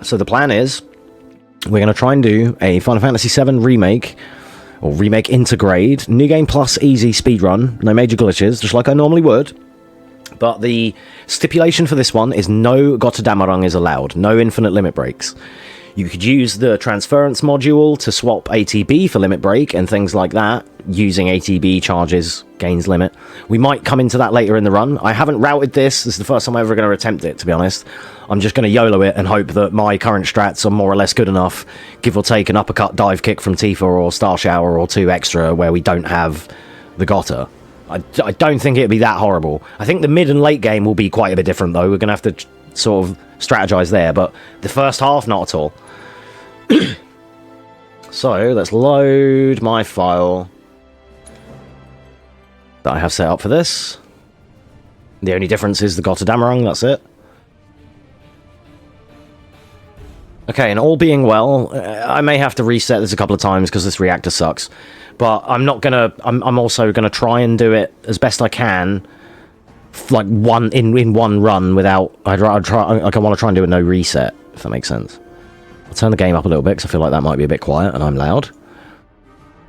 So the plan is, we're going to try and do a Final Fantasy VII Remake, or Remake Intergrade, New Game Plus easy speedrun, no major glitches, just like I normally would. But the stipulation for this one is no Gotterdammerung is allowed, no infinite limit breaks. You could use the transference module to swap ATB for limit break and things like that, using ATB charges, gains limit. We might come into that later in the run. I haven't routed this. This is the first time I'm ever going to attempt it, to be honest. I'm just going to YOLO it and hope that my current strats are more or less good enough, give or take an uppercut dive kick from Tifa or Star Shower or 2 extra where we don't have the Gotter. I don't think it'd be that horrible. I think the mid and late game will be quite a bit different, though. We're going to have to sort of strategize there, but the first half, not at all. So, let's load my file that I have set up for this. The only difference is the Gotterdammerung, that's it. Okay, and all being well, I may have to reset this a couple of times because this reactor sucks. But I'm not gonna. I'm also gonna try and do it as best I can, like in one run without. I'd try. Like I want to try and do a no reset, if that makes sense. I'll turn the game up a little bit because I feel like that might be a bit quiet and I'm loud.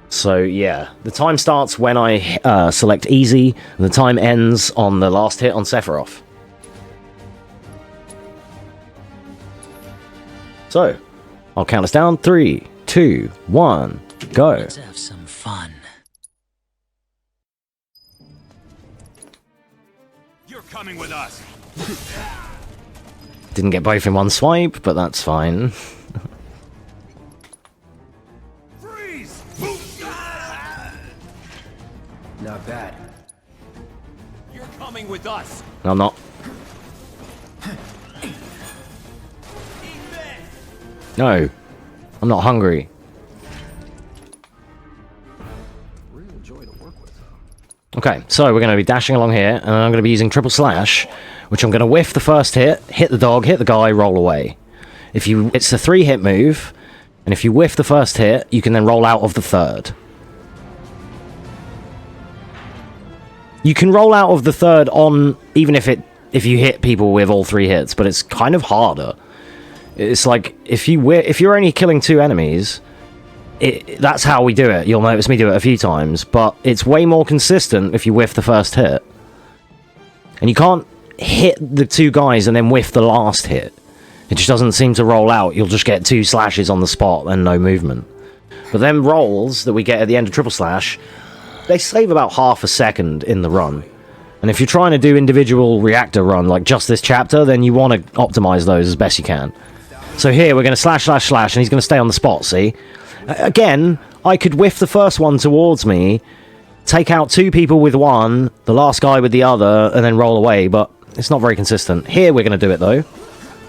So yeah, the time starts when I select easy, and the time ends on the last hit on Sephiroth. So, I'll count us down. 3, 2, 1, go. Let's have some fun. You're coming with us. Didn't get both in one swipe, but that's fine. Freeze! Not bad. You're coming with us. No, I'm not. No, I'm not hungry. Okay, so we're going to be dashing along here, and I'm going to be using triple slash, which I'm going to whiff the first hit the dog, hit the guy, roll away. It's a 3-hit move, and if you whiff the first hit, you can then roll out of the third. You can roll out of the third on even if you hit people with all 3 hits, but it's kind of harder. It's like if you're only killing 2 enemies, that's how we do it. You'll notice me do it a few times, but it's way more consistent if you whiff the first hit. And you can't hit the 2 guys and then whiff the last hit. It just doesn't seem to roll out. You'll just get 2 slashes on the spot and no movement. But them rolls that we get at the end of triple slash, they save about half a second in the run. And if you're trying to do individual reactor run, like just this chapter, then you want to optimize those as best you can. So here, we're going to slash, slash, slash, and he's going to stay on the spot, see? Again, I could whiff the first one towards me, take out 2 people with 1, the last guy with the other, and then roll away, but it's not very consistent. Here, we're going to do it, though.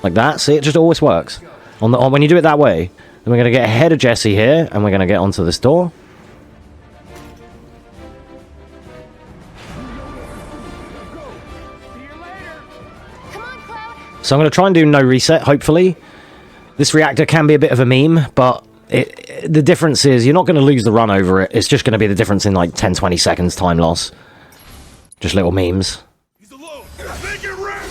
Like that, see? It just always works. When you do it that way, then we're going to get ahead of Jesse here, and we're going to get onto this door. So I'm going to try and do no reset, hopefully. This reactor can be a bit of a meme, but the difference is you're not going to lose the run over it. It's just going to be the difference in like 10-20 seconds time loss. Just little memes. He's alone. Make it rain.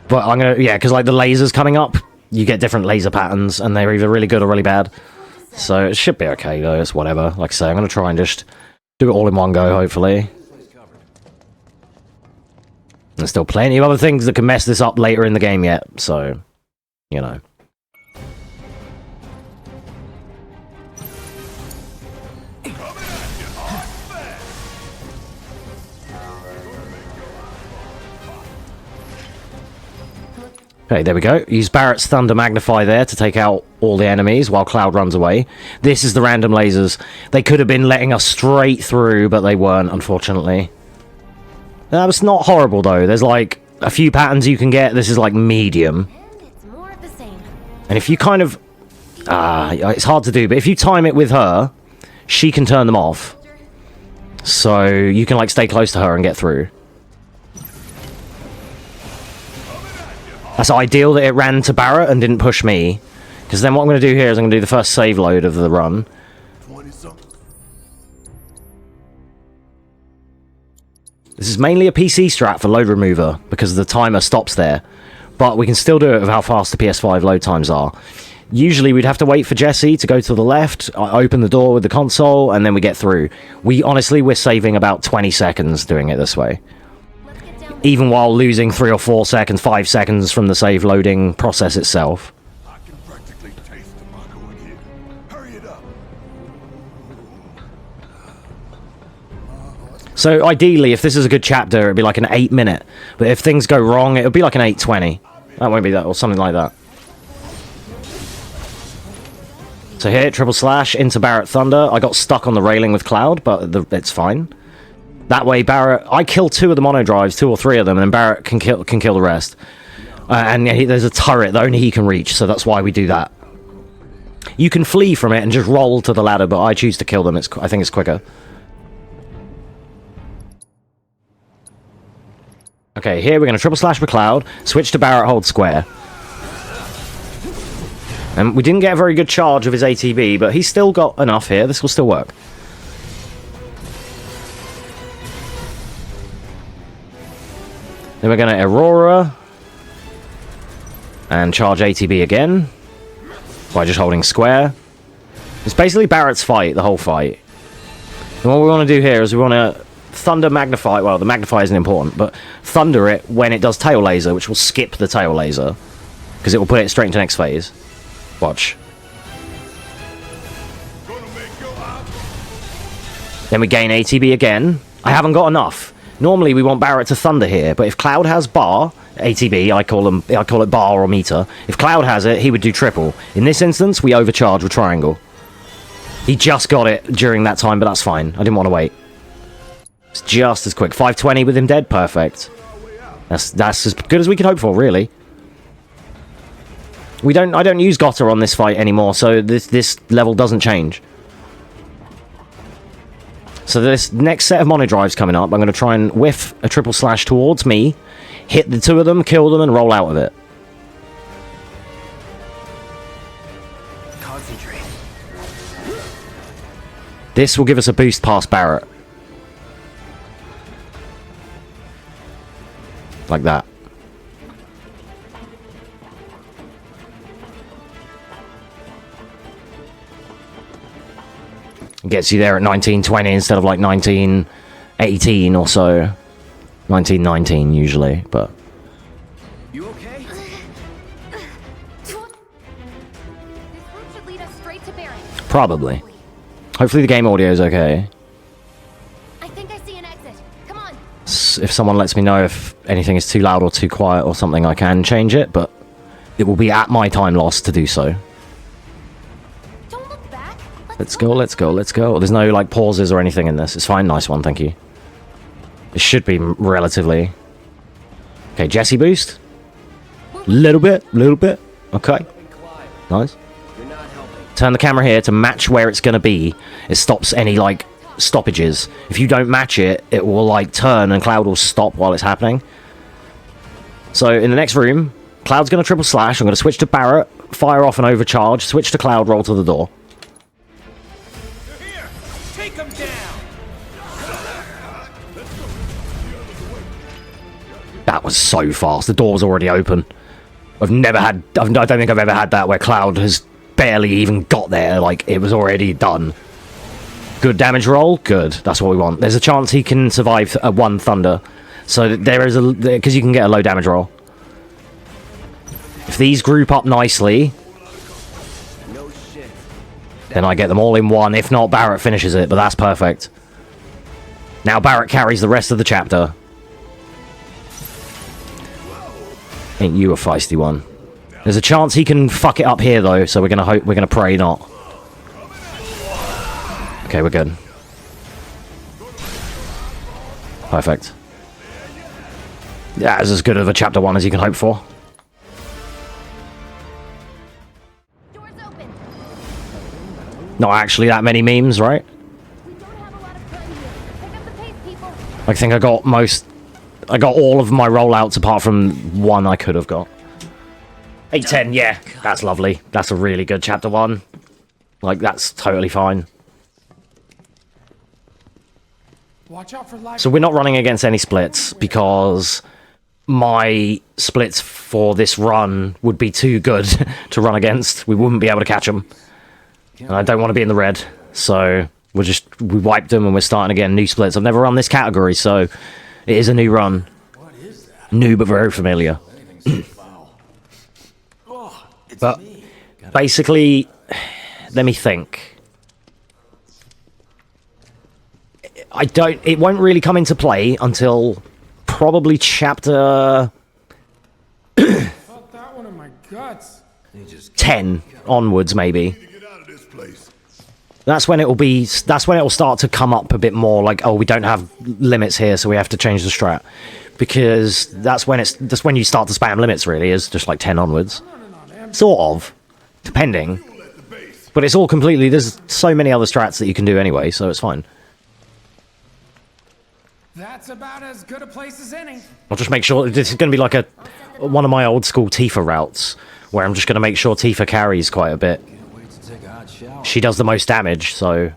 But I'm going to, yeah, because like the lasers coming up, you get different laser patterns, and they're either really good or really bad. So it should be okay, though. It's whatever. Like I say, I'm going to try and just do it all in one go, hopefully. There's still plenty of other things that can mess this up later in the game yet, so, you know. Okay, there we go. Use Barrett's Thunder Magnify there to take out all the enemies while Cloud runs away. This is the random lasers. They could have been letting us straight through, but they weren't, unfortunately. That was not horrible, though. There's, like, a few patterns you can get. This is, like, medium. And it's more of the same. And if you kind of... it's hard to do, but if you time it with her, she can turn them off. So you can, like, stay close to her and get through. That's ideal that it ran to Barrett and didn't push me. Because then what I'm going to do here is I'm going to do the first save load of the run. This is mainly a PC strat for load remover, because the timer stops there. but we can still do it with how fast the PS5 load times are. Usually we'd have to wait for Jesse to go to the left, open the door with the console, and then we get through. We're saving about 20 seconds doing it this way. Even while losing 3 or 4 seconds, 5 seconds from the save loading process itself. I can practically taste tobacco in here. Hurry it up. So ideally, if this is a good chapter, it'd be like an 8-minute. But if things go wrong, it'll be like an 8:20. That won't be that, or something like that. So here, triple slash into Barret Thunder. I got stuck on the railing with Cloud, but it's fine. That way, Barret... I kill 2 of the mono drives, 2 or 3 of them, and then Barret can kill the rest. And there's a turret that only he can reach, so that's why we do that. You can flee from it and just roll to the ladder, but I choose to kill them. I think it's quicker. Okay, here we're going to triple slash with Cloud, switch to Barret, hold square. And we didn't get a very good charge of his ATB, but he's still got enough here. This will still work. Then we're going to Aurora. And charge ATB again. By just holding square. It's basically Barret's fight, the whole fight. And what we want to do here is we want to Thunder Magnify. Well, the Magnify isn't important, but Thunder it when it does Tail Laser, which will skip the Tail Laser. Because it will put it straight into next phase. Watch. Then we gain ATB again. I haven't got enough. Normally we want Barret to Thunder here, but if Cloud has bar, ATB, I call it bar or meter. If Cloud has it, he would do triple. In this instance, we overcharge with triangle. He just got it during that time, but that's fine. I didn't want to wait. It's just as quick. 520 with him dead, perfect. That's as good as we could hope for, really. I don't use Gotter on this fight anymore, so this level doesn't change. So this next set of mono drives coming up, I'm going to try and whiff a triple slash towards me, hit the 2 of them, kill them, and roll out of it. Concentrate. This will give us a boost past Barret. Like that. Gets you there at 1920 instead of like 1918 or so. 1919 usually, but... You okay? This route should lead us straight to Barret. Probably. Hopefully the game audio is okay. I think I see an exit. Come on. If someone lets me know if anything is too loud or too quiet or something, I can change it, but it will be at my time loss to do so. Don't look back. Let's go, let's go, let's go. There's no, like, pauses or anything in this. It's fine, nice one, thank you. It should be relatively... Okay, Jesse boost. Little bit. Okay. Nice. You're not helping. Turn the camera here to match where it's going to be. It stops any, like, stoppages. If you don't match it, it will, like, turn and Cloud will stop while it's happening. So, in the next room, Cloud's going to triple slash. I'm going to switch to Barret, fire off an overcharge, switch to Cloud, roll to the door. Here! Take him down! That was so fast. The door was already open. I don't think I've ever had that where Cloud has barely even got there. Like, it was already done. Good damage roll? Good. That's what we want. There's a chance he can survive a 1 Thunder. So there is a... Because you can get a low damage roll. If these group up nicely... No shit. Then I get them all in 1. If not, Barret finishes it. But that's perfect. Now Barret carries the rest of the chapter. Ain't you a feisty one? There's a chance he can fuck it up here though, so we're gonna pray not. Okay, we're good. Perfect. Yeah, it's as good of a chapter 1 as you can hope for. Doors open. Not actually that many memes, right? We don't have a lot of time here. Pick up the pace, people. I think I got all of my rollouts apart from 1 I could have got. 810, yeah, that's lovely. That's a really good chapter 1. Like, that's totally fine. Watch out for life. So we're not running against any splits because my splits for this run would be too good to run against. We wouldn't be able to catch them. And I don't want to be in the red. So we wiped them and we're starting again. New splits. I've never run this category, so it is a new run. New but very familiar. But basically, let me think. It won't really come into play until probably chapter Felt that one in my guts. 10 onwards, maybe. Get out of this place. That's when it'll start to come up a bit more like, oh, we don't have limits here, so we have to change the strat. Because that's when you start to spam limits, really, is just like 10 onwards. Sort of. Depending. But it's all completely, there's so many other strats that you can do anyway, so it's fine. That's about as good a place as any. I'll just make sure, this is going to be like one of my old school Tifa routes, where I'm just going to make sure Tifa carries quite a bit. She does the most damage, so...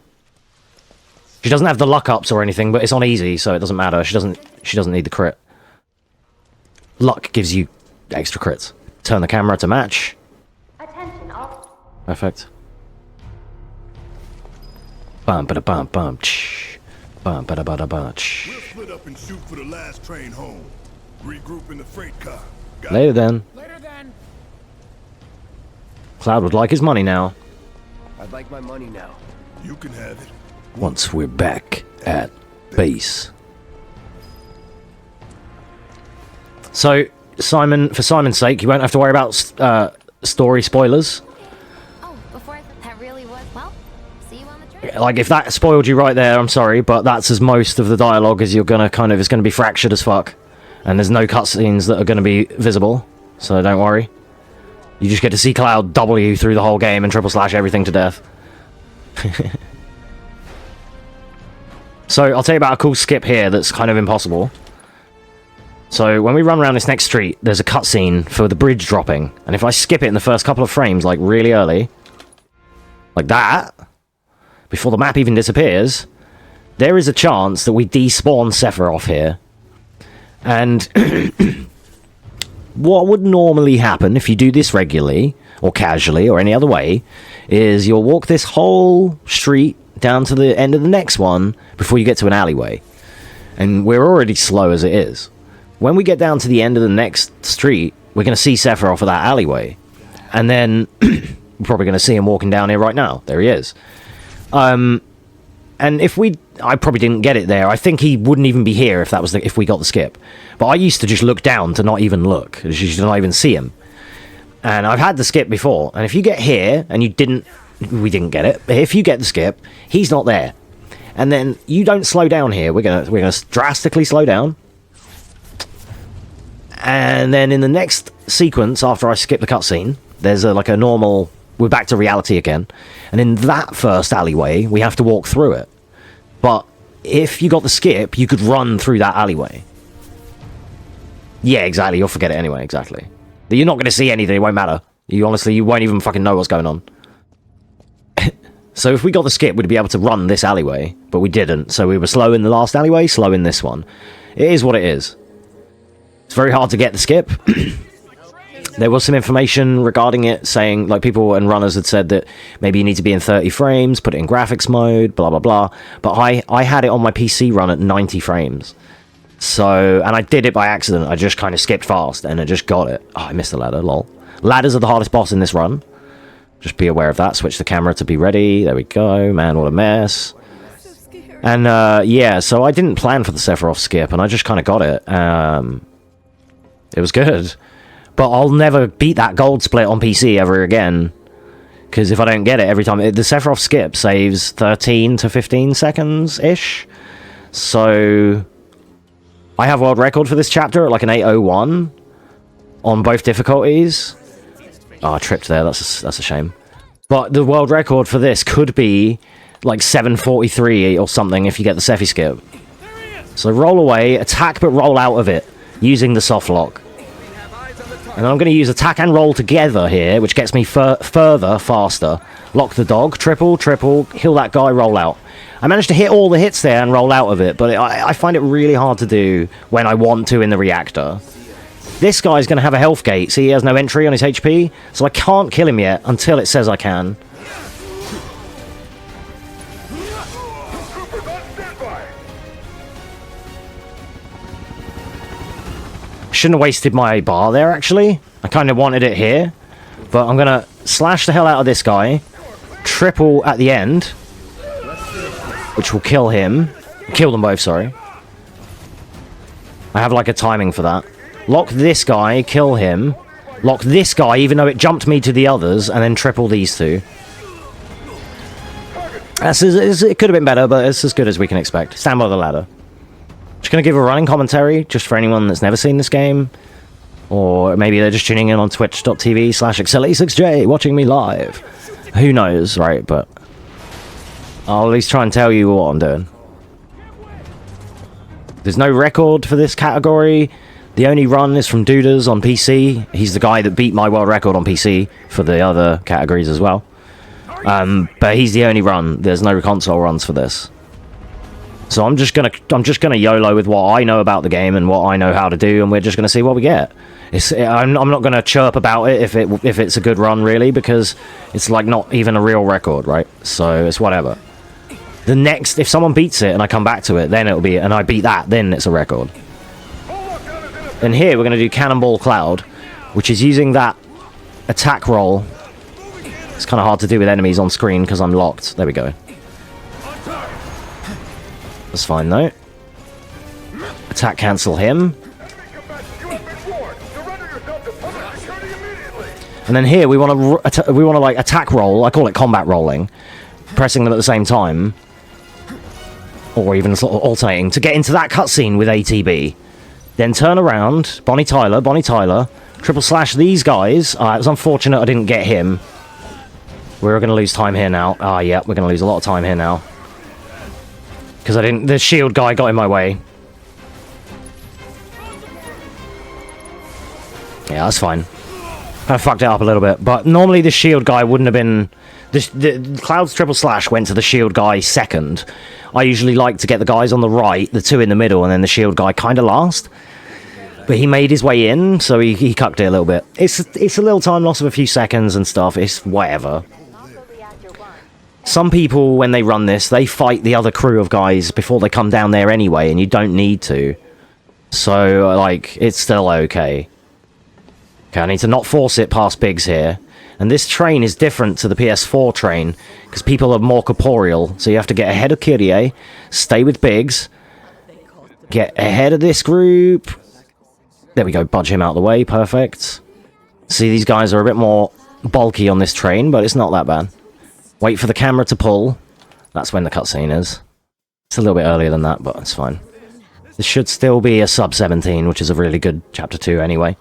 She doesn't have the luck ups or anything, but it's on easy, so it doesn't matter. She doesn't need the crit. Luck gives you extra crits. Turn the camera to match. Attention, all. Perfect. Bum ba da bum bum ch. Bum ba da ba da ba ch. We'll split up and shoot for the last train home. Regroup in the freight car. Got it? Later then. Later then. Cloud would like his money now. I'd like my money now. You can have it. Once we're back at base. So, Simon, for Simon's sake, you won't have to worry about story spoilers. Oh, before that really was. Well, see you on the train. Like, if that spoiled you right there, I'm sorry, but that's as most of the dialogue as you're gonna it's gonna be fractured as fuck. And there's no cutscenes that are gonna be visible, so don't worry. You just get to see Cloud W through the whole game and triple slash everything to death. So, I'll tell you about a cool skip here that's kind of impossible. So, when we run around this next street, there's a cutscene for the bridge dropping. And if I skip it in the first couple of frames, like really early, like that, before the map even disappears, there is a chance that we despawn Sephiroth here. And what would normally happen if you do this regularly, or casually, or any other way, is you'll walk this whole street down to the end of the next one before you get to an alleyway. And we're already slow as it is. When we get down to the end of the next street, we're going to see Sephiroth at that alleyway. And then we're probably going to see him walking down here right now. There he is. And I probably didn't get it there. I think he wouldn't even be here if we got the skip. But I used to just look down to not even look, to not even see him. And I've had the skip before. And if you get here and we didn't get it. But if you get the skip, he's not there. And then you don't slow down here. We're gonna drastically slow down. And then in the next sequence, after I skip the cutscene, there's a normal... We're back to reality again. And in that first alleyway, we have to walk through it. But if you got the skip, you could run through that alleyway. Yeah, exactly. You'll forget it anyway, exactly. You're not going to see anything. It won't matter. You won't even fucking know what's going on. So if we got the skip, we'd be able to run this alleyway. But we didn't. So we were slow in the last alleyway, slow in this one. It is what it is. It's very hard to get the skip. There was some information regarding it saying, people and runners had said that maybe you need to be in 30 frames, put it in graphics mode, blah, blah, blah. But I had it on my PC run at 90 frames. So, and I did it by accident. I just kind of skipped fast and I just got it. Oh, I missed the ladder, lol. Ladders are the hardest boss in this run. Just be aware of that. Switch the camera to be ready. There we go. Man, what a mess. And, yeah, so I didn't plan for the Sephiroth skip and I just kind of got it. It was good. But I'll never beat that gold split on PC ever again. Because if I don't get it every time... The Sephiroth skip saves 13 to 15 seconds-ish. So... I have world record for this chapter at an 8:01 on both difficulties. Oh, I tripped there. That's a shame. But the world record for this could be 7:43 or something if you get the Sephi skip. So roll away, attack but roll out of it using the soft lock. And I'm going to use attack and roll together here, which gets me further, faster. Lock the dog, triple, heal that guy, roll out. I managed to hit all the hits there and roll out of it, but I find it really hard to do when I want to in the reactor. this guy's going to have a health gate. See, he has no entry on his HP, so I can't kill him yet until it says I can. Shouldn't have wasted my bar there, actually. I kind of wanted it here. But I'm going to slash the hell out of this guy. Triple at the end. Which will kill him. Kill them both, sorry. I have like a timing for that. Lock this guy, kill him. Lock this guy, even though it jumped me to the others. And then triple these two. It could have been better, but it's as good as we can expect. Stand by the ladder. Just going to give a running commentary, just for anyone that's never seen this game. Or maybe they're just tuning in on twitch.tv/Excel86J, watching me live. Who knows, right? But I'll at least try and tell you what I'm doing. There's no record for this category. The only run is from Dudas on PC. He's the guy that beat my world record on PC for the other categories as well. But he's the only run. There's no console runs for this. So I'm just gonna YOLO with what I know about the game and what I know how to do, and we're just gonna see what we get. I'm not gonna chirp about it if it's a good run, really, because it's like not even a real record, right? So it's whatever. The next, if someone beats it and I come back to it, then it'll be, and I beat that, then it's a record. And here we're gonna do Cannonball Cloud, which is using that attack roll. It's kind of hard to do with enemies on screen because I'm locked. There we go. That's fine though. Attack cancel him. And then here we want to like attack roll. I call it combat rolling, pressing them at the same time, or even sort of alternating to get into that cutscene with ATB. Then turn around, Bonnie Tyler, triple slash these guys. It was unfortunate I didn't get him. We're going to lose time here now. Yeah, we're going to lose a lot of time here now. Because the shield guy got in my way. Yeah, that's fine. I fucked it up a little bit. But normally the shield guy wouldn't have been... The Cloud's triple slash went to the shield guy second. I usually like to get the guys on the right, the two in the middle, and then the shield guy kind of last. But he made his way in, so he cucked it a little bit. It's a little time loss of a few seconds and stuff. It's whatever. Some people, when they run this, they fight the other crew of guys before they come down there anyway, and you don't need to. So, like, it's still okay. Okay, I need to not force it past Biggs here. And this train is different to the PS4 train, because people are more corporeal, so you have to get ahead of Kyrie, stay with Biggs, get ahead of this group. There we go, budge him out of the way, perfect. See, these guys are a bit more bulky on this train, but it's not that bad. Wait for the camera to pull. That's when the cutscene is. It's a little bit earlier than that, but it's fine. This should still be a sub 17, which is a really good chapter 2 anyway.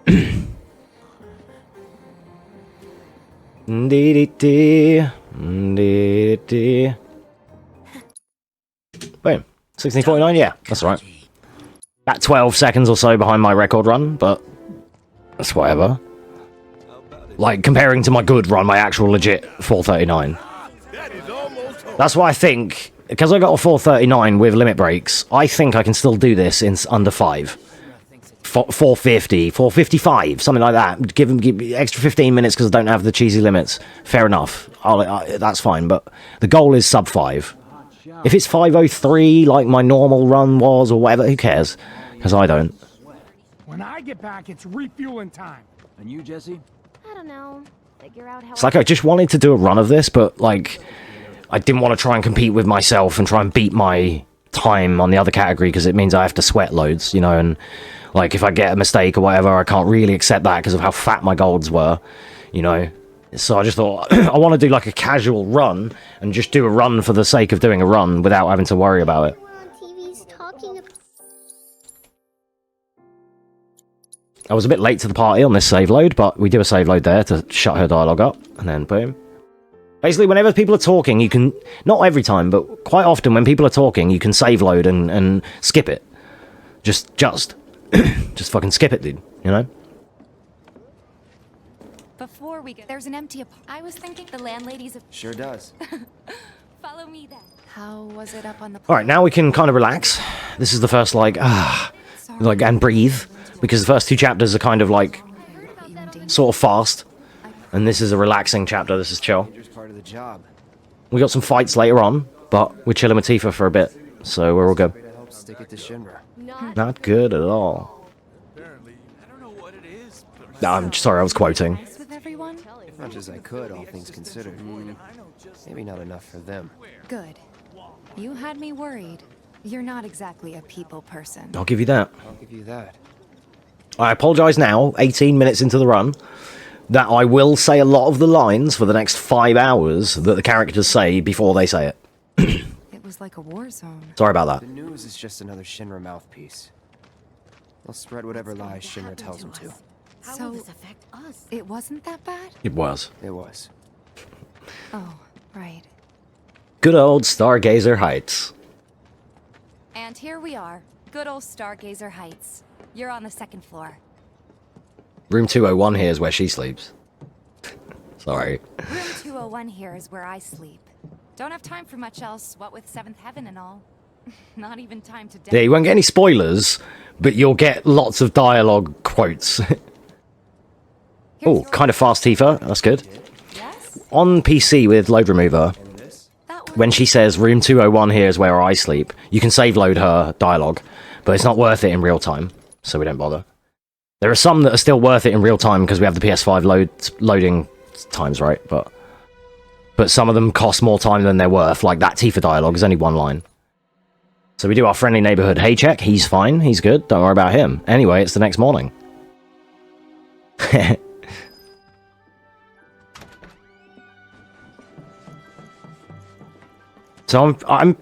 Boom. 1649, yeah, that's right. About 12 seconds or so behind my record run, but that's whatever. Like, comparing to my good run, my actual legit 439. That's why I think, because I got a 439 with limit breaks, I think I can still do this in under 5. 450, 455, something like that. Give me extra 15 minutes because I don't have the cheesy limits. Fair enough. That's fine, but the goal is sub 5. If it's 503, like my normal run was, or whatever, who cares? Because I don't. When I get back, it's refueling time. And you, Jesse? I don't know. Figure out how. It's like I just wanted to do a run of this, but like I didn't want to try and compete with myself and try and beat my time on the other category because it means I have to sweat loads, you know, and like if I get a mistake or whatever, I can't really accept that because of how fat my golds were, you know. So I just thought I want to do like a casual run and just do a run for the sake of doing a run without having to worry about it. I was a bit late to the party on this save load, but we do a save load there to shut her dialogue up, and then boom. Basically, whenever people are talking, you can... Not every time, but quite often when people are talking, you can save load and skip it. Just fucking skip it, dude, you know? Before we get there's an empty I was thinking the landlady's Sure does. Follow me then. How was it up on the Alright, now we can kind of relax. This is the first, like, and breathe because the first 2 chapters are kind of like sort of fast, and this is a relaxing chapter. This is chill. Dangerous part of the job. We got some fights later on, but we're chilling with Tifa for a bit, so we're all good. Way to help stick it to Shinra. Not good at all. No, I'm sorry, I was quoting. Nice with everyone? As much as I could, all things considered. Maybe not enough for them. Good. You had me worried. You're not exactly a people person. I'll give you that. I'll give you that. I apologise now, 18 minutes into the run, that I will say a lot of the lines for the next 5 hours that the characters say before they say it. It was like a war zone. Sorry about that. The news is just another Shinra mouthpiece. They'll spread whatever lies Shinra tells them to. How will this affect us? It wasn't that bad? It was. It was. Oh, right. Good old Stargazer Heights. And here we are. Good old Stargazer Heights. You're on the 2nd floor. Room 201 here is where she sleeps. Sorry. Room 201 here is where I sleep. Don't have time for much else, what with 7th heaven and all. Not even time to Yeah, you won't get any spoilers, but you'll get lots of dialogue quotes. Oh, kind of fast, Tifa. That's good. Yes? On PC with load remover, when she says room 201 here is where I sleep, you can save load her dialogue, but it's not worth it in real time, so we don't bother. There are some that are still worth it in real time because we have the PS5 loading times, right? But some of them cost more time than they're worth, like that Tifa dialogue is only 1 line. So we do our friendly neighborhood hey check, he's fine, he's good, don't worry about him. Anyway, it's the next morning. So I'm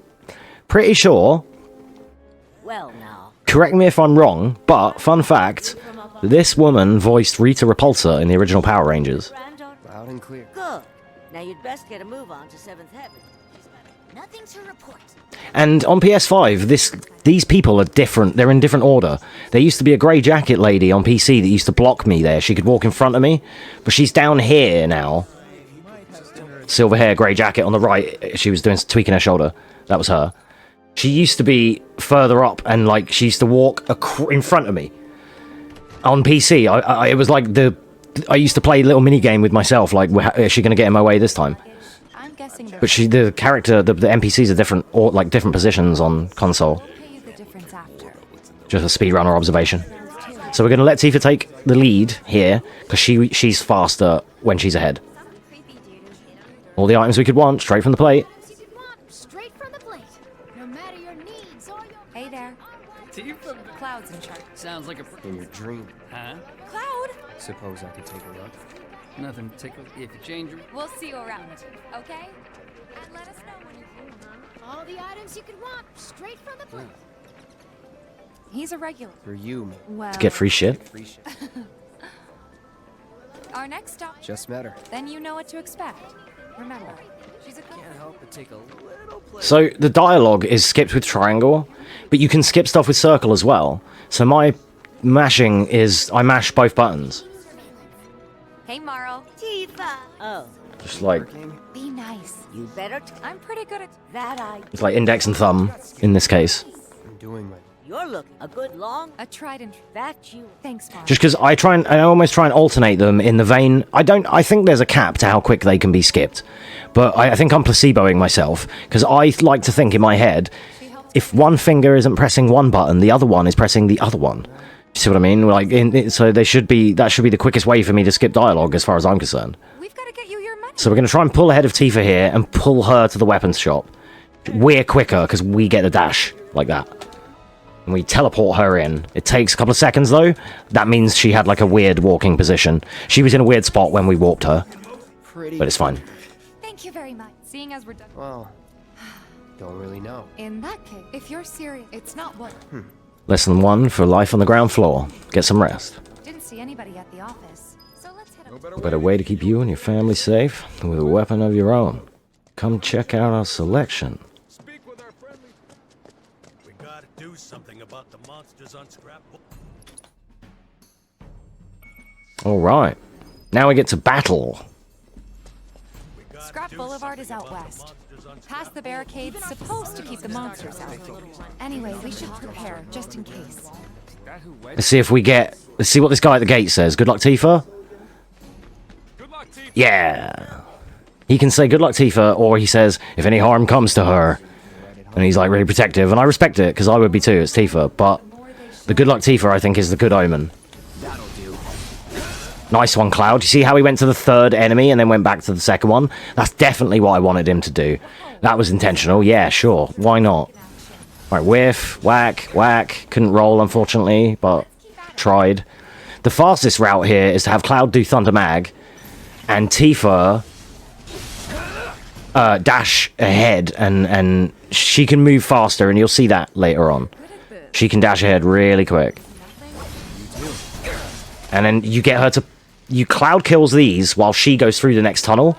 pretty sure, Well now. correct me if I'm wrong, but fun fact, this woman voiced Rita Repulsa in the original Power Rangers. Granddaughter? Loud and clear. Good. Now you'd best get a move on to 7th heaven. Nothing to report. And on PS5, these people are different. They're in different order. There used to be a grey jacket lady on PC that used to block me there. She could walk in front of me, but she's down here now. Silver hair, grey jacket on the right. She was tweaking her shoulder. That was her. She used to be further up, and like she used to walk in front of me. On PC, it was like I used to play a little mini game with myself. Like, is she going to get in my way this time? I'm guessing But the character, the NPCs are different, or like different positions on console. We'll pay you the difference after. Just a speedrunner observation. So we're going to let Tifa take the lead here, because she's faster when she's ahead. All the items we could want, straight from the plate. You could want straight from the plate. No matter your needs or your... Hey there. Tifa? Cloud's in charge. Sounds like a... In your dream. Huh? Cloud! Suppose I could take a look. Nothing tickles if you change your... We'll see you around, okay? And let us know when you're... All the items you could want, straight from the plate. He's a regular. For you, man. Well... Get free shit. Free shit. Our next stop... Just met her. Then you know what to expect. Remember, she's a good... Can't help but take a little play. So the dialogue is skipped with triangle, but you can skip stuff with circle as well. So my mashing is, I mash both buttons. Hey, Morrow. Tifa! Oh, Just like, Be nice. you better... I'm pretty good at... that I... it's like index and thumb in this case. I'm doing my... You're looking a good long... A tried and... That you... Thanks, Morrow. Just because I almost try and alternate them in the vein. I think there's a cap to how quick they can be skipped, but I think I'm placeboing myself because I like to think in my head, if one finger isn't pressing one button, the other one is pressing the other one. You see what I mean? Like, so that should be the quickest way for me to skip dialogue as far as I'm concerned. We've got to get you your money. So we're going to try and pull ahead of Tifa here and pull her to the weapons shop. We're quicker because we get a dash like that. And we teleport her in. It takes a couple of seconds though. That means she had like a weird walking position. She was in a weird spot when we warped her, Pretty... but it's fine. Thank you very much. Seeing as we're done... Well, don't really know. In that case, if you're serious, it's not what... Lesson 1 for life on the ground floor. Get some rest. Didn't see anybody at the office. So let's head up... A better way to keep you and your family safe than with a weapon of your own. Come check out our selection. Speak with our friendly. We gotta do something about the monsters on Scrapbook. Alright. Now we get to battle. Scrap Boulevard is out west. Past the barricades, supposed to keep the monsters out. Anyway, we should prepare, just in case. Let's see if we get... Let's see what this guy at the gate says. Good luck, Tifa? Yeah. He can say good luck, Tifa, or he says, if any harm comes to her. And he's like really protective, and I respect it, because I would be too, it's Tifa. But the good luck Tifa, I think, is the good omen. Nice one, Cloud. You see how he went to the third enemy and then went back to the second one? That's definitely what I wanted him to do. That was intentional. Yeah, sure. Why not? Right, whiff, whack, whack. Couldn't roll, unfortunately, but tried. The fastest route here is to have Cloud do Thunder Mag, and Tifa dash ahead, and she can move faster, and you'll see that later on. She can dash ahead really quick. And then you get her to... You Cloud kills these while she goes through the next tunnel,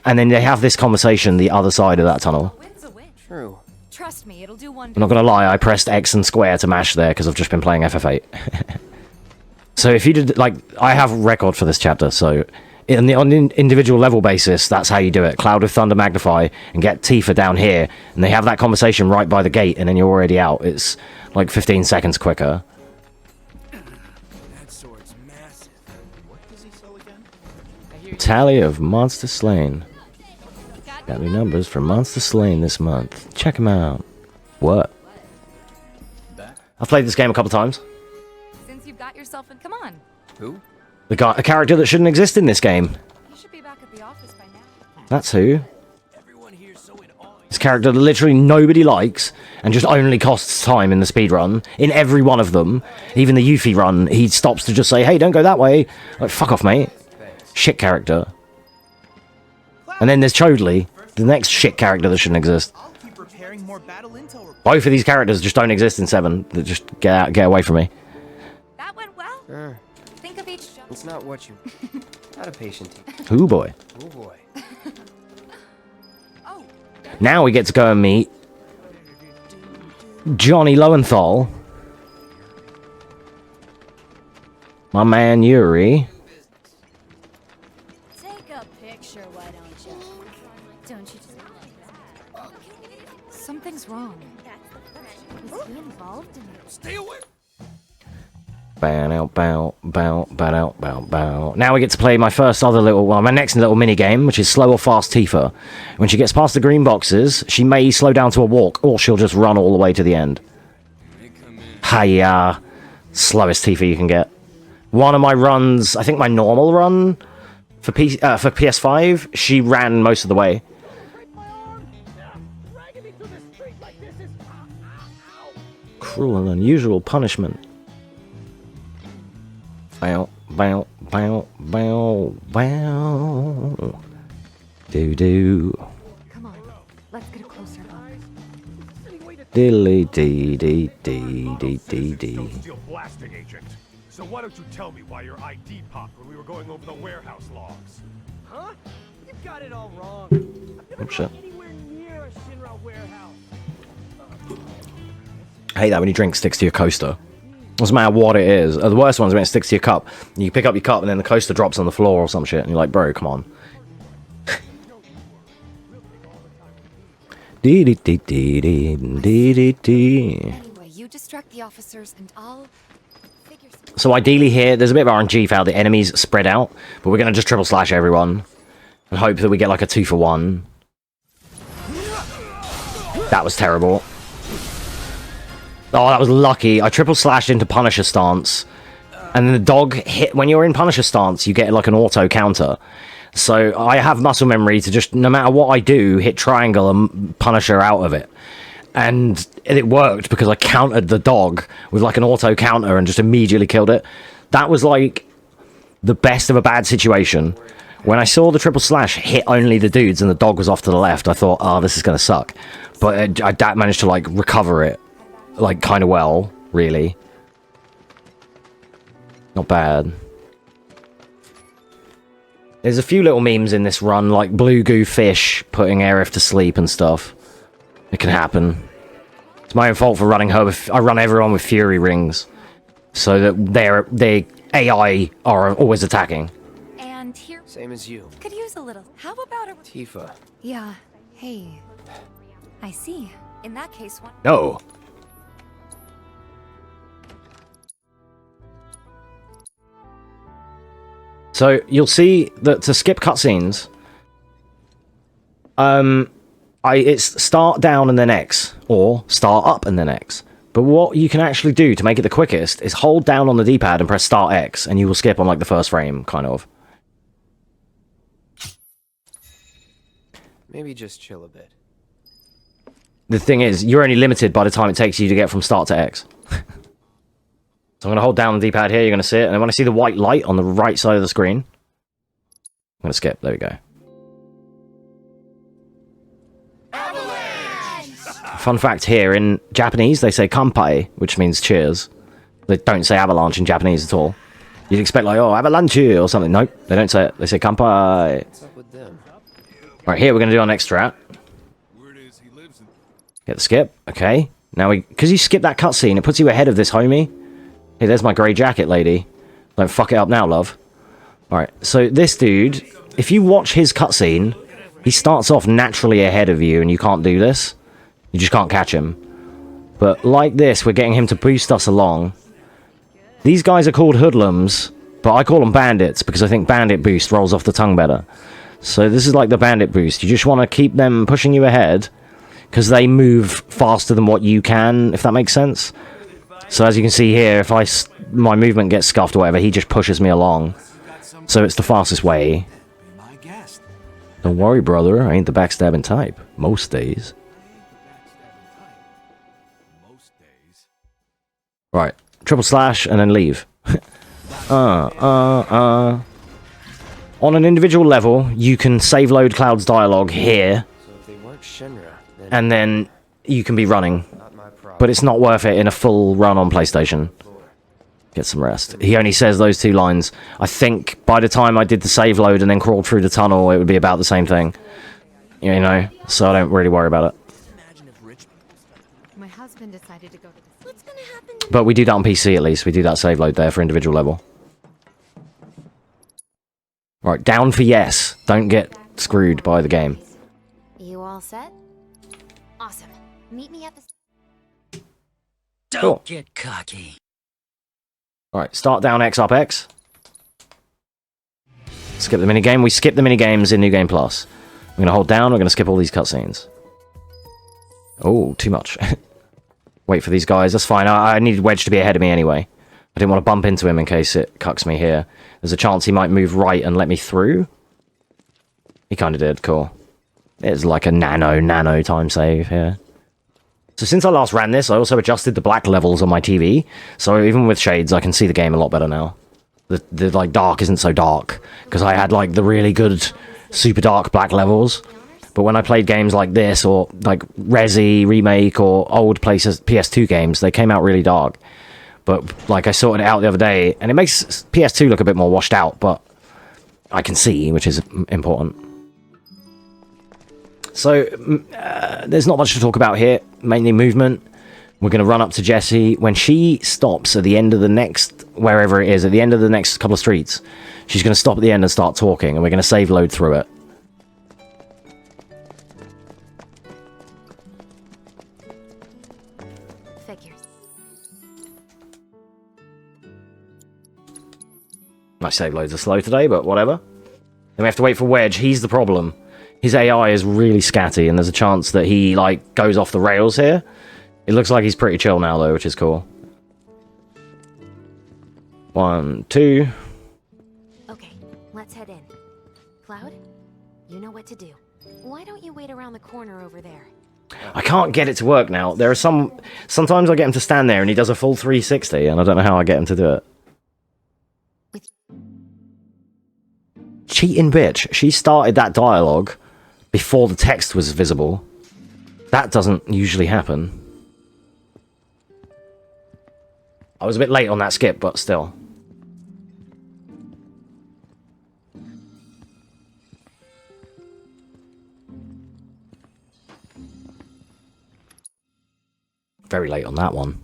and then they have this conversation the other side of that tunnel. True. Trust me, it'll do one. I'm not gonna lie, I pressed X and square to mash there because I've just been playing FF8. So if you did, like, I have record for this chapter, so on an individual level basis, that's how you do it. Cloud with Thunder Magnify and get Tifa down here, and they have that conversation right by the gate, and then you're already out. It's like 15 seconds quicker. That sword's massive. What does he sell again? Tally of monster slain. Got new numbers for monster slain this month. Check them out. What? I've played this game a couple times. Since you've got yourself in, come on. Who? The guy, a character that shouldn't exist in this game. You should be back at the office by now. That's who. Everyone here's so in awe. This character that literally nobody likes and just only costs time in the speedrun. In every one of them. Even the Yuffie run, he stops to just say, hey, don't go that way. Like, fuck off, mate. Shit character. And then there's Chodley, the next shit character that shouldn't exist. I'll keep preparing more battle intel reports. Both of these characters just don't exist in 7. They just get out, get away from me. That went well. Sure. Think of each jump. It's not what you... Not a patient. Ooh boy. Oh boy. Oh, Now we get to go and meet Johnny Lowenthal. My man Yuri. take a picture, why don't you? Don't you just... Something's wrong. Was he involved in it? Stay away. Bow, bow, bow, bow, bow, bow. Now we get to play my first other little, well, my next little mini game, which is slow or fast Tifa. When she gets past the green boxes, she may slow down to a walk, or she'll just run all the way to the end. Hiya, slowest Tifa you can get. One of my runs, I think my normal run for PS5, she ran most of the way. Cruel and unusual punishment. Bow, bow, bow, bow, bow. Do. Come on, let's get a closer look. Dilly dee dee dee dee dee dee. Steel blasting agent. So why don't you tell me why your ID popped when we were going over the warehouse logs? Huh? You got it all wrong. Oh shit. Anywhere near a Shinra warehouse. I hate that when your drink sticks to your coaster. Doesn't matter what it is. The worst one's when it sticks to your cup. You pick up your cup and then the coaster drops on the floor or some shit, and you're like, bro, come on. Dee dee dee dee dee dee dee dee. Anyway, you distract the officers and I'll figure something. So ideally here, there's a bit of RNG for how the enemies spread out, but we're going to just triple slash everyone and hope that we get like a 2-for-1. That was terrible. Oh, that was lucky. I triple slashed into Punisher stance, and then the dog hit. When you're in Punisher stance, you get like an auto counter. So I have muscle memory to just, no matter what I do, hit triangle and Punisher out of it. And it worked because I countered the dog with like an auto counter and just immediately killed it. That was like the best of a bad situation. When I saw the triple slash hit only the dudes and the dog was off to the left, I thought, oh, this is going to suck. But I managed to like recover it. Like, kind of well, really. Not bad. There's a few little memes in this run, like Blue Goo Fish putting Aerith to sleep and stuff. It can happen. It's my own fault for running her with... I run everyone with Fury Rings. So that their AI are always attacking. And here, Same as you. could use a little. How about a... Tifa. Yeah, hey. I see. In that case, one... No. So you'll see that to skip cutscenes, it's start down and then X, or start up and then X. But what you can actually do to make it the quickest is hold down on the D-pad and press start X, and you will skip on like the first frame, kind of. Maybe just chill a bit. The thing is, you're only limited by the time it takes you to get from start to X. So I'm going to hold down the D-pad here, you're going to see it, and then when I see the white light on the right side of the screen, I'm going to skip. There we go. Fun fact here, in Japanese, they say kanpai, which means cheers. They don't say avalanche in Japanese at all. You'd expect, like, oh, avalanche or something. Nope, they don't say it. They say kanpai. What's up with them? Alright, here we're going to do our next strat. Get the skip. Okay. Now, because you skip that cutscene, it puts you ahead of this homie. Hey, there's my grey jacket lady. Don't fuck it up now, love. Alright, so this dude, if you watch his cutscene, he starts off naturally ahead of you, and you can't do this. You just can't catch him. But like this, we're getting him to boost us along. These guys are called hoodlums, but I call them bandits because I think bandit boost rolls off the tongue better. So this is like the bandit boost. You just want to keep them pushing you ahead because they move faster than what you can, if that makes sense. So as you can see here, if my movement gets scuffed or whatever, he just pushes me along. So it's the fastest way. Don't worry, brother. I ain't the backstabbing type. Most days. Right, triple slash and then leave. On an individual level, you can save load Cloud's dialogue here, So if they weren't Shinra, then and then you can be running. not my problem. But it's not worth it in a full run on PlayStation. Get some rest. He only says those two lines. I think by the time I did the save load and then crawled through the tunnel, it would be about the same thing. You know, so I don't really worry about it. My husband decided to go to the... What's gonna happen to... But we do that on PC at least. We do that save load there for individual level. Right, down for yes. Don't get screwed by the game. You all set? Awesome. Meet me at the... Cool. Get cocky. Alright, start down X up X. Skip the minigame. We skip the minigames in New Game Plus. I'm going to hold down. We're going to skip all these cutscenes. Oh, too much. Wait for these guys. That's fine. I needed Wedge to be ahead of me anyway. I didn't want to bump into him in case it cucks me here. There's a chance he might move right and let me through. He kind of did. Cool. It's like a nano time save here. So since I last ran this, I also adjusted the black levels on my TV. So even with shades, I can see the game a lot better now. The like dark isn't so dark because I had like the really good super dark black levels. But when I played games like this or like Resi, Remake or old PS2 games, they came out really dark. But like I sorted it out the other day and it makes PS2 look a bit more washed out, but I can see, which is important. So, there's not much to talk about here, mainly movement. We're going to run up to Jessie. When she stops at the end of the next, wherever it is, at the end of the next couple of streets, she's going to stop at the end and start talking, and we're going to save load through it. Figures. My save loads are slow today, but whatever. Then we have to wait for Wedge. He's the problem. His AI is really scatty, and there's a chance that he, like, goes off the rails here. It looks like he's pretty chill now, though, which is cool. 1, 2. Okay, let's head in. Cloud, you know what to do. Why don't you wait around the corner over there? I can't get it to work now. There are sometimes I get him to stand there, and he does a full 360, and I don't know how I get him to do it. Cheating bitch. She started that dialogue before the text was visible. That doesn't usually happen. I was a bit late on that skip, but still. Very late on that one.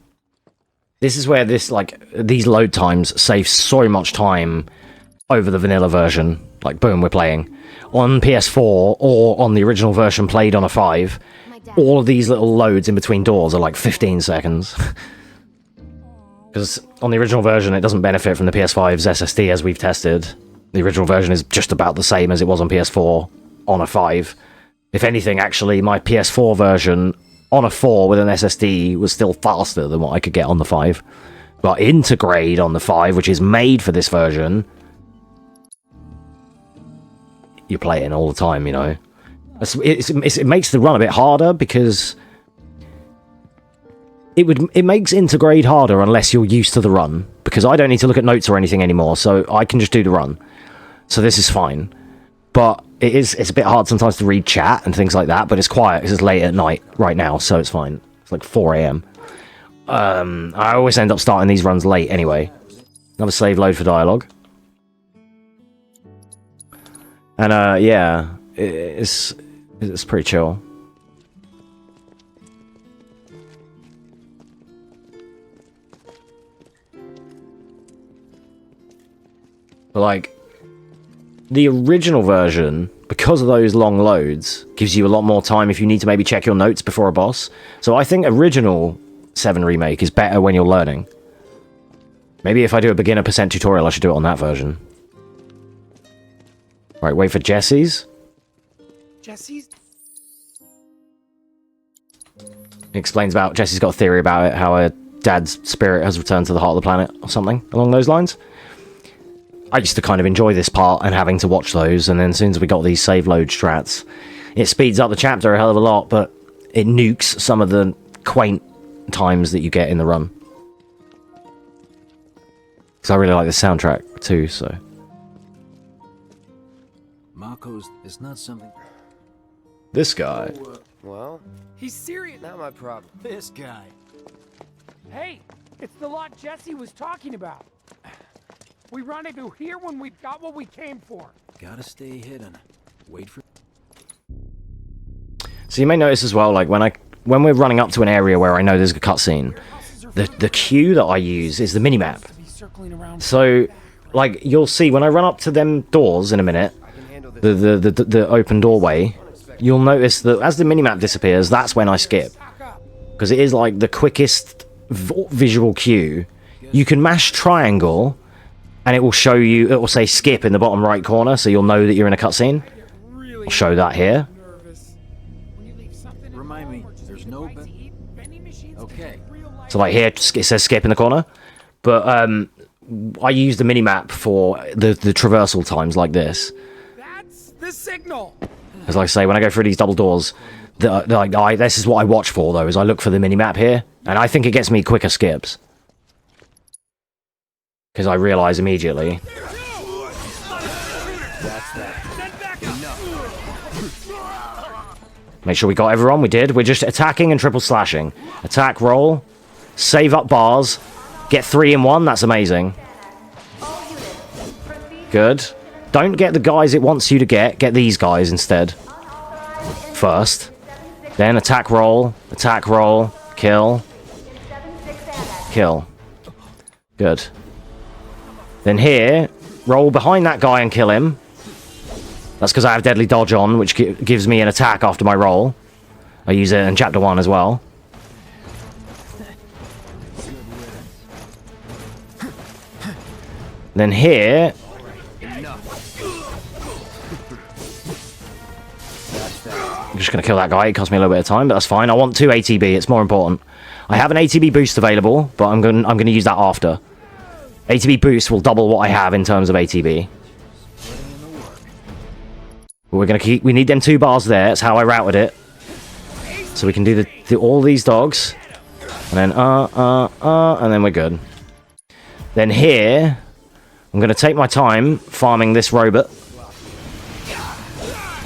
This is where these load times save so much time over the vanilla version. Like, boom, we're playing. On PS4 or on the original version played on a 5, all of these little loads in between doors are like 15 seconds. Because on the original version, it doesn't benefit from the PS5's SSD as we've tested. The original version is just about the same as it was on PS4 on a 5. If anything, actually, my PS4 version on a 4 with an SSD was still faster than what I could get on the 5. But Intergrade on the 5, which is made for this version, you're playing all the time, you know. It makes the run a bit harder because it makes Intergrade harder unless you're used to the run, because I don't need to look at notes or anything anymore, so I can just do the run. So this is fine. But it's a bit hard sometimes to read chat and things like that, but it's quiet because it's late at night right now, so it's fine. It's like 4 AM. I always end up starting these runs late anyway. Another save load for dialogue. And yeah, it's pretty chill. But like, the original version, because of those long loads, gives you a lot more time if you need to maybe check your notes before a boss. So I think original 7 Remake is better when you're learning. Maybe if I do a beginner % tutorial, I should do it on that version. Right, wait for Jesse's. Jesse's? He explains about, Jesse's got a theory about it, how her dad's spirit has returned to the heart of the planet, or something along those lines. I used to kind of enjoy this part and having to watch those, and then as soon as we got these save load strats, it speeds up the chapter a hell of a lot, but it nukes some of the quaint times that you get in the run. Because I really like the soundtrack too, so. Marco's is not something. This guy. Well, He's serious. not my problem. This guy. Hey, it's the lot Jesse was talking about. We rendezvous here when we've got what we came for. Gotta stay hidden. Wait for. So you may notice as well, like when we're running up to an area where I know there's a cutscene, the cue that I use is the minimap. So, like, you'll see when I run up to them doors in a minute, the open doorway, you'll notice that as the minimap disappears, that's when I skip. Because it is like the quickest visual cue. You can mash triangle, and it will show you, it will say skip in the bottom right corner, so you'll know that you're in a cutscene. I'll show that here. Remind me, there's no. Okay. So like here, it says skip in the corner. But I use the minimap for the traversal times like this. That's the signal. As like I say, when I go through these double doors, this is what I watch for, though, is I look for the minimap here, and I think it gets me quicker skips. Because I realise immediately. Make sure we got everyone. We did. We're just attacking and triple slashing. Attack, roll, save up bars, get 3 in 1. That's amazing. Good. Don't get the guys it wants you to get. Get these guys instead. First. Then attack, roll, kill. Kill. Good. Then here, roll behind that guy and kill him. That's because I have Deadly Dodge on, which gives me an attack after my roll. I use it in Chapter 1 as well. Then here... I'm just going to kill that guy. It cost me a little bit of time, but that's fine. I want 2 ATB. It's more important. I have an ATB boost available, but I'm going to use that after. ATB boost will double what I have in terms of ATB. But we're going to keep... We need them 2 bars there. That's how I routed it. So we can do all these dogs. And then, and then we're good. Then here, I'm going to take my time farming this robot.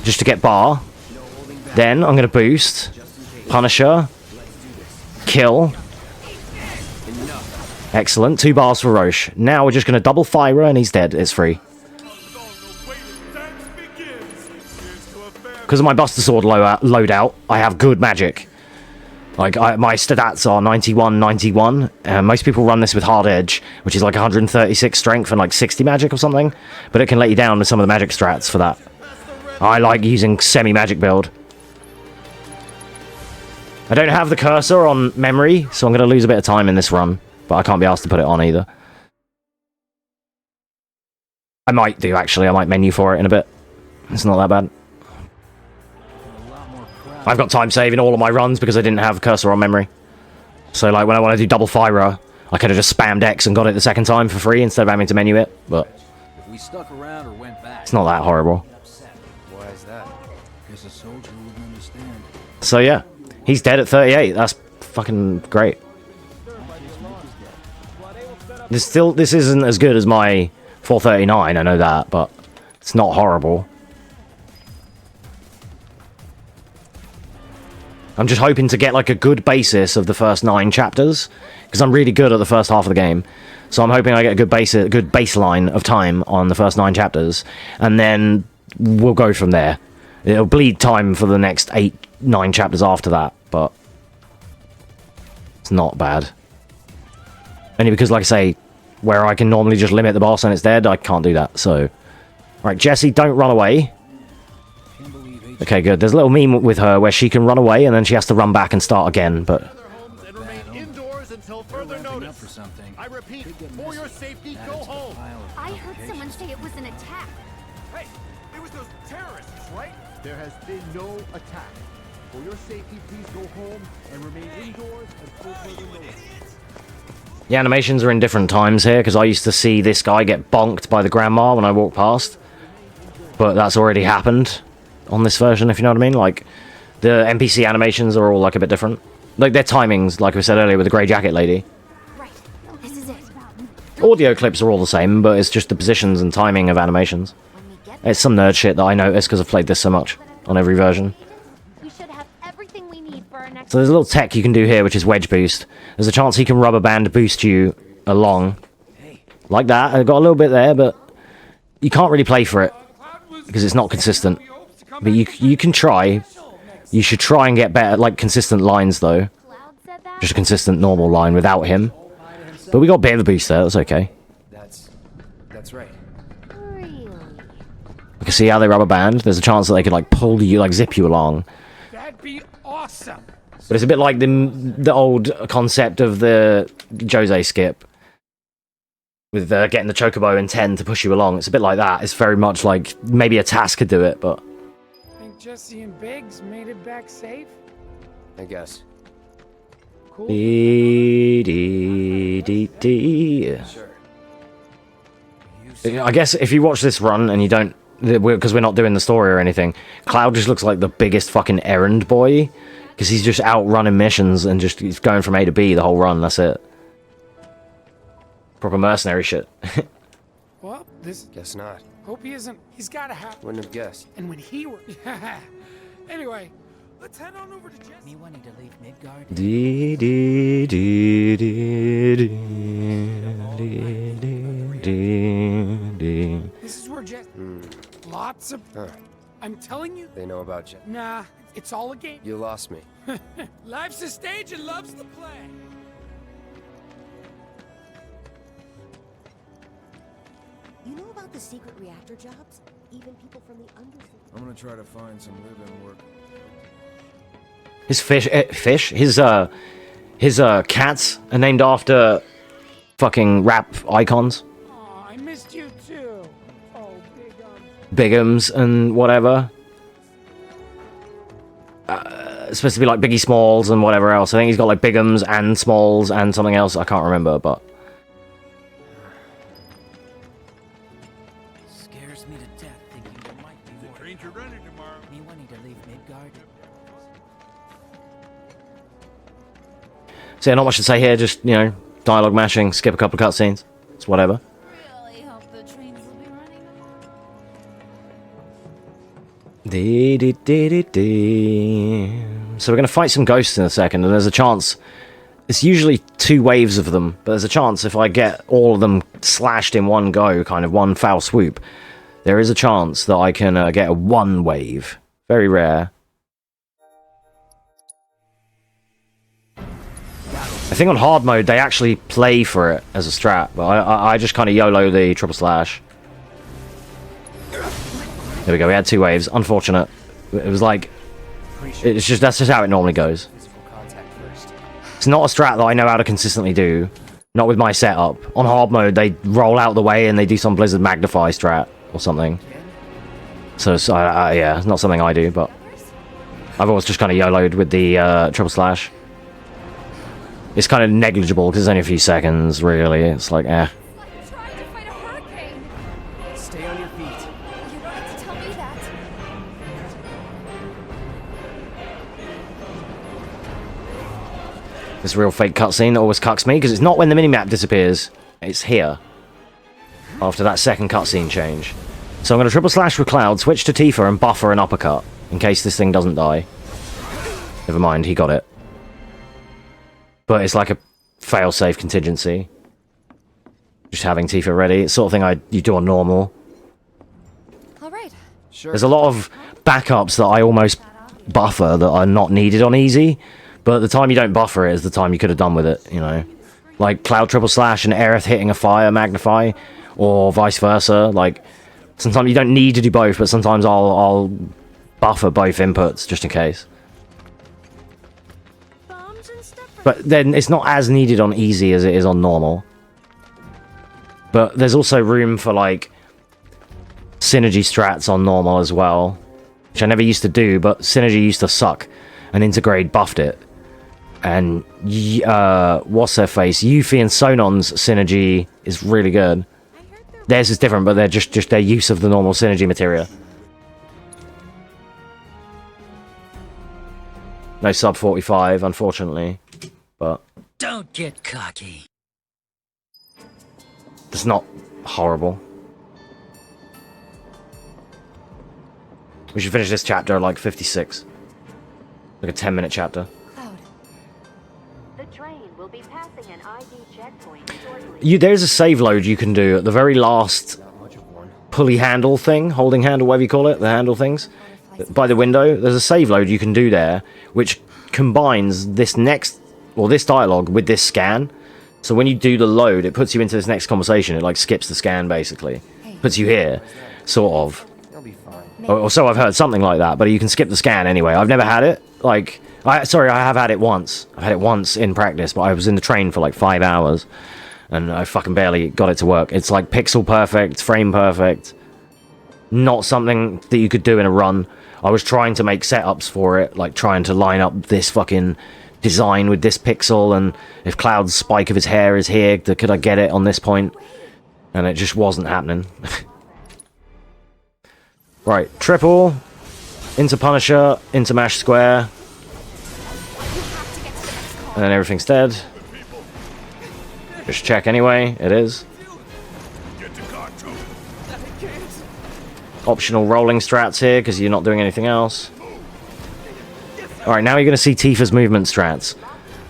Just to get bar. Then I'm going to boost. Punisher. Kill. Excellent. 2 bars for Roche. Now we're just going to double fire and he's dead. It's free. Because of my Buster Sword loadout, I have good magic. Like, my stats are 91, 91. Most people run this with Hard Edge, which is like 136 strength and like 60 magic or something. But it can let you down with some of the magic strats for that. I like using semi-magic build. I don't have the cursor on memory, so I'm going to lose a bit of time in this run. But I can't be asked to put it on either. I might do, actually. I might menu for it in a bit. It's not that bad. I've got time saving all of my runs because I didn't have cursor on memory. So, like, when I want to do double fire, I could have just spammed X and got it the second time for free instead of having to menu it. But If we stuck around or went back, it's not that horrible. Why is that? guess a soldier wouldn't understand. So, yeah. He's dead at 38. That's fucking great. This isn't as good as my 439, I know that, but it's not horrible. I'm just hoping to get like a good basis of the first 9 chapters, because I'm really good at the first half of the game. So I'm hoping I get a good baseline of time on the first 9 chapters, and then we'll go from there. It'll bleed time for the next 8-9 chapters after that, but it's not bad. Only because, like I say, where I can normally just limit the boss and it's dead, I can't do that. So, right, Jessie, don't run away. Okay, good. There's a little meme with her where she can run away and then she has to run back and start again, but... And remain indoors until further notice. I repeat, for your safety, go home. I heard someone say it was an attack. Hey, it was those terrorists, right? There has been no attack. For your safety, please go home and remain indoors until further notice. The animations are in different times here, because I used to see this guy get bonked by the grandma when I walked past. But that's already happened on this version, if you know what I mean. Like, the NPC animations are all, like, a bit different. Like, their timings, like we said earlier with the grey jacket lady. Right. This is it. Audio clips are all the same, but it's just the positions and timing of animations. It's some nerd shit that I notice because I've played this so much on every version. We should have everything we need for our next. So there's a little tech you can do here, which is wedge boost. There's a chance he can rubber band boost you along. Like that. I got a little bit there, but you can't really play for it because it's not consistent. But you can try. You should try and get better, like, consistent lines, though. Cloud said that. Just a consistent normal line without him. But we got a bit of a boost there, that's okay. That's right. Really? You can see how they rubber band. There's a chance that they could, like, pull you, like, zip you along. That'd be awesome. But it's a bit like the old concept of the Jose skip. With getting the chocobo in 10 to push you along. It's a bit like that. It's very much like, maybe a task could do it, but... Think Jesse and Biggs made it back safe? I guess. Cool. Sure. I guess if you watch this run and you don't... Because we're not doing the story or anything, Cloud just looks like the biggest fucking errand boy. Because he's just out running missions and just he's going from A to B the whole run, that's it. Proper mercenary shit. Well, this... Guess not. Hope he isn't... He's gotta have... Wouldn't have guessed. And when he were... Anyway, let's head on over to Jesse. Me wanting to leave Midgard. Dee, dee, dee, dee, dee, dee, dee, dee. This is where Jesse... Lots of... Huh. I'm telling you... They know about you. Nah, it's all a game. You lost me. Life's a stage and love's the play. You know about the secret reactor jobs? Even people from the undersea. I'm gonna try to find some live-in work. His his cats are named after fucking rap icons. Aw, I missed you too. Oh, Bigums and whatever. It's supposed to be like Biggie Smalls and whatever else. I think he's got like Bigums and Smalls and something else. I can't remember, but... Scares me to death thinking there might be more. Trains are running tomorrow. Me wanting to leave Midgard. So yeah, not much to say here. Just, you know, dialogue mashing, skip a couple of cutscenes. It's whatever. Really hope the trains will be running tomorrow. Dee, dee, dee, dee, dee. So we're going to fight some ghosts in a second, and there's a chance... It's usually 2 waves of them, but there's a chance if I get all of them slashed in one go, kind of one foul swoop, there is a chance that I can get a 1 wave. Very rare. I think on hard mode they actually play for it as a strat, but I just kind of YOLO the triple slash. There we go, we had 2 waves. Unfortunate. It was like... It's just, that's just how it normally goes. It's not a strat that I know how to consistently do, Not with my setup. On hard mode, they roll out the way and they do some Blizzard Magnify strat or something. So, yeah, it's not something I do, but I've always just kind of YOLO'd with the triple slash. It's kind of negligible because it's only a few seconds, really. It's like, eh. Like trying to fight a hurricane. Stay on your feet. You don't have to tell me that. This real fake cutscene that always cucks me, because it's not when the minimap disappears, it's here. After that second cutscene change. So I'm going to triple slash with Cloud, switch to Tifa, and buffer an uppercut, in case this thing doesn't die. Never mind, he got it. But it's like a fail-safe contingency. Just having Tifa ready. It's sort of thing you do on normal. All right. Sure. There's a lot of backups that I almost buffer that are not needed on easy. But the time you don't buffer it is the time you could have done with it, you know. Like Cloud triple slash and Aerith hitting a fire magnify, or vice versa. Like, sometimes you don't need to do both, but sometimes I'll buffer both inputs just in case. Bombs and stuff. But then it's not as needed on easy as it is on normal. But there's also room for, like, synergy strats on normal as well, which I never used to do, but synergy used to suck, and Intergrade buffed it. And, what's their face? Yuffie and Sonon's synergy is really good. Theirs is different, but they're just their use of the normal synergy materia. No sub 45, unfortunately, but Don't get cocky. it's not horrible. We should finish this chapter at like 56. Like a 10-minute chapter. Cloud. The train will be passing an ID checkpoint shortly. There's a save load you can do at the very last pulley handle thing, holding handle, whatever you call it, the handle things, by the window. There's a save load you can do there, which combines this this dialogue with this scan. So when you do the load, it puts you into this next conversation. It like skips the scan basically, puts you here, sort of. You'll be fine. Or so I've heard, something like that. But you can skip the scan anyway. I've never had it. Like, sorry, I have had it once. I've had it once in practice, but I was in the train for like 5 hours, and I fucking barely got it to work. It's like pixel perfect, frame perfect. Not something that you could do in a run. I was trying to make setups for it, like trying to line up this fucking design with this pixel, and if Cloud's spike of his hair is here, could I get it on this point? And it just wasn't happening. Right, triple, into Punisher, into mash square, and then everything's dead. Just check anyway, it is. Optional rolling strats here, because you're not doing anything else. Alright, now you're going to see Tifa's movement strats,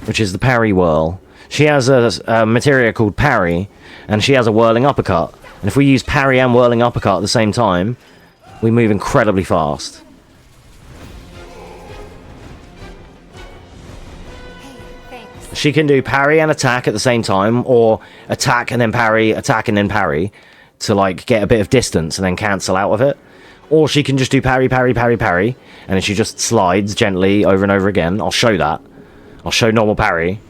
which is the parry whirl. She has a materia called parry, and she has a whirling uppercut. And if we use parry and whirling uppercut at the same time, we move incredibly fast. Thanks. She can do parry and attack at the same time, or attack and then parry, attack and then parry, to like get a bit of distance and then cancel out of it. Or she can just do parry, parry, parry, parry, and then she just slides gently over and over again. I'll show that. I'll show normal parry,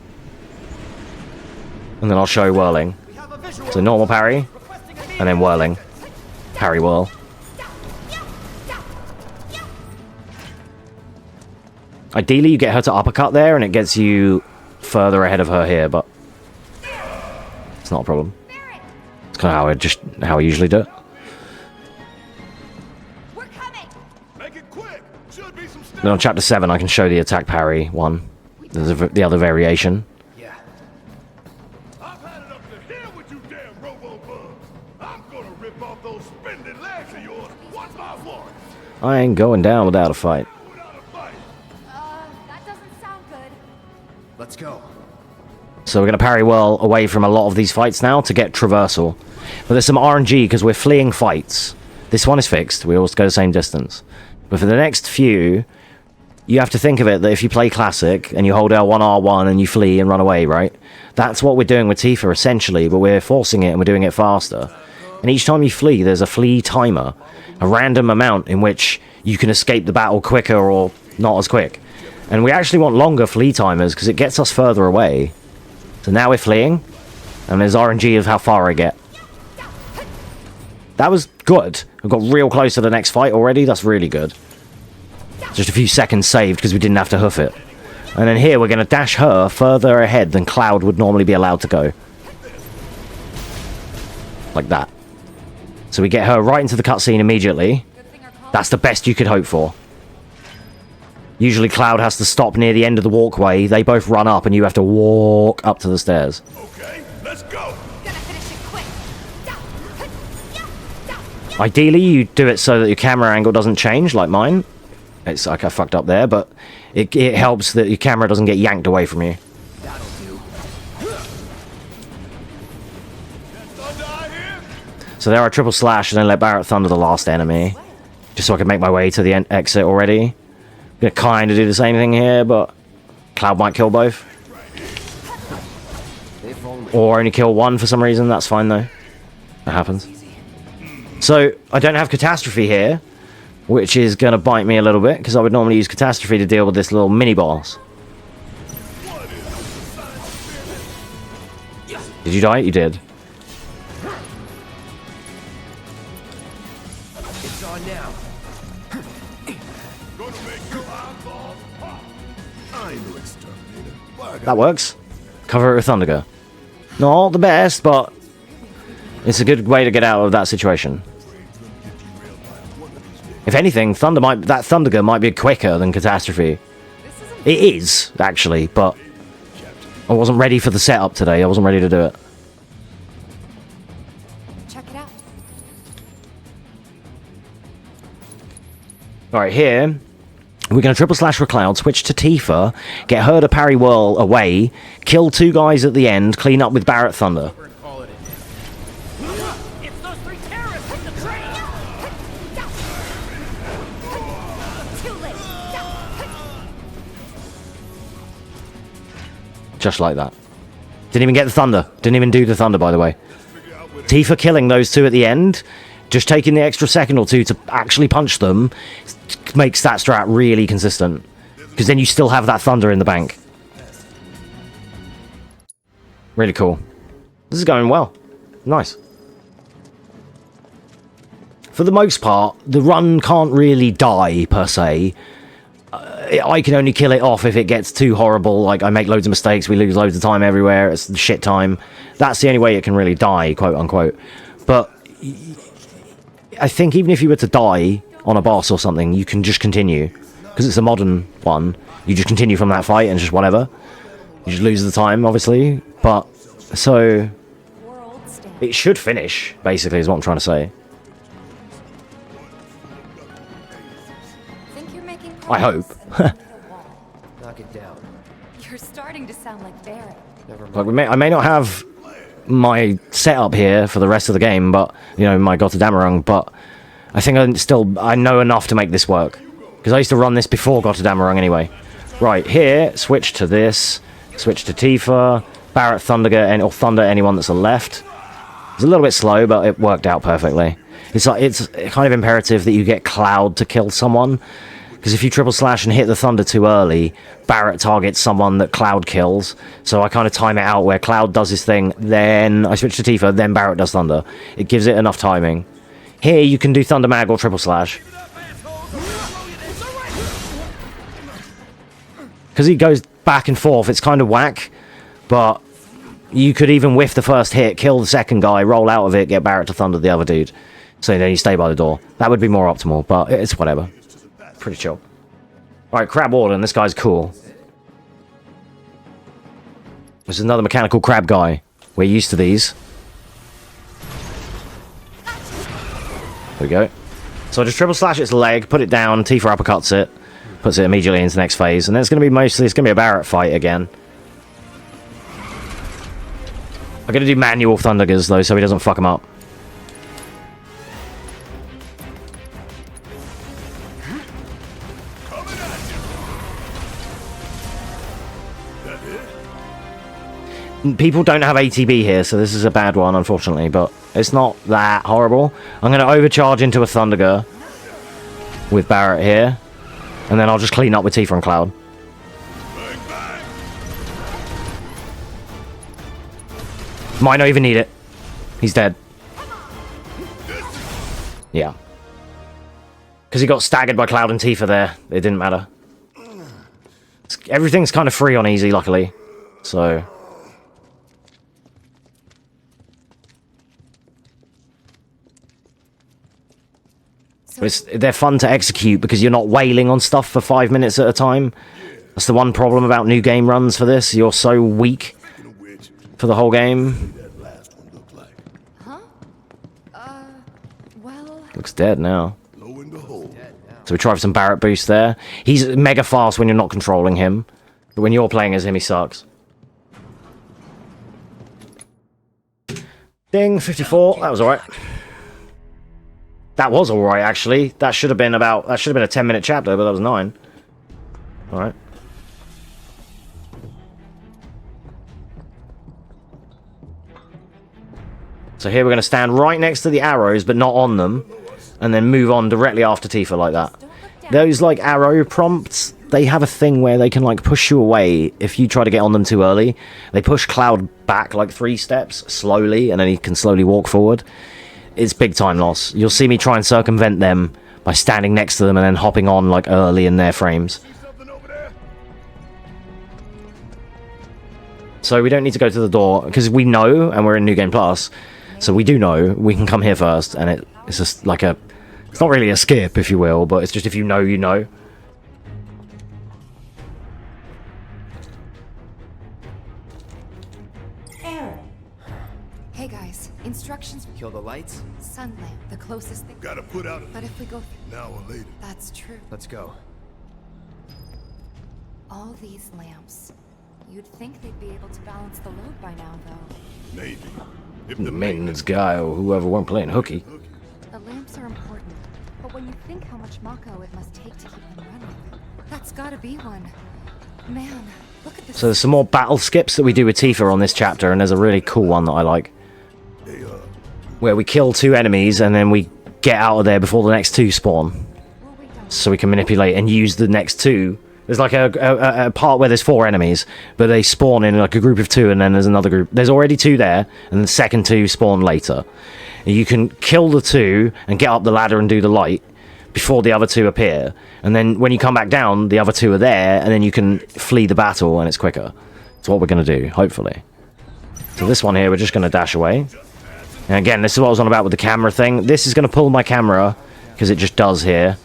and then I'll show whirling. So normal parry, and then whirling. Parry whirl. Ideally, you get her to uppercut there, and it gets you further ahead of her here, but it's not a problem. It's kind of how I usually do it. We're coming. Make it quick. Should be some Then on chapter 7, I can show the attack parry one. There's the other variation. Yeah. I've had it up to here with you damn robo-bugs. I'm gonna rip off those spindly legs of yours one by one. I ain't going down without a fight. Without a fight. That doesn't sound good. Let's go. So we're going to parry well away from a lot of these fights now to get traversal. But there's some RNG because we're fleeing fights. This one is fixed. We always go the same distance. But for the next few, you have to think of it that if you play Classic and you hold L1, R1 and you flee and run away, right? That's what we're doing with Tifa essentially, but we're forcing it and we're doing it faster. And each time you flee, there's a flee timer. A random amount in which you can escape the battle quicker or not as quick. And we actually want longer flee timers because it gets us further away. So now we're fleeing. And there's RNG of how far I get. That was good. I got real close to the next fight already. That's really good. Just a few seconds saved because we didn't have to hoof it. And then here we're going to dash her further ahead than Cloud would normally be allowed to go. Like that. So we get her right into the cutscene immediately. That's the best you could hope for. Usually Cloud has to stop near the end of the walkway. They both run up and you have to walk up to the stairs. Okay, let's go. Gonna finish it quick. Ideally, you do it so that your camera angle doesn't change, like mine. It's like I fucked up there, but it helps that your camera doesn't get yanked away from you. So there I triple slash and then let Barrett Thunder the last enemy. Just so I can make my way to the exit already. Gonna kind of do the same thing here, but Cloud might kill both. Or only kill one for some reason, that's fine though. That happens. So, I don't have Catastrophe here, which is gonna bite me a little bit, because I would normally use Catastrophe to deal with this little mini-boss. Did you die? You did. It's on now. That works. Cover it with Thunderger. Not the best, but it's a good way to get out of that situation. If anything, that Thunderger might be quicker than Catastrophe. It is, actually, but I wasn't ready for the setup today. I wasn't ready to do it. Check it out. Alright, here, we're going to triple slash for Cloud, switch to Tifa, get her to parry whirl away, kill two guys at the end, clean up with Barrett Thunder. It's those 3 terrorists from the train! Too late. Just like that. Didn't even get the Thunder. Didn't even do the Thunder, by the way. Tifa killing those two at the end, just taking the extra second or two to actually punch them, makes that strat really consistent. Because then you still have that Thunder in the bank. Really cool. This is going well. Nice. For the most part, the run can't really die, per se. I can only kill it off if it gets too horrible, like I make loads of mistakes, we lose loads of time everywhere, it's shit time. That's the only way it can really die, quote unquote. But I think even if you were to die on a boss or something, you can just continue. Because it's a modern one, you just continue from that fight and just whatever. You just lose the time, obviously. But, so, it should finish, basically, is what I'm trying to say. I hope. Knock it down. You're starting to sound like Barrett. Never mind. Like I may not have my setup here for the rest of the game, but you know, my Gotterdammerung, but I think I know enough to make this work. Because I used to run this before Gotterdammerung anyway. Right, here, switch to this, switch to Tifa, Barrett Thunderger, or Thunder anyone that's left. It's a little bit slow, but it worked out perfectly. It's kind of imperative that you get Cloud to kill someone. Because if you triple slash and hit the Thunder too early, Barrett targets someone that Cloud kills. So I kind of time it out where Cloud does his thing, then I switch to Tifa, then Barrett does Thunder. It gives it enough timing. Here you can do Thunder Mag or triple slash. Because he goes back and forth, it's kind of whack. But you could even whiff the first hit, kill the second guy, roll out of it, get Barrett to Thunder the other dude. So then you stay by the door. That would be more optimal, but it's whatever. Pretty chill. Alright, Crab Warden, this guy's cool. There's another mechanical crab guy. We're used to these. There we go. So I just triple slash its leg, put it down, Tifa uppercuts it, puts it immediately into the next phase, and then it's going to be a Barrett fight again. I'm going to do manual Thundergers though, so he doesn't fuck him up. People don't have ATB here, so this is a bad one, unfortunately, but it's not that horrible. I'm going to overcharge into a Thunderger with Barrett here, and then I'll just clean up with Tifa and Cloud. Might not even need it. He's dead. Yeah. Because he got staggered by Cloud and Tifa there. It didn't matter. Everything's kind of free on easy, luckily. So... they're fun to execute because you're not wailing on stuff for 5 minutes at a time. That's the one problem about new game runs for this. You're so weak for the whole game. Huh? Well... Looks dead now. So we try for some Barrett boost there. He's mega fast when you're not controlling him. But when you're playing as him, he sucks. Ding, 54. That was alright. That was alright, actually. That should have been a 10-minute chapter, but that was 9. Alright. So here we're going to stand right next to the arrows, but not on them. And then move on directly after Tifa like that. Those, like, arrow prompts, they have a thing where they can, like, push you away if you try to get on them too early. They push Cloud back, like, 3 steps, slowly, and then he can slowly walk forward. It's big time loss. You'll see me try and circumvent them by standing next to them and then hopping on, like, early in their frames. So we don't need to go to the door, because we know, and we're in New Game Plus, so we do know we can come here first, and it's just like a... It's not really a skip, if you will, but it's just if you know, you know. Hey guys, instructions. Kill the lights? Sun lamp, the closest thing. Gotta put out But if we go... now or later. That's true. Let's go. All these lamps. You'd think they'd be able to balance the load by now, though. Maybe. If The maintenance guy or whoever weren't playing hooky. The lamps are important, but when you think how much Mako it must take to keep them running, that's gotta be one. Man, look at this. So there's some more battle skips that we do with Tifa on this chapter, and there's a really cool one that I like. Where we kill 2 enemies, and then we get out of there before the next 2 spawn. So we can manipulate and use the next 2. There's like a part where there's 4 enemies, but they spawn in like a group of 2, and then there's another group. There's already 2 there, and the second 2 spawn later. You can kill the 2 and get up the ladder and do the light before the other 2 appear. And then when you come back down, the other 2 are there, and then you can flee the battle, and it's quicker. That's what we're going to do, hopefully. So this one here, we're just going to dash away. And again, this is what I was on about with the camera thing. This is going to pull my camera, because it just does here.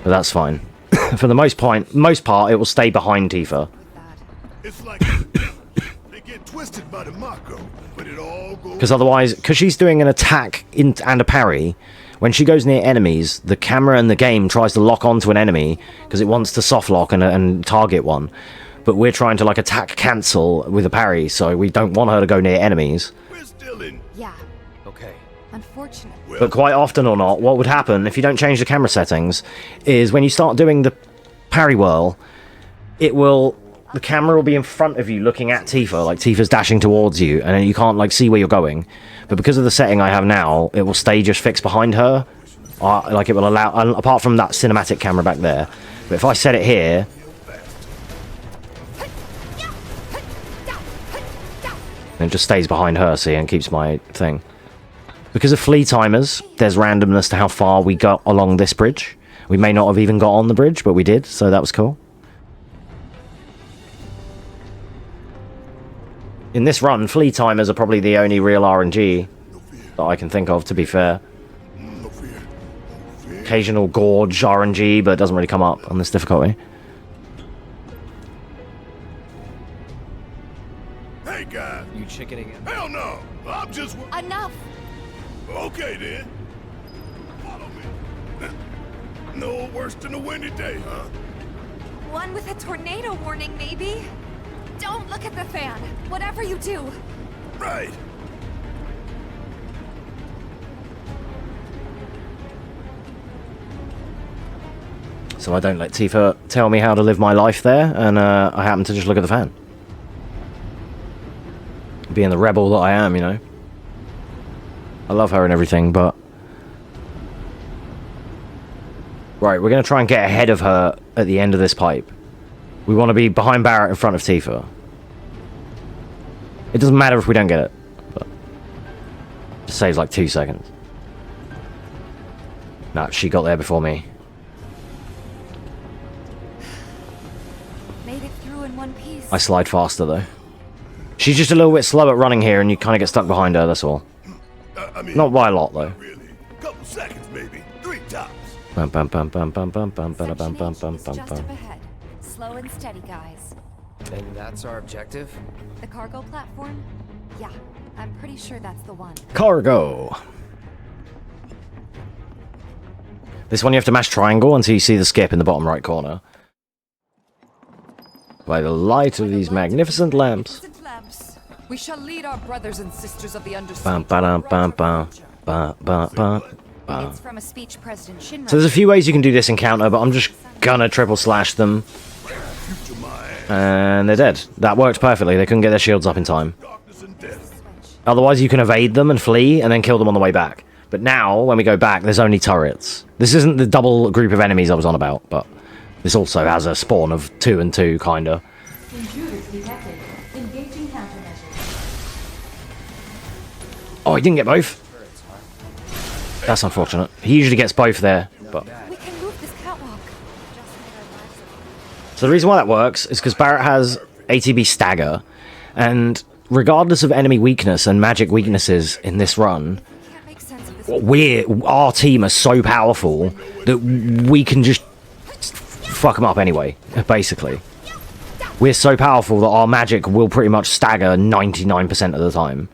But that's fine. For the most part, it will stay behind Tifa. It's like they get twisted by the Mako, but it all goes. Because otherwise, because she's doing an attack and a parry, when she goes near enemies, the camera and the game tries to lock onto an enemy because it wants to soft lock and target one. But we're trying to like attack cancel with a parry, so we don't want her to go near enemies. We're still in. Yeah, Okay. unfortunate. But quite often or not, what would happen if you don't change the camera settings is when you start doing the parry whirl, the camera will be in front of you looking at Tifa, like Tifa's dashing towards you, and then you can't like see where you're going. But because of the setting I have now, it will stay just fixed behind her. Like it will allow, apart from that cinematic camera back there. But if I set it here, it just stays behind her, see, and keeps my thing. Because of flea timers, there's randomness to how far we got along this bridge. We may not have even got on the bridge, but we did, so that was cool. In this run, flea timers are probably the only real RNG that I can think of, to be fair. Occasional gorge RNG, but it doesn't really come up on this difficulty. Hey guys, You chickening in? hell no! I'm just. Enough! Okay then. Follow me. No worse than a windy day, huh? One with a tornado warning, maybe? Don't look at the fan, whatever you do. Right. So I don't let Tifa tell me how to live my life there, and I happen to just look at the fan. Being the rebel that I am, you know. I love her and everything, but... Right, we're going to try and get ahead of her at the end of this pipe. We want to be behind Barrett in front of Tifa. It doesn't matter if we don't get it, but it saves like 2 seconds. No, she got there before me. Made it through in one piece. I slide faster though. She's just a little bit slow at running here, and you kind of get stuck behind her. That's all. I mean, not by a lot though. Really, couple seconds maybe, 3 tops. Bum bum bum bum bum bum bum bum bum bum bum Just bum up bum. ahead. Slow and steady, guys. And that's our objective? The cargo platform? Yeah, I'm pretty sure that's the one. Cargo. This one you have to mash triangle until you see the skip in the bottom right corner. By the light of these magnificent lamps. We shall lead our brothers and sisters of the undersea. Bum ba bum bum bum bum bum. It's from a speech President Shinra. So there's a few ways you can do this encounter, but I'm just gonna triple slash them. And they're dead. That worked perfectly. They couldn't get their shields up in time. Otherwise, you can evade them and flee, and then kill them on the way back. But now, when we go back, there's only turrets. This isn't the double group of enemies I was on about, but this also has a spawn of 2 and 2, kinda. Oh, he didn't get both? That's unfortunate. He usually gets both there, but... We can move this catwalk. So the reason why that works is because Barrett has ATB stagger, and regardless of enemy weakness and magic weaknesses in this run, our team are so powerful that we can just fuck them up anyway, basically. We're so powerful that our magic will pretty much stagger 99% of the time.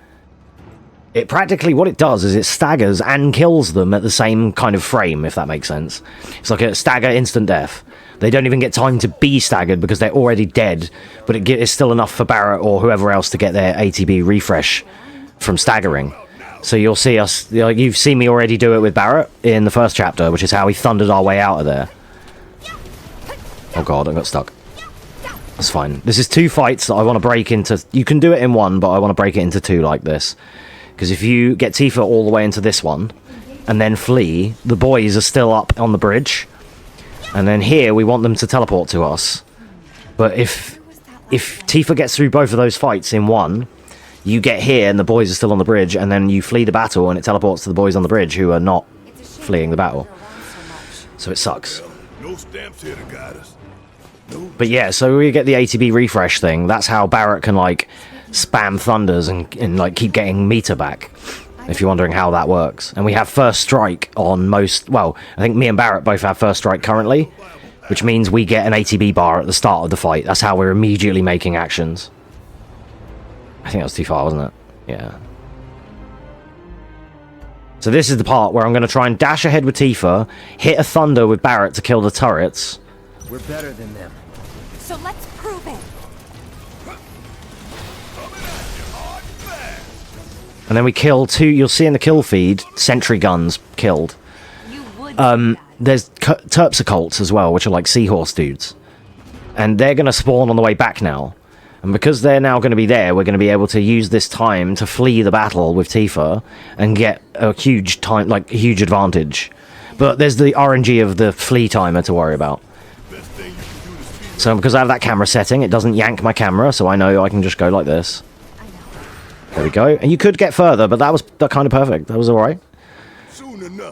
It practically, what it does is it staggers and kills them at the same kind of frame, if that makes sense. It's like a stagger instant death. They don't even get time to be staggered because they're already dead, but it's still enough for Barrett or whoever else to get their ATB refresh from staggering. So you'll see us, you've seen me already do it with Barrett in the first chapter, which is how we thundered our way out of there. Oh god, I got stuck. That's fine. This is 2 fights that I want to break into. You can do it in 1, but I want to break it into 2 like this. Because if you get Tifa all the way into this one, and then flee, the boys are still up on the bridge. And then here, we want them to teleport to us. But if Tifa gets through both of those fights in 1, you get here and the boys are still on the bridge, and then you flee the battle and it teleports to the boys on the bridge who are not fleeing the battle. So it sucks. No stamps here to guide us. But yeah, so we get the ATB refresh thing. That's how Barrett can, like, spam thunders and like, keep getting meter back, if you're wondering how that works. And we have first strike on most... Well, I think me and Barrett both have first strike currently, which means we get an ATB bar at the start of the fight. That's how we're immediately making actions. I think that was too far, wasn't it? Yeah. So this is the part where I'm going to try and dash ahead with Tifa, hit a thunder with Barrett to kill the turrets. We're better than them. So let's prove it. And then we kill 2, you'll see in the kill feed, sentry guns killed. There's Terpsichotes as well, which are like seahorse dudes. And they're going to spawn on the way back now. And because they're now going to be there, we're going to be able to use this time to flee the battle with Tifa and get a huge time, like a huge advantage. But there's the RNG of the flee timer to worry about. So because I have that camera setting, it doesn't yank my camera, so I know I can just go like this. There we go. And you could get further, but that was kind of perfect. That was alright.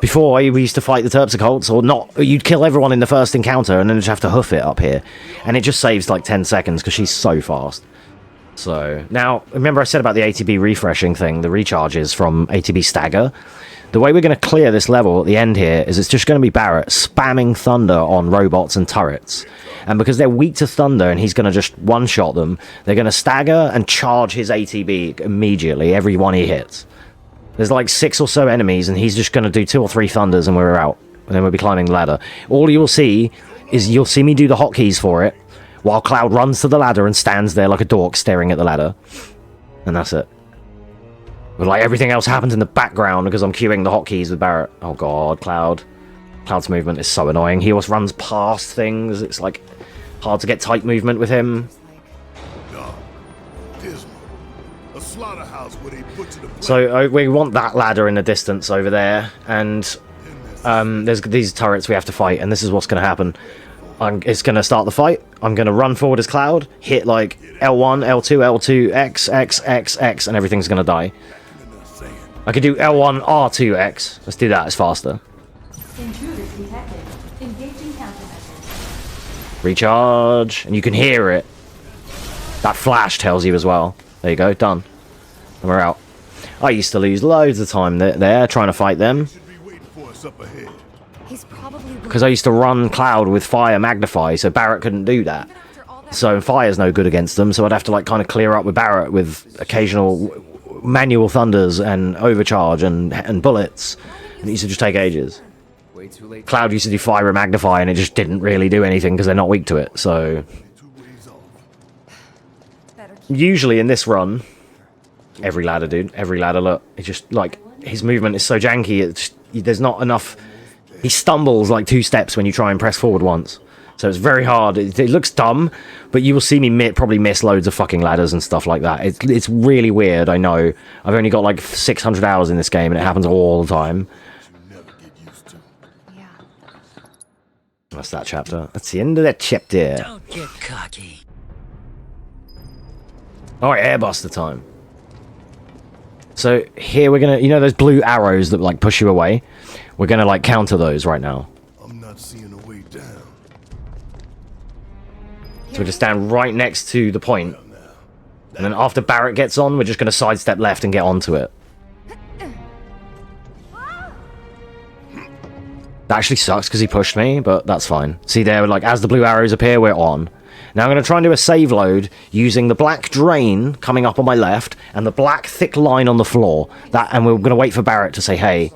Before, we used to fight the Terpsichotes, or not. You'd kill everyone in the first encounter, and then just have to hoof it up here. And it just saves like 10 seconds, because she's so fast. So, now, remember I said about the ATB refreshing thing, the recharges from ATB stagger? The way we're going to clear this level at the end here is it's just going to be Barrett spamming thunder on robots and turrets. And because they're weak to thunder and he's going to just one-shot them, they're going to stagger and charge his ATB immediately, every one he hits. There's like 6 or so enemies and he's just going to do 2 or 3 thunders and we're out. And then we'll be climbing the ladder. All you will see is you'll see me do the hotkeys for it, while Cloud runs to the ladder and stands there like a dork staring at the ladder. And that's it. But like everything else happens in the background because I'm queuing the hotkeys with Barrett. Oh god, Cloud. Cloud's movement is so annoying. He always runs past things. It's like hard to get tight movement with him. So we want that ladder in the distance over there, and there's these turrets we have to fight, and this is what's going to happen. it's going to start the fight. I'm going to run forward as Cloud, hit like L1, L2, L2, X, X, X, X, and everything's going to die. I could do L1, R2, X. Let's do that, it's faster. Intruders detected. Engaging countermeasures. Recharge, and you can hear it. That flash tells you as well. There you go, done. And we're out. I used to lose loads of time there trying to fight them. He's probably Because I used to run Cloud with Fire Magnify, so Barrett couldn't do that. So Fire's no good against them, so I'd have to like kind of clear up with Barrett with occasional manual thunders and overcharge and bullets. And it used to just take ages. Way too late. Cloud used to do Fire Magnify and it just didn't really do anything because they're not weak to it, so... Usually in this run... Every ladder, dude. Every ladder, look. It's just, like, his movement is so janky, there's not enough... He stumbles, like, 2 steps when you try and press forward once. So it's very hard. It looks dumb, but you will see me probably miss loads of fucking ladders and stuff like that. It's really weird, I know. I've only got, like, 600 hours in this game, and it happens all the time. Yeah. That's that chapter. That's the end of that chapter. Don't get cocky. Alright, airbuster time. So here we're gonna, you know those blue arrows that like push you away? We're gonna like counter those right now. I'm not seeing a way down. So we just stand right next to the point. And then after Barrett gets on, we're just gonna sidestep left and get onto it. That actually sucks because he pushed me, but that's fine. See there, like as the blue arrows appear, we're on. Now I'm going to try and do a save load using the black drain coming up on my left and the black thick line on the floor. And we're going to wait for Barrett to say, hey.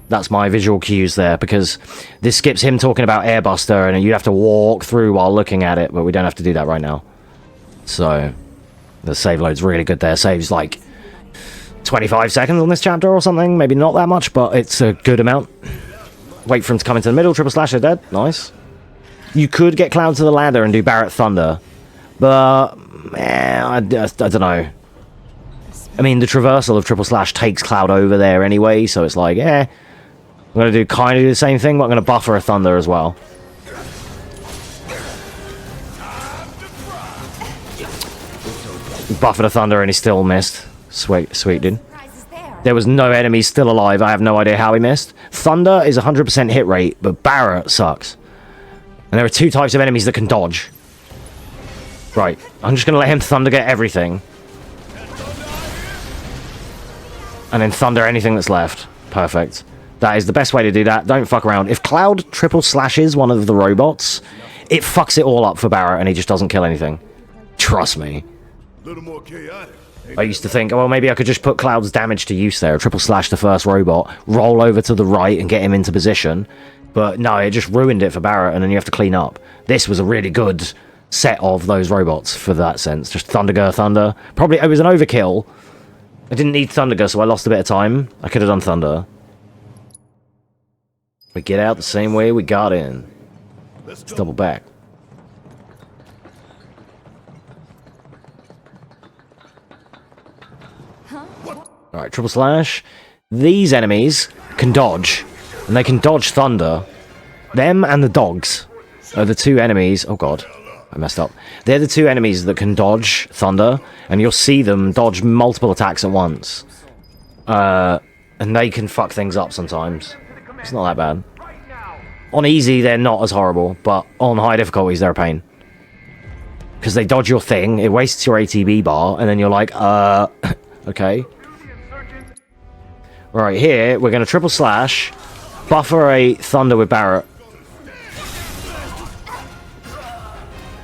That's my visual cues there, because this skips him talking about Airbuster and you have to walk through while looking at it, but we don't have to do that right now. So, the save load's really good there. Saves like 25 seconds on this chapter or something. Maybe not that much, but it's a good amount. Wait for him to come into the middle. Triple Slasher dead. Nice. You could get Cloud to the ladder and do Barrett Thunder, but I don't know. I mean, the traversal of Triple Slash takes Cloud over there anyway, so it's like, I'm going to do kind of the same thing, but I'm going to buffer a Thunder as well. Buffered a Thunder and he still missed. Sweet, dude. There was no enemies still alive. I have no idea how he missed. Thunder is 100% hit rate, but Barrett sucks. And there are 2 types of enemies that can dodge. Right, I'm just going to let him Thunder get everything. And then Thunder anything that's left. Perfect. That is the best way to do that. Don't fuck around. If Cloud triple slashes one of the robots, it fucks it all up for Barrett and he just doesn't kill anything. Trust me. Little more chaotic. I used to think, well, maybe I could just put Cloud's damage to use there. Triple slash the first robot, roll over to the right and get him into position. But no, it just ruined it for Barrett and then you have to clean up. This was a really good set of those robots for that sense. Just Thunder. Probably, it was an overkill. I didn't need Thunder, so I lost a bit of time. I could have done Thunder. We get out the same way we got in. Let's double back. Alright, triple slash. These enemies can dodge. And they can dodge Thunder. Them and the dogs are the 2 enemies. Oh god, I messed up. They're the 2 enemies that can dodge Thunder. And you'll see them dodge multiple attacks at once. And they can fuck things up sometimes. It's not that bad. On easy, they're not as horrible. But on high difficulties, they're a pain. Because they dodge your thing, it wastes your ATB bar, and then you're like, okay. Right, here, we're going to triple slash, buffer a Thunder with Barrett.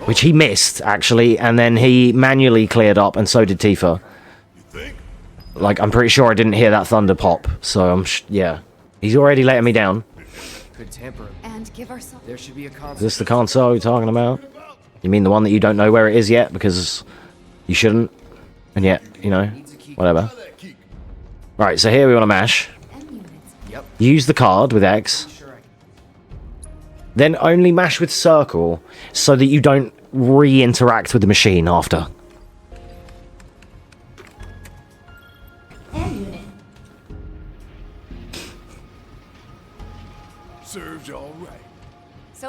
Which he missed, actually, and then he manually cleared up, and so did Tifa. Like, I'm pretty sure I didn't hear that Thunder pop, so yeah. He's already letting me down. Could tamper. And give ourselves... There should be a console. Is this the console you're talking about? You mean the one that you don't know where it is yet, because you shouldn't? And yet, you know, whatever. Right, so here we want to mash. Yep. Use the card with X. Then only mash with circle, so that you don't re-interact with the machine after.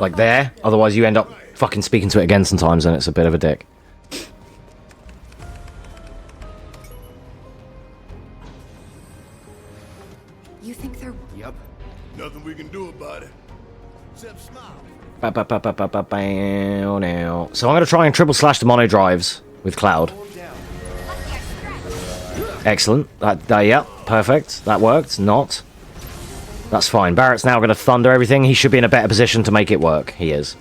like there. Otherwise, you end up fucking speaking to it again sometimes, and it's a bit of a dick. You think they're... Yep. Nothing we can do about it. Except smile. So I'm going to try and triple slash the mono drives with Cloud. Excellent. Yeah, perfect. That worked. Not. That's fine. Barrett's now going to thunder everything. He should be in a better position to make it work. He is.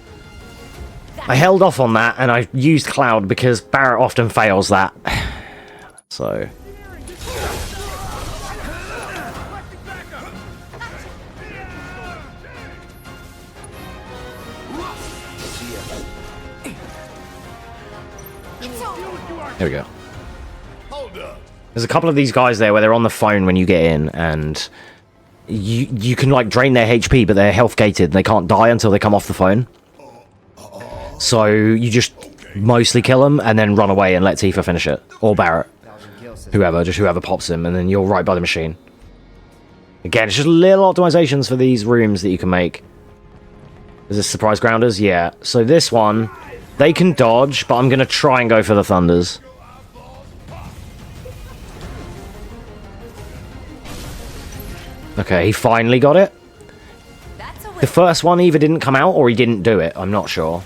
I held off on that, and I used Cloud because Barrett often fails that. So... There we go. Hold up. There's a couple of these guys there where they're on the phone when you get in, and you can like drain their HP, but they're health gated. They can't die until they come off the phone. So you just mostly kill them and then run away and let Tifa finish it, or Barrett, whoever pops him, and then you're right by the machine. Again, it's just little optimizations for these rooms that you can make. Is this surprise grounders? Yeah. So this one, they can dodge, but I'm gonna try and go for the thunders. Okay, he finally got it. The first one either didn't come out or he didn't do it. I'm not sure.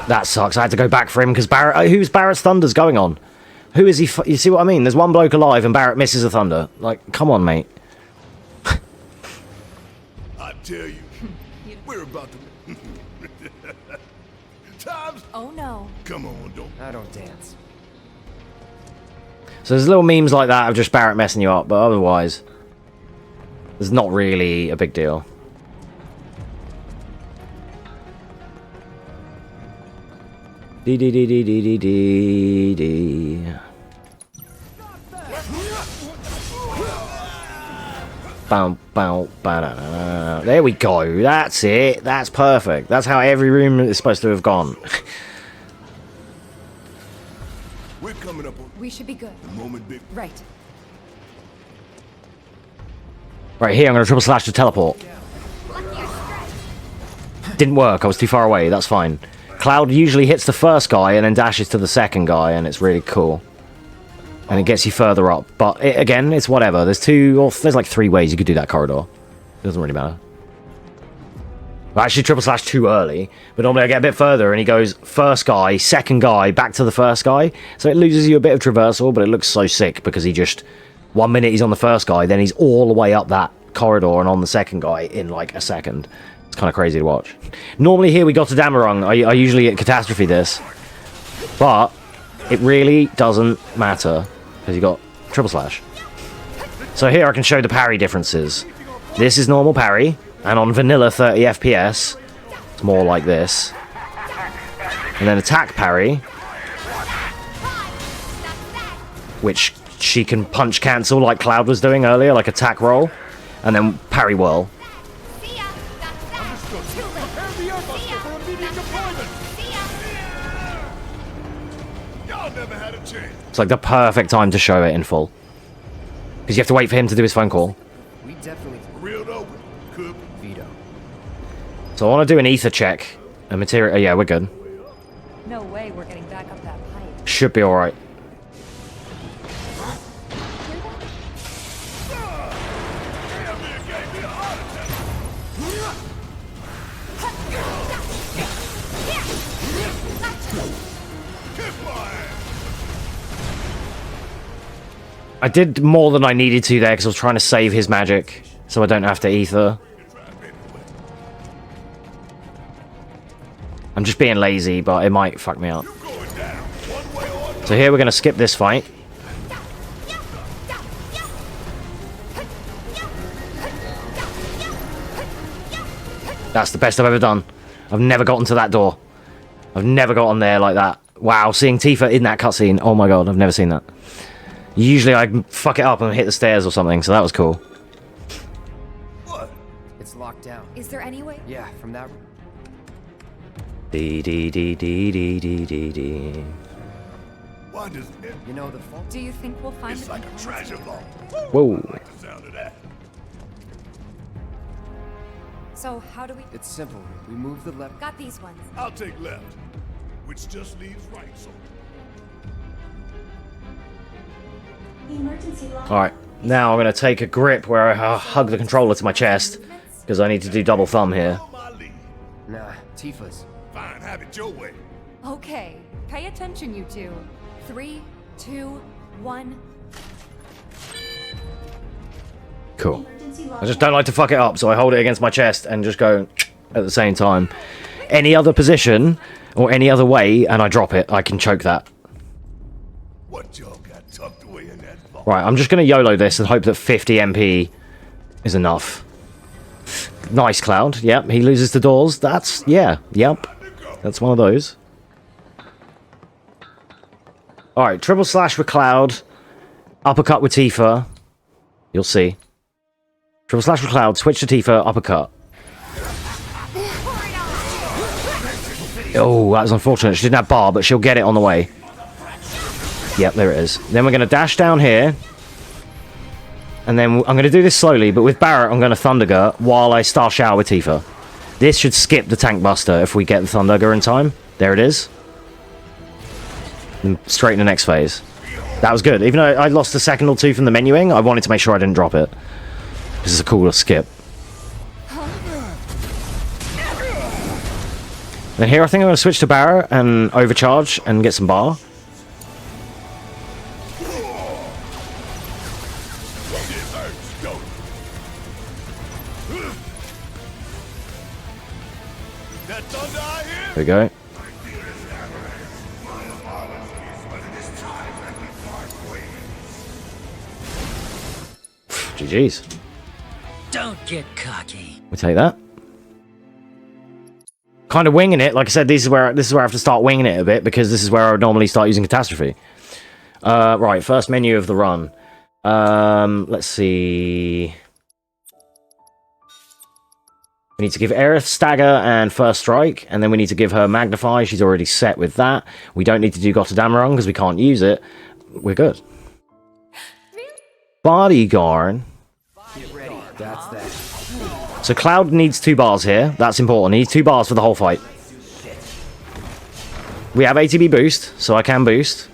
That sucks. I had to go back for him because Barrett... who's Barrett's thunders going on? Who is he... you see what I mean? There's one bloke alive and Barrett misses a thunder. Like, come on, mate. I tell you, we're about to... Times. Oh no. Come on, don't. I don't dance. So there's little memes like that of just Barrett messing you up, but otherwise, there's not really a big deal. D. Bow, bow, ba-da-da-da. There we go. That's it. That's perfect. That's how every room is supposed to have gone. We're coming up on We should be good. the moment, big. Right. Right here, I'm going to triple slash to teleport. Didn't work. I was too far away. That's fine. Cloud usually hits the first guy and then dashes to the second guy, and it's really cool. And it gets you further up. But, again, it's whatever. There's there's like 3 ways you could do that corridor. It doesn't really matter. I actually triple slash too early, but normally I get a bit further, and he goes first guy, second guy, back to the first guy. So it loses you a bit of traversal, but it looks so sick because he just... 1 minute he's on the first guy, then he's all the way up that corridor and on the second guy in like a second. It's kind of crazy to watch. Normally here we Gotterdammerung. I usually get Catastrophe this, but it really doesn't matter because you got triple slash. So here I can show the parry differences. This is normal parry, and on vanilla 30 FPS, it's more like this. And then attack parry, which she can punch cancel like Cloud was doing earlier, like attack roll, and then parry whirl. It's like the perfect time to show it in full. Because you have to wait for him to do his phone call. We definitely Reeled over. Could veto. So I want to do an ether check. A material... yeah, we're good. No way we're getting back up that pipe. Should be alright. I did more than I needed to there because I was trying to save his magic so I don't have to ether. I'm just being lazy, but it might fuck me up. So here we're going to skip this fight. That's the best I've ever done. I've never gotten to that door. I've never got on there like that. Wow, seeing Tifa in that cutscene. Oh my god, I've never seen that. Usually I fuck it up and hit the stairs or something, so that was cool. What? It's locked down. Is there any way? Yeah, from that room. D. Why does it? You know, the fault. Do you think we'll find It's it? like a treasure vault. Whoa. I like the sound of that. So how do we... It's simple. We move the lever. Got these ones. I'll take left, which just leaves right. So Emergency lock. Alright, now I'm going to take a grip where I hug the controller to my chest, because I need to do double thumb here. follow my lead. Nah, Tifa's. Fine, have it your way. Okay, pay attention, you two. 3, 2, 1. Cool. I just don't like to fuck it up, so I hold it against my chest and just go at the same time. Any other position, or any other way, and I drop it, I can choke that. What y'all got tucked away in that vault? Right, I'm just going to YOLO this and hope that 50 MP is enough. Nice, Cloud. Yep, he loses to doors. That's, yeah, yep. That's one of those. Alright, triple slash with Cloud. Uppercut with Tifa. You'll see. Triple slash with Cloud, switch to Tifa, uppercut. Oh, that was unfortunate. She didn't have bar, but she'll get it on the way. Yep, there it is. Then we're going to dash down here. And then I'm going to do this slowly, but with Barret, I'm going to Thundergut while I Star Shower with Tifa. This should skip the Tank Buster if we get the Thundergut in time. There it is. And straight in the next phase. That was good. Even though I lost a second or two from the menuing, I wanted to make sure I didn't drop it. This is a cooler skip. Then here I think I'm going to switch to Barret and overcharge and get some bar. There we go. GG's. Don't get cocky. We take that. Kind of winging it. Like I said, this is where I have to start winging it a bit, because this is where I would normally start using Catastrophe. Right, first menu of the run. Let's see. We need to give Aerith Stagger and First Strike, and then we need to give her Magnify. She's already set with that. We don't need to do Gotterdammerung because we can't use it. We're good. Bodyguard. Get ready. That's that. So Cloud needs 2 bars here. That's important. He needs 2 bars for the whole fight. We have ATB boost, so I can boost.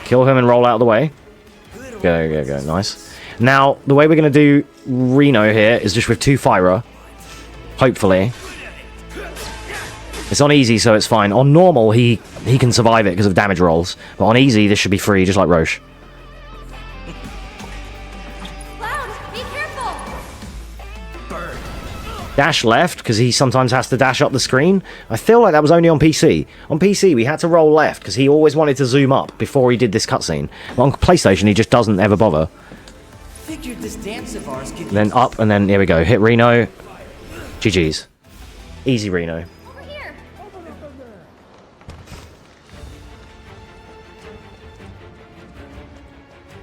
Kill him and roll out of the way. Go. Nice. Now, the way we're going to do Reno here is just with 2 Fyra. Hopefully. It's on easy, so it's fine. On normal, he can survive it because of damage rolls. But on easy, this should be free, just like Roche. Cloud, be careful! Dash left, because he sometimes has to dash up the screen. I feel like that was only on PC. On PC, we had to roll left, because he always wanted to zoom up before he did this cutscene. But on PlayStation, he just doesn't ever bother. Figured this dance of ours could... Then up, and then here we go. Hit Reno. GG's. Easy Reno. Over here!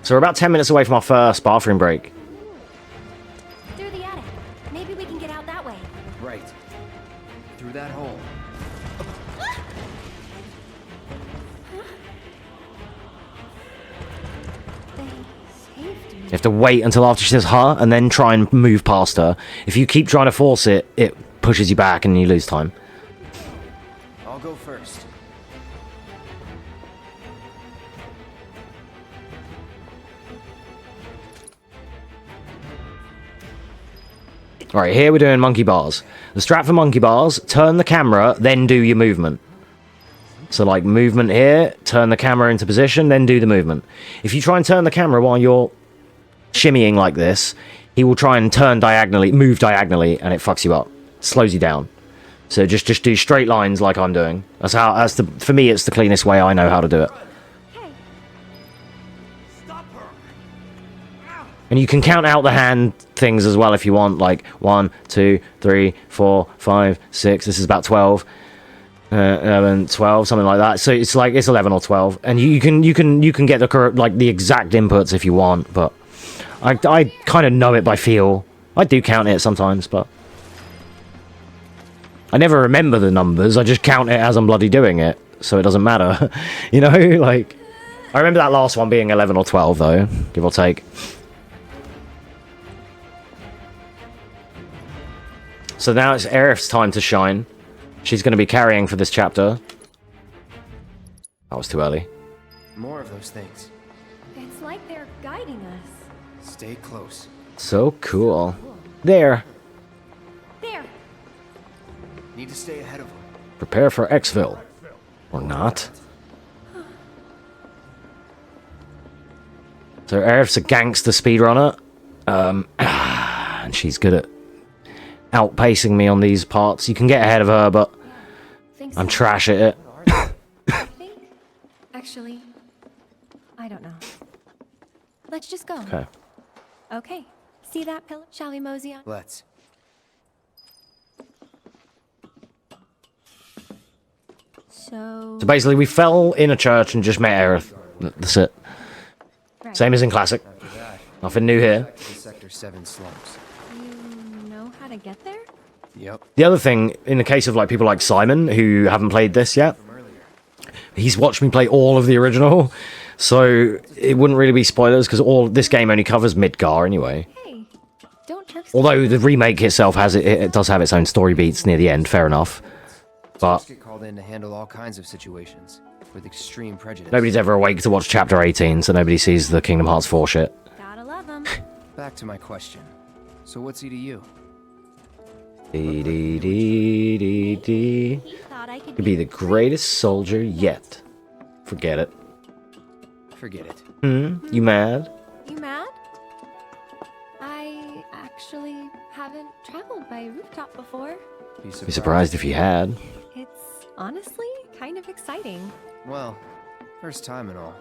So we're about 10 minutes away from our first bathroom break. Through the attic. Maybe we can get out that way. Right. Through that hole. They saved me. You have to wait until after she says huh, and then try and move past her. If you keep trying to force it, it pushes you back and you lose time. I'll go first. Alright, here we're doing monkey bars. The strat for monkey bars, turn the camera, then do your movement. So like movement here, turn the camera into position, then do the movement. If you try and turn the camera while you're shimmying like this, he will try and turn diagonally, move diagonally, and it fucks you up. Slows you down. So just do straight lines like I'm doing. For me, it's the cleanest way I know how to do it. And you can count out the hand things as well if you want, like 1, 2, 3, 4, 5, 6. This is about 12, 11, 12, something like that. So it's like it's 11 or 12, and you can get the correct, like the exact inputs if you want. But I kind of know it by feel. I do count it sometimes, but I never remember the numbers, I just count it as I'm bloody doing it, so it doesn't matter. You know, like... I remember that last one being 11 or 12, though, give or take. So now it's Aerith's time to shine. She's going to be carrying for this chapter. That was too early. More of those things. It's like they're guiding us. Stay close. So cool. There. There. Need to stay ahead of them. Prepare for Xville. Or not. So Aerith's a gangster speedrunner. And she's good at outpacing me on these parts. You can get ahead of her, but I'm trash at it. I think, actually, I don't know. Let's just go. Okay. Okay. See that pillar? Shall we mosey on? Let's. So basically, we fell in a church and just met Aerith. That's it. Right. Same as in Classic. Nothing new here. Sector 7 slumps. You know how to get there? Yep. The other thing, in the case of like people like Simon, who haven't played this yet, he's watched me play all of the original, so it wouldn't really be spoilers, because all this game only covers Midgar anyway. Hey, don't jerk. Although the remake itself has it does have its own story beats near the end, fair enough. But Get called in to handle all kinds of situations with extreme prejudice. nobody's ever awake to watch Chapter 18, so nobody sees the Kingdom Hearts 4 shit. Gotta love them. Back to my question. So what's he to you? Dee dee dee dee dee. Thought I could Could be the greatest soldier yet. Forget it. Forget it. You mad? You mad? I actually haven't traveled by rooftop before. Be surprised if you had. It's honestly kind of exciting. Well, first time and all.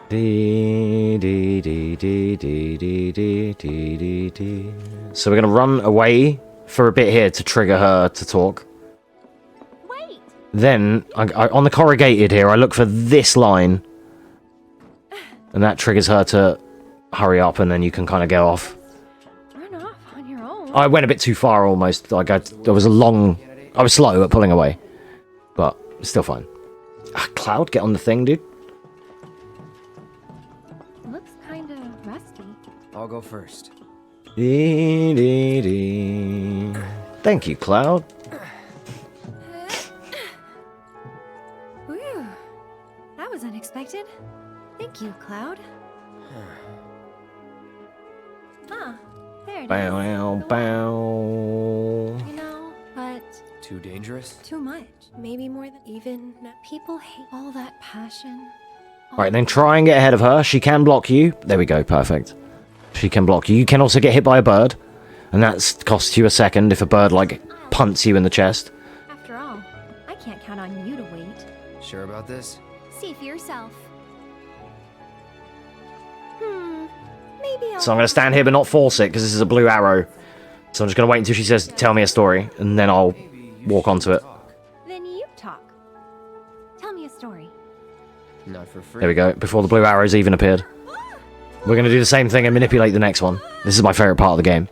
Dee dee dee dee dee dee dee dee dee dee. So we're gonna run away for a bit here to trigger her to talk. Wait! Then, on the corrugated here, I look for this line. And that triggers her to hurry up, and then you can kind of go off. Run off on your own. I went a bit too far almost. Like, I was slow at pulling away. But, it's still fine. Cloud, get on the thing, dude. Looks kind of rusty. I'll go first. Dee, dee, dee. Thank you, Cloud. Whew. That was unexpected. Thank you, Cloud. There it is. Bow, bow. You know, but Too dangerous? too much. Maybe more than even people hate all that passion. Right, then try and get ahead of her. She can block you. There we go, perfect. She can block you. You can also get hit by a bird. And that costs you a second if a bird, like, punts you in the chest. After all, I can't count on you to wait. Sure about this? See for yourself. Maybe I'll... So I'm going to stand here but not force it, because this is a blue arrow. So I'm just going to wait until she says, tell me a story, and then I'll walk onto it. Then you talk. Tell me a story. Not for free. There we go, before the blue arrows even appeared. We're going to do the same thing and manipulate the next one. This is my favourite part of the game.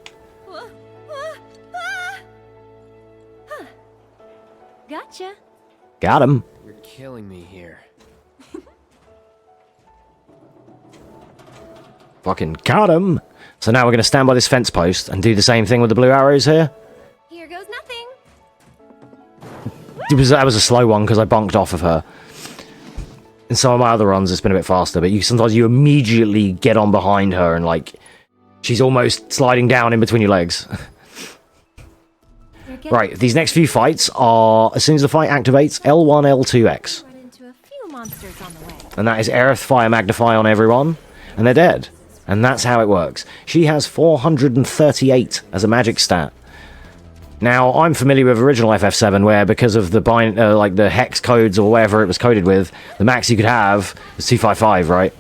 Gotcha. Got him. You're killing me here. Fucking got him. So now we're going to stand by this fence post and do the same thing with the blue arrows here. Here goes nothing. That was a slow one because I bonked off of her. In some of my other runs, it's been a bit faster, but sometimes you immediately get on behind her and, like, she's almost sliding down in between your legs. Right, these next few fights are, as soon as the fight activates, L1, L2X. Run into a few monsters on the way. And that is Aerith Fire Magnify on everyone, and they're dead. And that's how it works. She has 438 as a magic stat. Now, I'm familiar with original FF7, where because of the like the hex codes or whatever it was coded with, the max you could have was 255, right?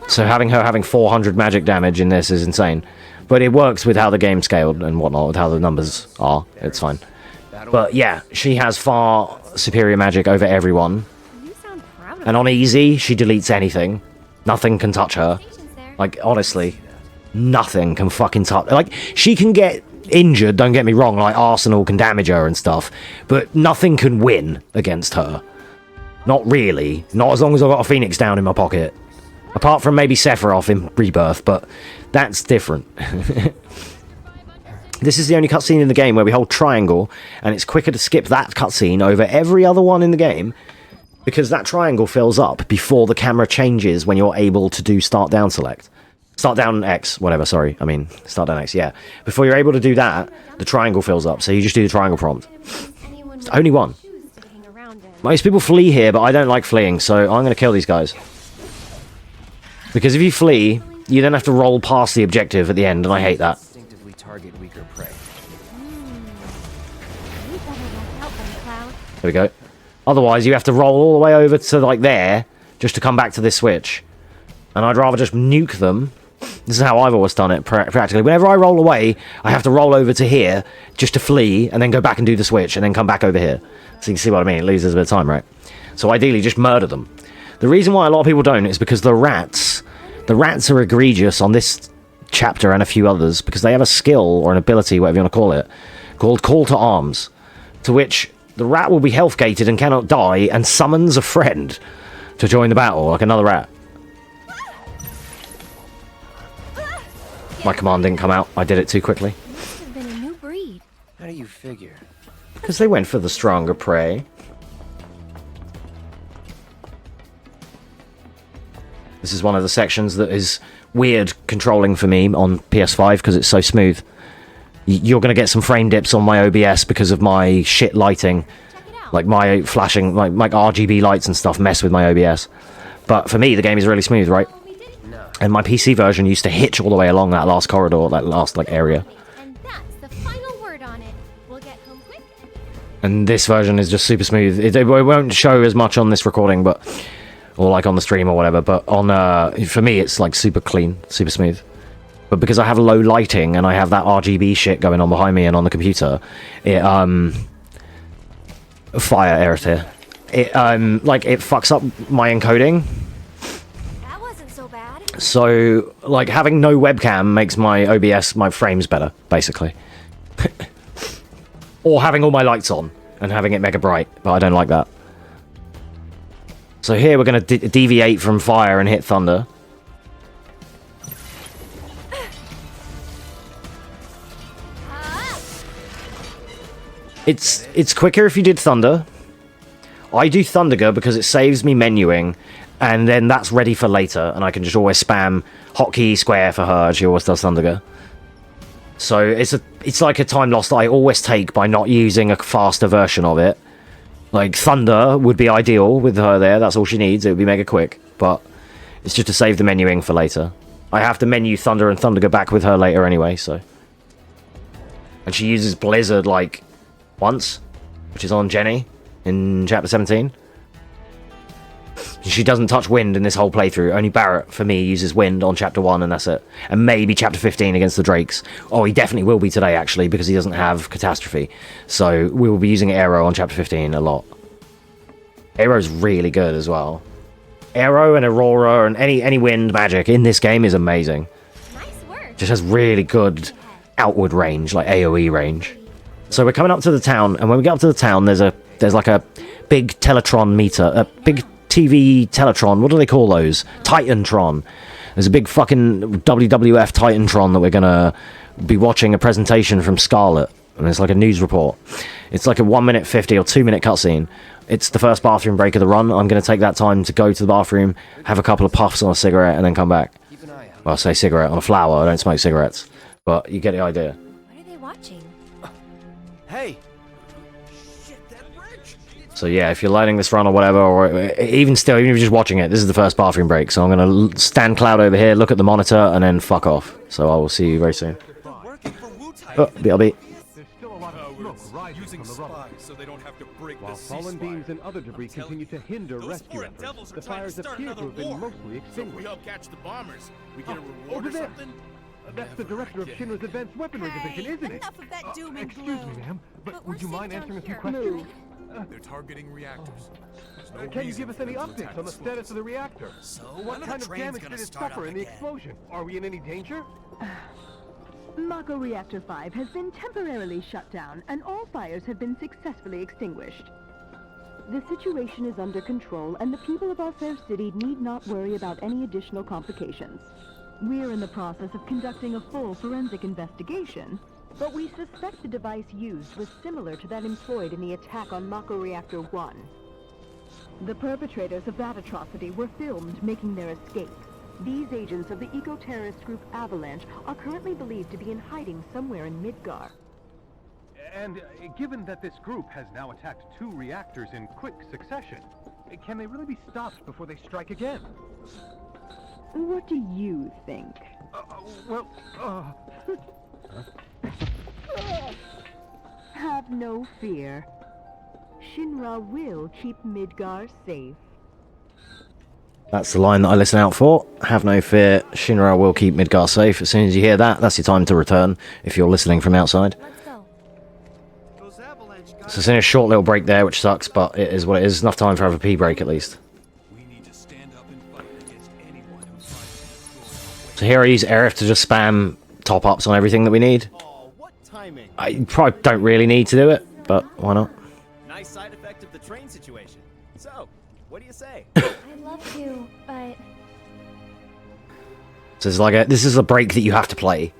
So having her having 400 magic damage in this is insane. But it works with how the game scaled and whatnot, with how the numbers are. It's fine. But yeah, she has far superior magic over everyone. You sound proud of And on easy, she deletes anything. Nothing can touch her. Like, honestly, nothing can fucking touch. Like, she can get injured, don't get me wrong, like Arsenal can damage her and stuff, but nothing can win against her. Not really. Not as long as I've got a Phoenix down in my pocket. Apart from maybe Sephiroth in Rebirth, but that's different. This is the only cutscene in the game where we hold triangle, and it's quicker to skip that cutscene over every other one in the game, because that triangle fills up before the camera changes when you're able to do start down select. Start down X, whatever, sorry. I mean, start down X, yeah. Before you're able to do that, the triangle fills up, so you just do the triangle prompt. It's only one. Most people flee here, but I don't like fleeing, so I'm going to kill these guys. Because if you flee, you then have to roll past the objective at the end, and I hate that. Instinctively target weaker prey. There we go. Otherwise, you have to roll all the way over to, like, there, just to come back to this switch. And I'd rather just nuke them. This is how I've always done it, practically. Whenever I roll away, I have to roll over to here, just to flee, and then go back and do the switch, and then come back over here. So you can see what I mean, it loses a bit of time, right? So ideally, just murder them. The reason why a lot of people don't is because the rats are egregious on this chapter and a few others, because they have a skill, or an ability, whatever you want to call it, called Call to Arms, to which the rat will be health gated and cannot die, and summons a friend to join the battle, like another rat. My command didn't come out. I did it too quickly. Must have been a new breed. How do you figure? Because they went for the stronger prey. This is one of the sections that is weird controlling for me on PS5 because it's so smooth. You're going to get some frame dips on my OBS because of my shit lighting. Like my flashing, like RGB lights and stuff mess with my OBS. But for me, the game is really smooth, right? And my PC version used to hitch all the way along that last corridor, that last like area. And that's the final word on it. We'll get home quick. And this version is just super smooth. It won't show as much on this recording, but or like on the stream or whatever. But on for me, it's like super clean, super smooth. But because I have low lighting and I have that RGB shit going on behind me and on the computer, it fire error here. It like it fucks up my encoding. That wasn't so bad. So like having no webcam makes my OBS my frames better, basically. Or having all my lights on and having it mega bright, but I don't like that. So here we're going to deviate from fire and hit thunder. It's quicker if you did thunder. I do Thunderger because it saves me menuing, and then that's ready for later, and I can just always spam hotkey square for her, as she always does Thunderger. So it's like a time lost I always take by not using a faster version of it. Like Thunder would be ideal with her there, that's all she needs, it would be mega quick, but it's just to save the menuing for later. I have to menu Thunder and Thunderger back with her later anyway, so. And she uses Blizzard like once, which is on Jenny in chapter 17. She doesn't touch wind in this whole playthrough. Only Barrett, for me, uses wind on chapter 1, and that's it. And maybe chapter 15 against the Drakes. Oh, he definitely will be today, actually, because he doesn't have Catastrophe. So we will be using Aero on chapter 15 a lot. Aero's really good as well. Aero and Aurora and any wind magic in this game is amazing. Nice work. Just has really good outward range, like AoE range. So we're coming up to the town, and when we get up to the town, there's like a big Teletron meter, a big TV Teletron. What do they call those? Titantron. There's a big fucking WWF Titantron that we're gonna be watching a presentation from Scarlet, and it's like a news report. It's like a 1:50 or 2-minute cutscene. It's the first bathroom break of the run. I'm gonna take that time to go to the bathroom, have a couple of puffs on a cigarette, and then come back. Well, I say cigarette on a flower. I don't smoke cigarettes, but you get the idea. What are they watching? Hey! So yeah, if you're lighting this run or whatever, or even still, even if you're just watching it, this is the first bathroom break. So I'm going to stand Cloud over here, look at the monitor, and then fuck off. So I will see you very soon. Oh, BRB. Using spies so they don't have to break the ceasefire. While fallen beams and other debris continue to hinder rescue efforts, the fires appear to have been mostly extinguished. So we help catch the bombers. We get a reward or something? That's the director of Shinra's Advanced Weaponry Division, isn't it? Enough of that doom and gloom. Excuse me, ma'am, but But would you we're mind safe answering a down few here. questions? They're targeting reactors. Can you give us any updates on the status of the reactor? So, What kind of damage did it suffer in the explosion? Are we in any danger? Mako Reactor 5 has been temporarily shut down, and all fires have been successfully extinguished. The situation is under control, and the people of our fair city need not worry about any additional complications. We're in the process of conducting a full forensic investigation, but we suspect the device used was similar to that employed in the attack on Mako Reactor 1. The perpetrators of that atrocity were filmed making their escape. These agents of the eco-terrorist group Avalanche are currently believed to be in hiding somewhere in Midgar. And given that this group has now attacked 2 reactors in quick succession, can they really be stopped before they strike again? What do you think? Have no fear. Shinra will keep Midgar safe. That's the line that I listen out for. Have no fear, Shinra will keep Midgar safe. As soon as you hear that, that's your time to return, if you're listening from outside. So it's in a short little break there, which sucks, but it is what it is. Enough time for have a pee break, at least. So here I use Aerith to just spam top-ups on everything that we need. I probably don't really need to do it, but why not? Nice side effect of the train situation. So, what do you say? I'd love to, but... So it's like this is a break that you have to play.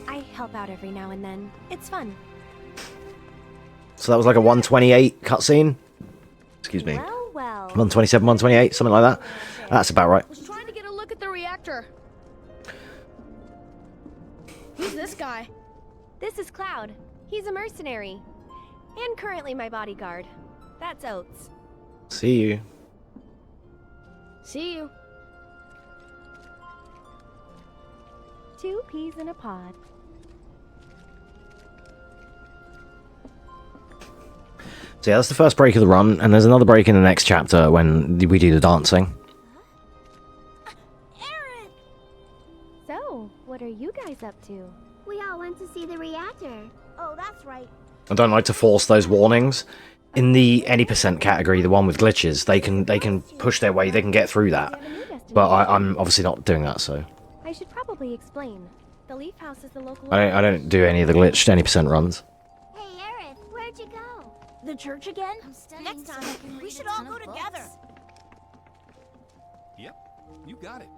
I help out every now and then. It's fun. So that was like a 128 cutscene. Excuse me. 127, 128, something like that. That's about right. I was trying to get a look at the reactor. Who's this guy? This is Cloud. He's a mercenary. And currently my bodyguard. That's Oates. See you. See you. 2 peas in a pod. So yeah, that's the first break of the run, and there's another break in the next chapter when we do the dancing. So, what are you guys up to? We all went to see the reactor. Oh, that's right. I don't like to force those warnings. In the any percent category, the one with glitches, they can push their way, they can get through that. But I'm obviously not doing that, so I should probably explain. The Leaf House is the local... I don't do any of the glitched any percent runs. Hey, Aerith, where'd you go? The church again? Next time, We should all go together. Yep, you got it.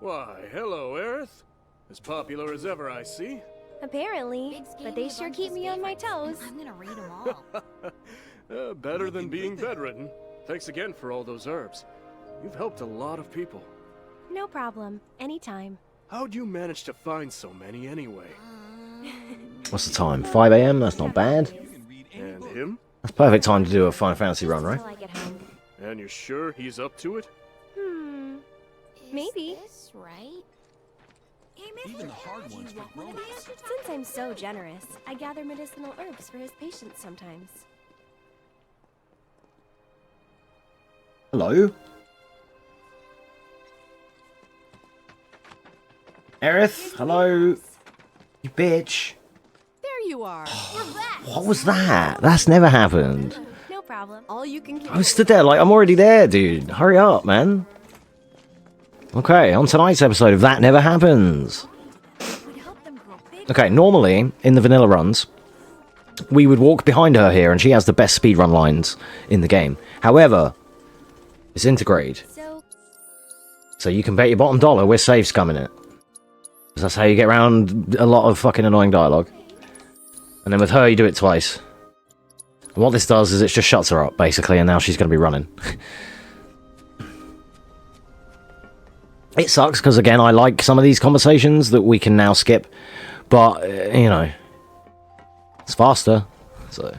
Why, hello, Aerith. As popular as ever, I see. Apparently, but they sure keep me on my toes. I'm gonna read them all. Better than being bedridden. Thanks again for all those herbs. You've helped a lot of people. No problem. Anytime. How'd you manage to find so many anyway? What's the time? 5 AM? That's not bad. And him? That's perfect time to do a Final Fantasy run, right? And you're sure he's up to it? Maybe. Is this right? Even the hard ones take romance. Since I'm so generous, I gather medicinal herbs for his patients sometimes. Hello? Aerith? Hello? You bitch. There you are. We're back. What was that? That's never happened. No problem. All you can I was stood there like, I'm already there, dude. Hurry up, man. Okay, on tonight's episode of That Never Happens. Okay, normally, in the vanilla runs, we would walk behind her here, and she has the best speedrun lines in the game. However, it's Intergrade. So you can bet your bottom dollar we're save scumming it. 'Cause that's how you get around a lot of fucking annoying dialogue. And then with her, you do it twice. And what this does is it just shuts her up, basically, and now she's going to be running. It sucks, because again, I like some of these conversations that we can now skip. But, you know, it's faster, so...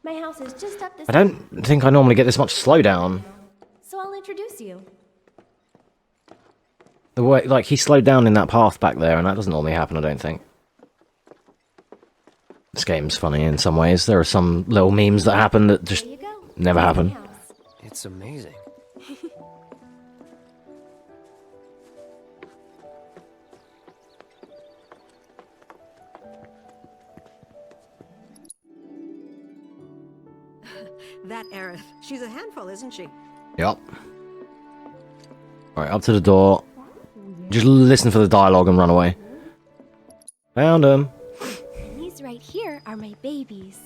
My house is just up this... I don't think I normally get this much slowdown. So I'll introduce you. The way, like, he slowed down in that path back there, and that doesn't normally happen, I don't think. This game's funny in some ways. There are some little memes that happen that just never happen. It's amazing. That Aerith. She's a handful, isn't she? Yep. Alright, up to the door. Just listen for the dialogue and run away. Found him. These right here are my babies.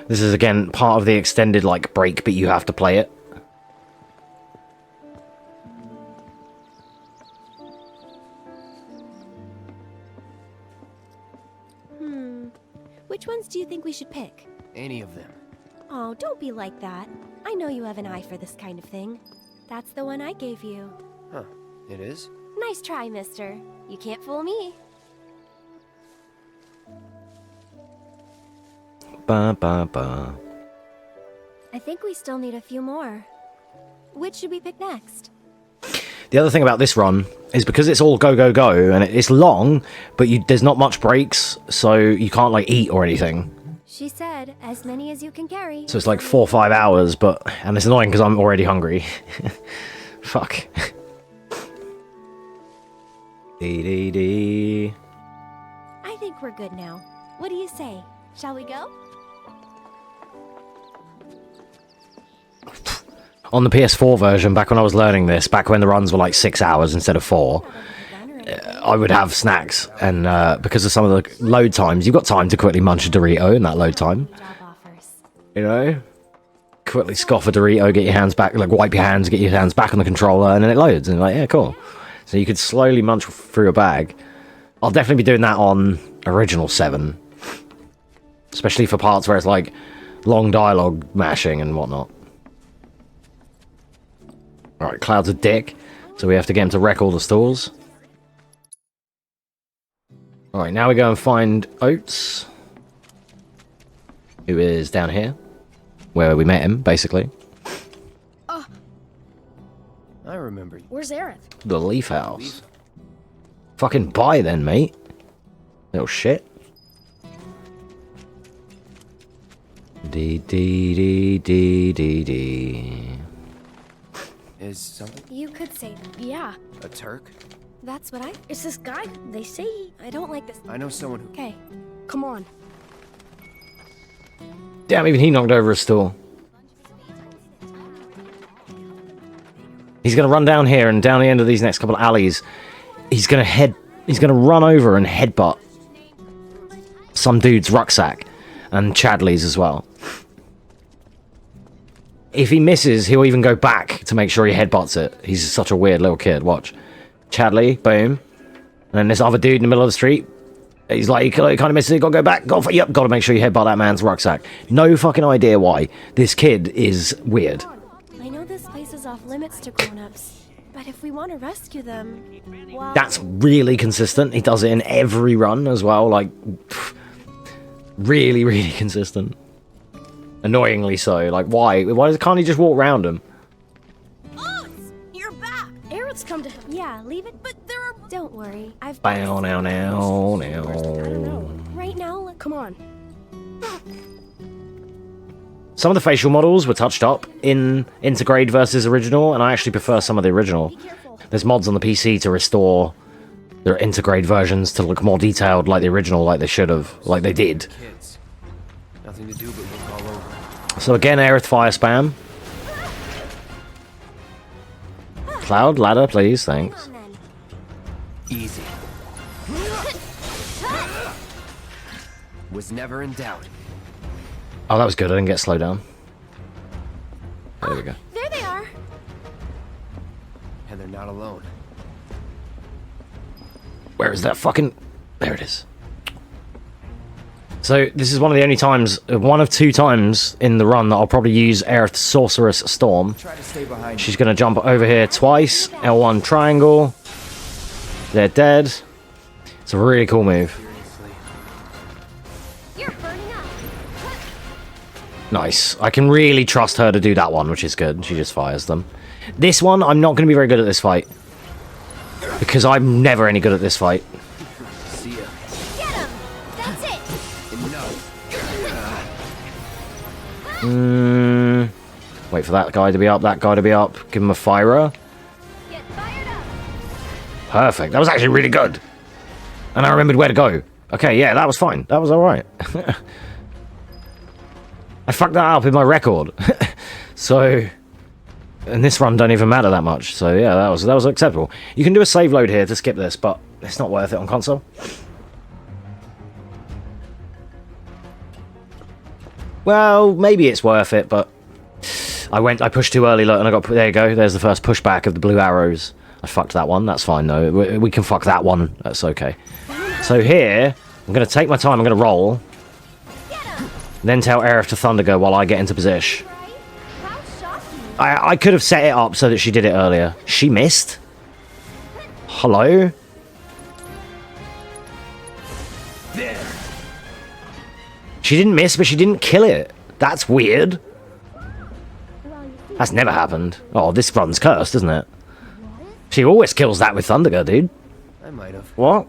This is again part of the extended like break, but you have to play it. Which ones do you think we should pick? Any of them. Oh, don't be like that. I know you have an eye for this kind of thing. That's the one I gave you. Huh. It is? Nice try, mister. You can't fool me. Ba ba ba. I think we still need a few more. Which should we pick next? The other thing about this run is because it's all go go go and it's long, but there's not much breaks, so you can't like eat or anything. She said, as many as you can carry. So it's like 4 or 5 hours, and it's annoying because I'm already hungry. Fuck. Dee dee dee. I think we're good now. What do you say? Shall we go? On the PS4 version, back when I was learning this, back when the runs were like 6 hours instead of 4, I would have snacks, and because of some of the load times, you've got time to quickly munch a Dorito in that load time. You know? Quickly scoff a Dorito, get your hands back, like wipe your hands, get your hands back on the controller, and then it loads, and like, yeah, cool. So you could slowly munch through a bag. I'll definitely be doing that on original 7. Especially for parts where it's like long dialogue mashing and whatnot. Alright, Cloud's a dick, so we have to get him to wreck all the stores. Alright, now we go and find Oates, who is down here, where we met him, basically. I remember you. Where's Aerith? The Leaf House. Fucking bye then, mate. Little shit. Dee dee dee dee dee dee. Is something? You could say that. Yeah. A Turk? That's what It's this guy. They say I don't like this. I know someone who... Okay. Come on. Damn, even he knocked over a store. He's gonna run down here and down the end of these next couple of alleys. He's gonna run over and headbutt some dude's rucksack. And Chadley's as well. If he misses, he'll even go back to make sure he headbutts it. He's such a weird little kid. Watch. Chadley, boom. And then this other dude in the middle of the street. He's like, he kind of misses it, gotta go back. Yep, gotta make sure you headbutt that man's rucksack. No fucking idea why. This kid is weird. I know this place is off limits to grown-ups, but if we want to rescue them, well... That's really consistent. He does it in every run as well. Like, really, really consistent. Annoyingly so. Like, why? Can't he just walk around him? You're back. Aerith's come to him. Yeah, leave it. But there are... Don't worry. I've... Bow, now. I don't know. Right now, Come on. Some of the facial models were touched up in Intergrade versus original, and I actually prefer some of the original. There's mods on the PC to restore their Intergrade versions to look more detailed like the original, like they should have, like they did. Kids. Nothing to do but look all over. So again, Aerith fire spam. Cloud, ladder, please, thanks. Easy. Was never in doubt. Oh, that was good. I didn't get slowed down. There we go. There they are. And they're not alone. Where is that fucking... There it is. So, this is one of the only times, one of 2 times in the run that I'll probably use Aerith's Sorceress Storm. Try to stay behind. She's going to jump over here twice. L1 triangle. They're dead. It's a really cool move. You're burning up. Nice. I can really trust her to do that one, which is good. She just fires them. This one, I'm not going to be very good at this fight. Because I'm never any good at this fight. See ya. Get him. That's it. Wait for that guy to be up, that guy to be up. Give him a firer. Get fired up. Perfect. That was actually really good. And I remembered where to go. Okay, yeah, that was fine. That was alright. I fucked that up in my record. So... And this run don't even matter that much. So yeah, that was acceptable. You can do a save load here to skip this, but it's not worth it on console. Well, maybe it's worth it, but... I pushed too early, look, and I got... There you go, there's the first pushback of the blue arrows. I fucked that one, that's fine though. We can fuck that one, that's okay. So here, I'm going to take my time, I'm going to roll. Then tell Aerith to Thunder go while I get into position. I could have set it up so that she did it earlier. She missed? Hello? There. She didn't miss, but she didn't kill it. That's weird. That's never happened. Oh, this run's cursed, isn't it? She always kills that with Thunderger, dude. I might have. What?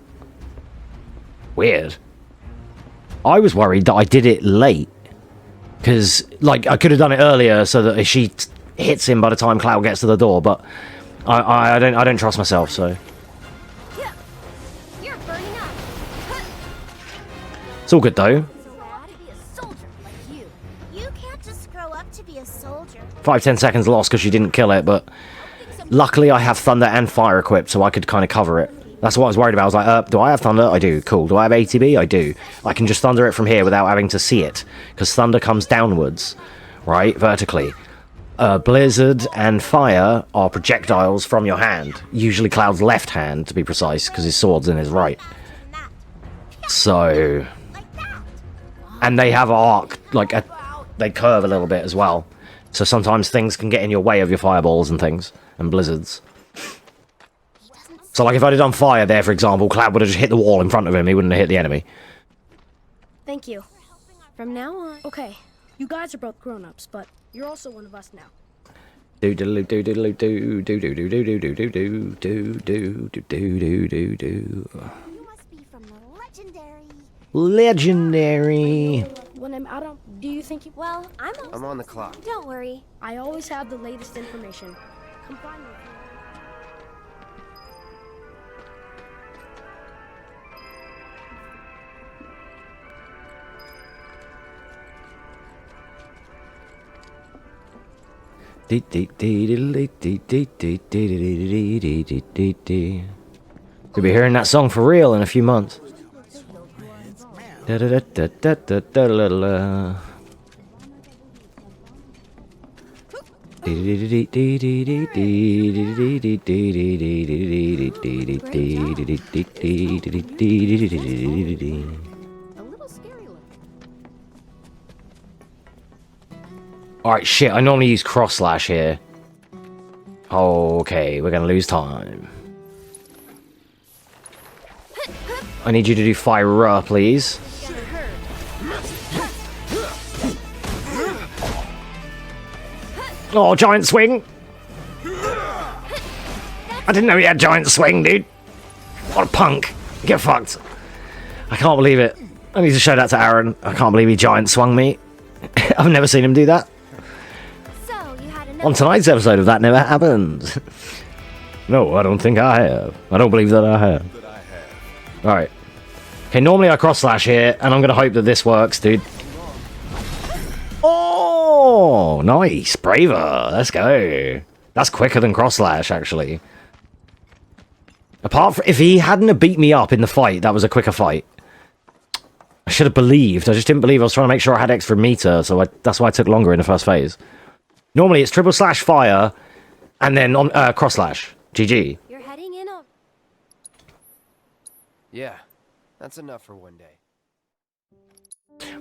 Weird. I was worried that I did it late. Because, like, I could have done it earlier so that if she hits him by the time Cloud gets to the door, but I don't trust myself, so. You're burning up. It's all good, though. 5-10 seconds lost because she didn't kill it, but luckily I have Thunder and Fire equipped, so I could kind of cover it. That's what I was worried about. I was like, do I have Thunder? I do. Cool. Do I have ATB? I do. I can just Thunder it from here without having to see it, because Thunder comes downwards, right? Vertically. Blizzard and Fire are projectiles from your hand. Usually Cloud's left hand, to be precise, because his sword's in his right. So... And they have arc, like, they curve a little bit as well. So sometimes things can get in your way of your fireballs and things, and blizzards. So like if I'd have done fire there, for example, Cloud would have just hit the wall in front of him, he wouldn't have hit the enemy. Thank you. From now on... Okay, you guys are both grown-ups, but you're also one of us now. Do do do do do do do do do do do do do do do do do do do. You must be from the Legendary. When I'm out on... Do you think you... Well, I'm on the clock. Don't worry. I always have the latest information. Come find me. We'll be hearing that song for real in a few months. Alright, shit, I normally use cross slash here. Okay, we're gonna lose time. I need you to do fire, please. Oh, giant swing! I didn't know he had giant swing, dude. What a punk. Get fucked. I can't believe it. I need to show that to Aaron. I can't believe he giant swung me. I've never seen him do that. On tonight's episode of That Never Happened. No, I don't think I have. I don't believe that I have. Alright. Okay, normally I cross slash here, and I'm going to hope that this works, dude. Oh, nice. Braver. Let's go. That's quicker than cross slash, actually. Apart from... If he hadn't have beat me up in the fight, that was a quicker fight. I should have believed. I just didn't believe. I was trying to make sure I had extra meter, so that's why I took longer in the first phase. Normally, it's triple slash fire, and then on cross slash. GG. You're heading in on... Yeah, that's enough for one day.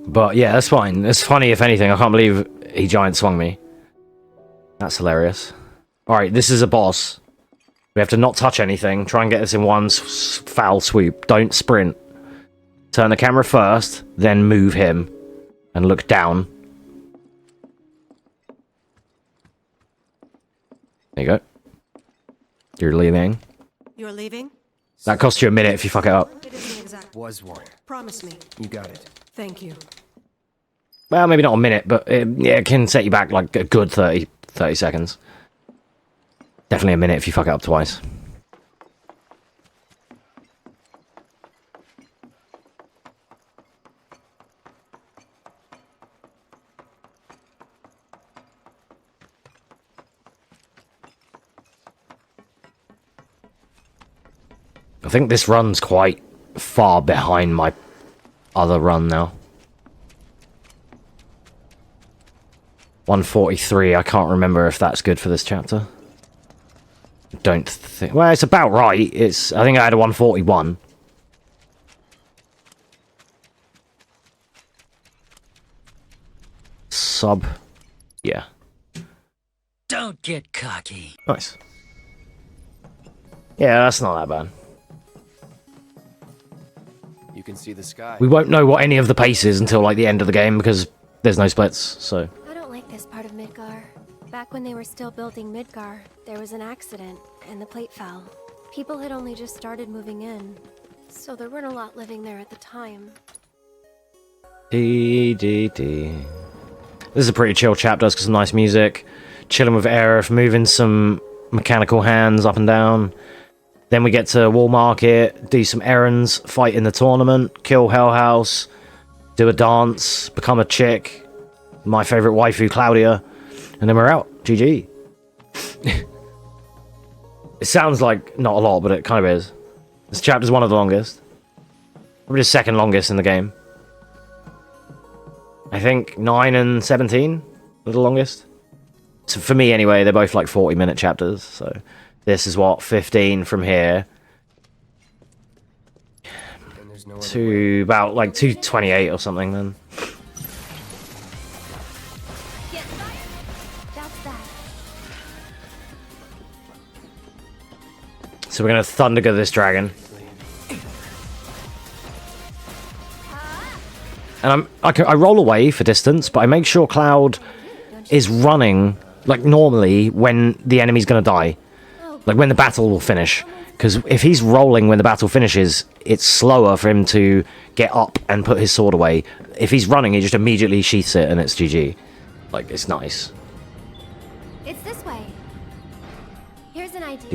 But yeah, that's fine. It's funny, if anything. I can't believe he giant swung me. That's hilarious. Alright, this is a boss. We have to not touch anything. Try and get this in one foul swoop. Don't sprint. Turn the camera first, then move him. And look down. There you go. You're leaving. You're leaving? That costs you a minute if you fuck it up. It isn't exact. Was one. Promise me. You got it. Thank you. Well, maybe not a minute, but yeah, it can set you back like a good 30 seconds. Definitely a minute if you fuck it up twice. I think this run's quite far behind my other run now. 143, I can't remember if that's good for this chapter. Don't think... Well, it's about right. I think I had a 141. Sub... Yeah. Don't get cocky. Nice. Yeah, that's not that bad. You can see the sky. We won't know what any of the pace is until like the end of the game because there's no splits, so... I don't like this part of Midgar. Back when they were still building Midgar, there was an accident, and the plate fell. People had only just started moving in, so there weren't a lot living there at the time. This is a pretty chill chapter, it's got some nice music. Chilling with Aerith, moving some mechanical hands up and down. Then we get to Wall Market, do some errands, fight in the tournament, kill Hell House, do a dance, become a chick, my favourite waifu, Claudia, and then we're out. GG. It sounds like not a lot, but it kind of is. This chapter's one of the longest. Probably the second longest in the game. I think 9 and 17 are the longest. So for me anyway, they're both like 40-minute chapters, so this is what, 15 from here to about like 228 or something then. So we're gonna Thundergo this dragon. And I roll away for distance, but I make sure Cloud is running like normally when the enemy's gonna die. Like when the battle will finish. Because if he's rolling when the battle finishes, it's slower for him to get up and put his sword away. If he's running, he just immediately sheaths it and it's GG. Like, it's nice. It's this way. Here's an idea.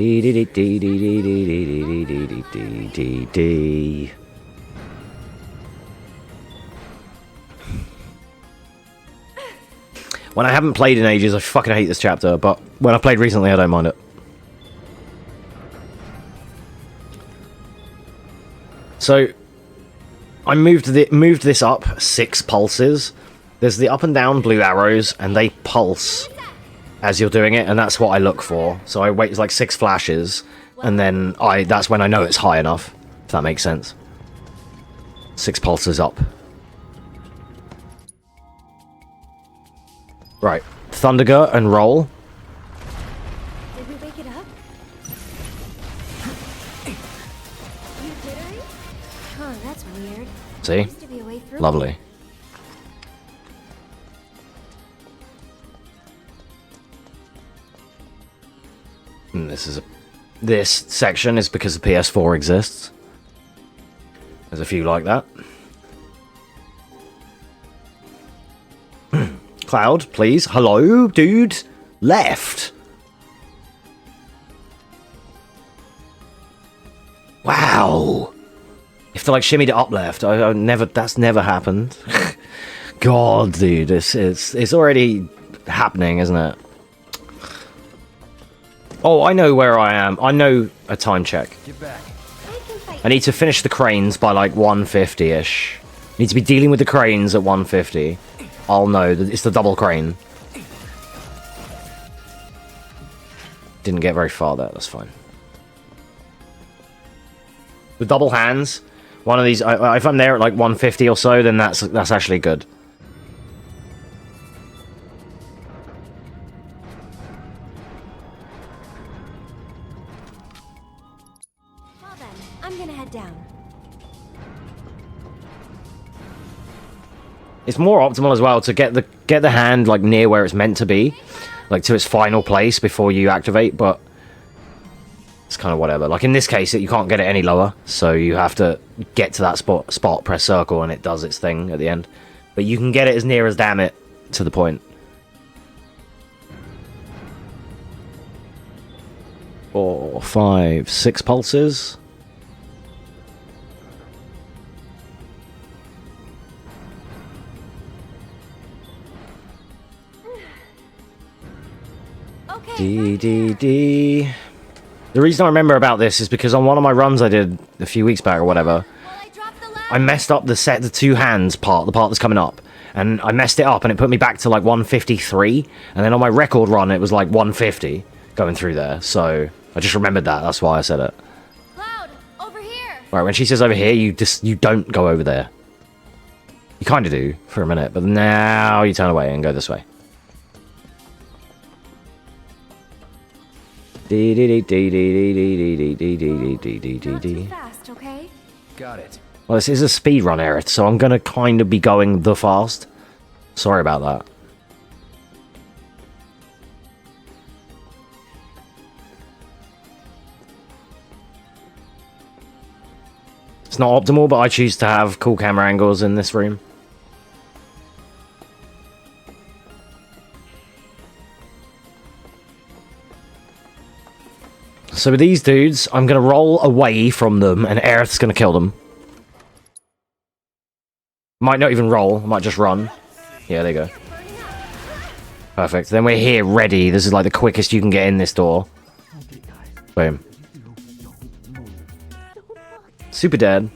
When I haven't played in ages, I fucking hate this chapter, but when I've played recently, I don't mind it. So, I moved this up 6 pulses. There's the up and down blue arrows, and they pulse as you're doing it, and that's what I look for. So I wait like 6 flashes, and then that's when I know it's high enough, if that makes sense. 6 pulses up. Right, Thundergo and roll. Did we wake it up? You jittery? Huh, that's weird. See? Used to be a way through. Lovely. And this section is because the PS4 exists. There's a few like that. Cloud, please. Hello, dude. Left. Wow. You have to like shimmy to up left. I never. That's never happened. God, dude, it's already happening, isn't it? Oh, I know where I am. I know a time check. Get back. I need to finish the cranes by like 150-ish. Need to be dealing with the cranes at 150. I'll know. It's the double crane. Didn't get very far there. That's fine. The double hands. One of these. If I'm there at like 150 or so, then that's actually good. Well then, I'm gonna head down. It's more optimal as well to get the hand like near where it's meant to be, like to its final place before you activate, but it's kind of whatever. Like in this case, you can't get it any lower, so you have to get to that spot, press circle, and it does its thing at the end. But you can get it as near as damn it to the point. 4, 5, 6 pulses. D. The reason I remember about this is because on one of my runs I did a few weeks back or whatever, I messed up the two hands part, the part that's coming up. And I messed it up and it put me back to like 153. And then on my record run it was like 150 going through there. So I just remembered that. That's why I said it. Cloud, over here. Right, when she says over here, you don't go over there. You kind of do for a minute, but now you turn away and go this way. Not too fast, okay? Got it. Well, this is a speedrun, Aerith, so I'm gonna kind of be going the fast. Sorry about that. It's not optimal, but I choose to have cool camera angles in this room. So with these dudes, I'm going to roll away from them, and Aerith's going to kill them. Might not even roll, might just run. Yeah, there you go. Perfect. Then we're here, ready. This is like the quickest you can get in this door. Boom. Super dead.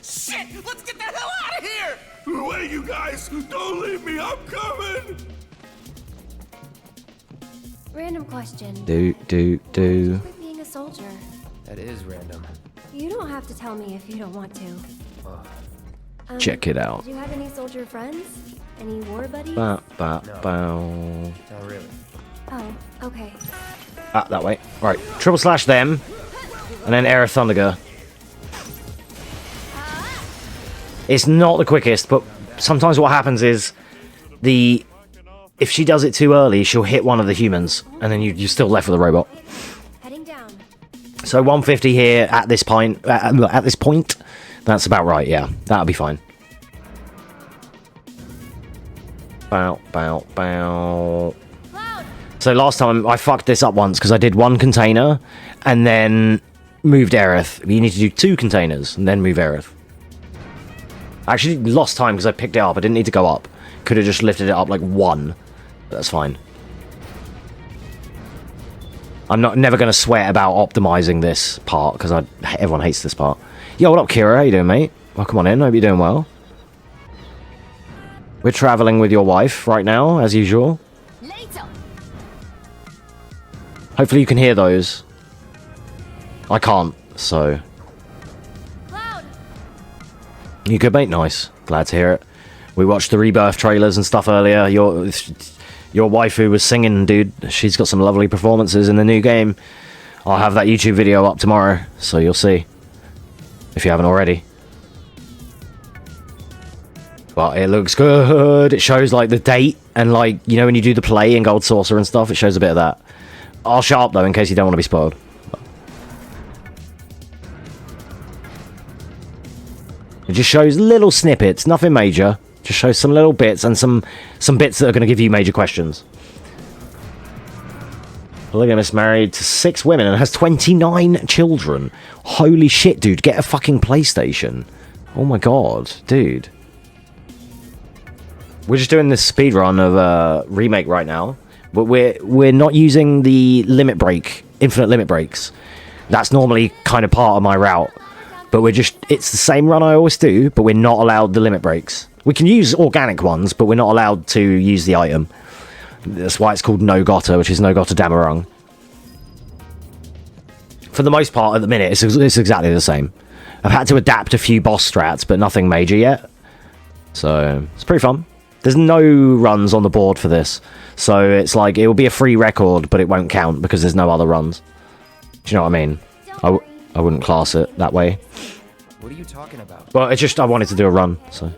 Shit! Let's get the hell out of here! Wait, you guys! Don't leave me! I'm coming! Random question. Do. Quit being a soldier. That is random. You don't have to tell me if you don't want to. Check it out. Do you have any soldier friends? Any war buddies? Bow. Not really. Oh, okay. Ah, that way. Right, triple slash them, and then Aerith Thunderger. It's not the quickest, but sometimes what happens is if she does it too early, she'll hit one of the humans, and then you're still left with a robot. Heading down. So 150 here at this point. At this point, that's about right. Yeah, that'll be fine. Bow. So last time I fucked this up once because I did one container and then moved Aerith. You need to do 2 containers and then move Aerith. I actually lost time because I picked it up. I didn't need to go up. Could have just lifted it up like 1. That's fine. I'm never going to sweat about optimizing this part because everyone hates this part. Yo, what up, Kira? How you doing, mate? Welcome on in. Hope you're doing well. We're traveling with your wife right now, as usual. Hopefully you can hear those. I can't, so... You good, mate? Nice. Glad to hear it. We watched the Rebirth trailers and stuff earlier. Your waifu was singing, dude. She's got some lovely performances in the new game. I'll have that YouTube video up tomorrow, so you'll see. If you haven't already. But it looks good. It shows, like, the date, and, like, you know when you do the play in Gold Saucer and stuff, it shows a bit of that. I'll shut up, though, in case you don't want to be spoiled. It just shows little snippets, nothing major. Just shows some little bits and some bits that are going to give you major questions. Polygamist, married to 6 women and has 29 children. Holy shit, dude. Get a fucking PlayStation. Oh my god, dude. We're just doing this speedrun of Remake right now. But we're not using the limit break, infinite limit breaks. That's normally kind of part of my route. But it's the same run I always do, but we're not allowed the limit breaks. We can use organic ones, but we're not allowed to use the item. That's why it's called No Götter, which is No Götterdämmerung. For the most part, at the minute, it's exactly the same. I've had to adapt a few boss strats, but nothing major yet. So, it's pretty fun. There's no runs on the board for this. So, it's like, it will be a free record, but it won't count because there's no other runs. Do you know what I mean? I wouldn't class it that way. What are you talking about? Well, it's just I wanted to do a run, so...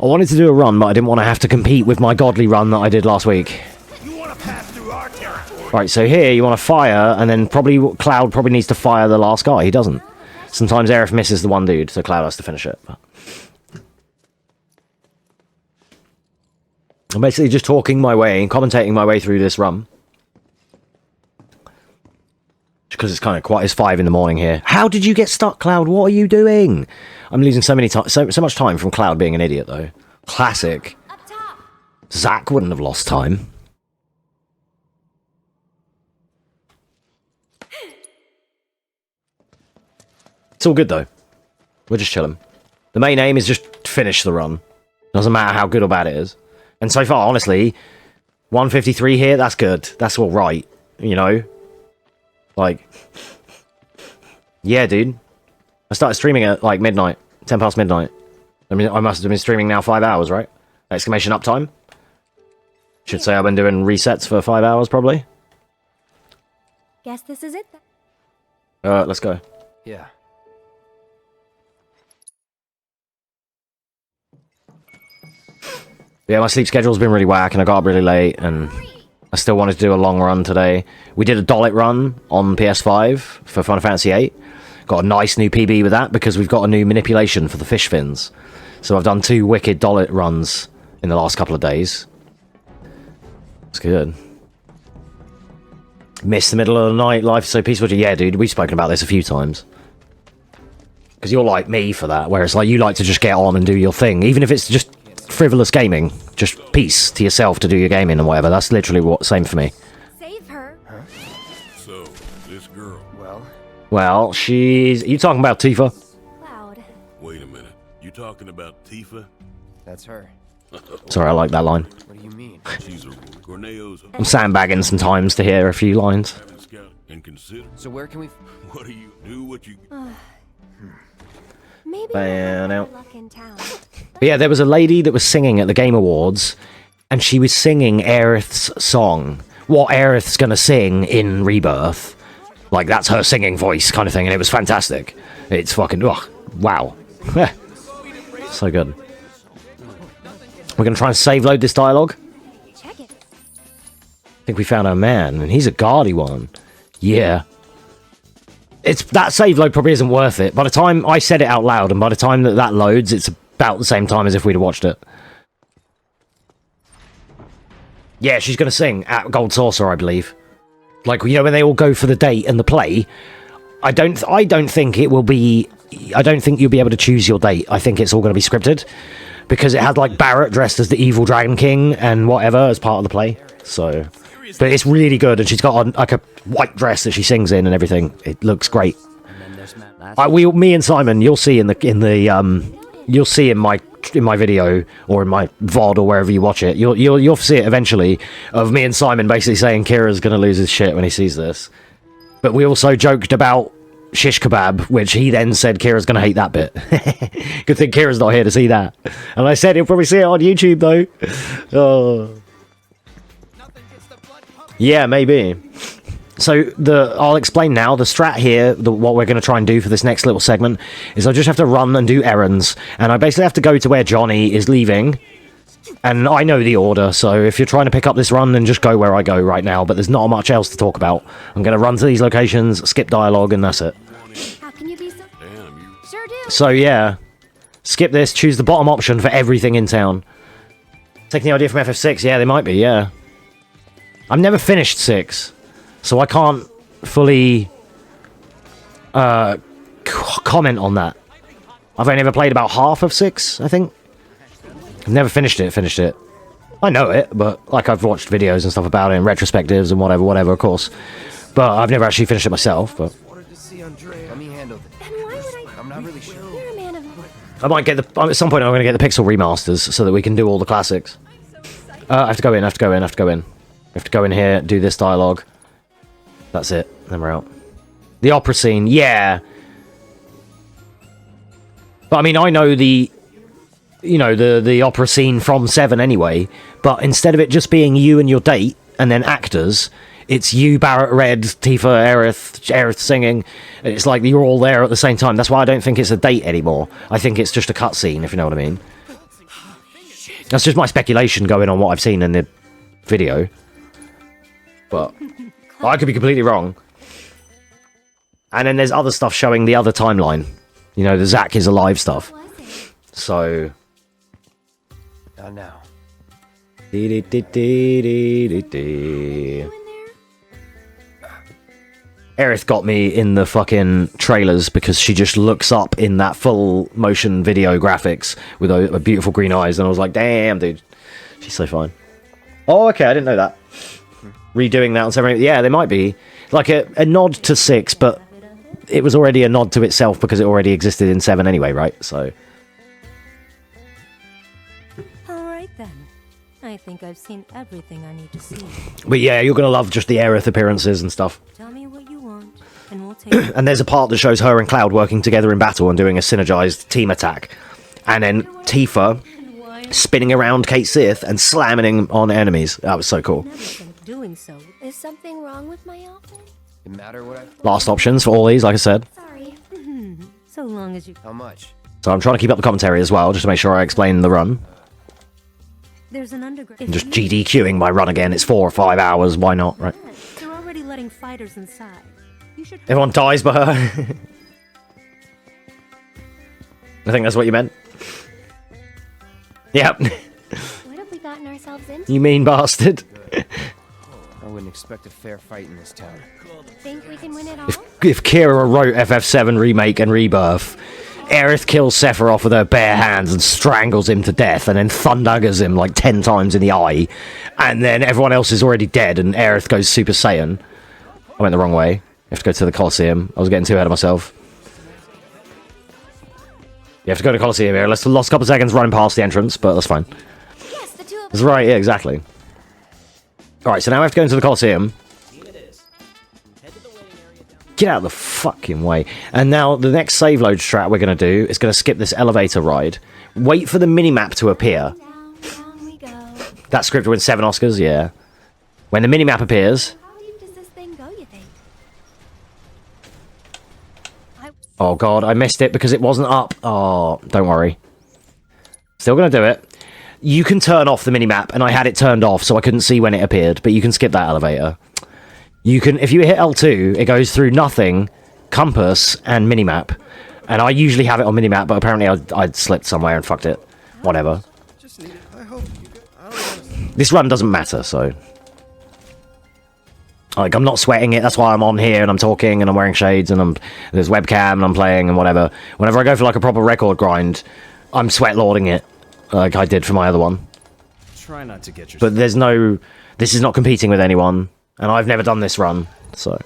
I wanted to do a run, but I didn't want to have to compete with my godly run that I did last week. You want to pass through our territory? Right, so here you want to fire, and then Cloud probably needs to fire the last guy. He doesn't. Sometimes Aerith misses the one dude, so Cloud has to finish it. But... I'm basically just talking my way and commentating my way through this run. Because it's kind of quite... It's 5 in the morning here. How did you get stuck, Cloud? What are you doing? I'm losing so much time from Cloud being an idiot, though. Classic. Zack wouldn't have lost time. It's all good, though. We're just chilling. The main aim is just finish the run. Doesn't matter how good or bad it is. And so far, honestly, 153 here, that's good. That's all right, you know? Like, yeah, dude. I started streaming at, like, midnight. 10 past midnight. I mean, I must have been streaming now 5 hours, right? Exclamation uptime. Should say I've been doing resets for 5 hours, probably. Guess this is it then. Let's go. Yeah. Yeah, my sleep schedule's been really whack, and I got up really late, and I still wanted to do a long run today. We did a Dollet run on PS5 for Final Fantasy VIII. Got a nice new PB with that, because we've got a new manipulation for the fish fins. So I've done 2 wicked Dollet runs in the last couple of days. It's good. Missed the middle of the night, life is so peaceful. Yeah, dude, we've spoken about this a few times. Because you're like me for that, whereas like you like to just get on and do your thing, even if it's just frivolous gaming, just peace to yourself to do your gaming and whatever. That's literally what same for me. Save her. Huh? So, this girl. Well, she's... Are you talking about Tifa? Loud. Wait a minute. You talking about Tifa? That's her. Sorry, I like that line. What do you mean? She's a Corneo's. I'm sandbagging sometimes to hear a few lines. And consider. So where can we? What do you do? What you? Maybe Out. luck in town. But yeah, there was a lady that was singing at the Game Awards, and she was singing Aerith's song. What Aerith's gonna sing in Rebirth. Like, that's her singing voice kind of thing, and it was fantastic. It's fucking... Ugh, wow. So good. We're gonna try and save load this dialogue. Check it. I think we found our man, and he's a guardy one. Yeah. That save load probably isn't worth it. By the time I said it out loud, and by the time that loads, it's about the same time as if we'd have watched it. Yeah, she's gonna sing at Gold Saucer, I believe. Like, you know, when they all go for the date and the play, I don't think it will be... I don't think you'll be able to choose your date. I think it's all going to be scripted. Because it had, like, Barrett dressed as the evil Dragon King and whatever as part of the play. So... But it's really good, and she's got, like, a white dress that she sings in and everything. It looks great. Me and Simon, you'll see you'll see in my video or in my VOD or wherever you watch it. You'll see it eventually of me and Simon basically saying Kira's gonna lose his shit when he sees this. But we also joked about shish kebab, which he then said Kira's gonna hate that bit. Good thing Kira's not here to see that. And I said he'll probably see it on YouTube though. Oh. Yeah, maybe. So I'll explain now. The strat here, what we're going to try and do for this next little segment, is I just have to run and do errands, and I basically have to go to where Johnny is leaving, and I know the order, so if you're trying to pick up this run, then just go where I go right now, but there's not much else to talk about. I'm going to run to these locations, skip dialogue, and that's it. How can you be so... Sure do. So yeah, skip this, choose the bottom option for everything in town. Taking the idea from FF6, yeah, they might be, yeah. I've never finished 6. So I can't fully comment on that. I've only ever played about half of 6, I think. I've never finished it. I know it, but like I've watched videos and stuff about it and retrospectives and whatever, of course. But I've never actually finished it myself, but... Let me handle it. I'm not really sure. You're a man of... I might get the... At some point I'm going to get the Pixel remasters so that we can do all the classics. I have to go in. We have to go in here, do this dialogue. That's it. Then we're out. The opera scene, yeah. But I mean, I know the opera scene from 7 anyway. But instead of it just being you and your date, and then actors, it's you, Barrett, Red, Tifa, Aerith singing. It's like you're all there at the same time. That's why I don't think it's a date anymore. I think it's just a cutscene, if you know what I mean. That's just my speculation going on what I've seen in the video. But... I could be completely wrong. And then there's other stuff showing the other timeline. You know, the Zack is alive stuff. So... Not now. Aerith got me in the fucking trailers because she just looks up in that full motion video graphics with her beautiful green eyes, and I was like, damn, dude. She's so fine. Oh, okay, I didn't know that. Redoing that on 7. Yeah, they might be like a nod to 6, but it was already a nod to itself because it already existed in 7 anyway, right? So... Alright then. I think I've seen everything I need to see. But yeah, you're going to love just the Aerith appearances and stuff. Tell me what you want, and we'll take it. And there's a part that shows her and Cloud working together in battle and doing a synergized team attack. And then Tifa spinning around Kate Sith and slamming on enemies. That was so cool. Doing so. Is something wrong with my outfit? No matter what I... Last options for all these, like I said. Sorry. So long as you... How much? So I'm trying to keep up the commentary as well, just to make sure I explain the run. There's an underground... Just GDQing my run again. It's 4 or 5 hours. Why not, right? They're already letting fighters inside. You should... Everyone dies but her. I think that's what you meant. Yep. What have we gotten ourselves into? You mean bastard. I wouldn't expect a fair fight in this town. Think we can win it all? If Kira wrote FF7 Remake and Rebirth, Aerith kills Sephiroth with her bare hands and strangles him to death, and then thundaggers him like 10 times in the eye, and then everyone else is already dead, and Aerith goes Super Saiyan. I went the wrong way. You have to go to the Colosseum. I was getting too ahead of myself. You have to go to Colosseum here. Lost a couple seconds running past the entrance, but that's fine. Yes, the two of That's right, yeah, exactly. Alright, so now we have to go into the Colosseum. Get out of the fucking way. And now the next save load strat we're going to do is going to skip this elevator ride. Wait for the minimap to appear. Down we go. That script wins 7 Oscars, yeah. When the minimap appears... How deep does this thing go, you think? Oh god, I missed it because it wasn't up. Oh, don't worry. Still going to do it. You can turn off the minimap, and I had it turned off so I couldn't see when it appeared, but you can skip that elevator. You can, if you hit L2, it goes through nothing, compass, and minimap. And I usually have it on minimap, but apparently I'd slipped somewhere and fucked it. Whatever. This run doesn't matter, so... Like, I'm not sweating it, that's why I'm on here, and I'm talking, and I'm wearing shades, and there's webcam, and I'm playing, and whatever. Whenever I go for, like, a proper record grind, I'm sweat-lording it, like I did for my other one. Try not to get yourself... But there's no... This is not competing with anyone, and I've never done this run, so...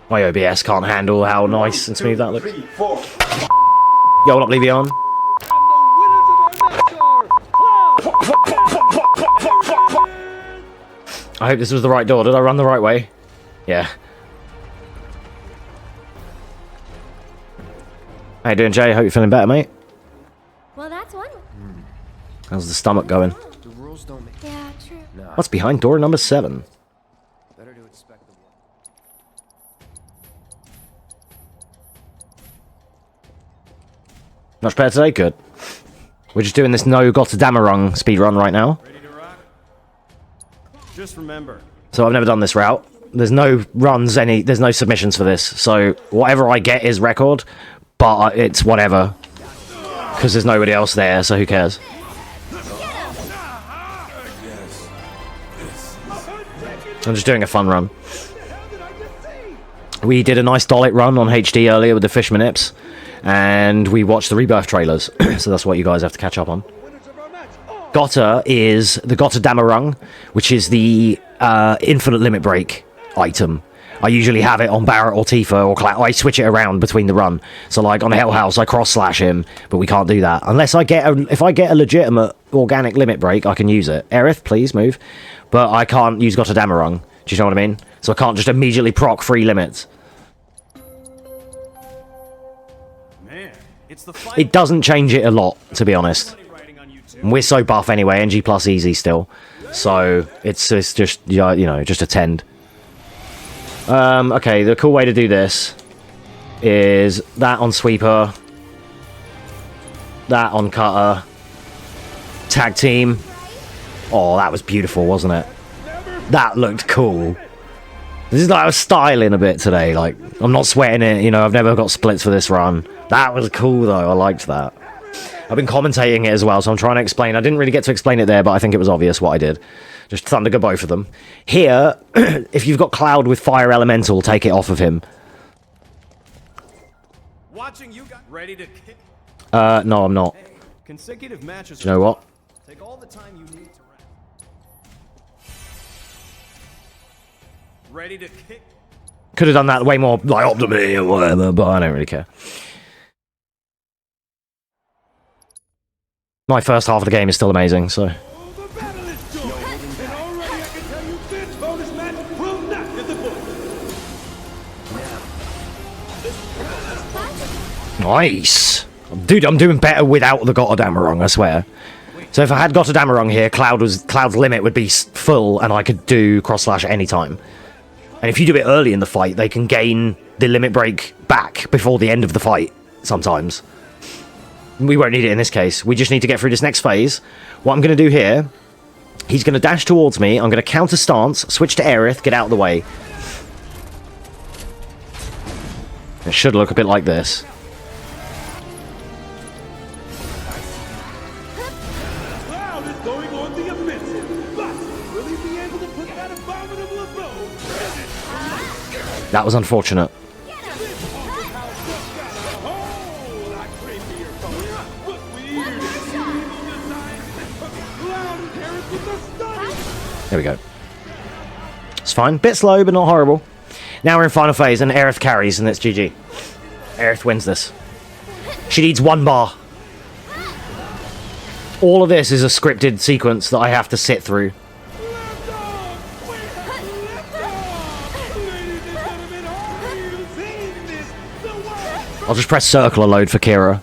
My OBS can't handle how nice and smooth that looks. Yo, what up, Levion? I hope this was the right door. Did I run the right way? Yeah. How you doing, Jay? Hope you're feeling better, mate. Well, that's one. How's the stomach going? The rules don't make... Yeah, true. No. What's behind door number 7? Better to expect the... Much better today? Good. We're just doing this No Gotterdammerung speedrun right now. Ready to rock? Just remember. So I've never done this route. There's no runs, there's no submissions for this. So whatever I get is record, but it's whatever. Because there's nobody else there, so who cares? I'm just doing a fun run. We did a nice Dollet run on HD earlier with the Fishman Ips. And we watched the Rebirth trailers, so that's what you guys have to catch up on. Gotter is the Gotterdammerung, which is the infinite limit break item. I usually have it on Barrett or Tifa, or I switch it around between the run. So like on Hell House, I cross-slash him, but we can't do that. Unless if I get a legitimate organic limit break, I can use it. Aerith, please move. But I can't use Gotterdammerung. Do you know what I mean? So I can't just immediately proc 3 limits. It doesn't change it a lot, to be honest. And we're so buff anyway, NG plus easy still. So it's just, you know, just attend. Okay, the cool way to do this is that on sweeper, that on cutter, tag team. Oh, that was beautiful, wasn't it? That looked cool. This is like I was styling a bit today. Like, I'm not sweating it, you know, I've never got splits for this run. That was cool, though. I liked that. I've been commentating it as well, so I'm trying to explain. I didn't really get to explain it there, but I think it was obvious what I did. Just Thundergo both of them. Here, if you've got Cloud with Fire Elemental, take it off of him. Watching you guys ready to kick. No, I'm not. Consecutive matches. Do you know what? Take all the time you need to rest. Ready to kick? Could have done that way more like up to me or whatever, but I don't really care. My first half of the game is still amazing, so. Nice! Dude, I'm doing better without the Gotterdammerung, I swear. So if I had Gotterdammerung here, Cloud's limit would be full, and I could do cross-slash at any time. And if you do it early in the fight, they can gain the limit break back before the end of the fight, sometimes. We won't need it in this case. We just need to get through this next phase. What I'm going to do here, he's going to dash towards me, I'm going to counter stance, switch to Aerith, get out of the way. It should look a bit like this. That was unfortunate. There we go. It's fine. Bit slow, but not horrible. Now we're in final phase, and Aerith carries, and it's GG. Aerith wins this. She needs 1 bar. All of this is a scripted sequence that I have to sit through. I'll just press circle or load for Kira.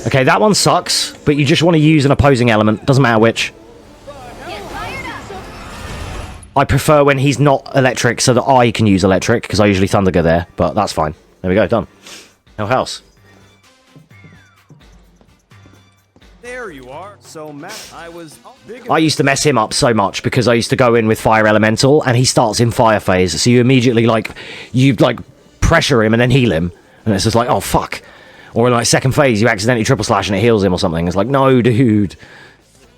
Okay, that one sucks, but you just want to use an opposing element. Doesn't matter which. I prefer when he's not electric so that I can use electric, because I usually Thundergo there, but that's fine. There we go, done. No house. There you are. So, Matt, I used to mess him up so much because I used to go in with Fire Elemental and he starts in Fire Phase. So you immediately, you pressure him and then heal him. And it's just like, oh, fuck. Or in, second phase, you accidentally triple slash and it heals him or something. It's like, no, dude.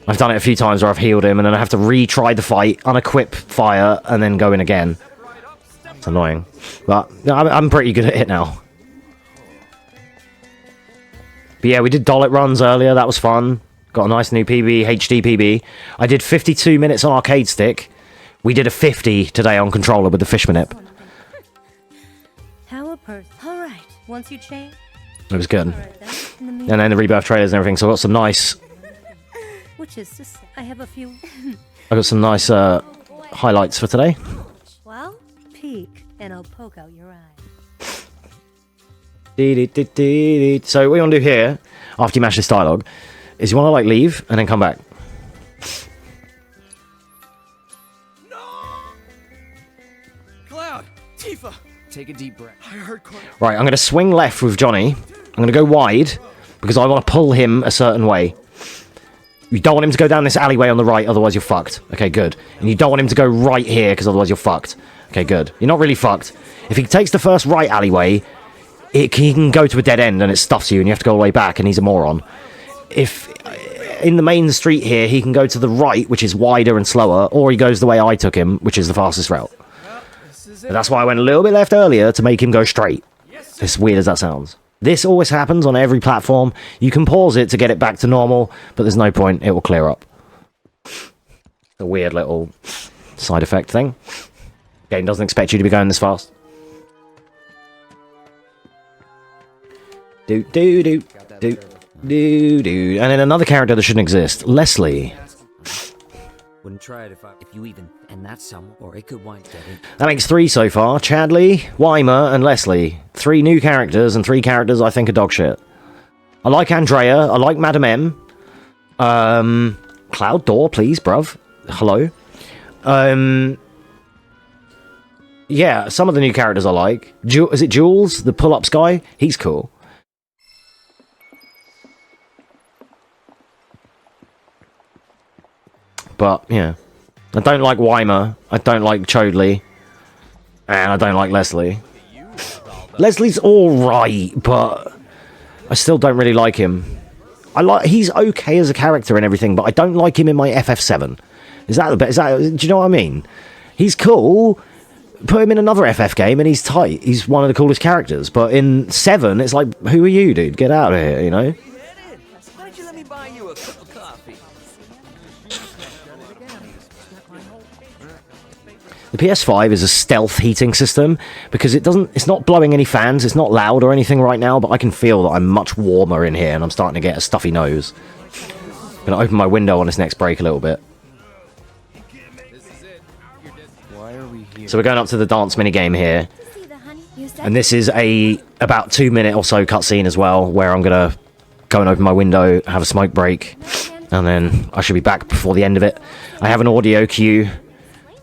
I've done it a few times where I've healed him and then I have to retry the fight, unequip Fire, and then go in again. It's annoying. But I'm pretty good at it now. But yeah, we did Dollet runs earlier. That was fun. Got a nice new PB, HD PB. I did 52 minutes on arcade stick. We did a 50 today on controller with the fish minute. How a person. All right. Once you change. It was good. And then the rebirth trailers and everything. So I got some nice. Which is to say, I have a few. I got some nice highlights for today. Well, peek and I'll poke out your eye. So what you want to do here, after you mash this dialogue, is you want to leave and then come back. No! Cloud! Tifa! Take a deep breath. I heard Right, I'm going to swing left with Johnny. I'm going to go wide because I want to pull him a certain way. You don't want him to go down this alleyway on the right, otherwise you're fucked. Okay, good. And you don't want him to go right here because otherwise you're fucked. Okay, good. You're not really fucked. If he takes the first right alleyway, he can go to a dead end and it stuffs you and you have to go all the way back and he's a moron. If in the main street here he can go to the right, which is wider and slower, or he goes the way I took him, which is the fastest route. But that's why I went a little bit left earlier to make him go straight. As weird as that sounds. This always happens on every platform. You can pause it to get it back to normal, but there's no point, it will clear up. A weird little side effect thing. Game doesn't expect you to be going this fast. And then another character that shouldn't exist, Leslie. Wouldn't try it if you even, and that's someone, or it could wind dead. That makes 3 so far. Chadley, Weimer, and Leslie. 3 new characters, and 3 characters I think are dog shit. I like Andrea, I like Madam M. Cloud Door, please, bruv. Hello. Yeah, some of the new characters I like. Is it Jules, the pull-ups guy? He's cool. But, yeah. I don't like Weimer. I don't like Chodley. And I don't like Leslie. Leslie's alright, but I still don't really like him. He's okay as a character and everything, but I don't like him in my FF7. Do you know what I mean? He's cool, put him in another FF game and he's tight. He's one of the coolest characters. But in 7, it's like, who are you, dude? Get out of here, you know? Why don't you let me buy you a cup of coffee? The PS5 is a stealth heating system because it's not blowing any fans, it's not loud or anything right now, but I can feel that I'm much warmer in here and I'm starting to get a stuffy nose. I'm gonna open my window on this next break a little bit. Why are we here? So we're going up to the dance minigame here. And this is a about 2-minute or so cutscene as well, where I'm gonna go and open my window, have a smoke break, and then I should be back before the end of it. I have an audio cue.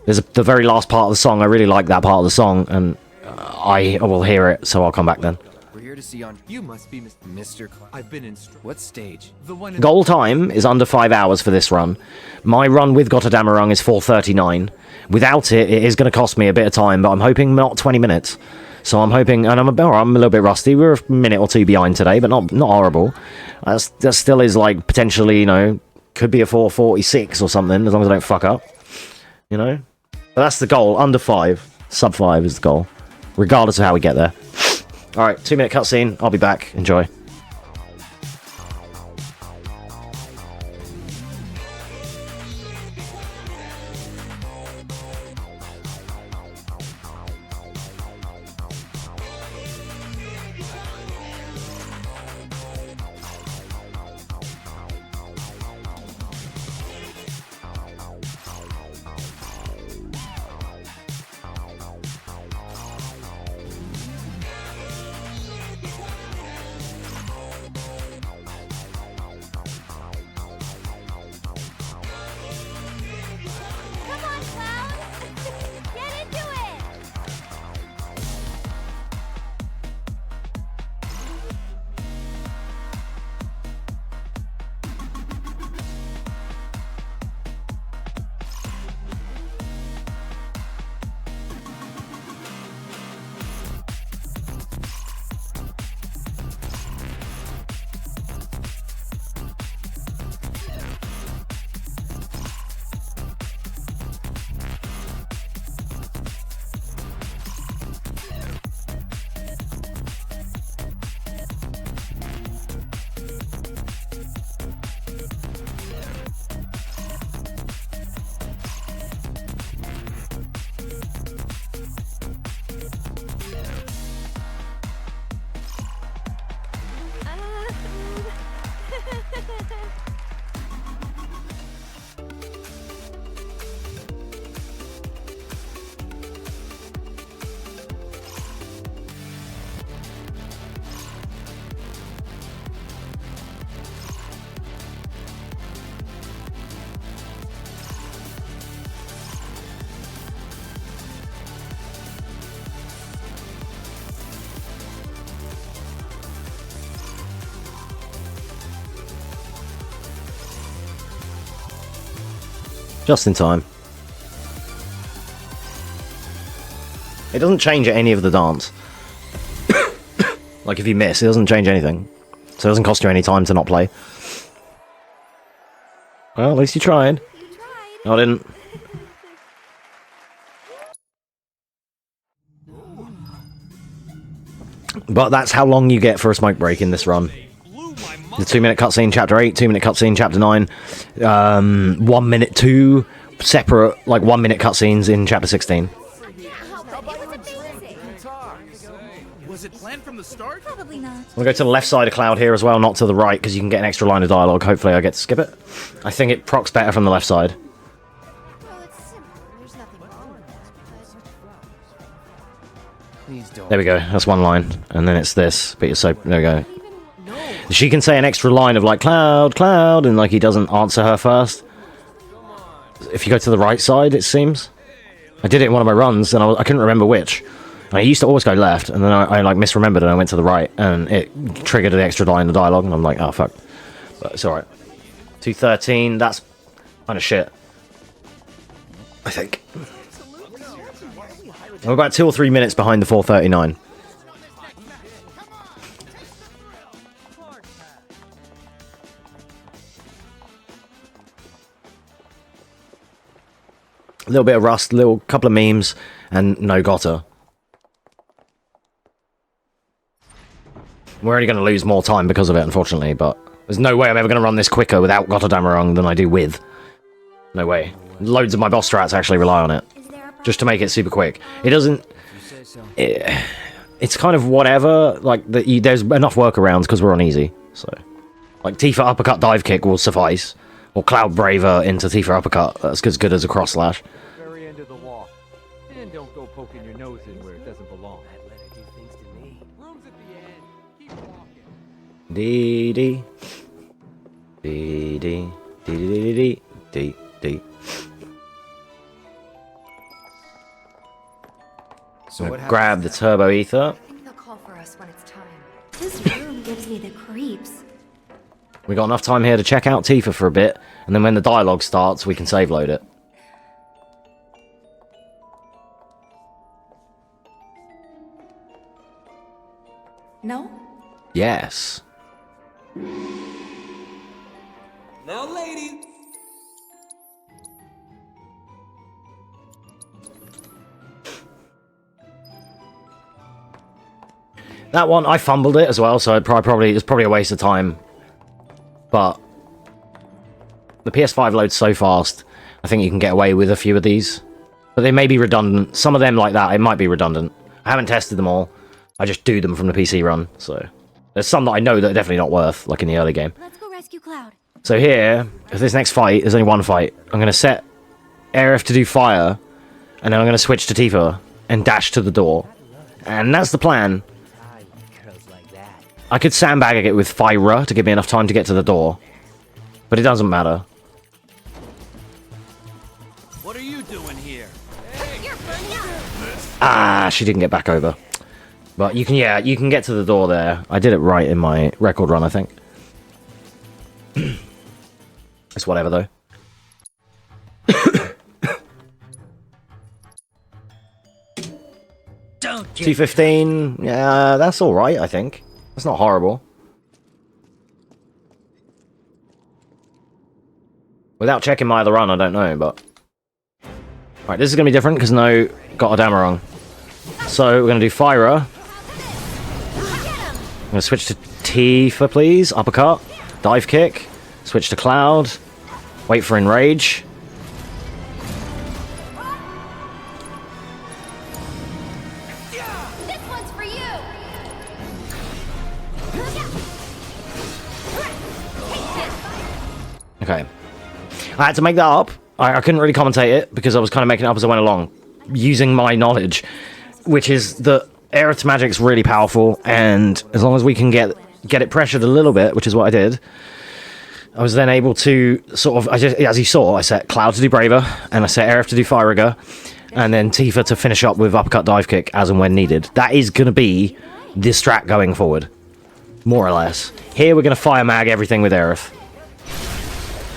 There's the very last part of the song. I really like that part of the song, and I will hear it, so I'll come back then. We're here to see on. You must be Mr. I've been in. What stage? The one. Goal time is under 5 hours for this run. My run with Gotterdammerung is 4:39. Without it, it is going to cost me a bit of time, but I'm hoping not 20 minutes. So I'm hoping, and I'm a little bit rusty. We're a minute or two behind today, but not horrible. That still is like potentially, you know, could be a 4:46 or something, as long as I don't fuck up. You know. But that's the goal, under 5. Sub 5 is the goal, regardless of how we get there. Alright, 2-minute cutscene, I'll be back, enjoy. Just in time. It doesn't change any of the dance. Like if you miss, it doesn't change anything. So it doesn't cost you any time to not play. Well, at least you tried. No, I didn't. But that's how long you get for a smoke break in this run. The 2-minute cutscene, chapter 8, 2-minute cutscene, chapter 9, 1 minute 2 separate, like 1 minute cutscenes in chapter 16. Was it planned from the start? Probably not. I'm gonna go to the left side of Cloud here as well, not to the right, because you can get an extra line of dialogue. Hopefully I get to skip it. I think it procs better from the left side. There we go, that's one line, and then it's this, but you're so, there we go. She can say an extra line of like, Cloud, Cloud, and like he doesn't answer her first. If you go to the right side, it seems. I did it in one of my runs, and I couldn't remember which. I used to always go left, and then I like misremembered, and I went to the right, and it triggered an extra line of dialogue, and I'm like, oh fuck. But it's alright. 2:13, that's kind of shit. I think. I'm about 2 or 3 minutes behind the 4:39. A little bit of rust, couple of memes. and no Gotter. We're only going to lose more time because of it, unfortunately, but there's no way I'm ever going to run this quicker without Gotterdammerung than I do with. No way. Loads of my boss strats actually rely on it, just to make it super quick. It doesn't... It's kind of whatever, like, there's enough workarounds because we're on easy, so... Like, Tifa uppercut dive kick will suffice, or Cloud Braver into Tifa uppercut, that's as good as a cross slash. Very end of the walk. And don't go poking your nose in where it doesn't belong. I'd let her do things to me. Room's at the end. Keep walking. Dee dee. Dee dee. Dee dee dee dee dee. So what grab the turbo ether. I think they'll call for us when it's time. This room gives me the creeps. We got enough time here to check out Tifa for a bit, and then when the dialogue starts, we can save load it. No? Yes. Now, lady. That one, I fumbled it as well, so it's probably a waste of time. But the PS5 loads so fast, I think you can get away with a few of these. But they may be redundant. Some of them like that, it might be redundant. I haven't tested them all. I just do them from the PC run, so... There's some that I know that are definitely not worth, like in the early game. Let's go rescue Cloud. So here, if this next fight, there's only one fight, I'm going to set Aerith to do fire, and then I'm going to switch to Tifa, and dash to the door. And that's the plan. I could sandbag it with Fire to give me enough time to get to the door. But it doesn't matter. What are you doing here? Ah, she didn't get back over. But you can, yeah, you can get to the door there. I did it right in my record run, I think. It's whatever, though. Don't 215, yeah, that's alright, I think. That's not horrible. Without checking my other run, I don't know, but... Alright, this is going to be different, because no Gotterdammerung. So, we're going to do Fire. I'm going to switch to Tifa, please. Uppercut. Dive kick. Switch to Cloud. Wait for Enrage. This one's for you. Okay. I had to make that up. I couldn't really commentate it, because I was kind of making it up as I went along. Using my knowledge. Which is that Aerith's magic's really powerful, and as long as we can get it pressured a little bit, which is what I did, I was then able to sort of, as you saw, I set Cloud to do Braver, and I set Aerith to do Fire Rigger, and then Tifa to finish up with Uppercut Dive Kick as and when needed. That is going to be the strat going forward, more or less. Here we're going to Fire Mag everything with Aerith.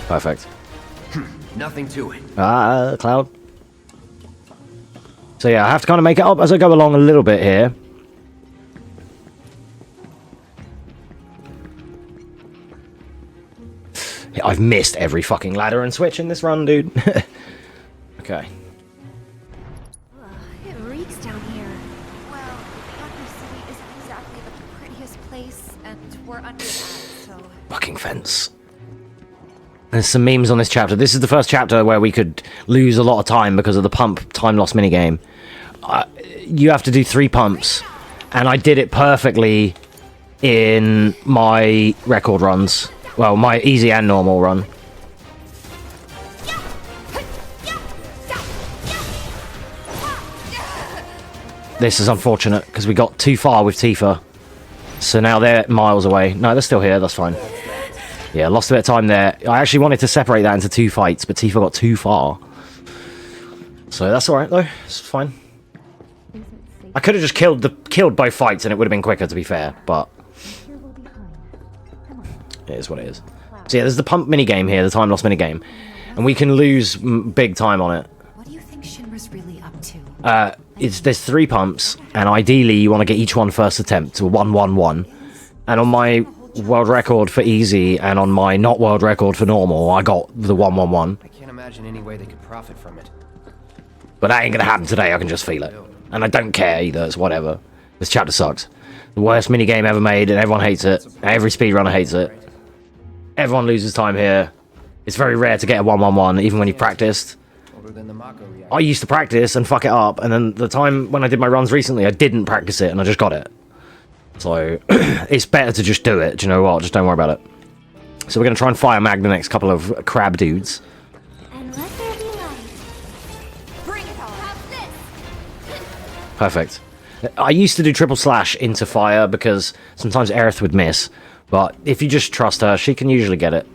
Perfect. Nothing to it. Cloud. So yeah, I have to kind of make it up as I go along a little bit here. I've missed every fucking ladder and switch in this run, dude. Okay. It reeks down here. Well, Hacker City isn't exactly the prettiest place, and we're under that, so... Fucking fence. There's some memes on this chapter. This is the first chapter where we could lose a lot of time because of the pump time loss minigame. You have to do 3 pumps, and I did it perfectly in my record runs. Well, my easy and normal run. This is unfortunate, because we got too far with Tifa. So now they're miles away. No, they're still here, that's fine. Yeah, lost a bit of time there. I actually wanted to separate that into 2 fights, but Tifa got too far. So that's alright, though. It's fine. I could have just killed both fights, and it would have been quicker, to be fair, but... It is what it is. So yeah, there's the pump minigame here, the time loss minigame. And we can lose big time on it. What do you think Shinra's really up to? There's 3 pumps, and ideally you want to get each one first attempt to 1-1-1. And on my world record for easy, and on my not world record for normal, I got the 1-1-1. I can't imagine any way they could profit from it. But that ain't gonna happen today, I can just feel it. And I don't care either, it's whatever. This chapter sucks. The worst minigame ever made, and everyone hates it. Every speedrunner hates it. Everyone loses time here. It's very rare to get a 1-1-1, even when you've practiced. I used to practice and fuck it up, and then the time when I did my runs recently, I didn't practice it, and I just got it. So, it's better to just do it, do you know what? Just don't worry about it. So we're going to try and fire mag the next couple of crab dudes. And let there be light. Bring it on. Have this. Perfect. I used to do triple slash into fire because sometimes Aerith would miss, but if you just trust her, she can usually get it.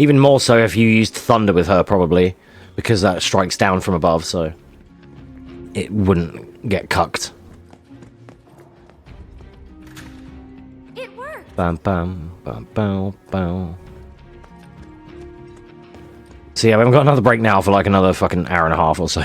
Even more so if you used thunder with her, probably, because that strikes down from above, so it wouldn't get cucked. It worked. Bam bam bam bam bam. So yeah, we haven't got another break now for like another fucking hour and a half or so.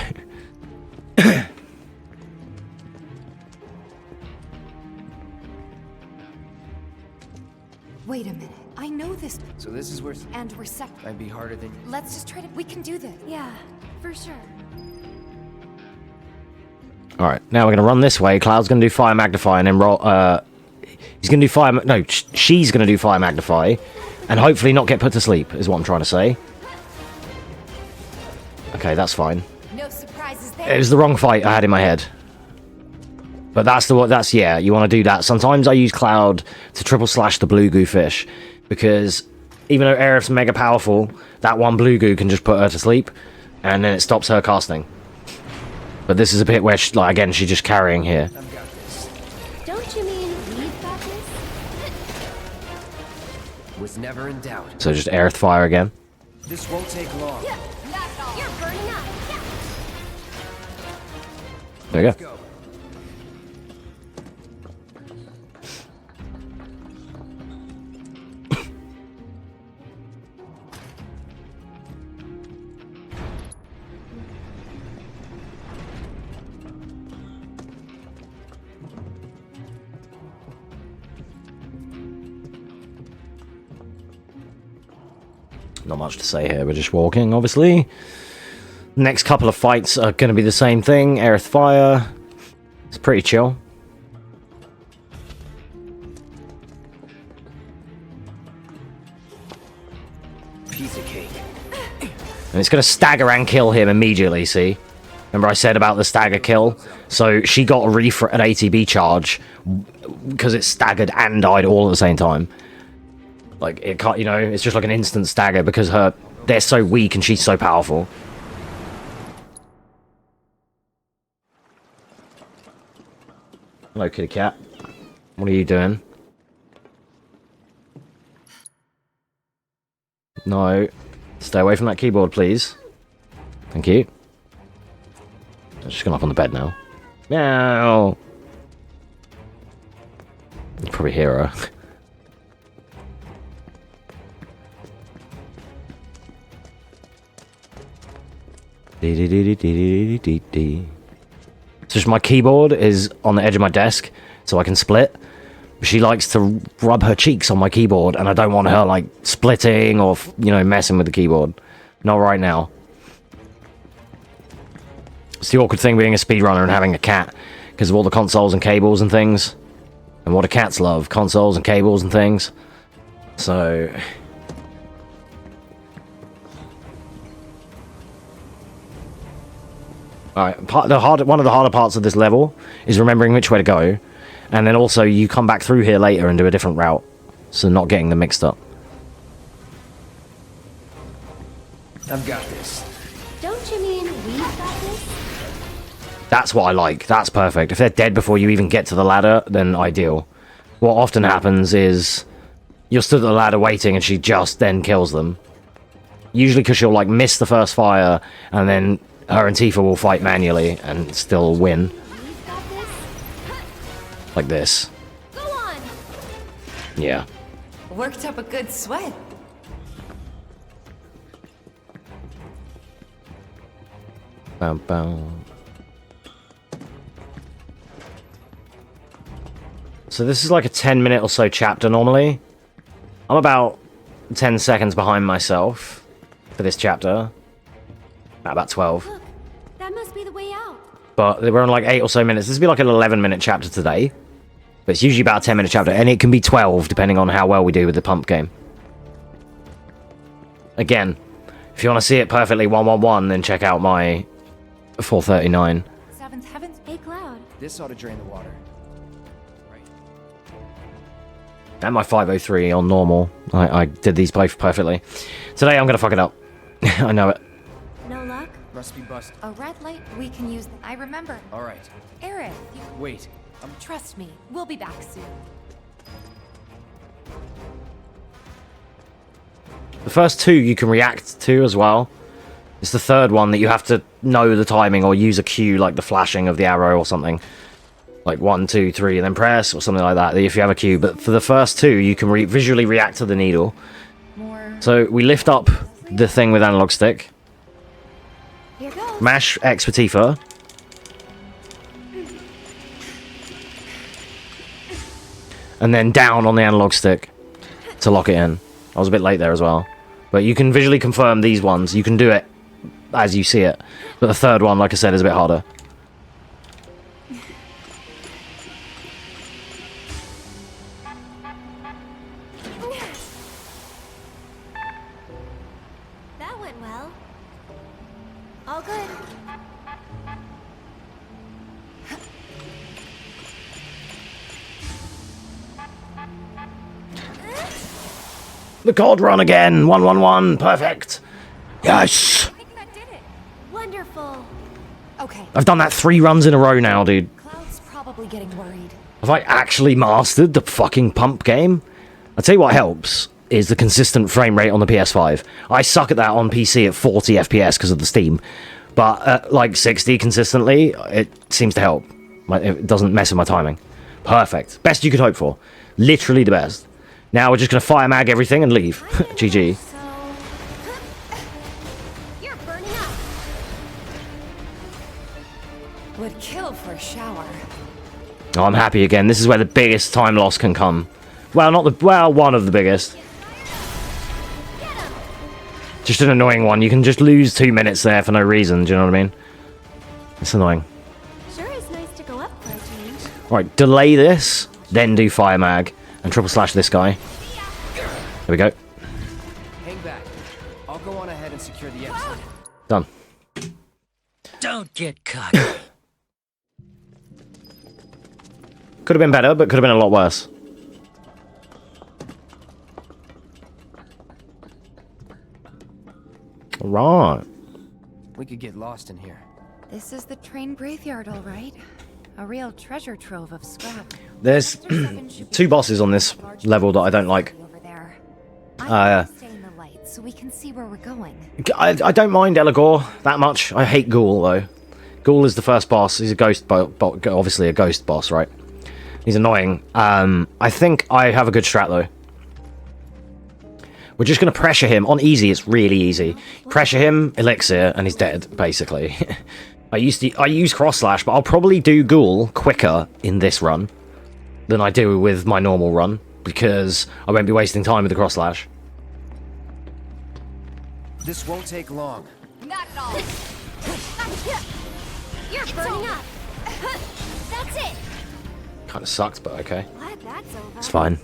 Wait a minute. I know this. So this is where... And we're second. Might be harder than... Let's just try to... We can do this. Yeah, for sure. Alright, now we're going to run this way. Cloud's going to do fire magnify and then roll... he's going to do fire... No, she's going to do fire magnify. And hopefully not get put to sleep, is what I'm trying to say. Okay, that's fine. No surprises there. It was the wrong fight I had in my head. But that's yeah, you want to do that. Sometimes I use Cloud to triple slash the blue goo fish. Because even though Aerith's mega powerful, that one blue goo can just put her to sleep. And then it stops her casting. But this is a bit where, again, she's just carrying here. Don't you mean we've got this? Was never in doubt. So just Aerith fire again. This won't take long. Yeah, you're burning up. Yeah. There you go. Not much to say here, we're just walking, obviously. Next couple of fights are going to be the same thing. Aerith fire. It's pretty chill. Piece of cake. And it's going to stagger and kill him immediately, see? Remember I said about the stagger kill? So she got an ATB charge because it staggered and died all at the same time. Like, it can't, you know, it's just like an instant stagger because they're so weak and she's so powerful. Hello, kitty cat. What are you doing? No. Stay away from that keyboard, please. Thank you. I'm just going up on the bed now. Meow! You probably hear her. So just my keyboard is on the edge of my desk, so I can split. She likes to rub her cheeks on my keyboard, and I don't want her, like, splitting or, you know, messing with the keyboard. Not right now. It's the awkward thing being a speedrunner and having a cat, because of all the consoles and cables and things. And what do cats love? Consoles and cables and things. So... Alright, one of the harder parts of this level is remembering which way to go. And then also you come back through here later and do a different route. So not getting them mixed up. I've got this. Don't you mean we've got this? That's what I like. That's perfect. If they're dead before you even get to the ladder, then ideal. What often happens is you're stood at the ladder waiting and she just then kills them. Usually because she'll like miss the first fire and then her and Tifa will fight manually and still win. Like this. Go on. Yeah. Worked up a good sweat. Bam, bam. So this is like a 10-minute or so chapter normally. I'm about 10 seconds behind myself for this chapter. About 12. Look, that must be the way out. But we're on like 8 or so minutes. This will be like an 11-minute chapter today. But it's usually about a 10-minute chapter. And it can be 12, depending on how well we do with the pump game. Again, if you want to see it perfectly 111, then check out my 439. Seventh heavens. Hey, Cloud. This ought to drain the water. And my 503 on normal. I did these both perfectly. Today I'm going to fuck it up. I know it. No luck? Must be busted. A red light, we can use. I remember. All right. Aerith, Wait. trust me. We'll be back soon. The first two you can react to as well. It's the third one that you have to know the timing or use a cue like the flashing of the arrow or something. Like 1, 2, 3 and then press or something like that if you have a cue. But for the first two you can visually react to the needle. So we lift up the thing with analog stick. Here goes. Mash X for Tifa. And then down on the analog stick to lock it in. I was a bit late there as well. But you can visually confirm these ones. You can do it as you see it. But the third one, like I said, is a bit harder. That went well. All good. The cold run again! 111! Perfect! Yes! Wonderful. Okay. I've done that 3 runs in a row now, dude. Cloud's probably getting worried. Have I actually mastered the fucking pump game? I'll tell you what helps is the consistent frame rate on the PS5. I suck at that on PC at 40 FPS because of the Steam. But at like 60 consistently, it seems to help. It doesn't mess with my timing. Perfect. Best you could hope for. Literally the best. Now we're just going to fire mag everything and leave. GG. You're burning up. Would kill for a shower. Oh, I'm happy again. This is where the biggest time loss can come. Well, not the... Well, one of the biggest. Just an annoying one. You can just lose 2 minutes there for no reason. Do you know what I mean? It's annoying. Sure is nice to go up for a change. Right, delay this, then do fire mag, and triple slash this guy. There we go. Hang back. I'll go on ahead and secure the exit. Done. Don't get cocky. Could have been better, but could have been a lot worse. Right. We could get lost in here. This is the train graveyard, all right. A real treasure trove of scrap. There's 2 bosses on this level that I don't like. Over there. I stay in the light so we can see where we're going. I don't mind Elagor that much. I hate Ghoul, though. Ghoul is the first boss. He's a ghost, obviously a ghost boss, right? He's annoying. I think I have a good strat, though. We're just going to pressure him. On easy, it's really easy. Pressure him, elixir, and he's dead, basically. I use cross slash, but I'll probably do Ghoul quicker in this run than I do with my normal run, because I won't be wasting time with the cross slash. This won't take long. Not at all. You're burning up. That's it. Kind of sucked, but okay. Glad that's over. It's fine.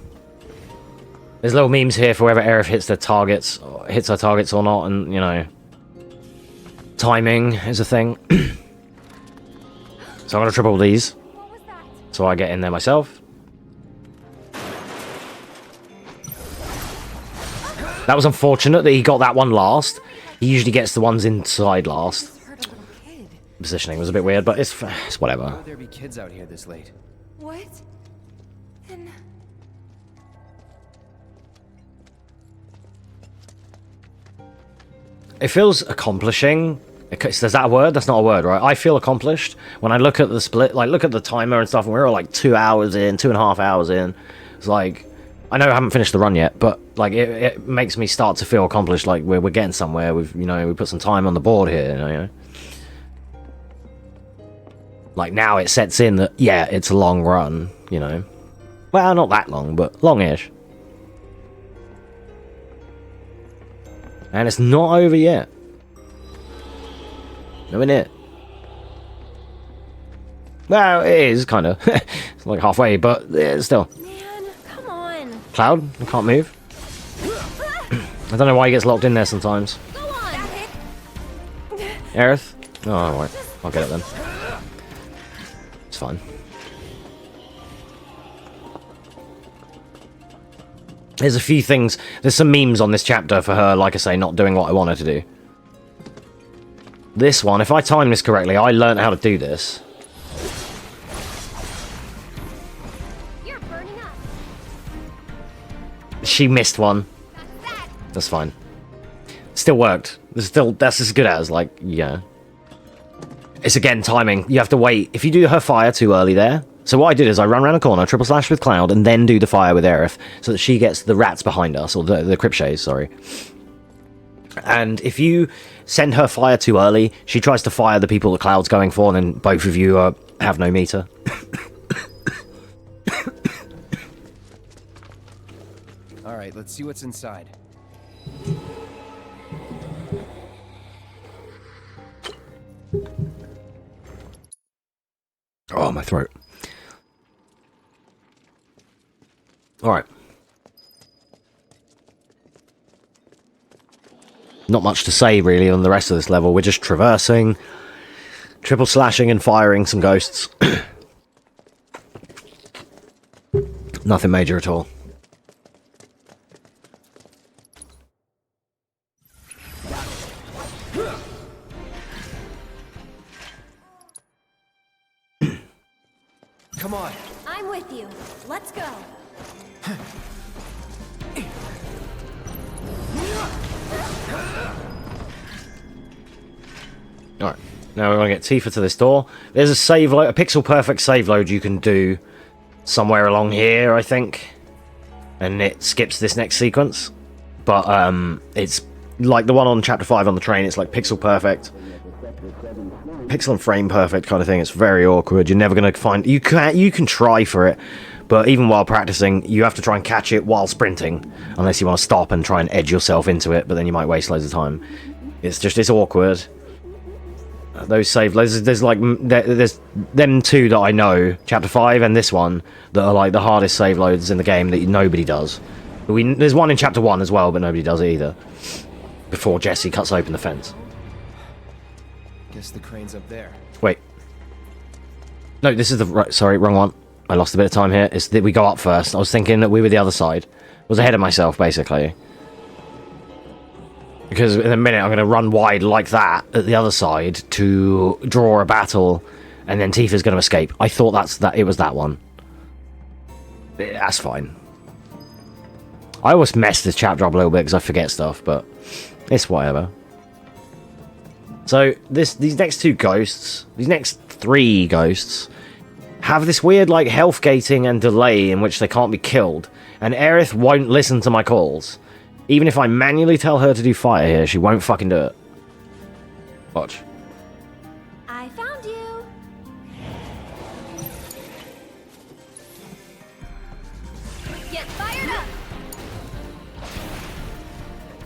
There's little memes here for whether Aerith hits their targets, or hits her targets or not, and, you know, timing is a thing. So I'm going to triple these, so I get in there myself. That was unfortunate that he got that one last. He usually gets the ones inside last. Positioning was a bit weird, but it's whatever. Why would there be kids out here this late? What? Then... It feels accomplishing. Is that a word? That's not a word, right? I feel accomplished when I look at the split, like look at the timer and stuff, and we're all like 2 hours in, 2.5 hours in. It's like, I know I haven't finished the run yet, but like it makes me start to feel accomplished, like we're getting somewhere. We put some time on the board here, you know. Like now it sets in that, yeah, it's a long run, you know. Well, not that long, but long-ish. And it's not over yet. Nowhere near. Well, it is, kind of. It's like halfway, but still. Man, come on. Cloud? I can't move. I don't know why he gets locked in there sometimes. Go on. Aerith? Oh, alright. I'll get it then. It's fine. There's a few things. There's some memes on this chapter for her, like I say, not doing what I want her to do. This one, if I time this correctly, I learned how to do this. You're burning up. She missed one. That's fine. Still worked. That's as good as, like, yeah. It's again timing. You have to wait. If you do her fire too early there. So what I did is I run around a corner, triple slash with Cloud, and then do the fire with Aerith, so that she gets the rats behind us, or the Cripshays, sorry. And if you send her fire too early, she tries to fire the people that Cloud's going for, and then both of you have no meter. Alright, let's see what's inside. Oh, my throat. Alright. Not much to say, really, on the rest of this level. We're just traversing, triple slashing and firing some ghosts. Nothing major at all. Come on. I'm with you. Let's go. Alright, now we want to get Tifa to this door. There's a save load, a pixel perfect save load you can do somewhere along here, I think. And it skips this next sequence. But it's like the one on chapter 5 on the train, it's like pixel perfect. Pixel and frame perfect kind of thing. It's very awkward. You're never going to find... You can try for it, but even while practicing, you have to try and catch it while sprinting. Unless you want to stop and try and edge yourself into it, but then you might waste loads of time. It's awkward. Those save loads, there's them two that I know, chapter 5 and this one, that are like the hardest save loads in the game that nobody does. There's one in chapter 1 as well, but nobody does it either. Before Jesse cuts open the fence. Guess the crane's up there. Wait. No, this is the right. Sorry, wrong one. I lost a bit of time here. It's that we go up first. I was thinking that we were the other side. I was ahead of myself, basically. Because in a minute I'm going to run wide like that at the other side to draw a battle, and then Tifa's going to escape. I thought it was that one. That's fine. I always mess this chapter up a little bit because I forget stuff, but it's whatever. So these next two ghosts, these next 3 ghosts, have this weird like health gating and delay in which they can't be killed, and Aerith won't listen to my calls. Even if I manually tell her to do fire here, she won't fucking do it. Watch. I found you. Get fired up.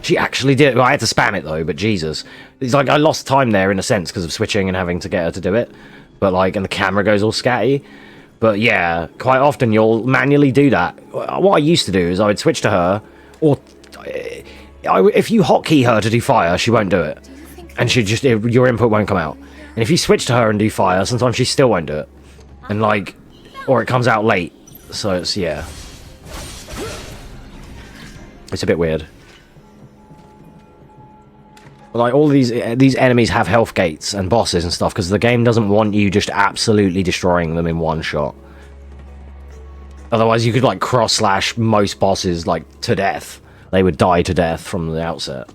She actually did. Well, I had to spam it though, but Jesus. It's like I lost time there in a sense because of switching and having to get her to do it. But like, and the camera goes all scatty. But yeah, quite often you'll manually do that. What I used to do is I would switch to her, or if you hotkey her to do fire, she won't do it. And she just, your input won't come out. And if you switch to her and do fire, sometimes she still won't do it. And like, or it comes out late. So it's, yeah. It's a bit weird. Like, all these enemies have health gates and bosses and stuff, because the game doesn't want you just absolutely destroying them in one shot. Otherwise, you could, like, cross-slash most bosses, like, to death. They would die to death from the outset.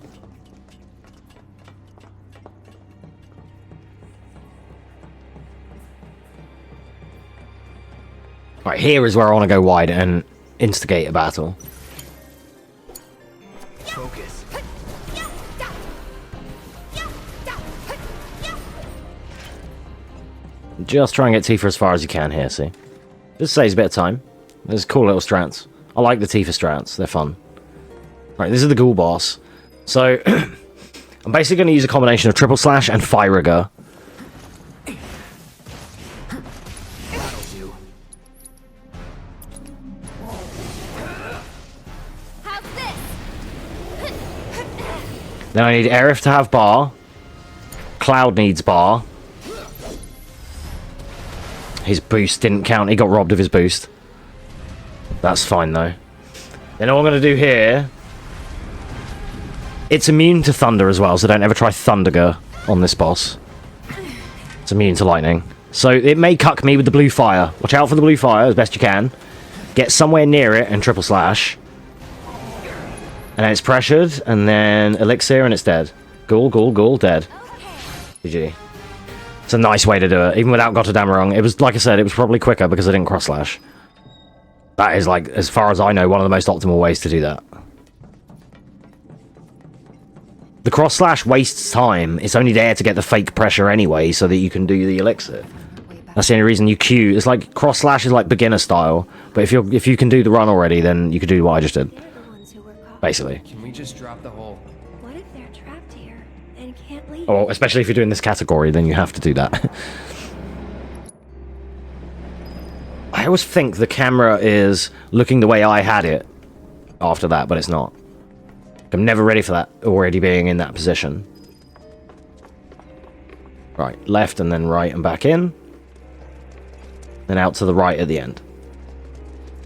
Right, here is where I want to go wide and instigate a battle. Focus. Just try and get Tifa as far as you can here, see? This saves a bit of time. There's cool little strats. I like the Tifa strats, they're fun. Right, this is the ghoul boss. So, I'm basically going to use a combination of triple slash and fire rigger. Then I need Aerith to have bar. Cloud needs bar. His boost didn't count. He got robbed of his boost. That's fine, though. Then all I'm going to do here... It's immune to thunder as well, so don't ever try Thunderger on this boss. It's immune to lightning. So it may cuck me with the blue fire. Watch out for the blue fire as best you can. Get somewhere near it and triple slash. And then it's pressured, and then elixir, and it's dead. Ghoul, ghoul, ghoul, dead. GG. It's a nice way to do it, even without Gotterdammerung. It was, like I said, it was probably quicker because I didn't cross slash. That is, like, as far as I know, one of the most optimal ways to do that. The cross slash wastes time. It's only there to get the fake pressure anyway, so that you can do the elixir. That's the only reason you queue. It's like cross slash is like beginner style, but if you can do the run already, then you can do what I just did. Basically. Can we just drop the whole... What if they're trapped here and can't leave? Or especially if you're doing this category, then you have to do that. I always think the camera is looking the way I had it after that, but it's not. I'm never ready for that, already being in that position. Right, left and then right and back in. Then out to the right at the end.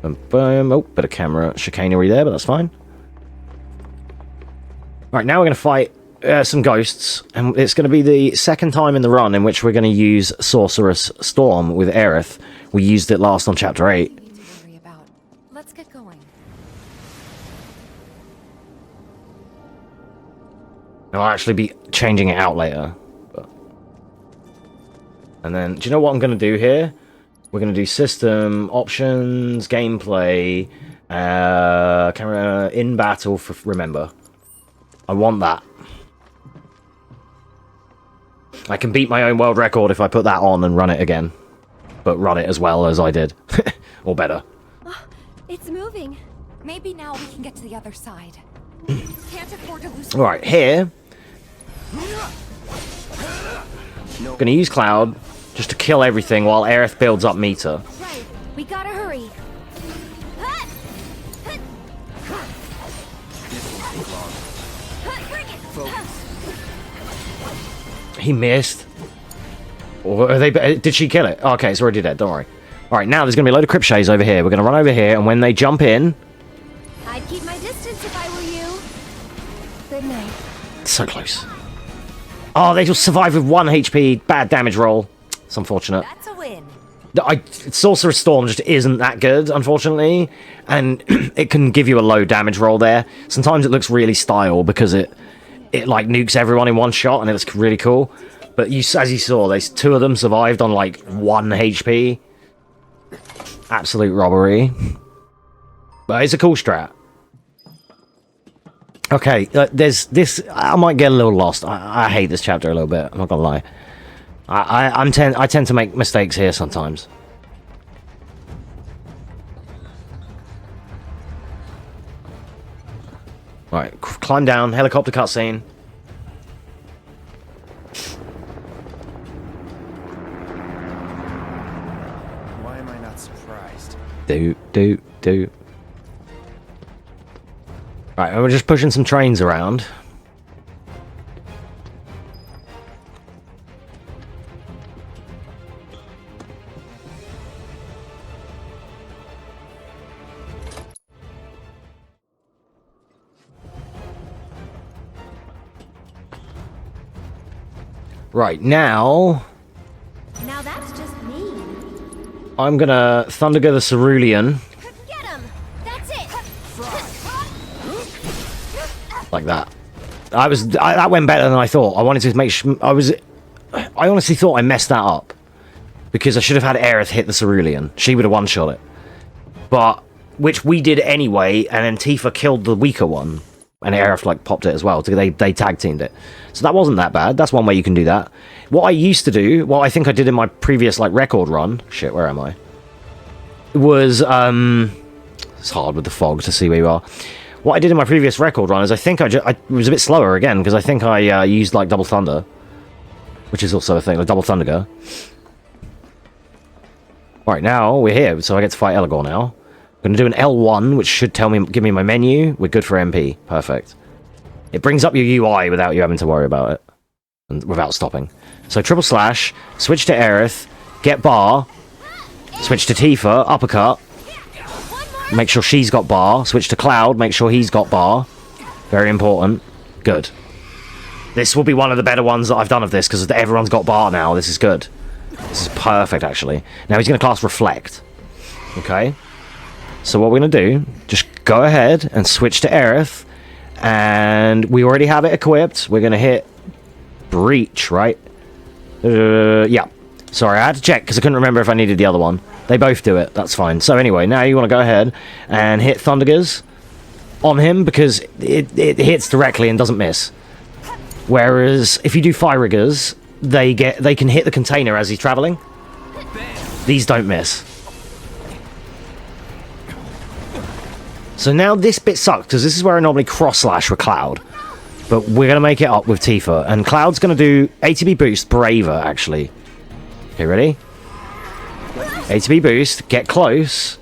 Boom, boom. Oh, bit of camera chicanery there, but that's fine. Right, now we're going to fight some ghosts, and it's going to be the second time in the run in which we're going to use Sorceress Storm with Aerith. We used it last on Chapter 8. Let's get going. I'll actually be changing it out later. And then, do you know what I'm going to do here? We're going to do system, options, gameplay, camera in battle for remember. I want that. I can beat my own world record if I put that on and run it again. But run it as well as I did. Or better. Oh, it's moving. Maybe now we can get to the other side. Can't afford to lose. Alright, here. I'm gonna use Cloud just to kill everything while Aerith builds up meter. Right. We gotta hurry. He missed. Or are they? Did she kill it? Oh, okay, it's already dead. Don't worry. All right, now there's gonna be a load of crypt shays over here. We're gonna run over here, and when they jump in, I'd keep my distance if I were you. Good night. So close. Oh, they just survive with 1 HP. Bad damage roll. It's unfortunate. That's a win. Sorcerer's Storm just isn't that good, unfortunately, and it can give you a low damage roll there. Sometimes it looks really style because it like nukes everyone in one shot, and it looks really cool. But as you saw, there's 2 of them survived on like 1 HP. Absolute robbery. But it's a cool strat. Okay, there's this. I might get a little lost. I hate this chapter a little bit. I'm not gonna lie. I tend to make mistakes here sometimes. Alright, climb down, helicopter cutscene. Why am I not surprised? Do. Right, and we're just pushing some trains around. Right, now that's just mean. I'm gonna Thundergo the Cerulean. Get him. That's it. Like that. That went better than I thought. I wanted to make sure I honestly thought I messed that up because I should have had Aerith hit the Cerulean. She would have one-shot it. But which we did anyway, and then Tifa killed the weaker one. And Aerith like popped it as well. So they tag teamed it. So that wasn't that bad. That's one way you can do that. What I used to do, what I think I did in my previous like record run, shit, where am I? Was it's hard with the fog to see where you are. what I did in my previous record run is I think I was a bit slower again, because I think I used, like, Double Thunder. Which is also a thing, like Double Thunder go. Alright, now we're here, so I get to fight Eligor now. I'm going to do an L1, which should give me my menu. We're good for MP. Perfect. It brings up your UI without you having to worry about it. And without stopping. So triple slash, switch to Aerith, get bar, switch to Tifa, uppercut. Make sure she's got bar. Switch to Cloud, make sure he's got bar. Very important. Good. This will be one of the better ones that I've done of this, because everyone's got bar now. This is good. This is perfect, actually. Now he's going to cast Reflect. Okay? So what we're going to do, just go ahead and switch to Aerith. And we already have it equipped. We're going to hit Breach, right? Yeah. Sorry, I had to check, because I couldn't remember if I needed the other one. They both do it. That's fine. So anyway, now you want to go ahead and hit Thundergers on him, because it hits directly and doesn't miss. Whereas if you do Fire-Riggers, they can hit the container as he's traveling. These don't miss. So now this bit sucks, because this is where I normally cross-slash with Cloud. But we're going to make it up with Tifa. And Cloud's going to do ATB boost Braver, actually. Okay, ready? ATB boost, get close.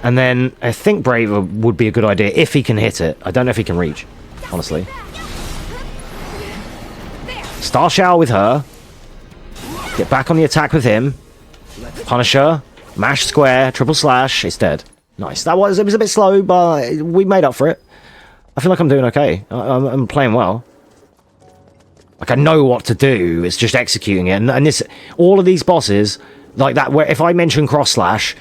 And then I think Braver would be a good idea if he can hit it. I don't know if he can reach, honestly. Star Shower with her. Get back on the attack with him. Punisher. Mash square. Triple slash. It's dead. Nice. It was a bit slow, but we made up for it. I feel like I'm doing okay. I'm playing well. Like, I know what to do. It's just executing it. And this, all of these bosses, like that, where if I mention cross slash,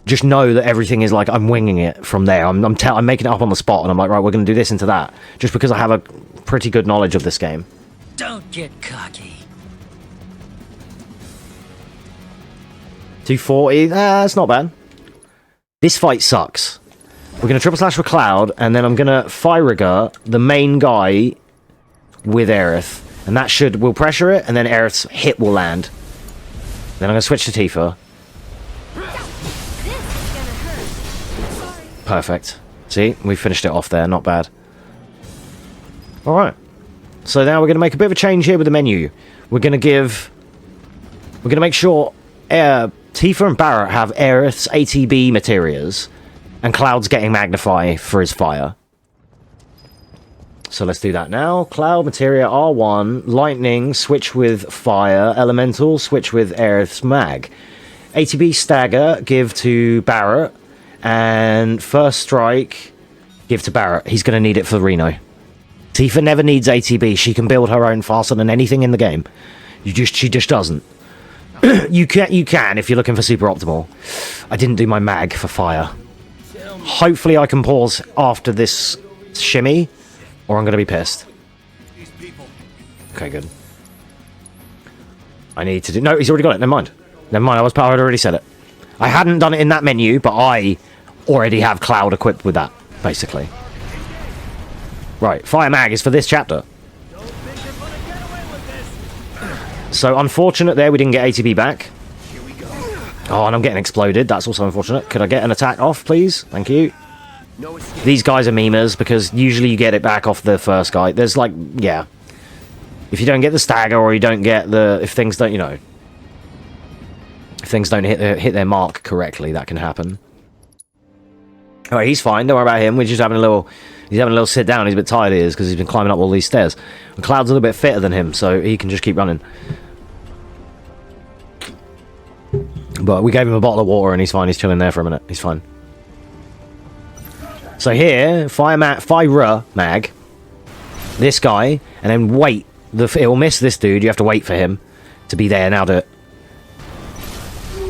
just know that everything is like I'm winging it from there. I'm making it up on the spot, and I'm like, right, we're going to do this into that. Just because I have a pretty good knowledge of this game. Don't get cocky. 240, that's not bad. This fight sucks. We're going to triple slash with Cloud, and then I'm going to Fire-Rigger the main guy with Aerith. And that will pressure it, and then Aerith's hit will land. Then I'm going to switch to Tifa. Perfect. See, we finished it off there, not bad. Alright. So now we're going to make a bit of a change here with the menu. We're going to make sure Tifa and Barrett have Aerith's ATB materials, and Cloud's getting Magnify for his fire. So let's do that now. Cloud, Materia, R1, Lightning, switch with Fire, Elemental, switch with Aerith's Mag. ATB Stagger, give to Barrett, and First Strike, give to Barrett. He's going to need it for Reno. Tifa never needs ATB. She can build her own faster than anything in the game. She just doesn't. You can if you're looking for super optimal. I didn't do my mag for fire. Hopefully I can pause after this shimmy, or I'm going to be pissed. Okay, good. I need to do... No, he's already got it. Never mind. Never mind. I had already said it. I hadn't done it in that menu, but I already have Cloud equipped with that, basically. Right, Fire Mag is for this chapter. So, unfortunate there, we didn't get ATB back. Oh, and I'm getting exploded. That's also unfortunate. Could I get an attack off, please? Thank you. These guys are memers, because usually you get it back off the first guy. There's like, yeah. If you don't get the stagger, or you don't get the... If things don't, you know... If things don't hit their mark correctly, that can happen. Alright, he's fine. Don't worry about him. We're just having a little... He's having a little sit down. He's a bit tired, he is, because he's been climbing up all these stairs. And Cloud's a little bit fitter than him, so he can just keep running. But we gave him a bottle of water, and he's fine. He's chilling there for a minute. He's fine. So here, Fire Mag, this guy, and then wait. It will miss this dude. You have to wait for him to be there. Now do it.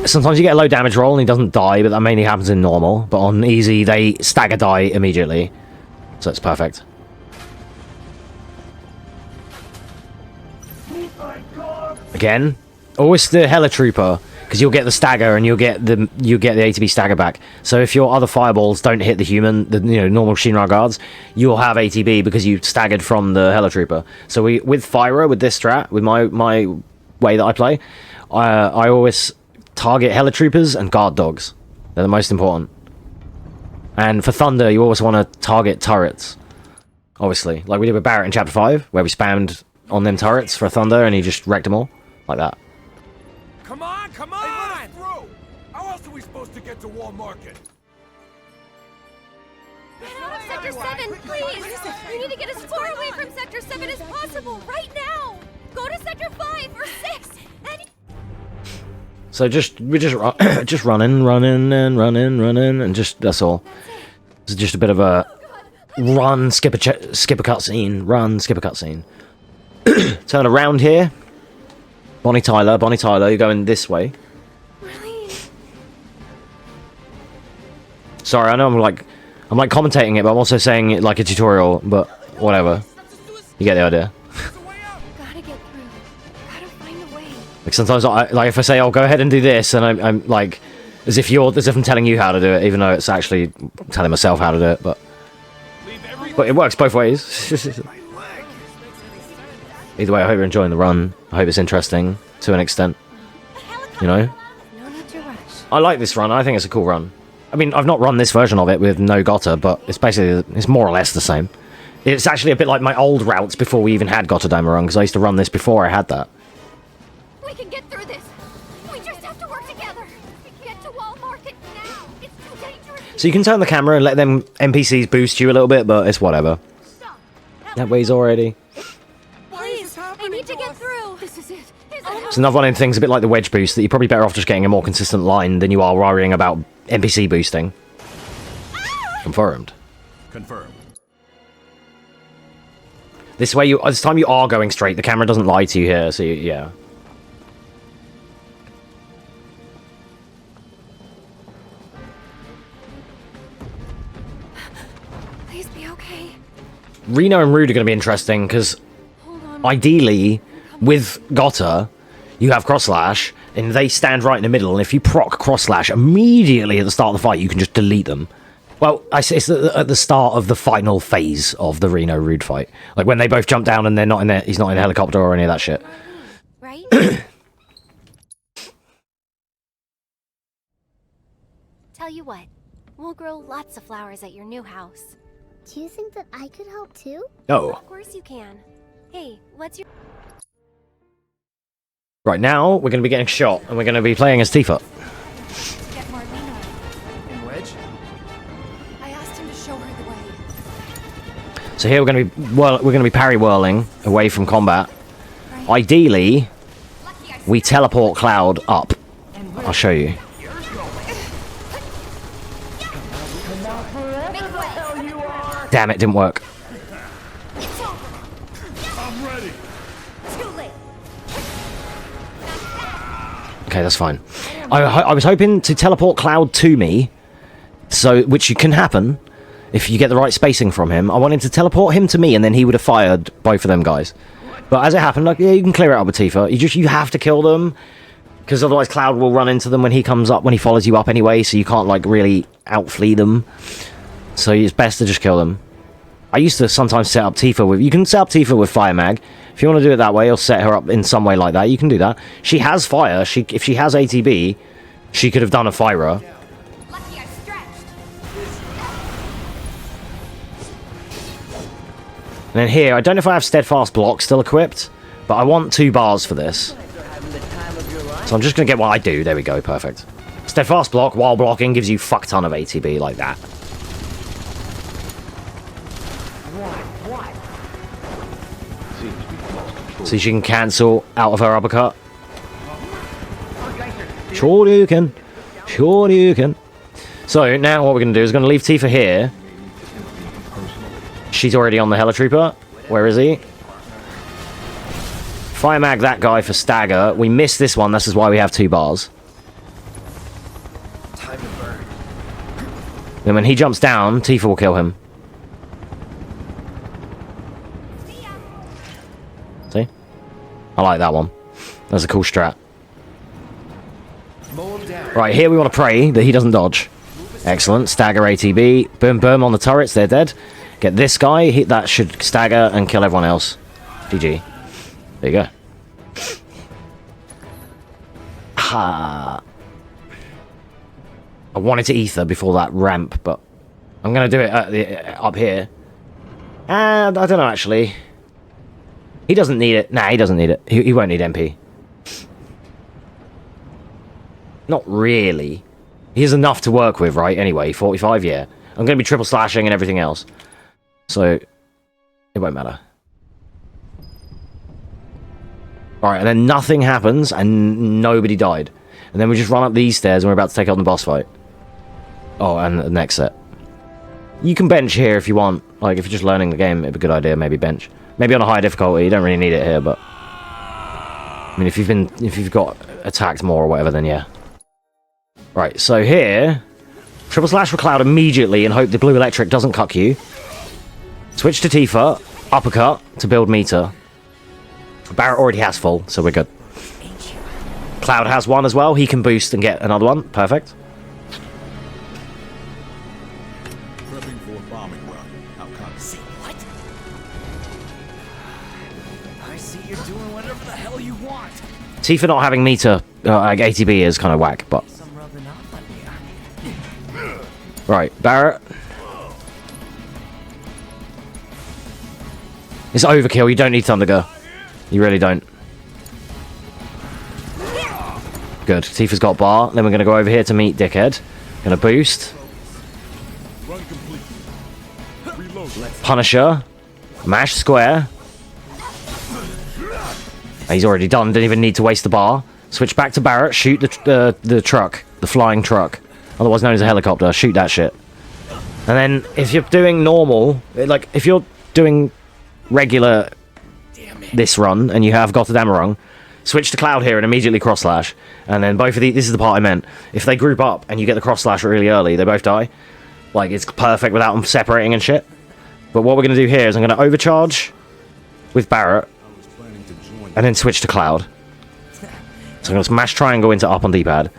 Sometimes you get a low damage roll and he doesn't die, but that mainly happens in normal. But on easy, they stagger die immediately. So it's perfect. Again, always the Helitrooper, because you'll get the stagger and you'll get the ATB stagger back. So if your other fireballs don't hit the human, the normal Shinra guards, you'll have ATB because you staggered from the Helitrooper. So with Fyra, with this strat, with my way that I play, I always target Helitroopers and guard dogs. They're the most important. And for Thunder, you always want to target turrets. Obviously. Like we did with Barrett in Chapter 5, where we spammed on them turrets for Thunder and he just wrecked them all. Like that. Come on, come on! Hey, let us through! How else are we supposed to get to Wall Market? Get out of Sector 7, please! We need to get as far away from Sector 7 as possible, right now! Go to Sector 5 or 6, and... So we're just running, and just, that's all. It's just a bit of a run, skip a cutscene, run, skip a cutscene. Turn around here. Bonnie Tyler, you're going this way. Really? Sorry, I know I'm like commentating it, but I'm also saying it like a tutorial, but whatever. You get the idea. Gotta get through. Gotta find a way. Like sometimes if I say, "Oh, go ahead and do this," and I'm like, as if I'm telling you how to do it, even though it's actually telling myself how to do it, but it works both ways. Either way, I hope you're enjoying the run. I hope it's interesting to an extent. You know? No need to rush. I like this run. I think it's a cool run. I mean, I've not run this version of it with no Gotter, but it's more or less the same. It's actually a bit like my old routes before we even had Gotterdammerung, because I used to run this before I had that. We can get through this! We just have to work together! Get to Wall Market now! It's too dangerous! So you can turn the camera and let them NPCs boost you a little bit, but it's whatever. That way's already... Please, I need to get through! This is it! It's another one of the things a bit like the wedge boost, that you're probably better off just getting a more consistent line than you are worrying about NPC boosting. Confirmed. Confirmed. This time you are going straight. The camera doesn't lie to you here, so yeah. Please be okay. Reno and Rude are going to be interesting, because ideally, with Gotter, you have cross slash, and they stand right in the middle, and if you proc cross slash immediately at the start of the fight, you can just delete them. Well, it's at the start of the final phase of the Reno Rude fight. Like when they both jump down and they're not in there, he's not in a helicopter or any of that shit. Right? Tell you what, we'll grow lots of flowers at your new house. Do you think that I could help too? Oh. Of course you can. Hey, what's your... Right now, we're going to be getting shot, and we're going to be playing as Tifa. Get Marlena. And Wedge? I asked him to show her the way. So here we're going to be parry whirling away from combat. Ideally, we teleport Cloud up. I'll show you. Damn, it didn't work. I'm ready. Too late. Okay, that's fine. I was hoping to teleport Cloud to me, which can happen if you get the right spacing from him. I wanted to teleport him to me, and then he would have fired both of them guys. But as it happened, like, yeah, you can clear it up with Tifa. You have to kill them, because otherwise Cloud will run into them when he comes up, when he follows you up anyway. So you can't like really outflee them. So it's best to just kill them. I used to sometimes set up Tifa with... You can set up Tifa with Fire Mag. If you want to do it that way, or set her up in some way like that, you can do that. She has fire. If she has ATB, she could have done a Fyra. Lucky I stretched. And then here, I don't know if I have Steadfast Block still equipped, but I want 2 bars for this. So I'm just going to get what I do. There we go. Perfect. Steadfast Block, while blocking, gives you fuck ton of ATB like that. So she can cancel out of her uppercut. Sure you can. Sure you can. So now what we're going to do is going to leave Tifa here. She's already on the Helitrooper. Where is he? Fire mag that guy for stagger. We missed this one. This is why we have 2 bars. Time to burn. Then when he jumps down, Tifa will kill him. See? I like that one. That's a cool strat. Right, here we want to pray that he doesn't dodge. Excellent. Stagger ATB. Boom, boom on the turrets. They're dead. Get this guy. That should stagger and kill everyone else. GG. There you go. Ha. I wanted to ether before that ramp, but I'm going to do it at up here. And I don't know, actually. He doesn't need it. Nah, he doesn't need it. He won't need MP. Not really. He has enough to work with, right? Anyway, 45, yeah. I'm going to be triple slashing and everything else. So, it won't matter. Alright, and then nothing happens, and nobody died. And then we just run up these stairs, and we're about to take on the boss fight. Oh, and the next set. You can bench here if you want. Like, if you're just learning the game, it'd be a good idea, maybe bench. Maybe on a high difficulty, you don't really need it here, but... I mean, if you've got attacked more or whatever, then yeah. Right, so here... Triple slash for Cloud immediately and hope the blue electric doesn't cuck you. Switch to Tifa, uppercut to build meter. Barrett already has full, so we're good. Cloud has one as well, he can boost and get another one, perfect. Prepping for a bombing run. How come? Say what? I see you're doing whatever the hell you want. Tifa not having meter, like ATB is kind of whack, but... Right, Barrett. It's overkill, you don't need Thunderger. You really don't. Good, Tifa's got bar. Then we're going to go over here to meet Dickhead. Going to boost. Punisher. Mash square. He's already done, didn't even need to waste the bar. Switch back to Barrett, shoot the truck. The flying truck. Otherwise known as a helicopter. Shoot that shit. And then, if you're doing normal, like, if you're doing regular this run, and you have Gotterdammerung, switch to Cloud here and immediately cross slash. And then both of these, this is the part I meant. If they group up and you get the cross slash really early, they both die. Like, it's perfect without them separating and shit. But what we're going to do here is I'm going to overcharge with Barrett, and then switch to Cloud. So I'm going to smash triangle into up on D-pad.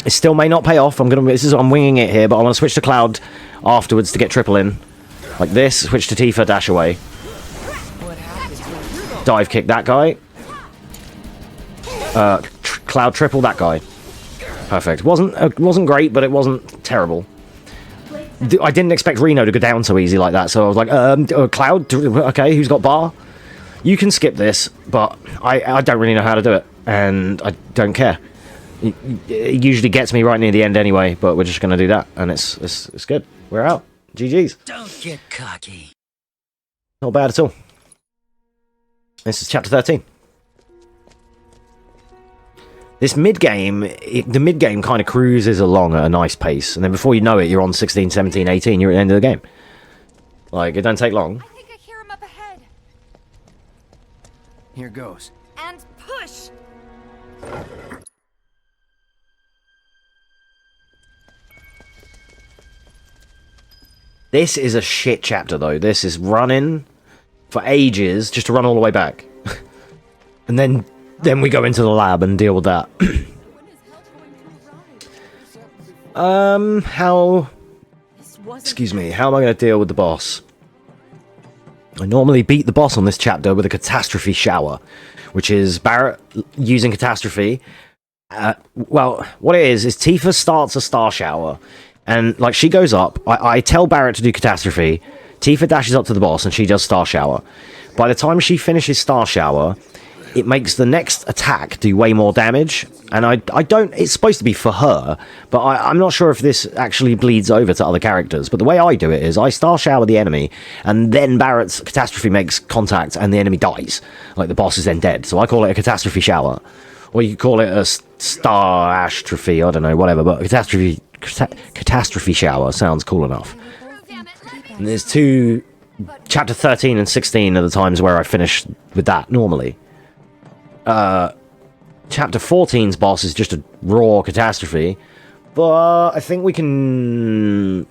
It still may not pay off. I'm winging it here, but I'm going to switch to Cloud afterwards to get triple in. Like this, switch to Tifa, dash away. Dive kick that guy. Cloud triple that guy. Perfect. Wasn't great, but it wasn't terrible. I didn't expect Reno to go down so easy like that, so I was like, Cloud, okay, who's got bar? You can skip this, but I don't really know how to do it, and I don't care. It usually gets me right near the end anyway, but we're just going to do that, and it's good. We're out. GG's. Don't get cocky. Not bad at all. This is chapter 13. This mid-game, the mid-game kind of cruises along at a nice pace, and then before you know it, you're on 16, 17, 18, you're at the end of the game. Like, it don't take long. I think I hear him up ahead. Here goes. And push! This is a shit chapter, though. This is running for ages just to run all the way back. And then we go into the lab and deal with that. Excuse me, how am I going to deal with the boss? I normally beat the boss on this chapter with a catastrophe shower, which is Barrett using catastrophe. Well, what it is Tifa starts a star shower, and like she goes up. I tell Barrett to do catastrophe. Tifa dashes up to the boss, and she does star shower. By the time she finishes star shower, it makes the next attack do way more damage, and I don't... It's supposed to be for her, but I'm not sure if this actually bleeds over to other characters, but the way I do it is I star shower the enemy, and then Barrett's catastrophe makes contact, and the enemy dies. Like, the boss is then dead, so I call it a catastrophe shower. Or you could call it a star-astrophe, I don't know, whatever, but catastrophe shower sounds cool enough. And there's two... Chapter 13 and 16 are the times where I finish with that, normally. Chapter 14's boss is just a raw catastrophe, but I think we can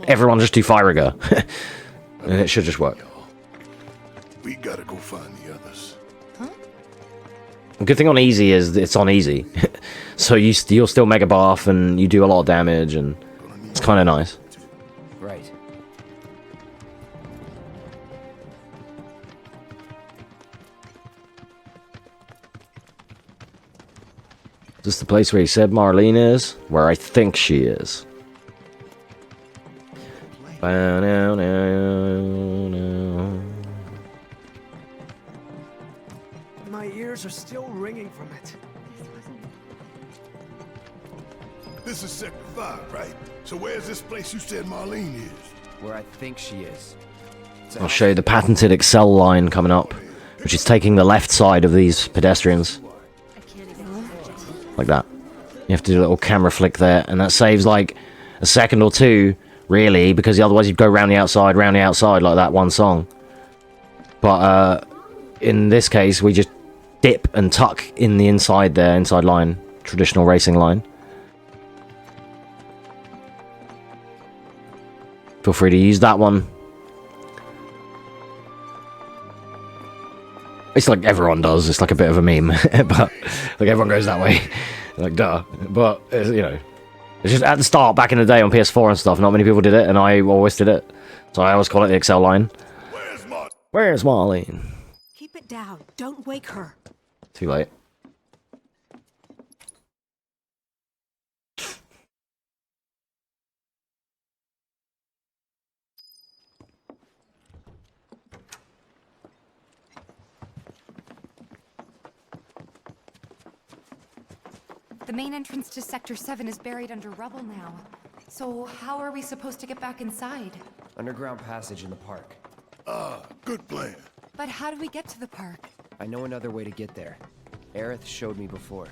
everyone just do Firiger, and it should just work. We gotta go find the others. The good thing on easy is it's on easy, so you'll still mega buff and you do a lot of damage, and it's kind of nice. Right. Is this the place where he said Marlene is? Where I think she is. My ears are still ringing from it. This is Sector 5, right? So where's this place you said Marlene is? Where I think she is. I'll show you the patented Excel line coming up, which is taking the left side of these pedestrians. Like that. You have to do a little camera flick there, and that saves like a second or two, really, because otherwise you'd go round the outside, like that one song. But in this case, we just dip and tuck in the inside there, inside line, traditional racing line. Feel free to use that one. It's like everyone does. It's like a bit of a meme, but like everyone goes that way. Like duh. But you know, it's just at the start back in the day on PS4 and stuff. Not many people did it, and I always did it. So I always call it the Excel line. Where's Marlene? Keep it down. Don't wake her. Too late. The main entrance to Sector 7 is buried under rubble now. So how are we supposed to get back inside? Underground passage in the park. Good plan. But how do we get to the park? I know another way to get there. Aerith showed me before.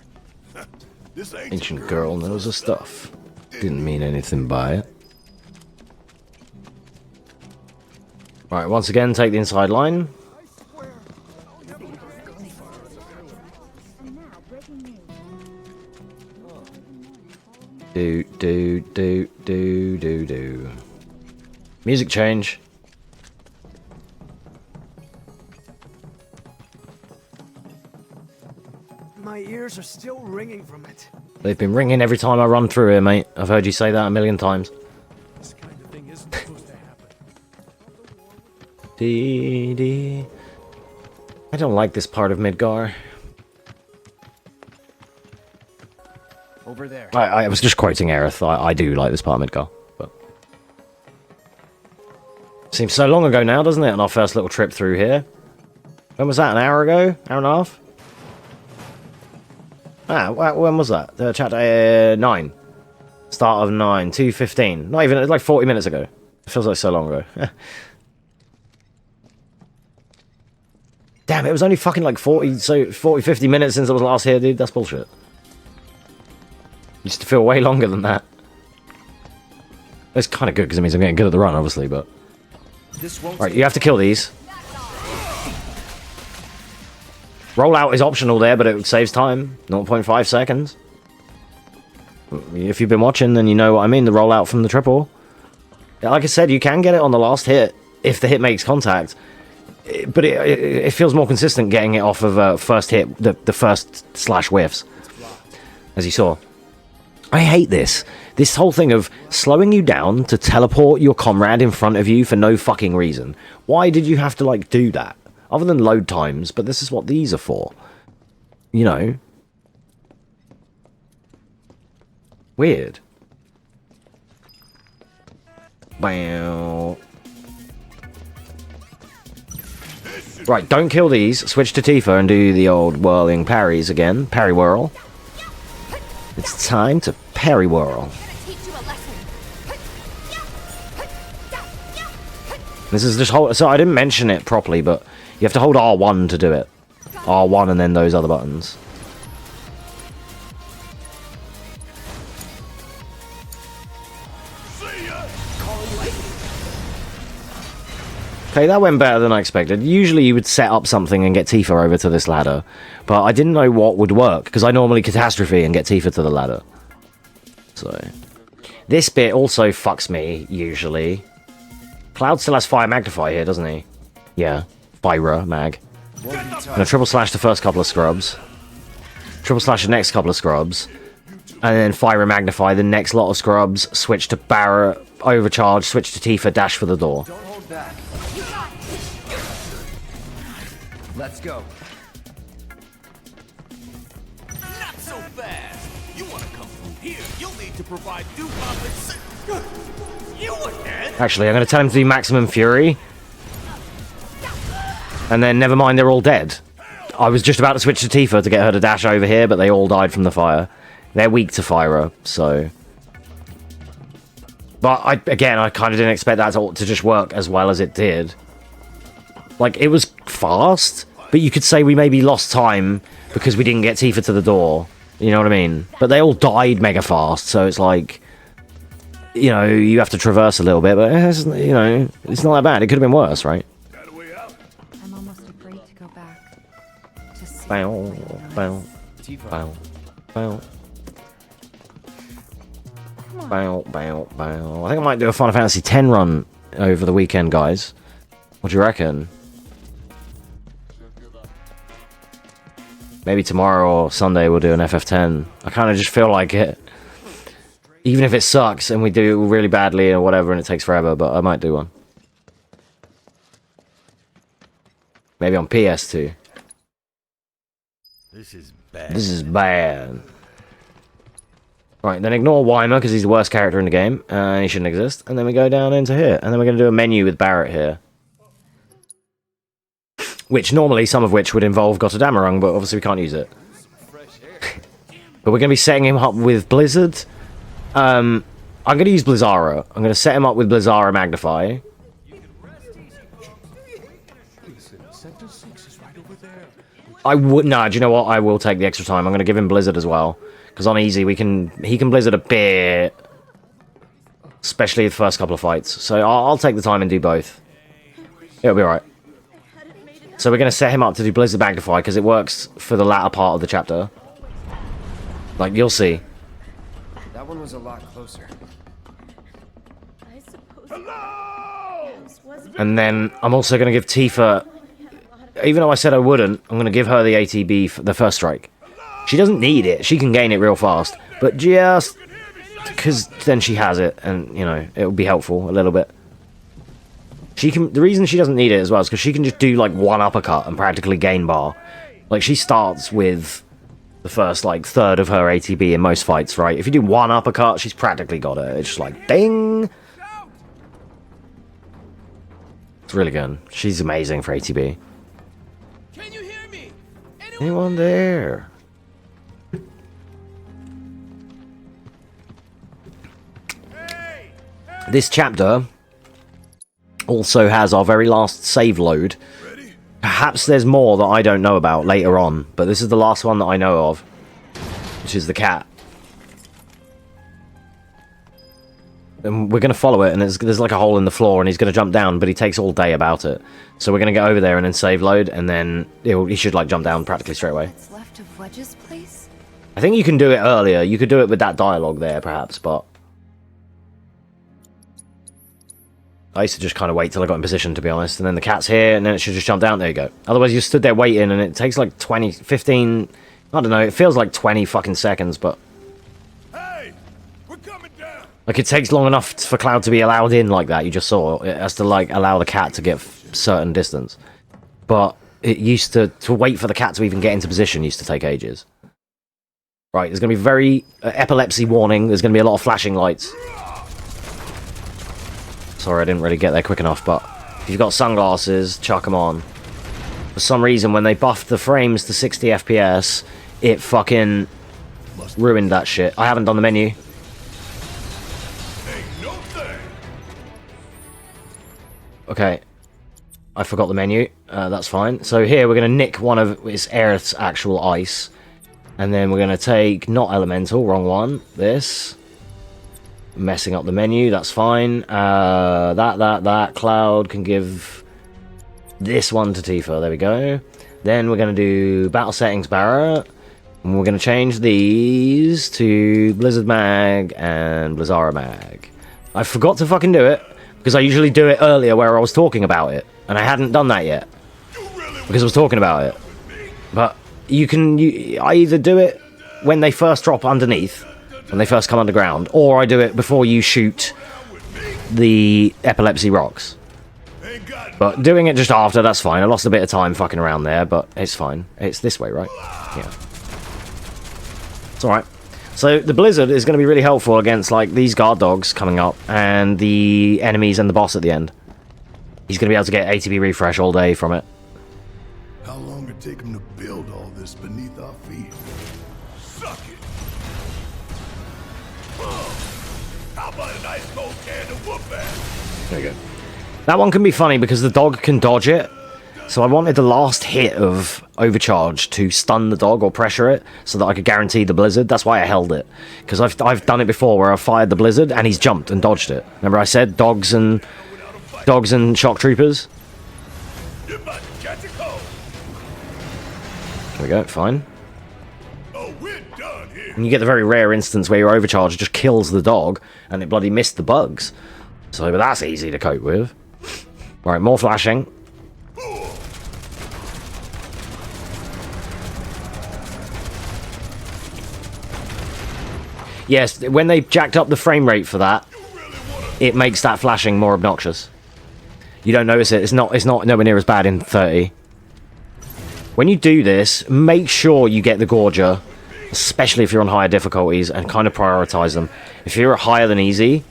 This Ancient girl knows her stuff. Didn't mean anything by it. Right, once again, take the inside line. Do. Music change. My ears are still ringing from it. They've been ringing every time I run through here, mate. I've heard you say that a million times. This kind of thing isn't supposed to happen. Dee. I don't like this part of Midgar. Over there. I was just quoting Aerith. I do like this part of Midgar, but seems so long ago now, doesn't it? On our first little trip through here. When was that? An hour ago? Hour and a half? When was that? Chapter 9. Start of 9. 2:15. Not even. It's like 40 minutes ago. It feels like so long ago. Damn, it was only fucking like 50 minutes since I was last here, dude. That's bullshit. Used to feel way longer than that. It's kind of good because it means I'm getting good at the run, obviously, but... Right, you have to kill these. Rollout is optional there, but it saves time. 0.5 seconds. If you've been watching, then you know what I mean, the rollout from the triple. Like I said, you can get it on the last hit if the hit makes contact. But it feels more consistent getting it off of first hit, the first slash whiffs. As you saw. I hate this. This whole thing of slowing you down to teleport your comrade in front of you for no fucking reason. Why did you have to, like, do that? Other than load times, but this is what these are for. You know? Weird. Wow. Right, don't kill these. Switch to Tifa and do the old whirling parries again. Parry whirl. It's time to parry whirl. This is just hold. So I didn't mention it properly, but you have to hold R1 to do it. R1 and then those other buttons. Okay, that went better than I expected. Usually you would set up something and get Tifa over to this ladder, but I didn't know what would work, because I normally catastrophe and get Tifa to the ladder. So, this bit also fucks me, usually. Cloud still has Fire Magnify here, doesn't he? Yeah, Fire Mag. And a triple slash the first couple of scrubs. Triple slash the next couple of scrubs. And then Fire Magnify the next lot of scrubs, switch to Barra, overcharge, switch to Tifa, dash for the door. Don't hold back. Let's go. Not so fast. You want to come through Here, you'll need to provide due compensation. You again? Actually, I'm going to tell him to do maximum fury. And then, never mind, they're all dead. I was just about to switch to Tifa to get her to dash over here, but they all died from the fire. They're weak to fire, so... But, I kind of didn't expect that to just work as well as it did. Like, it was fast, but you could say we maybe lost time because we didn't get Tifa to the door. You know what I mean? But they all died mega fast, so it's like... You know, you have to traverse a little bit, but, it's, you know, it's not that bad. It could have been worse, right? I'm almost afraid to go back. Bow, bow, bow, bow. Bow, bow, bow. I think I might do a Final Fantasy X run over the weekend, guys. What do you reckon? Maybe tomorrow or Sunday we'll do an FF10. I kind of just feel like it. Even if it sucks and we do really badly or whatever and it takes forever, but I might do one. Maybe on PS2. This is bad. This is bad. Right, then ignore Weimer because he's the worst character in the game and he shouldn't exist. And then we go down into here. And then we're going to do a menu with Barrett here. Which normally, some of which would involve Gotterdammerung, but obviously we can't use it. But we're going to be setting him up with Blizzard. I'm going to use Blizzara. I'm going to set him up with Blizzara Magnify. I would... Nah, do you know what? I will take the extra time. I'm going to give him Blizzard as well. Because on easy, he can Blizzard a bit. Especially the first couple of fights. So I'll take the time and do both. It'll be alright. So we're going to set him up to do Blizzard Magnify because it works for the latter part of the chapter. Like, you'll see. That one was a lot closer. And then I'm also going to give Tifa... Even though I said I wouldn't, I'm going to give her the ATB for the first strike. She doesn't need it. She can gain it real fast. But just... Because then she has it. And, you know, it will be helpful a little bit. She can... The reason she doesn't need it as well is because she can just do, like, one uppercut and practically gain bar. Like, she starts with the first, like, third of her ATB in most fights, right? If you do one uppercut, she's practically got it. It's just like, ding! It's really good. She's amazing for ATB. Can you hear me? Anyone there? This chapter also has our very last save load. Perhaps there's more that I don't know about later on, but this is the last one that I know of, which is the cat. And we're going to follow it, and there's like a hole in the floor, and he's going to jump down, but he takes all day about it. So we're going to go over there and then save load, and then he should like jump down practically straight away. What's left of Wedge's place? I think you can do it earlier. You could do it with that dialogue there, perhaps, but... I used to just kind of wait till I got in position, to be honest. And then the cat's here, and then it should just jump down. There you go. Otherwise, you stood there waiting, and it takes like 20, 15... I don't know, it feels like 20 fucking seconds, but... Hey, we're coming down. Like, it takes long enough for Cloud to be allowed in like that, you just saw. It has to, like, allow the cat to get certain distance. But it used to wait for the cat to even get into position used to take ages. Right, there's going to be very... epilepsy warning. There's going to be a lot of flashing lights. Sorry, I didn't really get there quick enough, but if you've got sunglasses, chuck them on. For some reason, when they buffed the frames to 60 FPS, it fucking ruined that shit. I haven't done the menu. Okay. I forgot the menu. That's fine. So here, we're going to nick one of Aerith's actual ice. And then we're going to take, not elemental, wrong one, this. Messing up the menu, that's fine. That Cloud can give this one to Tifa. There we go. Then we're going to do battle settings Barrett. And we're going to change these to Blizzard Mag and Blizzara Mag. I forgot to fucking do it because I usually do it earlier where I was talking about it. And I hadn't done that yet because I was talking about it. But I either do it when they first drop underneath, when they first come underground, or I do it before you shoot the epilepsy rocks. But doing it just after, that's fine. I lost a bit of time fucking around there, but it's fine. It's this way, right? Yeah. It's alright. So the blizzard is going to be really helpful against like these guard dogs coming up and the enemies and the boss at the end. He's going to be able to get ATB refresh all day from it. How long did it take him to build all this beneath our feet? Suck it! How about a nice cold can of whoop ass? There you go. That one can be funny because the dog can dodge it. So I wanted the last hit of overcharge to stun the dog or pressure it so that I could guarantee the blizzard. That's why I held it. Because I've done it before where I fired the blizzard and he's jumped and dodged it. Remember I said dogs and shock troopers? There we go, fine. And you get the very rare instance where your overcharge just kills the dog and it bloody missed the bugs. So but that's easy to cope with. Right, more flashing. Yes, when they jacked up the frame rate for that, it makes that flashing more obnoxious. You don't notice it. It's not nowhere near as bad in 30. When you do this, make sure you get the Gorger, especially if you're on higher difficulties, and kind of prioritize them. If you're at higher than easy,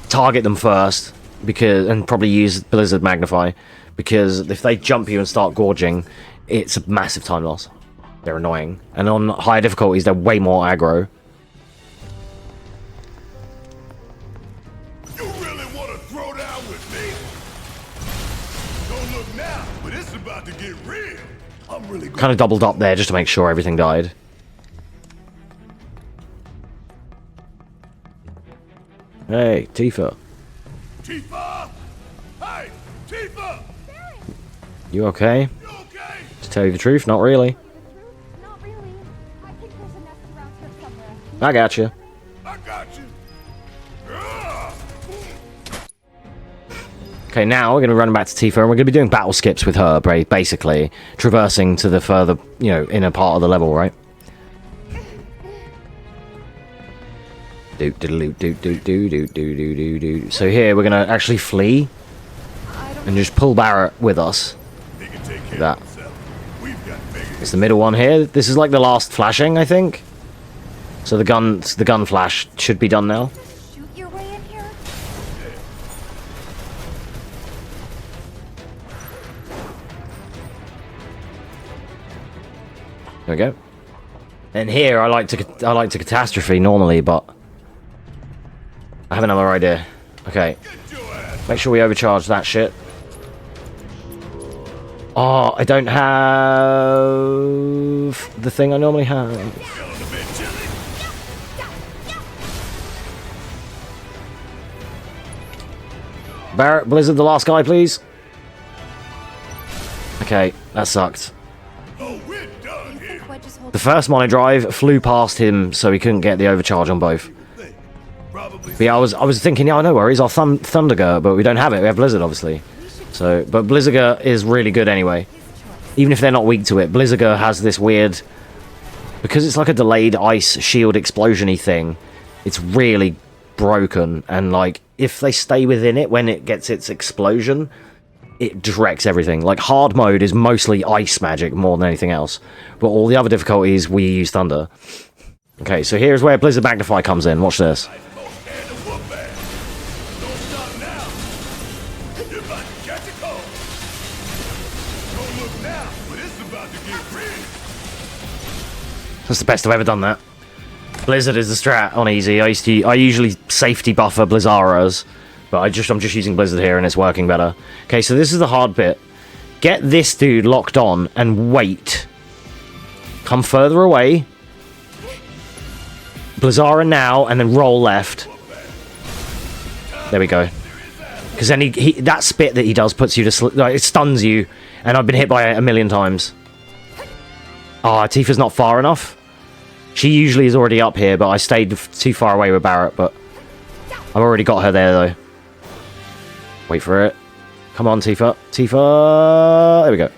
target them first, and probably use Blizzard Magnify, because if they jump you and start gorging, it's a massive time loss. They're annoying. And on higher difficulties, they're way more aggro. Kind of doubled up there just to make sure everything died. Hey, Tifa. Tifa! Hey, Tifa! You okay? To tell you the truth, not really. I got you. Okay, now we're going to run back to Tifa, and we're going to be doing battle skips with her, basically. Traversing to the further, inner part of the level, right? So here, we're going to actually flee. And just pull Barrett with us. Like that. It's the middle one here. This is like the last flashing, I think. So the gun flash should be done now. There we go. And here I like to catastrophe normally, but I have another idea. Okay. Make sure we overcharge that shit. Oh, I don't have the thing I normally have. Barrett, Blizzard, the last guy, please. Okay, that sucked. The first monodrive flew past him, so he couldn't get the overcharge on both. But yeah, I was thinking, yeah, no worries, I'll Thunderger, but we don't have it. We have Blizzard, obviously. So, but Blizzard is really good anyway. Even if they're not weak to it, Blizzard has this weird, because it's like a delayed ice shield explosion-y thing. It's really broken, and like if they stay within it when it gets its explosion, it just wrecks everything. Like, hard mode is mostly ice magic more than anything else. But all the other difficulties, we use thunder. Okay, so here's where Blizzard Magnify comes in. Watch this. That's the best I've ever done that. Blizzard is the strat on easy. I usually safety buffer Blizzaras. But I'm just using Blizzard here and it's working better. Okay, so this is the hard bit. Get this dude locked on and wait. Come further away. Blizzara now and then roll left. There we go. Because then that spit that he does puts you to sleep. Like, it stuns you. And I've been hit by it a million times. Ah, Tifa's not far enough. She usually is already up here, but I stayed too far away with Barrett. But I've already got her there though. Wait for it. Come on, Tifa. Tifa! There we go.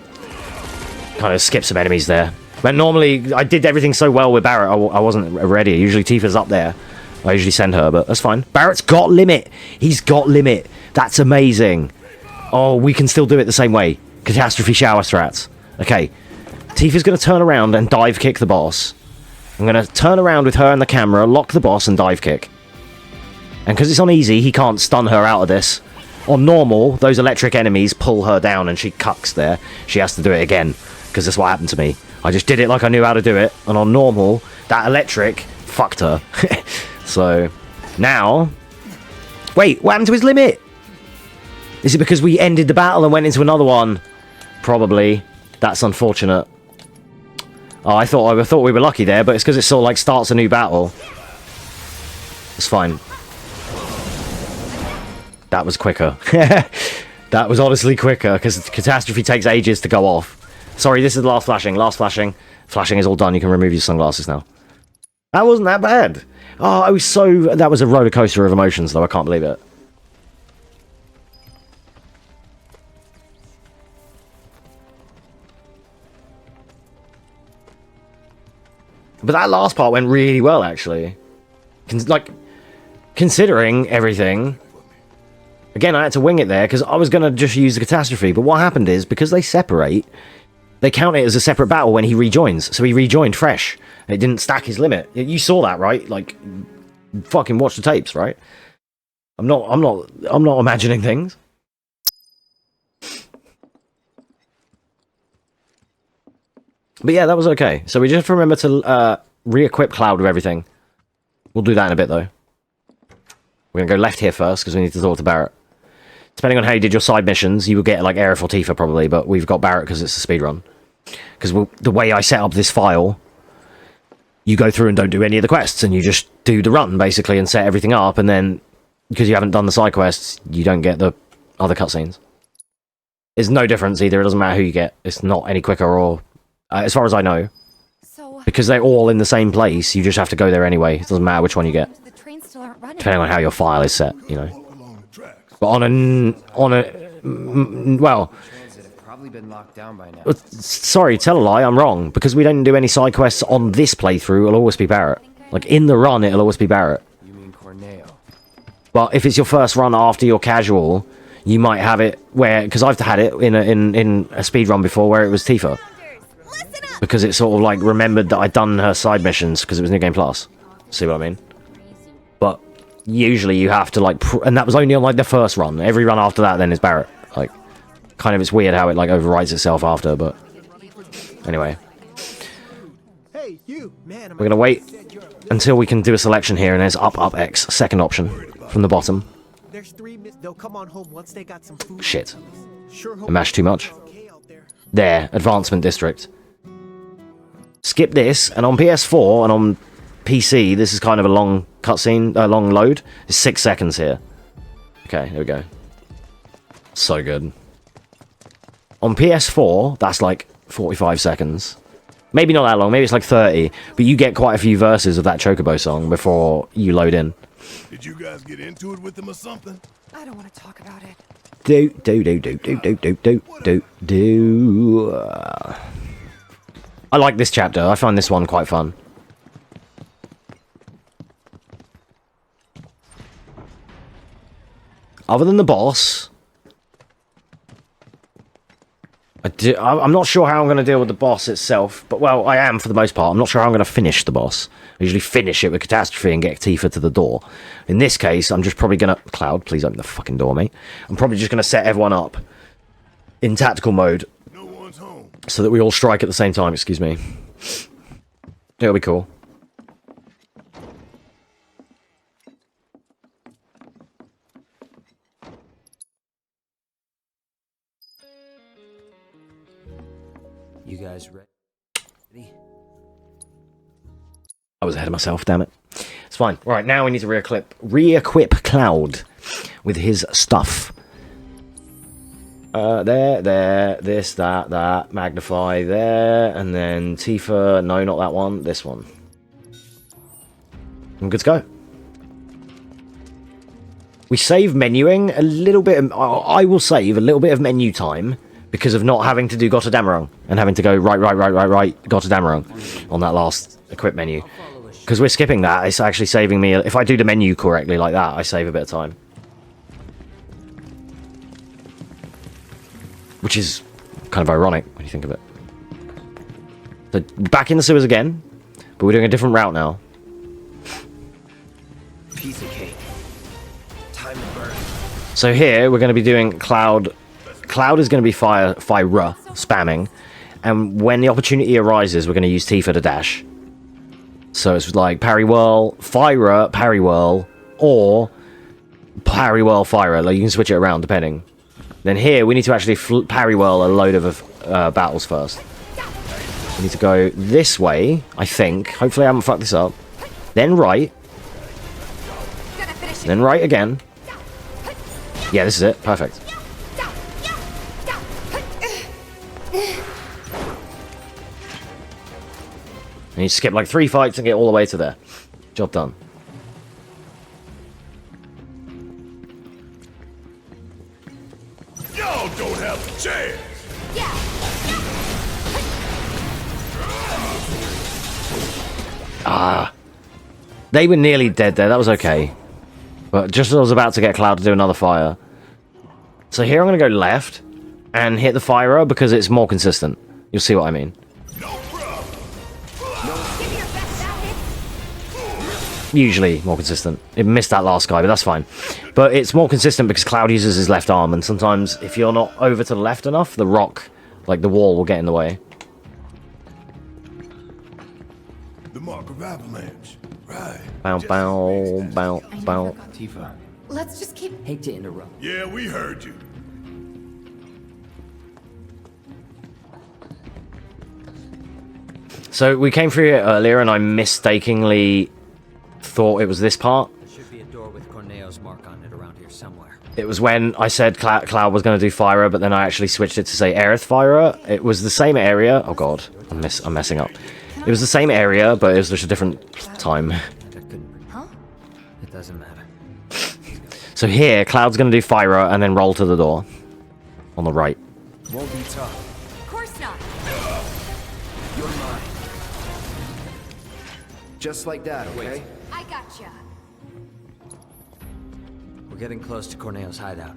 Kind of skip some enemies there. But normally, I did everything so well with Barrett, I wasn't ready. Usually Tifa's up there. I usually send her, but that's fine. Barrett's got limit. He's got limit. That's amazing. Oh, we can still do it the same way. Catastrophe shower strats. Okay. Tifa's going to turn around and dive kick the boss. I'm going to turn around with her and the camera, lock the boss, and dive kick. And because it's on easy, he can't stun her out of this. On normal, those electric enemies pull her down and she cucks there. She has to do it again, because that's what happened to me. I just did it like I knew how to do it, and on normal, that electric fucked her. So, now... Wait, what happened to his limit? Is it because we ended the battle and went into another one? Probably. That's unfortunate. Oh, I thought we were lucky there, but it's because it sort of like starts a new battle. It's fine. That was quicker. That was honestly quicker, because Catastrophe takes ages to go off. Sorry, this is the last flashing. Last flashing. Flashing is all done. You can remove your sunglasses now. That wasn't that bad. Oh, I was so... That was a roller coaster of emotions, though. I can't believe it. But that last part went really well, actually. Considering everything... Again, I had to wing it there, because I was going to just use the Catastrophe. But what happened is, because they separate, they count it as a separate battle when he rejoins. So he rejoined fresh. It didn't stack his limit. You saw that, right? Like, fucking watch the tapes, right? I'm not imagining things. But yeah, that was okay. So we just have to remember to re-equip Cloud with everything. We'll do that in a bit, though. We're going to go left here first, because we need to talk to Barrett. Depending on how you did your side missions, you will get, like, Aerith or Tifa, probably, but we've got Barrett because it's a speedrun. Because the way I set up this file, you go through and don't do any of the quests, and you just do the run, basically, and set everything up, and then, because you haven't done the side quests, you don't get the other cutscenes. There's no difference either, it doesn't matter who you get. It's not any quicker or... as far as I know. Because they're all in the same place, you just have to go there anyway. It doesn't matter which one you get. Depending on how your file is set, you know. But well... Probably been locked down by now. Sorry, tell a lie, I'm wrong. Because we don't do any side quests on this playthrough, it'll always be Barrett. Like, in the run, it'll always be Barrett. You mean Corneo? But if it's your first run after your casual, you might have it where... Because I've had it in a speedrun before where it was Tifa. Because it sort of, like, remembered that I'd done her side missions because it was New Game Plus. See what I mean? But usually you have to, like... and that was only on, like, the first run. Every run after that then is Barrett. Like, kind of it's weird how it, like, overrides itself after, but... Anyway. We're going to wait until we can do a selection here, and there's up, X. Second option. From the bottom. Shit. I mashed too much. There. Advancement District. Skip this, and on PS4 and on PC, this is kind of a long cutscene, a long load. It's 6 seconds here. Okay, here we go. So good. On PS4, that's like 45 seconds. Maybe not that long, maybe it's like 30, but you get quite a few verses of that Chocobo song before you load in. Did you guys get into it with them or something? I don't want to talk about it. I like this chapter. I find this one quite fun. Other than the boss, I'm not sure how I'm going to deal with the boss itself. But, well, I am for the most part. I'm not sure how I'm going to finish the boss. I usually finish it with Catastrophe and get Tifa to the door. In this case, I'm just probably going to... Cloud, please open the fucking door, mate. I'm probably just going to set everyone up in tactical mode. So that we all strike at the same time, excuse me. It'll be cool. You guys ready? I was ahead of myself, damn it. It's fine. Right, now we need to re-equip Cloud with his stuff. There, this, that, magnify there, and then Tifa, no, not that one, this one. I'm good to go. We save menuing a little bit, I will save a little bit of menu time because of not having to do Gotterdammerung and having to go right, Gotterdammerung on that last equip menu. Because we're skipping that, it's actually saving me, if I do the menu correctly like that, I save a bit of time. Which is kind of ironic when you think of it. So back in the sewers again. but we're doing a different route now. Piece of cake. Time to burn. So here we're going to be doing Cloud. Cloud is going to be fire spamming, and when the opportunity arises, we're going to use Tifa to dash. So it's like parry whirl, fire, parry whirl, or parry whirl, fire. Like you can switch it around depending. Then here we need to actually parry whirl a load of battles first. We need to go this way, I think. Hopefully I haven't fucked this up. Then right. Then right again. Yeah, this is it. Perfect. And you skip like 3 fights and get all the way to there. Job done. Y'all don't have a chance. Ah. They were nearly dead there. That was okay. But just as I was about to get Cloud to do another fire. So here I'm going to go left and hit the fire because it's more consistent. You'll see what I mean. Usually more consistent. It missed that last guy, but that's fine. But it's more consistent because Cloud uses his left arm, and sometimes if you're not over to the left enough, the rock, like the wall, will get in the way. The mark of avalanche. Right. Bow, bow, bow, bow. Tifa. Let's just keep... Hate to interrupt. Yeah, we heard you. So we came through here earlier, and I mistakenly thought it was this part. There should be a door with Corneo's mark on it around here somewhere. It was when I said Cloud was going to do Fire, but then I actually switched it to say Aerith Fire. It was the same area. Oh god, I'm messing up. It was the same area, but it was just a different time. Huh? It doesn't matter. So here, Cloud's going to do Fire and then roll to the door. On the right. Won't be tough. Of course not. You're mine. Just like that, okay? I gotcha. We're getting close to Corneo's hideout.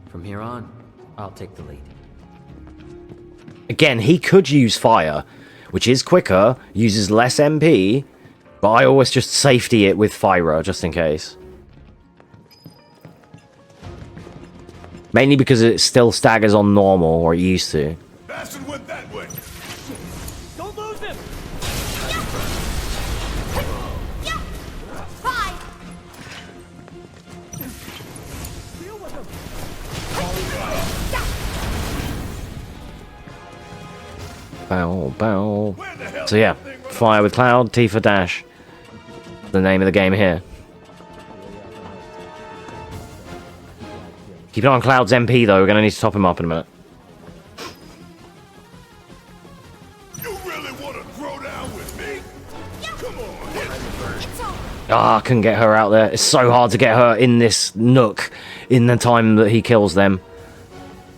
From here on, I'll take the lead. Again, he could use Fire, which is quicker, uses less MP, but I always just safety it with Fire, just in case. Mainly because it still staggers on normal, or it used to. Bastard went that way. Don't lose him! Bow, bow. So yeah, Fire with Cloud, Tifa dash. The name of the game here. Keep it on Cloud's MP though, we're going to need to top him up in a minute. You really want to throw down with me? Come on. Ah, I couldn't get her out there. It's so hard to get her in this nook in the time that he kills them.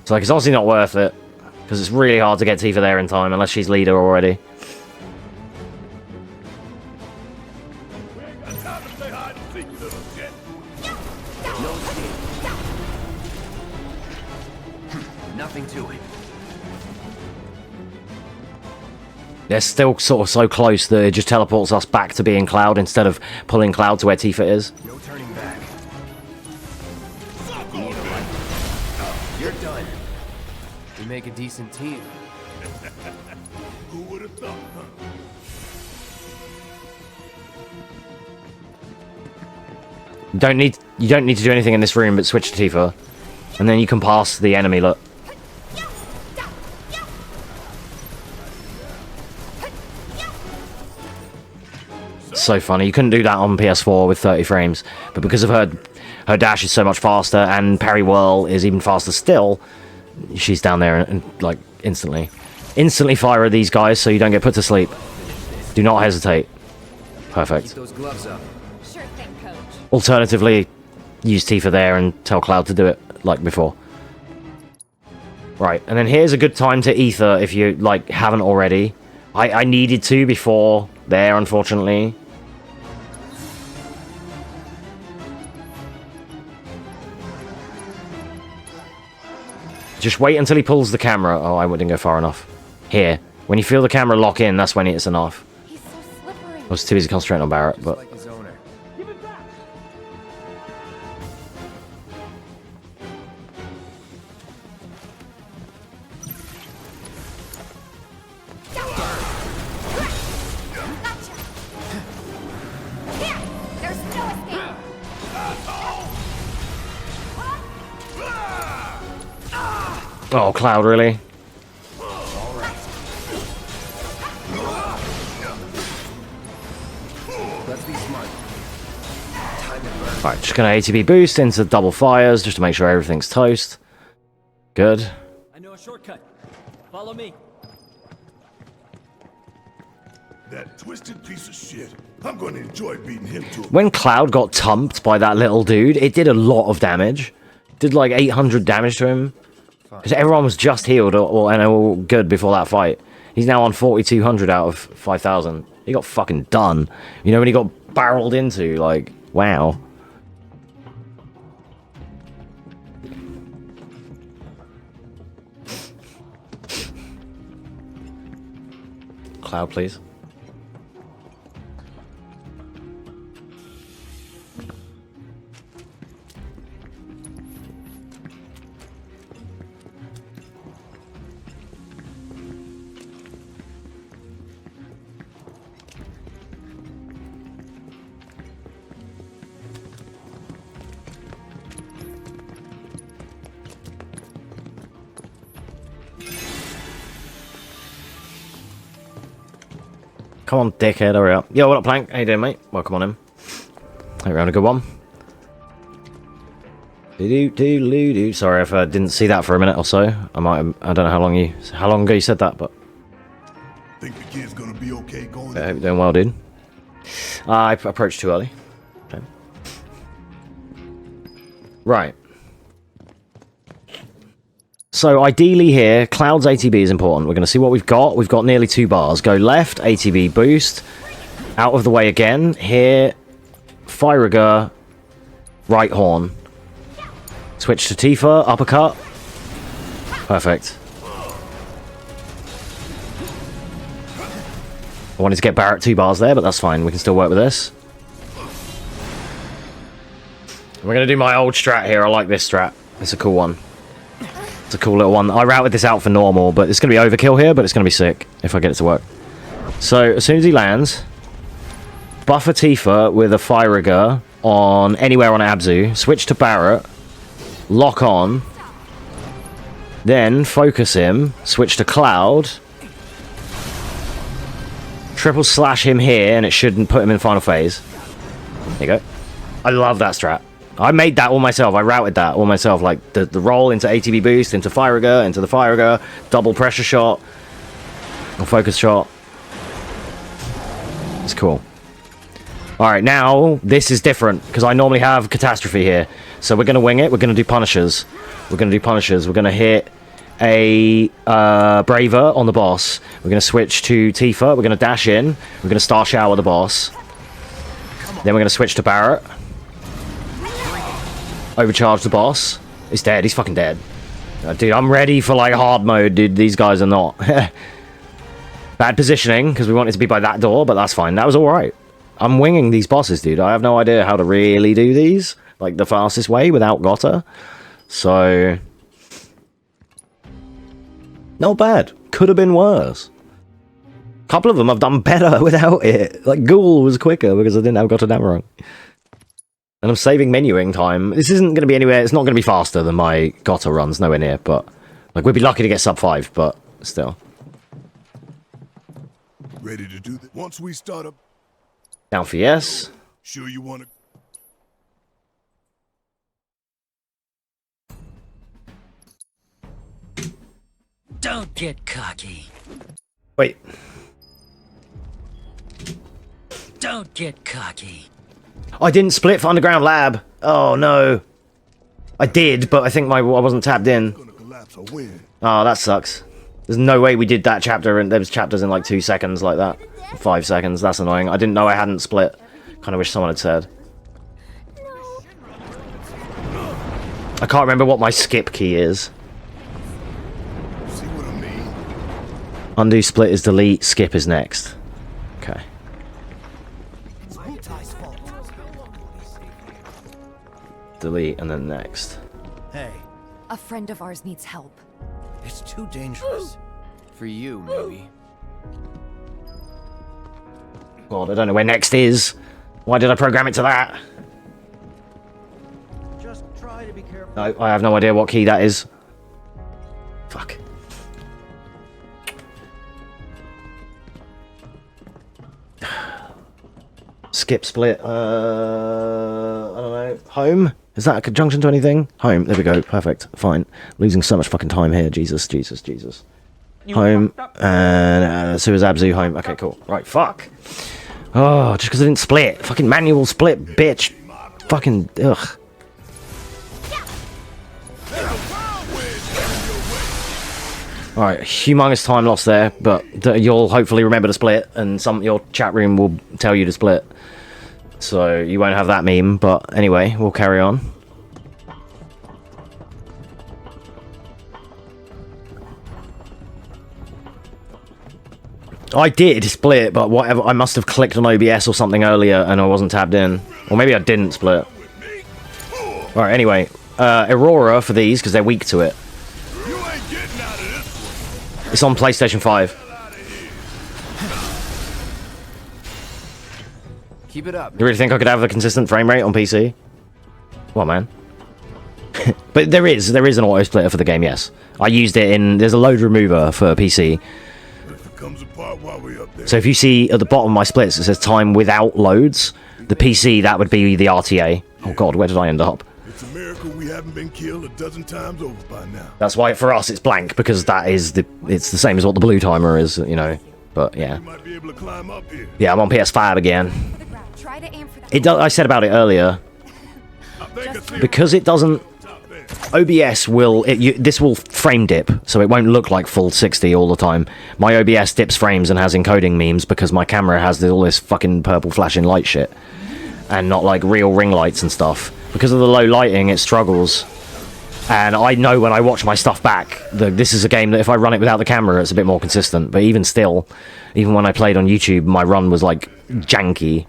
It's like, it's honestly not worth it. Because it's really hard to get Tifa there in time, unless she's leader already. We ain't got time to play hide and seek, you little shit. Nothing to it. They're still sort of so close that it just teleports us back to being Cloud instead of pulling Cloud to where Tifa is. No turning back. You're done. We make a decent team. Who would have thought, huh? You don't need to do anything in this room but switch to Tifa. And then you can pass the enemy, look. So funny. You couldn't do that on PS4 with 30 frames. But because of her dash is so much faster and parry whirl is even faster still, she's down there and like instantly. Instantly fire these guys so you don't get put to sleep. Do not hesitate. Perfect. Keep those gloves up. Sure thing, coach. Alternatively, use Tifa there and tell Cloud to do it like before. Right, and then here's a good time to ether if you like haven't already. I needed to before there, unfortunately. Just wait until he pulls the camera. Oh, I didn't go far enough. Here. When you feel the camera lock in, that's when it's enough. He's so was too busy concentrating on Barrett, but... Like his owner. Oh, Cloud, really? Alright, just gonna ATB boost into double fires just to make sure everything's toast. Good. I know a shortcut. Follow me. That twisted piece of shit. I'm going to enjoy beating him to it. When Cloud got tumped by that little dude, it did a lot of damage. Did like 800 damage to him. Because everyone was just healed and all good before that fight. He's now on 4,200 out of 5,000. He got fucking done. You know when he got barreled into, like, wow. Cloud, please. Come on, dickhead, hurry up. Yo, what up, Plank? How you doing, mate? Welcome on in. Hope you're having a good one. Do-do-do-do-do. Sorry if I didn't see that for a minute or so. I don't know how long ago you said that, but... Think the kid's gonna be okay going? I hope you're doing well, dude. I approached too early. Okay. Right. So ideally here, Cloud's ATB is important. We're going to see what we've got. We've got nearly 2 bars. Go left, ATB boost. Out of the way again. Here, Firager, right horn. Switch to Tifa, uppercut. Perfect. I wanted to get Barrett 2 bars there, but that's fine. We can still work with this. We're going to do my old strat here. I like this strat. It's a cool one. It's a cool little one. I routed this out for normal, but it's going to be overkill here, but it's going to be sick if I get it to work. So, as soon as he lands, buffer Tifa with a Firager on anywhere on Abzu, switch to Barrett, lock on, then focus him, switch to Cloud, triple slash him here, and it shouldn't put him in final phase. There you go. I love that strat. I made that all myself. I routed that all myself. Like the roll into ATB boost, into Firager, into the Firager, double pressure shot, or focus shot. It's cool. Alright, now this is different because I normally have Catastrophe here. So we're going to wing it. We're going to do Punishers. We're going to hit a Braver on the boss. We're going to switch to Tifa. We're going to dash in. We're going to Star Shower the boss. Then we're going to switch to Barrett. Overcharge the boss. He's dead. He's fucking dead. Dude, I'm ready for like hard mode, dude. These guys are not. Bad positioning because we wanted to be by that door, but that's fine. That was alright. I'm winging these bosses, dude. I have no idea how to really do these. Like the fastest way without Gotta. So... not bad. Could have been worse. A couple of them I've done better without it. Like Ghoul was quicker because I didn't have Gotterdammerung. And I'm saving menuing time. This isn't going to be anywhere... it's not going to be faster than my Gotta runs. Nowhere near, but... like, we'd be lucky to get sub 5, but still. Ready to do that? Once we start up... down for yes. Sure you want to... don't get cocky. Wait. Don't get cocky. I didn't split for Underground Lab. Oh, no. I did, but I think I wasn't tapped in. Oh, that sucks. There's no way we did that chapter, and there was chapters in like 2 seconds like that. 5 seconds. That's annoying. I didn't know I hadn't split. Kind of wish someone had said. I can't remember what my skip key is. See what I mean? Undo split is delete, skip is next. Okay. delete, and then next. Hey. A friend of ours needs help. It's too dangerous. For you, maybe. God, I don't know where next is. Why did I program it to that? Just try to be careful. No, I have no idea what key that is. Fuck. Skip split. I don't know. Home? Is that a conjunction to anything? Home. There we go. Perfect. Fine. Losing so much fucking time here. Jesus. Home. And Suez Abzu home. Okay, cool. Right, fuck. Oh, just because I didn't split. Fucking manual split, bitch. Fucking, ugh. Alright, humongous time lost there, but you'll hopefully remember to split, and your chat room will tell you to split. So you won't have that meme, but anyway, we'll carry on. I did split, but whatever, I must have clicked on OBS or something earlier and I wasn't tabbed in. Or maybe I didn't split. Alright, anyway. Aurora for these, because they're weak to it. It's on PlayStation 5. Keep it up. You really think I could have a consistent frame rate on PC? What, man? But there is an auto splitter for the game, yes. I used it in, there's a load remover for PC. So if you see at the bottom of my splits, it says time without loads. The PC, that would be the RTA. Oh god, where did I end up? It's a miracle we haven't been killed a dozen times over by now. That's why for us it's blank, because that is it's the same as what the blue timer is, you know. But yeah. You might be able to climb up here. Yeah, I'm on PS5 again. Try to aim for that. It does, I said about it earlier. Because it doesn't OBS will this will frame dip, so it won't look like full 60 all the time. My OBS dips frames and has encoding memes because my camera has all this fucking purple flashing light shit, and not like real ring lights and stuff. Because of the low lighting, it struggles. And I know when I watch my stuff back, this is a game that if I run it without the camera, it's a bit more consistent. But even still, even when I played on YouTube, my run was like janky.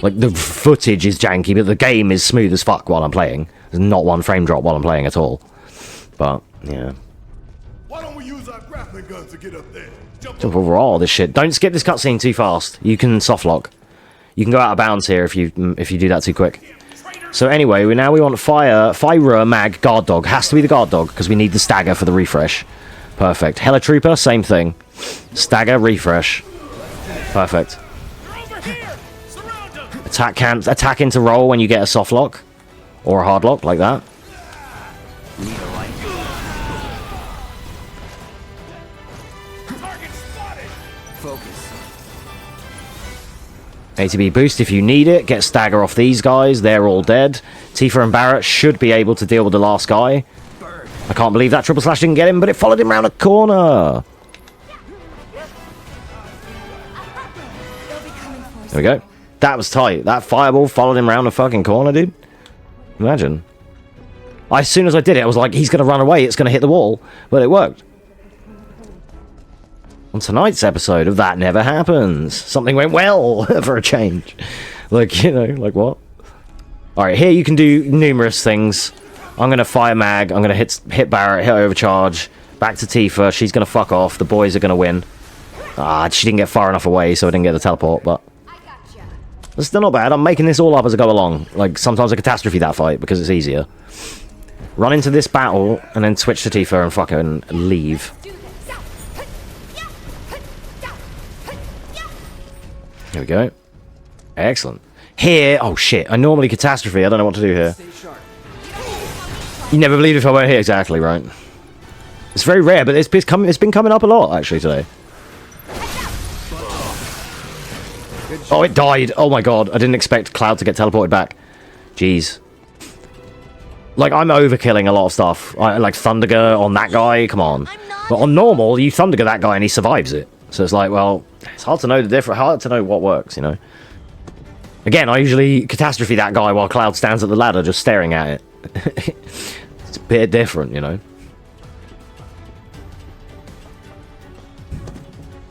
Like the footage is janky, but the game is smooth as fuck while I'm playing. There's not one frame drop while I'm playing at all. But yeah. Why don't we use our grappling guns to get up there? Jump over all this shit. Don't skip this cutscene too fast. You can soft lock. You can go out of bounds here if you do that too quick. So anyway, we want fire mag guard dog. Has to be the guard dog because we need the stagger for the refresh. Perfect. Helitrooper, same thing. Stagger, refresh. Perfect. Attack into roll when you get a soft lock or a hard lock like that. ATB boost if you need it. Get stagger off these guys. They're all dead. Tifa and Barrett should be able to deal with the last guy. I can't believe that triple slash didn't get him, but it followed him around a corner. There we go. That was tight. That fireball followed him around a fucking corner, dude. Imagine. As soon as I did it, I was like, he's going to run away. It's going to hit the wall. But it worked. On tonight's episode of That Never Happens, something went well for a change. Like, you know, like what? Alright, here you can do numerous things. I'm going to fire mag. I'm going to hit Barrett, hit overcharge. Back to Tifa. She's going to fuck off. The boys are going to win. Ah, she didn't get far enough away, so I didn't get the teleport, but it's still not bad. I'm making this all up as I go along. Like, sometimes I catastrophe that fight because it's easier. Run into this battle and then switch to Tifa and fucking leave. Here we go. Excellent. Here, oh shit, I normally catastrophe. I don't know what to do here. You never believe if I weren't here. Exactly, right. It's very rare, but it's been coming up a lot, actually, today. Oh, it died. Oh my god, I didn't expect Cloud to get teleported back. Jeez. Like, I'm overkilling a lot of stuff. Like, Thunderger on that guy, come on. But on normal, you Thunderger that guy and he survives it. So it's like, well, it's hard to know the difference, hard to know what works, you know. Again, I usually catastrophe that guy while Cloud stands at the ladder just staring at it. It's a bit different, you know.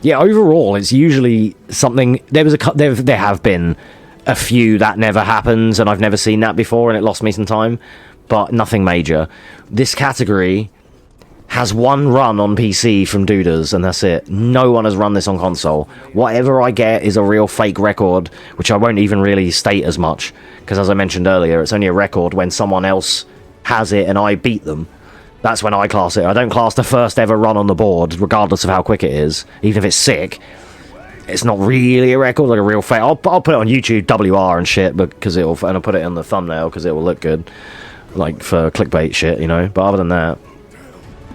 Yeah, overall, it's usually something. There have been a few that never happens, and I've never seen that before, and it lost me some time, but nothing major. This category has one run on PC from Dudas, and that's it. No one has run this on console. Whatever I get is a real fake record, which I won't even really state as much, because as I mentioned earlier, it's only a record when someone else has it and I beat them. That's when I class it. I don't class the first ever run on the board, regardless of how quick it is, even if it's sick. It's not really a record, like a real fake. I'll put it on YouTube, WR and shit, because and I'll put it in the thumbnail because it will look good, like for clickbait shit, you know. But other than that,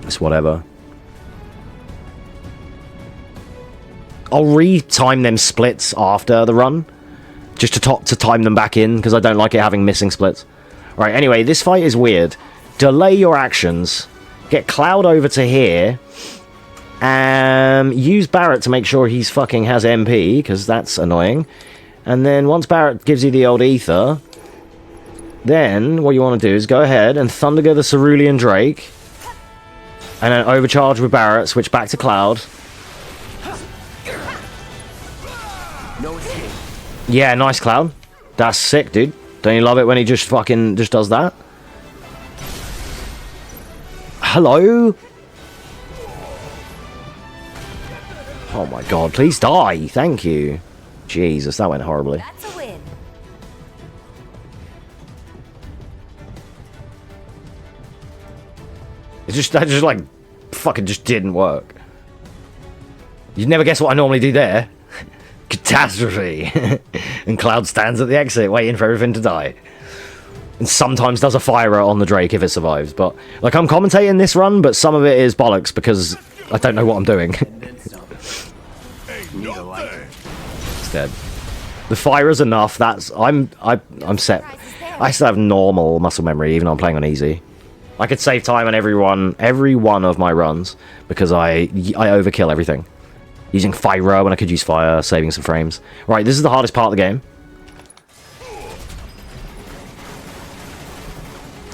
it's whatever. I'll re-time them splits after the run, just to time them back in, because I don't like it having missing splits. Right, anyway, this fight is weird. Delay your actions, get Cloud over to here, use Barrett to make sure he's fucking has MP, because that's annoying. And then once Barrett gives you the old ether, then what you want to do is go ahead and Thundergo the Cerulean Drake, and then overcharge with Barrett, switch back to Cloud. Yeah, nice, Cloud. That's sick, dude. Don't you love it when he just does that? Hello? Oh my god, please die. Thank you. Jesus, that went horribly. That's a win. That just like fucking just didn't work. You'd never guess what I normally do there. Catastrophe. And Cloud stands at the exit waiting for everything to die. And sometimes does a fire on the Drake if it survives. But like, I'm commentating this run, but some of it is bollocks because I don't know what I'm doing. It's dead. The fire is enough. I'm set. I still have normal muscle memory even though I'm playing on easy. I could save time on every one of my runs because I overkill everything. Using fire when I could use fire, saving some frames. Right, this is the hardest part of the game.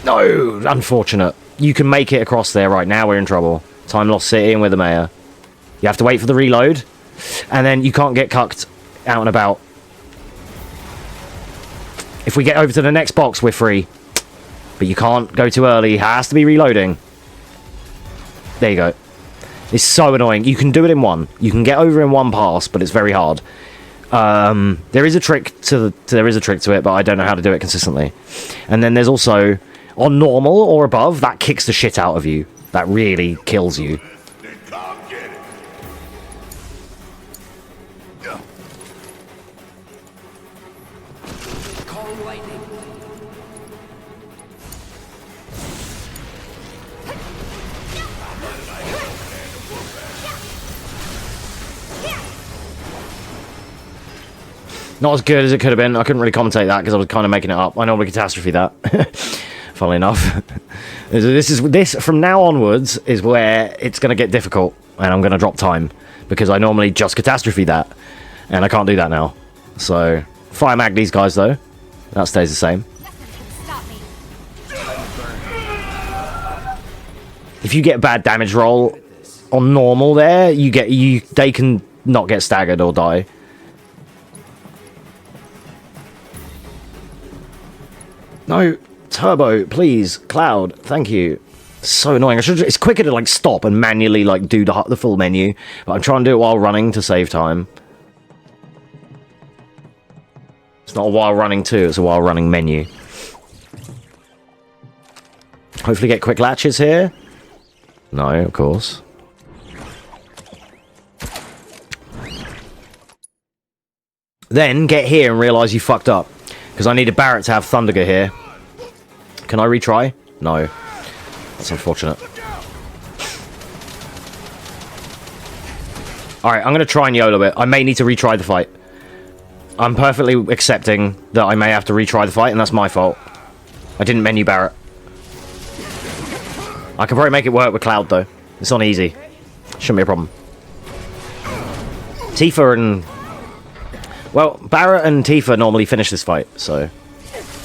No, unfortunate. You can make it across there right now. We're in trouble. Time lost city and with the mayor. You have to wait for the reload, and then you can't get cucked out and about. If we get over to the next box, we're free. But you can't go too early. It has to be reloading. There you go. It's so annoying. You can do it in one. You can get over in one pass, but it's very hard. There is a trick to it, but I don't know how to do it consistently. And then there's also on normal or above, that kicks the shit out of you. That really kills you. Not as good as it could have been. I couldn't really commentate that because I was kind of making it up. I normally catastrophe that. Funnily enough. This from now onwards is where it's going to get difficult and I'm going to drop time because I normally just catastrophe that and I can't do that now. So fire mag these guys though. That stays the same. If you get a bad damage roll on normal there, they can not get staggered or die. No, Turbo, please. Cloud, thank you. So annoying. It's quicker to like stop and manually like do the full menu, but I'm trying to do it while running to save time. It's not a while running too, it's a while running menu. Hopefully get quick latches here. No, of course. Then get here and realise you fucked up. Because I needed Barrett to have Thundergo here. Can I retry? No. That's unfortunate. Alright, I'm going to try and YOLO it. I may need to retry the fight. I'm perfectly accepting that I may have to retry the fight, and that's my fault. I didn't menu Barrett. I can probably make it work with Cloud, though. It's on easy. Shouldn't be a problem. Tifa and... Well, Barrett and Tifa normally finish this fight, so...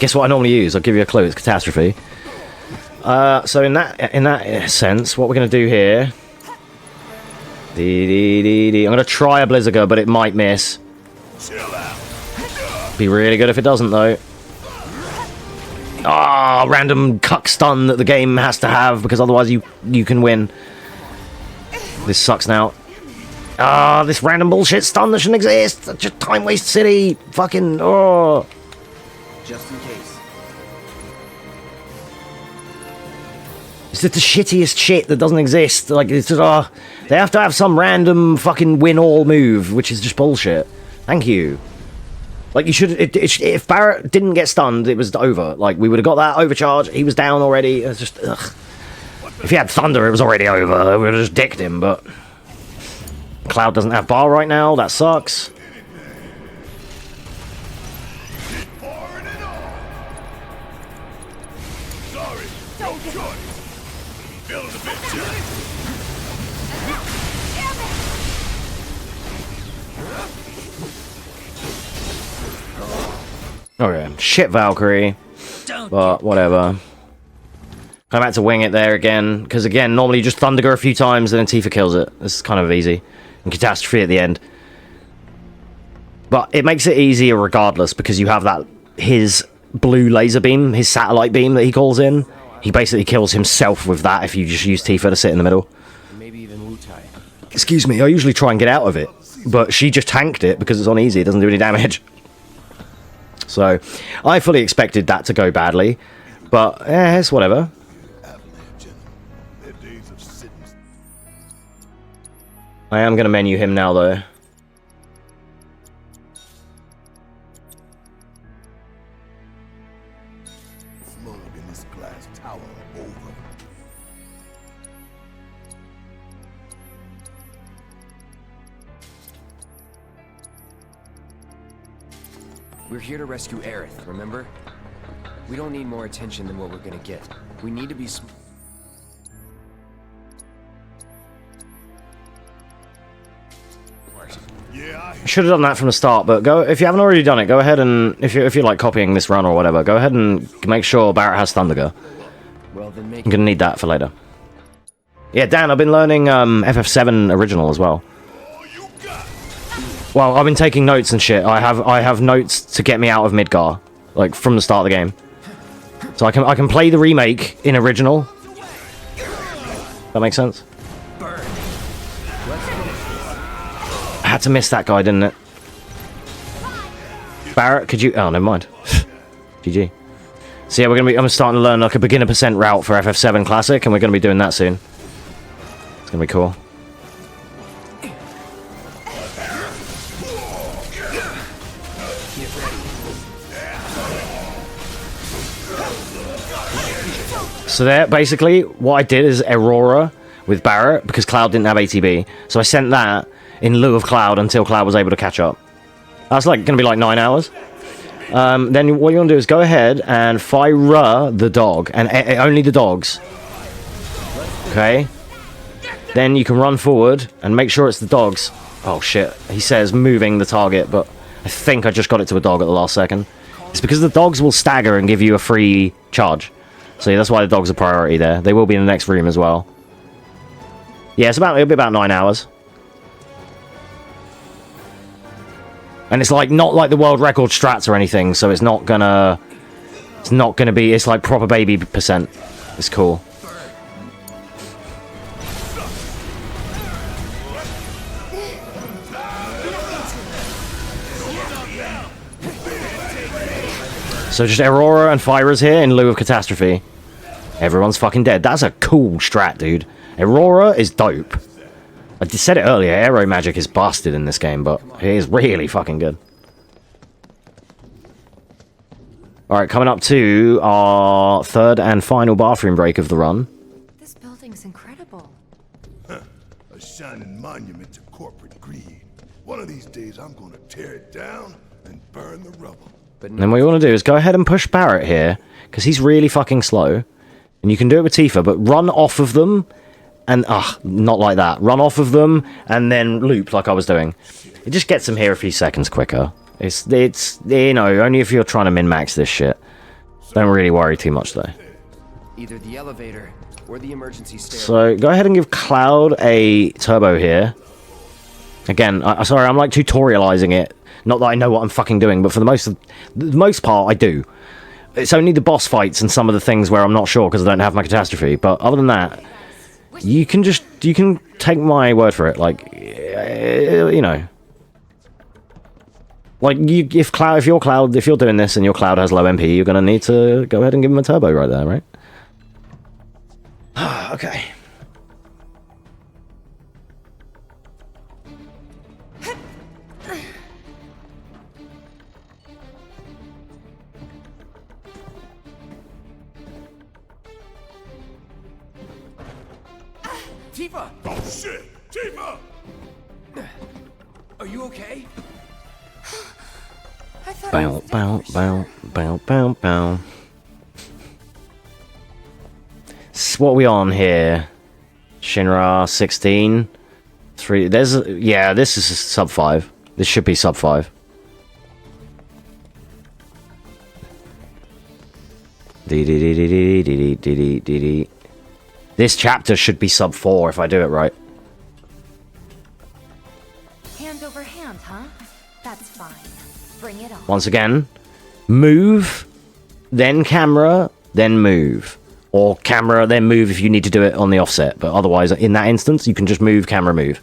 Guess what I normally use? I'll give you a clue. It's Catastrophe. So in that sense, what we're going to do here... I'm going to try a Blizzaga, but it might miss. Be really good if it doesn't, though. Ah, random cuck stun that the game has to have, because otherwise you can win. This sucks now. Ah, this random bullshit stun that shouldn't exist. Just time waste city. Fucking, oh. Just in case. It's just the shittiest shit that doesn't exist. Like, it's just, they have to have some random fucking win-all move, which is just bullshit. Thank you. Like, you should... if Barrett didn't get stunned, it was over. Like, we would have got that overcharge. He was down already. It's just... Ugh. If he had Thunder, it was already over. We would have just dicked him, but... Cloud doesn't have bar right now. That sucks. Okay, shit Valkyrie, but whatever. I'm about to wing it there again, because again, normally you just Thunderger a few times and then Tifa kills it. This is kind of easy. And Catastrophe at the end. But it makes it easier regardless, because you have that, his blue laser beam, his satellite beam that he calls in. He basically kills himself with that if you just use Tifa to sit in the middle. Maybe even Wu-Tai. Excuse me, I usually try and get out of it, but she just tanked it because it's on easy, it doesn't do any damage. So, I fully expected that to go badly, but it's whatever. I am going to menu him now, though. We're here to rescue Aerith, remember? We don't need more attention than what we're gonna get. We need to be Should have done that from the start, but go if you haven't already done it. Go ahead and if you're like copying this run or whatever, go ahead and make sure Barrett has Thunderger. Well, then I'm gonna need that for later. Yeah, Dan, I've been learning FF7 original as well. Well, I've been taking notes and shit. I have notes to get me out of Midgar, like from the start of the game. So I can play the remake in original. That makes sense. I had to miss that guy, didn't it? Barrett, could you... Oh, never mind. GG. So yeah, I'm starting to learn like a beginner percent route for FF7 Classic, and we're gonna be doing that soon. It's gonna be cool. So there, basically, what I did is Aurora with Barrett, because Cloud didn't have ATB. So I sent that in lieu of Cloud until Cloud was able to catch up. That's like going to be like 9 hours. Then what you want to do is go ahead and fire the dog, and only the dogs. Okay? Then you can run forward and make sure it's the dogs. Oh shit, he says moving the target, but I think I just got it to a dog at the last second. It's because the dogs will stagger and give you a free charge. So yeah, that's why the dogs are priority there. They will be in the next room as well. Yeah, it'll be about 9 hours. And it's like not like the world record strats or anything, so it's not gonna be, it's like proper baby percent. It's cool. So just Aurora and Fyra's here in lieu of Catastrophe. Everyone's fucking dead. That's a cool strat, dude. Aurora is dope. I just said it earlier, aero magic is busted in this game, but it is really fucking good. Alright, coming up to our third and final bathroom break of the run. This building's incredible. A shining monument to corporate greed. One of these days I'm gonna tear it down and burn the rubble. And then what you want to do is go ahead and push Barrett here, because he's really fucking slow. And you can do it with Tifa, but run off of them, and, not like that. Run off of them, and then loop like I was doing. It just gets them here a few seconds quicker. It's you know, only if you're trying to min-max this shit. Don't really worry too much, though. Either the elevator or the emergency stair. So, go ahead and give Cloud a turbo here. Again, sorry, I'm like tutorializing it. Not that I know what I'm fucking doing, but for the most part, I do. It's only the boss fights and some of the things where I'm not sure because I don't have my catastrophe. But other than that, you can take my word for it. Like, you know, like if you're doing this and your Cloud has low MP, you're gonna need to go ahead and give him a turbo right there, right? Okay. Tifa! Oh shit! Tifa! Are you okay? Bow, bow, bow, bow, bow, bow. What are we on here? Shinra 16. 3. Yeah, this is sub 5. This should be sub 5. This chapter should be sub 4 if I do it right. Hand over hand, huh? That's fine. Bring it on. Once again, move, then camera, then move. Or camera, then move if you need to do it on the offset. But otherwise, in that instance, you can just move, camera, move.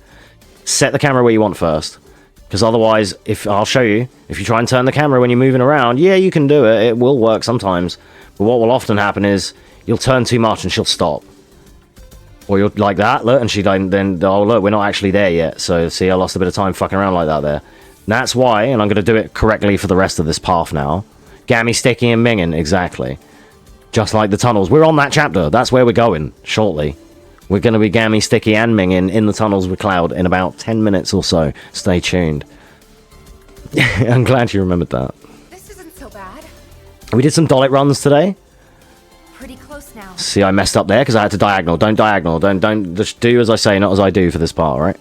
Set the camera where you want first. Because otherwise, I'll show you, if you try and turn the camera when you're moving around, yeah, you can do it. It will work sometimes. But what will often happen is, you'll turn too much and she'll stop. Or you'll like that, look, and she then, oh look, we're not actually there yet. So see, I lost a bit of time fucking around like that there. And that's why, and I'm going to do it correctly for the rest of this path now. Gammy, Sticky, and Mingin, exactly. Just like the tunnels. We're on that chapter. That's where we're going, shortly. We're going to be Gammy, Sticky, and Mingin in the tunnels with Cloud in about 10 minutes or so. Stay tuned. I'm glad you remembered that. This isn't so bad. We did some Dalek runs today. Pretty close now. See, I messed up there because I had to diagonal. Don't diagonal. Don't just do as I say, not as I do for this part, right?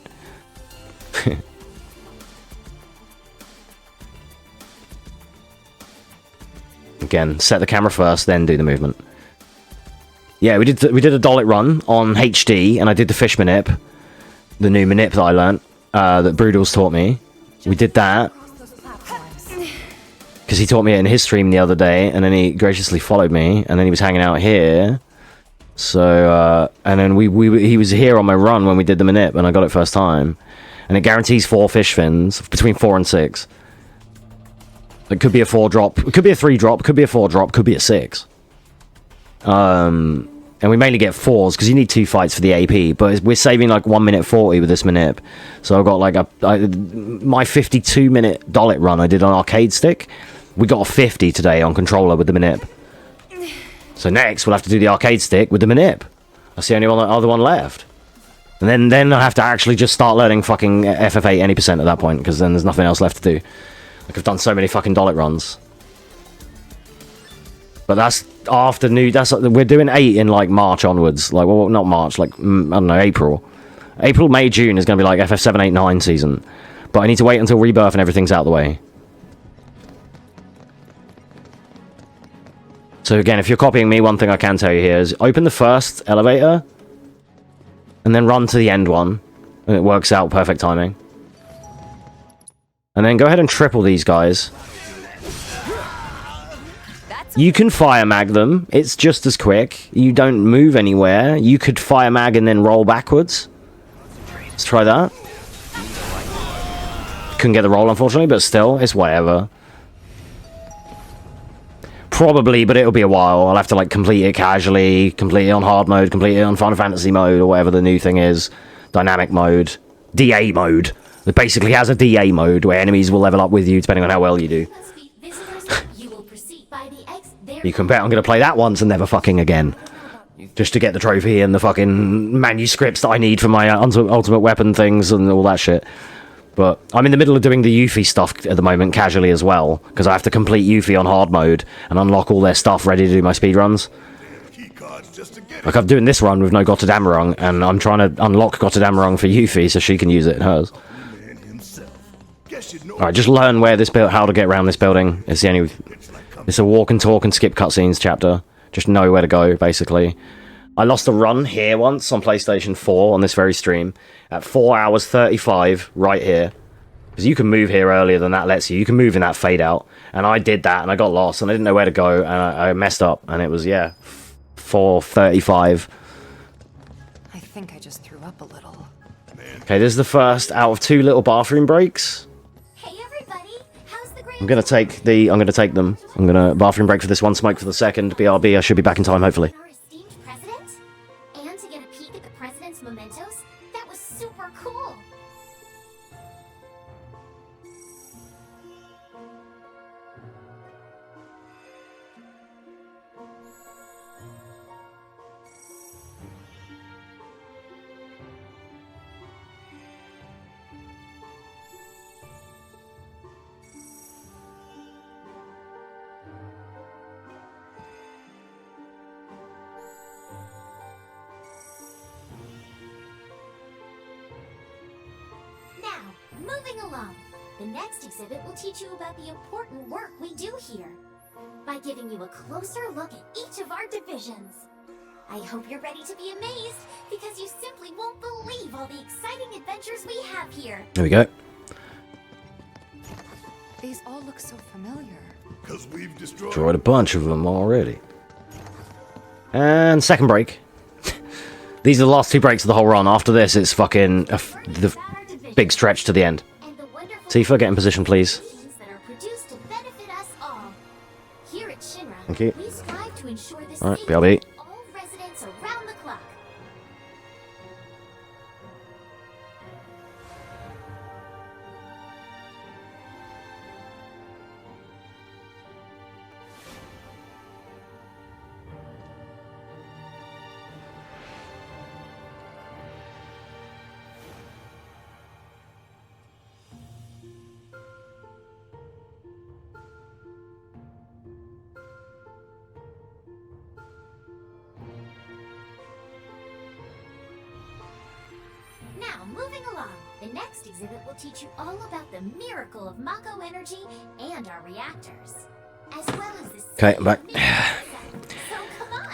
Again, set the camera first, then do the movement. Yeah, we did a Dalek run on HD, and I did the fish manip, the new manip that I learnt, that Brudels taught me. We did that because he taught me it in his stream the other day, and then he graciously followed me, and then he was hanging out here. So, and then he was here on my run when we did the manip, and I got it first time. And it guarantees 4 fish fins, between 4 and 6. It could be a 4 drop, it could be a 3 drop, could be a 4 drop, could be a 6. And we mainly get 4s because you need 2 fights for the AP, but we're saving like 1 minute 40 with this manip. So I've got like my 52-minute Dalek run I did on arcade stick. We got a 50 today on controller with the manip. So next we'll have to do the arcade stick with the manip. That's the only other one left. And then I have to actually just start learning fucking FF8 any percent at that point, because then there's nothing else left to do. Like, I've done so many fucking Dalek runs. But that's after we're doing 8 in like March onwards. Like, well, not March, like, I don't know, April. April, May, June is going to be like FF7, 8, 9 season. But I need to wait until Rebirth and everything's out of the way. So again, if you're copying me, one thing I can tell you here is open the first elevator and then run to the end one. And it works out perfect timing. And then go ahead and triple these guys. You can fire mag them. It's just as quick. You don't move anywhere. You could fire mag and then roll backwards. Let's try that. Couldn't get the roll, unfortunately, but still, it's whatever. Probably, but it'll be a while. I'll have to like complete it casually, complete it on hard mode, complete it on Final Fantasy mode, or whatever the new thing is. Dynamic mode. DA mode. It basically has a DA mode where enemies will level up with you depending on how well you do. You can bet I'm going to play that once and never fucking again. Just to get the trophy and the fucking manuscripts that I need for my ultimate weapon things and all that shit. But I'm in the middle of doing the Yuffie stuff at the moment casually as well, because I have to complete Yuffie on hard mode and unlock all their stuff ready to do my speedruns. Like, I'm doing this run with no Gotterdammerung, and I'm trying to unlock Gotterdammerung for Yuffie so she can use it in hers. Alright, just learn how to get around this building. It's the only... It's a walk and talk and skip cutscenes chapter. Just know where to go, basically. I lost a run here once on PlayStation 4 on this very stream at 4 hours 35 right here. Because you can move here earlier than that lets you. You can move in that fade out. And I did that and I got lost and I didn't know where to go and I messed up. And it was, yeah, 4:35. I think I just threw up a little. Okay, this is the first out of 2 little bathroom breaks. Hey everybody, how's the I'm gonna take them. I'm gonna bathroom break for this one, smoke for the second. BRB, I should be back in time, hopefully. our esteemed president? And to get a peek at the president's mementos? That was super cool. Moving along, the next exhibit will teach you about the important work we do here, by giving you a closer look at each of our divisions. I hope you're ready to be amazed, because you simply won't believe all the exciting adventures we have here. There we go. These all look so familiar. Because we've destroyed Destroyed a bunch of them already. And second break. These are the last 2 breaks of the whole run. After this, it's fucking the big stretch to the end. Tifa, get in position, please. Here at Shinra, Thank you. we strive to ensure the Alright, safety BRB. of all residents around the clock. Now, moving along, the next exhibit will teach you all about the miracle of Mako energy and our reactors, as well as the... Okay, I'm back.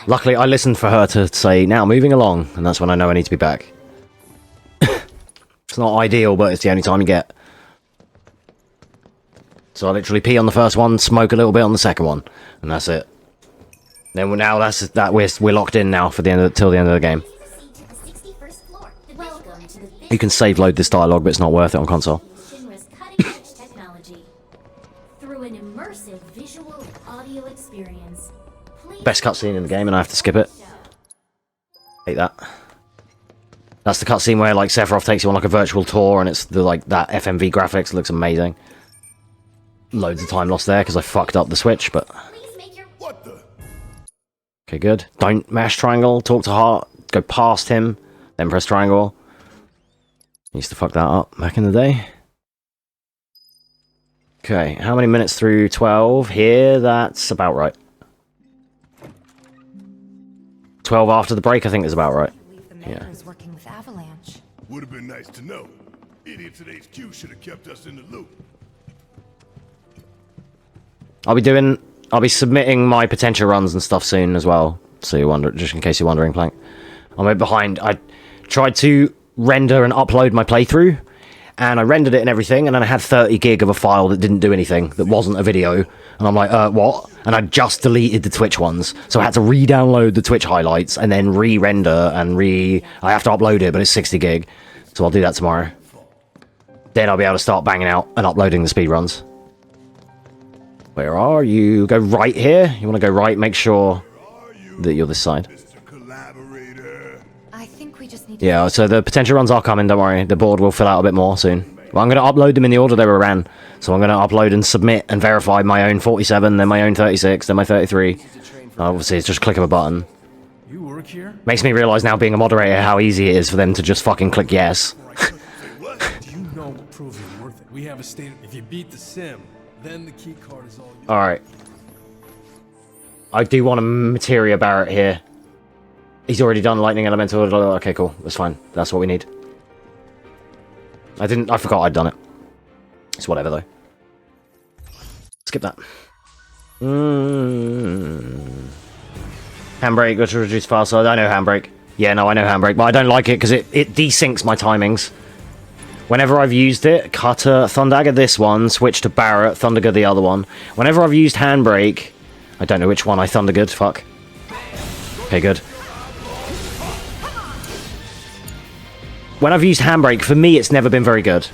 Luckily, I listened for her to say, now moving along, and that's when I know I need to be back. It's not ideal, but it's the only time you get. So I literally pee on the first one, smoke a little bit on the second one, and that's it. Then now we're locked in now for the end till the end of the game. You can save load this dialogue, but it's not worth it on console. Shinra's cutting-edge technology. Through an immersive visual and audio experience. Best cutscene in the game, and I have to skip it. Hate that. That's the cutscene where like Sephiroth takes you on like a virtual tour, and it's the like that FMV graphics looks amazing. Loads of time lost there because I fucked up the switch, but okay, good. Don't mash triangle. Talk to Heart. Go past him, then press triangle. Used to fuck that up back in the day. Okay, how many minutes through 12? Here, that's about right. 12 after the break, I think is about right. Yeah. Working with Avalanche. Would have been nice to know. Idiots at HQ should have kept us in the loop. I'll be submitting my potential runs and stuff soon as well. So you wonder, just in case you're wondering, Plank. I'm a bit behind. I tried to render and upload my playthrough, and I rendered it and everything, and then I had 30 gig of a file that didn't do anything, that wasn't a video, and I'm like, what? And I just deleted the Twitch ones, so I had to re-download the Twitch highlights, and then re-render, and I have to upload it, but it's 60 gig, so I'll do that tomorrow. Then I'll be able to start banging out and uploading the speedruns. Where are you? Go right here? You want to go right? Make sure that you're this side. I think we just need Yeah, so the potential runs are coming, don't worry. The board will fill out a bit more soon. Well, I'm going to upload them in the order they were ran. So I'm going to upload and submit and verify my own 47, then my own 36, then my 33. Obviously, it's just a click of a button. You work here? Makes me realise now, being a moderator, how easy it is for them to just fucking click yes. Do you know what proves you're worth it? We have a state. If you beat the sim, then the key card is all yours. Alright. I do want a materia Barret here. He's already done lightning elemental. Okay, cool. That's fine. That's what we need. I forgot I'd done it. It's whatever though. Skip that. Handbrake, got to reduce fast. I know handbrake. Yeah, no, I know handbrake, but I don't like it because it desyncs my timings. Whenever I've used it, Cutter, Thundagger this one, switch to Barrett, Thundagger the other one. Whenever I've used handbrake, I don't know which one I Thundaggered, fuck. Okay, good. When I've used handbrake, for me, it's never been very good.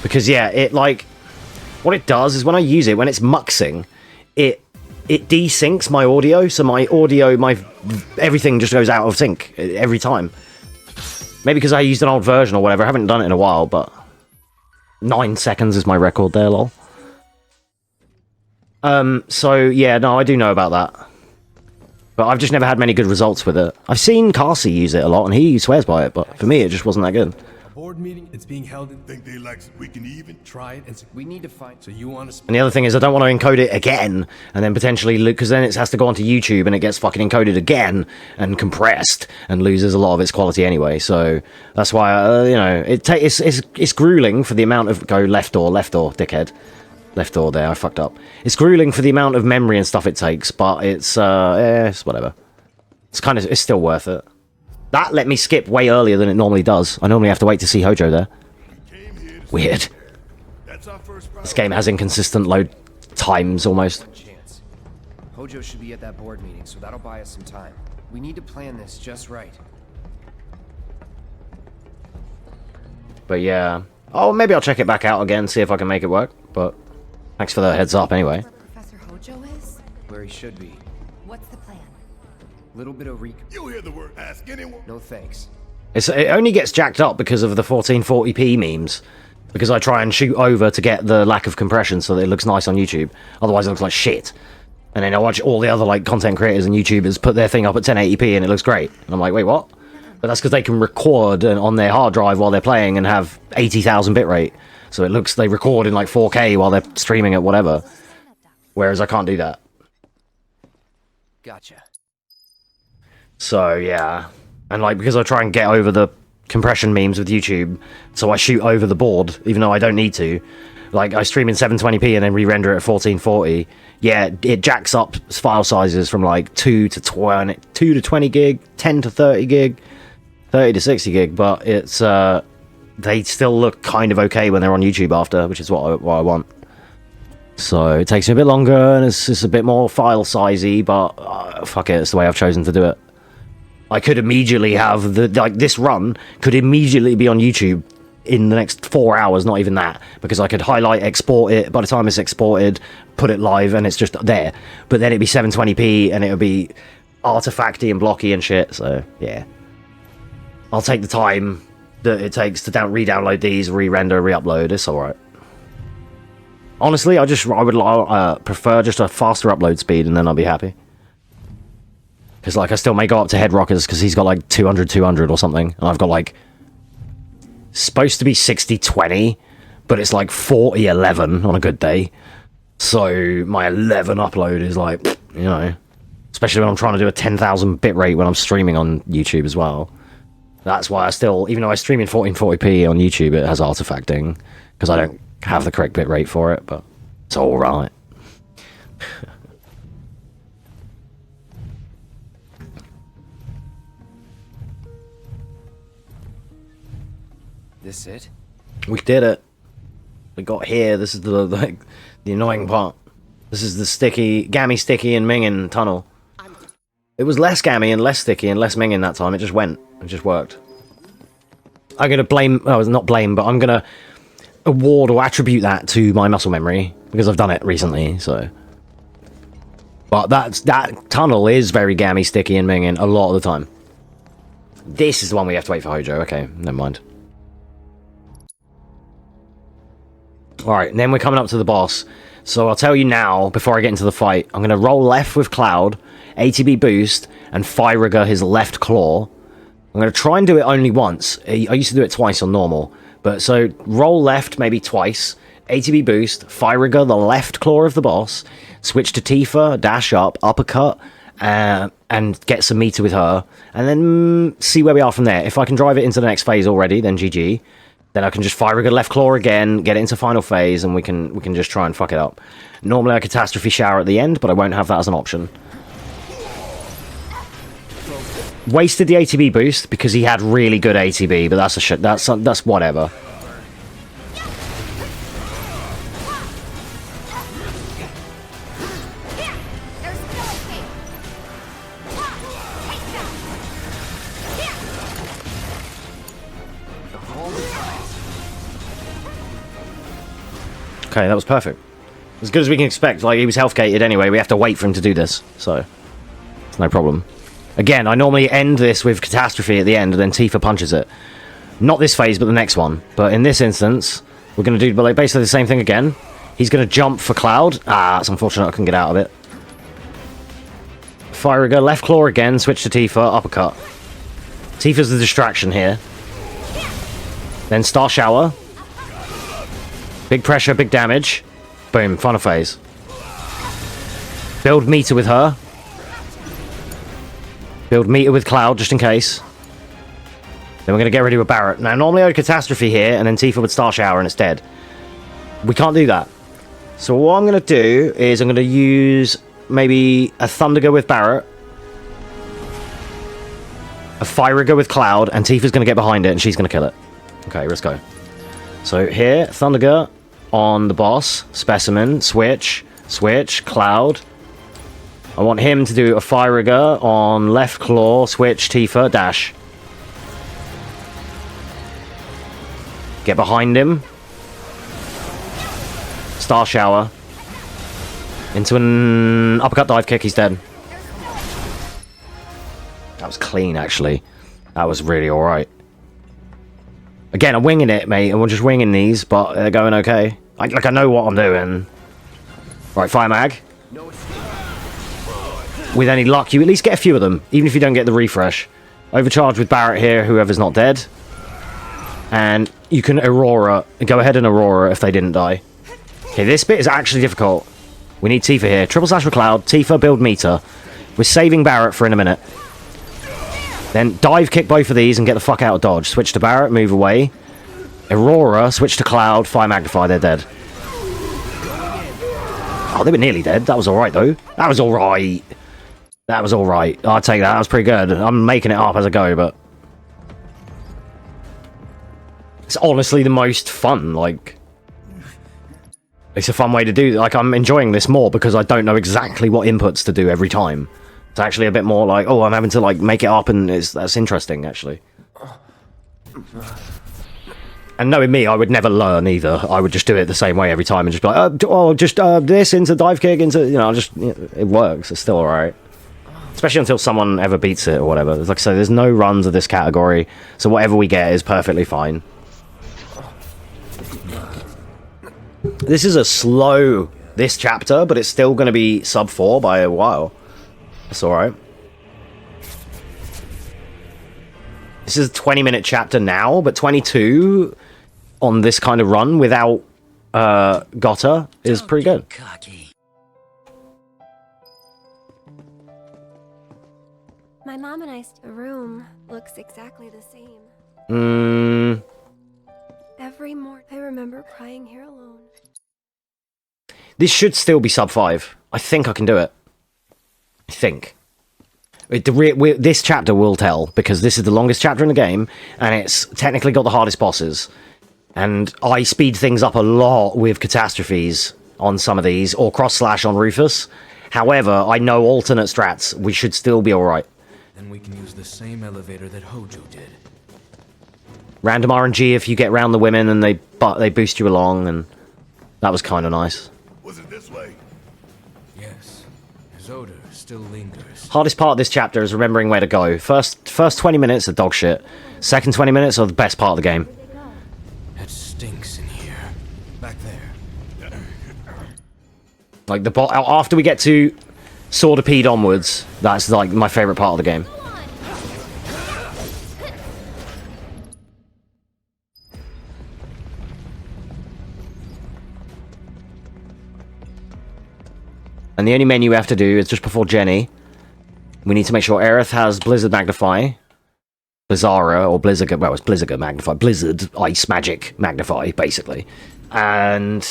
Because, yeah, it, like... What it does is when I use it, when it's muxing, it desyncs my audio, so my audio, everything just goes out of sync every time. Maybe because I used an old version or whatever. I haven't done it in a while, but 9 seconds is my record there, lol. So yeah, no, I do know about that. But I've just never had many good results with it. I've seen Carsey use it a lot, and he swears by it, but for me, it just wasn't that good. Board meeting, it's being held in... Think they like we can even? Try it, and we need to find... So you want to... And the other thing is I don't want to encode it again, and then potentially... Because then it has to go onto YouTube, and it gets fucking encoded again, and compressed, and loses a lot of its quality anyway, so... That's why, you know, it's grueling for the amount of... Go left door, dickhead. Left door there, I fucked up. It's grueling for the amount of memory and stuff it takes, but it's whatever. It's still worth it. That let me skip way earlier than it normally does. I normally have to wait to see Hojo there. Weird. This game has inconsistent load times, almost. Hojo should be at that board meeting, so that'll buy us some time. We need to plan this just right. But yeah. Oh, maybe I'll check it back out again, see if I can make it work. But thanks for the heads up anyway. Where Professor Hojo is? Where he should be. What's the plan? Little bit of You hear the word ask anyone? No thanks. It only gets jacked up because of the 1440p memes. Because I try and shoot over to get the lack of compression so that it looks nice on YouTube. Otherwise it looks like shit. And then I watch all the other like content creators and YouTubers put their thing up at 1080p and it looks great. And I'm like, wait, what? But that's because they can record on their hard drive while they're playing and have 80,000 bitrate. So it looks, they record in like 4K while they're streaming it, whatever. Whereas I can't do that. Gotcha. So yeah. And like, because I try and get over the compression memes with YouTube, so I shoot over the board, even though I don't need to. Like, I stream in 720p and then re-render it at 1440. Yeah, it jacks up file sizes from like 2 to 20 gig, 10 to 30 gig, 30 to 60 gig, but it's, they still look kind of okay when they're on YouTube after, which is what I want. So it takes me a bit longer, and it's just a bit more file sizey, but fuck it, it's the way I've chosen to do it. I could immediately have this run could immediately be on YouTube in the next 4 hours, not even that, because I could highlight, export it, by the time it's exported, put it live, and it's just there. But then it'd be 720p, and it would be artifacty and blocky and shit, so yeah. I'll take the time that it takes to re-download these, re-render, re-upload, it's alright. Honestly, I would prefer just a faster upload speed, and then I'll be happy. Because, like, I still may go up to Head Rockers, because he's got, like, 200 or something. And I've got, like, supposed to be 60-20, but it's, like, 40-11 on a good day. So, my 11 upload is, like, you know. Especially when I'm trying to do a 10,000 bitrate when I'm streaming on YouTube as well. That's why I still, even though I stream in 1440p on YouTube, it has artifacting. Because I don't have the correct bitrate for it, but it's alright. This it? We did it. We got here. This is the annoying part. This is the gammy, sticky, and minging tunnel. It was less gammy and less sticky and less minging that time. It just went. It just worked. I'm gonna blame. Oh, not blame, but I'm gonna award or attribute that to my muscle memory because I've done it recently. So, but that tunnel is very gammy, sticky, and minging a lot of the time. This is the one we have to wait for Hojo. Okay, never mind. Alright, and then we're coming up to the boss. So I'll tell you now, before I get into the fight, I'm going to roll left with Cloud, ATB boost, and fire rigger his left claw. I'm going to try and do it only once. I used to do it twice on normal. But so, roll left maybe twice, ATB boost, fire rigger the left claw of the boss, switch to Tifa, dash up, uppercut, and get some meter with her, and then see where we are from there. If I can drive it into the next phase already, then GG. Then I can just fire a good left claw again, get it into final phase, and we can just try and fuck it up. Normally I catastrophe shower at the end, but I won't have that as an option. Wasted the ATB boost because he had really good ATB, but that's a shit. That's whatever. Okay, that was perfect. As good as we can expect. Like, he was health gated anyway. We have to wait for him to do this, so it's no problem. Again, I normally end this with catastrophe at the end, and then Tifa punches it. Not this phase, but the next one. But in this instance, we're going to do basically the same thing again. He's going to jump for Cloud. Ah, it's unfortunate I couldn't get out of it. Fire Rigger, left claw again, switch to Tifa, uppercut. Tifa's the distraction here. Then Star Shower. Big pressure, big damage. Boom, final phase. Build meter with her. Build meter with Cloud, just in case. Then we're going to get ready with Barret. Now, normally I would Catastrophe here, and then Tifa would Star Shower, and it's dead. We can't do that. So what I'm going to do is I'm going to use maybe a Thunderger with Barret. A Fire-Rigger with Cloud, and Tifa's going to get behind it, and she's going to kill it. Okay, let's go. So here, Thunderger on the boss. Specimen, switch, Cloud. I want him to do a Fire-Rigger on left claw, switch, Tifa, dash. Get behind him. Star Shower. Into an uppercut dive kick, he's dead. That was clean, actually. That was really alright. Again, I'm winging it, mate, and we're just winging these, but they're going okay. Like I know what I'm doing. Right, Fire Mag. With any luck, you at least get a few of them, even if you don't get the refresh. Overcharge with Barret here, whoever's not dead. And you can Aurora. Go ahead and Aurora if they didn't die. Okay, this bit is actually difficult. We need Tifa here. Triple slash with Cloud. Tifa, build meter. We're saving Barret for in a minute. Then dive kick both of these and get the fuck out of dodge. Switch to Barret, move away. Aurora, switch to Cloud, Fire Magnify, they're dead. Oh, they were nearly dead. That was alright, though. That was alright. That was alright. I'll take that. That was pretty good. I'm making it up as I go, but... it's honestly the most fun, like... it's a fun way to do... like, I'm enjoying this more because I don't know exactly what inputs to do every time. It's actually a bit more like, oh, I'm having to, like, make it up, and that's interesting, actually. And knowing me, I would never learn either. I would just do it the same way every time and just be like, this into dive kick, into, you know, it works. It's still alright. Especially until someone ever beats it or whatever. Like I say, there's no runs of this category, so whatever we get is perfectly fine. This is a slow, this chapter, but it's still going to be sub 4 by a while. That's alright. This is a 20-minute chapter now, but 22 on this kind of run without Gotta is pretty good. My mom and I's room looks exactly the same. Every morning I remember crying here alone. This should still be sub 5. I think I can do it. I think. This chapter will tell, because this is the longest chapter in the game, and it's technically got the hardest bosses. And I speed things up a lot with catastrophes on some of these, or cross-slash on Rufus. However, I know alternate strats. We should still be alright. Then we can use the same elevator that Hojo did. Random RNG if you get round the women and they boost you along, and that was kind of nice. Was it this way? Yes. His odor still lingers. Hardest part of this chapter is remembering where to go. First 20 minutes are dog shit. Second 20 minutes are the best part of the game. It stinks in here. Back there. Like after we get to Swordipede onwards, that's like my favorite part of the game. And the only menu we have to do is just before Jenny. We need to make sure Aerith has Blizzard Magnify. Blizzara, or Blizzard, well, it's Blizzard Magnify, Blizzard Ice Magic Magnify, basically. And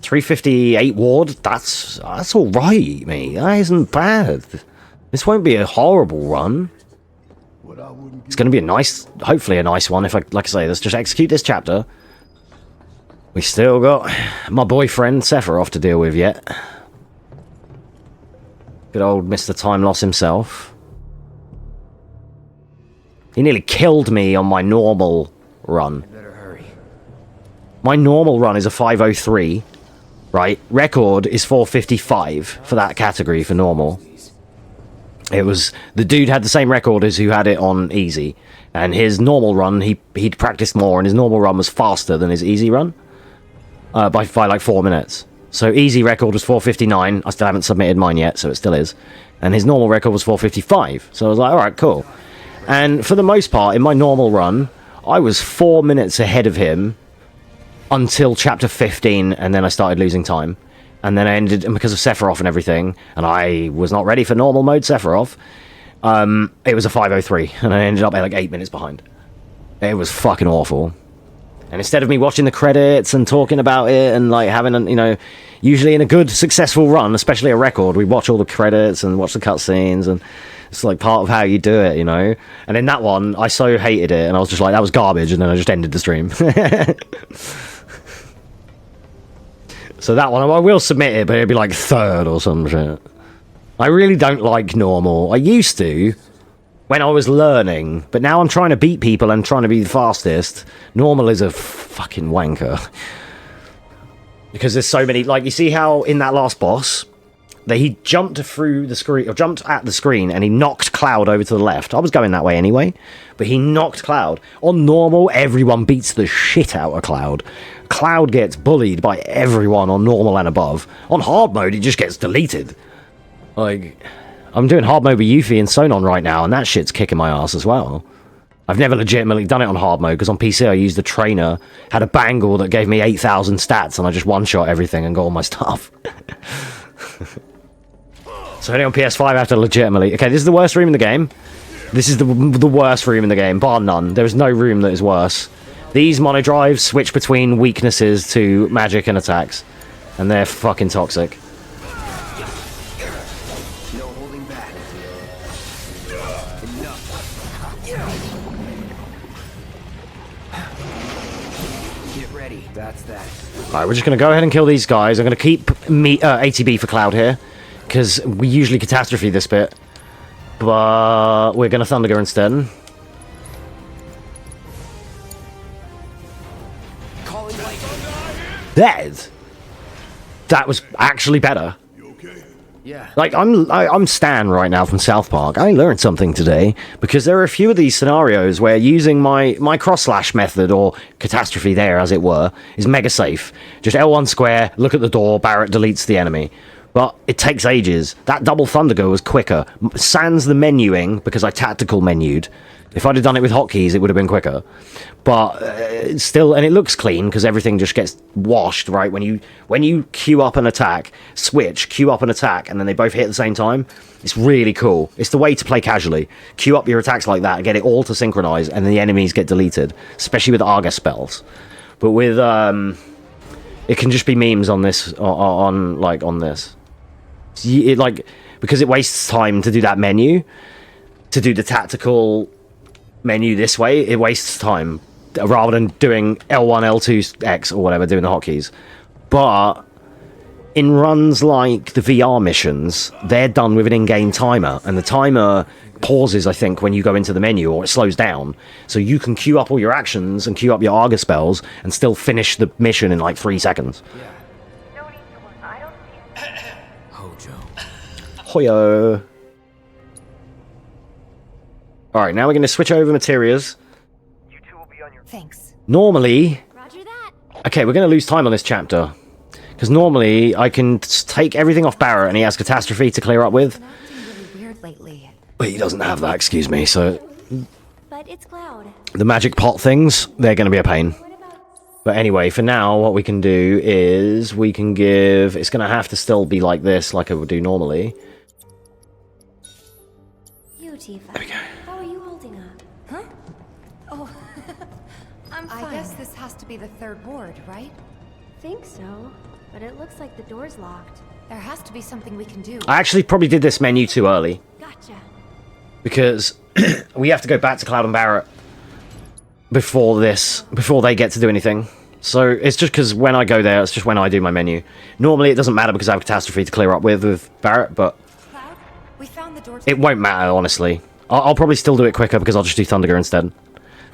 358 ward, that's alright, mate. That isn't bad. This won't be a horrible run. It's going to be a nice, hopefully a nice one. If I, like I say, let's just execute this chapter. We still got my boyfriend Sephiroth to deal with yet. Good old Mr. Time Loss himself. He nearly killed me on my normal run. Better hurry. My normal run is a 503, right? Record is 455 for that category for normal. It was, the dude had the same record as who had it on easy, and his normal run, he'd practiced more, and his normal run was faster than his easy run by like 4 minutes. So easy record was 459. I still haven't submitted mine yet, so it still is. And his normal record was 455. So I was like, all right, cool. And for the most part, in my normal run, I was 4 minutes ahead of him until chapter 15, and then I started losing time. And then I ended, and because of Sephiroth and everything, and I was not ready for normal mode Sephiroth, it was a 503, and I ended up at like 8 minutes behind. It was fucking awful. And instead of me watching the credits and talking about it and like having, you know, usually in a good successful run, especially a record, we watch all the credits and watch the cutscenes, and it's like part of how you do it, you know. And in that one, I so hated it, and I was just like, that was garbage, and then I just ended the stream. So that one, I will submit it, but it'd be like 3rd or some shit. I really don't like normal. I used to, when I was learning, but now I'm trying to beat people and trying to be the fastest. Normal is a fucking wanker. Because there's so many, like, you see how in that last boss, that he jumped through the screen, or jumped at the screen, and he knocked Cloud over to the left. I was going that way anyway, but he knocked Cloud. On normal, everyone beats the shit out of Cloud. Cloud gets bullied by everyone on normal and above. On hard mode, it just gets deleted. Like, I'm doing hard mode with Yuffie and Sonon right now, and that shit's kicking my ass as well. I've never legitimately done it on hard mode, because on PC I used a trainer, had a bangle that gave me 8,000 stats, and I just one-shot everything and got all my stuff. So only on PS5 I have to legitimately... Okay, this is the worst room in the game. This is the worst room in the game, bar none. There is no room that is worse. These mono drives switch between weaknesses to magic and attacks, and they're fucking toxic. No holding back. Enough. Get ready. That's that. Alright, we're just going to go ahead and kill these guys. I'm going to keep ATB for Cloud here, because we usually catastrophe this bit. But we're going to Thunderger instead. Dead. That was actually better. Yeah. Like, I'm Stan right now from South Park. I learned something today, because there are a few of these scenarios where using my cross-slash method, or catastrophe there, as it were, is mega safe. Just L1 square, look at the door, Barrett deletes the enemy. But it takes ages. That double Thundergo was quicker. Sans the menuing, because I tactical menued. If I'd have done it with hotkeys, it would have been quicker. But still, and it looks clean, because everything just gets washed, right? When you queue up an attack, switch, queue up an attack, and then they both hit at the same time, it's really cool. It's the way to play casually. Queue up your attacks like that, get it all to synchronize, and then the enemies get deleted. Especially with Argus spells. But with, it can just be memes on this, on this. It, like, because it wastes time to do that menu, to do the tactical menu this way, it wastes time rather than doing L1, L2, X or whatever, doing the hotkeys. But in runs like the VR missions, they're done with an in-game timer, and the timer pauses, I think, when you go into the menu, or it slows down, so you can queue up all your actions and queue up your Argus spells and still finish the mission in like 3 seconds. Hoyo. Alright, now we're going to switch over materials. Thanks. Normally... Okay, we're going to lose time on this chapter. Because normally, I can take everything off Barrett and he has Catastrophe to clear up with. Really weird lately. But he doesn't have that, excuse me, so... But it's Cloud. The magic pot things, they're going to be a pain. But anyway, for now, what we can do is we can give... It's going to have to still be like this, like I would do normally. You, Tifa. There we go. How are you holding up? I guess this has to be the third ward, right? Think so, but it looks like the door's locked. There has to be something we can do. I actually probably did this menu too early. Gotcha. Because we have to go back to Cloud and Barrett before they get to do anything. So it's just because when I go there, it's just when I do my menu. Normally it doesn't matter because I have a catastrophe to clear up with Barrett, but Cloud, we found the door. it won't matter, honestly. I'll probably still do it quicker because I'll just do Thunderer instead.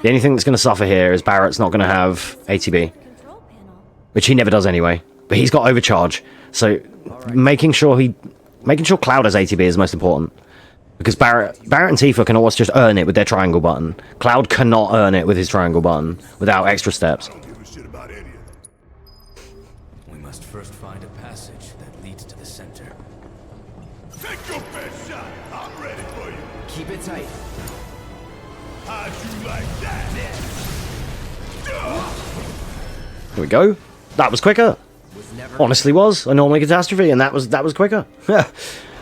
The only thing that's going to suffer here is Barrett's not going to have ATB, which he never does anyway. But he's got overcharge, so making sure Cloud has ATB is most important. Because Barrett and Tifa can always just earn it with their triangle button. Cloud cannot earn it with his triangle button without extra steps. We must first find a passage that leads to the center. Take your best shot. I'm ready for you. Keep it tight. How'd you like that? Here we go. That was quicker. Honestly was. A normally catastrophe, and that was quicker.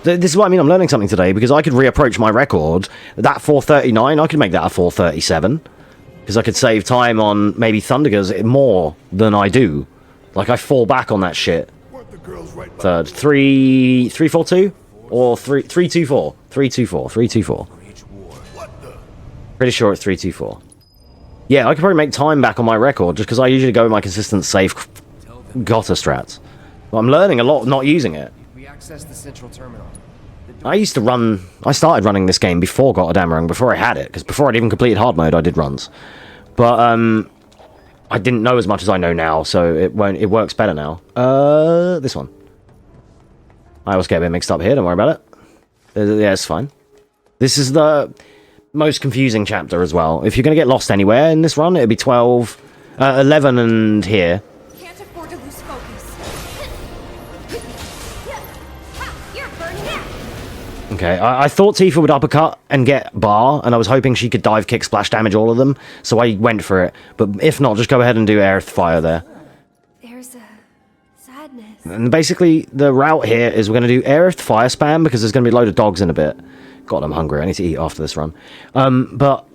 This is what I mean, I'm learning something today, because I could reapproach my record. That 439, I could make that a 437. Because I could save time on maybe Thundergers more than I do. Like, I fall back on that shit. Third. 342? Or 324? 324. Pretty sure it's 324. Yeah, I could probably make time back on my record, just because I usually go with my consistent safe Gotter strats. But I'm learning a lot not using it. We access the central terminal. I started running this game before Gotterdammerung, before I had it, because before I'd even completed hard mode, I did runs. But, I didn't know as much as I know now, so it works better now. This one. I always get a bit mixed up here, don't worry about it. Yeah, it's fine. This is the most confusing chapter as well. If you're going to get lost anywhere in this run, it'd be 11 and here. Can't afford to lose focus. Okay, I thought Tifa would uppercut and get bar, and I was hoping she could dive, kick, splash, damage all of them, so I went for it. But if not, just go ahead and do Aerith Fire there. There's a sadness. And basically, the route here is we're going to do Aerith Fire spam, because there's going to be a load of dogs in a bit. God, I'm hungry. I need to eat after this run. But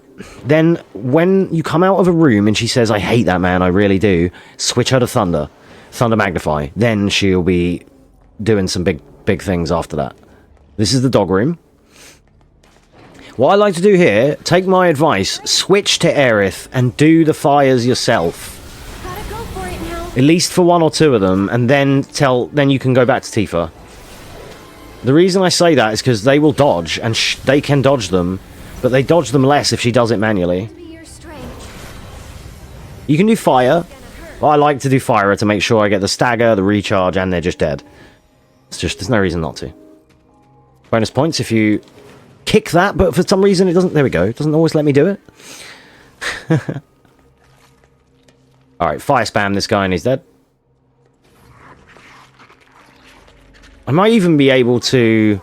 then, when you come out of a room and she says, I hate that man, I really do, switch her to Thunder. Thunder Magnify. Then she'll be doing some big things after that. This is the dog room. What I like to do here, take my advice, switch to Aerith and do the fires yourself. Gotta go for it now. At least for one or two of them, and then you can go back to Tifa. The reason I say that is because they will dodge, and they can dodge them, but they dodge them less if she does it manually. You can do fire. Well, I like to do fire to make sure I get the stagger, the recharge, and they're just dead. There's no reason not to. Bonus points if you kick that, but for some reason it doesn't. There we go. It doesn't always let me do it. Alright, fire spam this guy and he's dead. I might even be able to...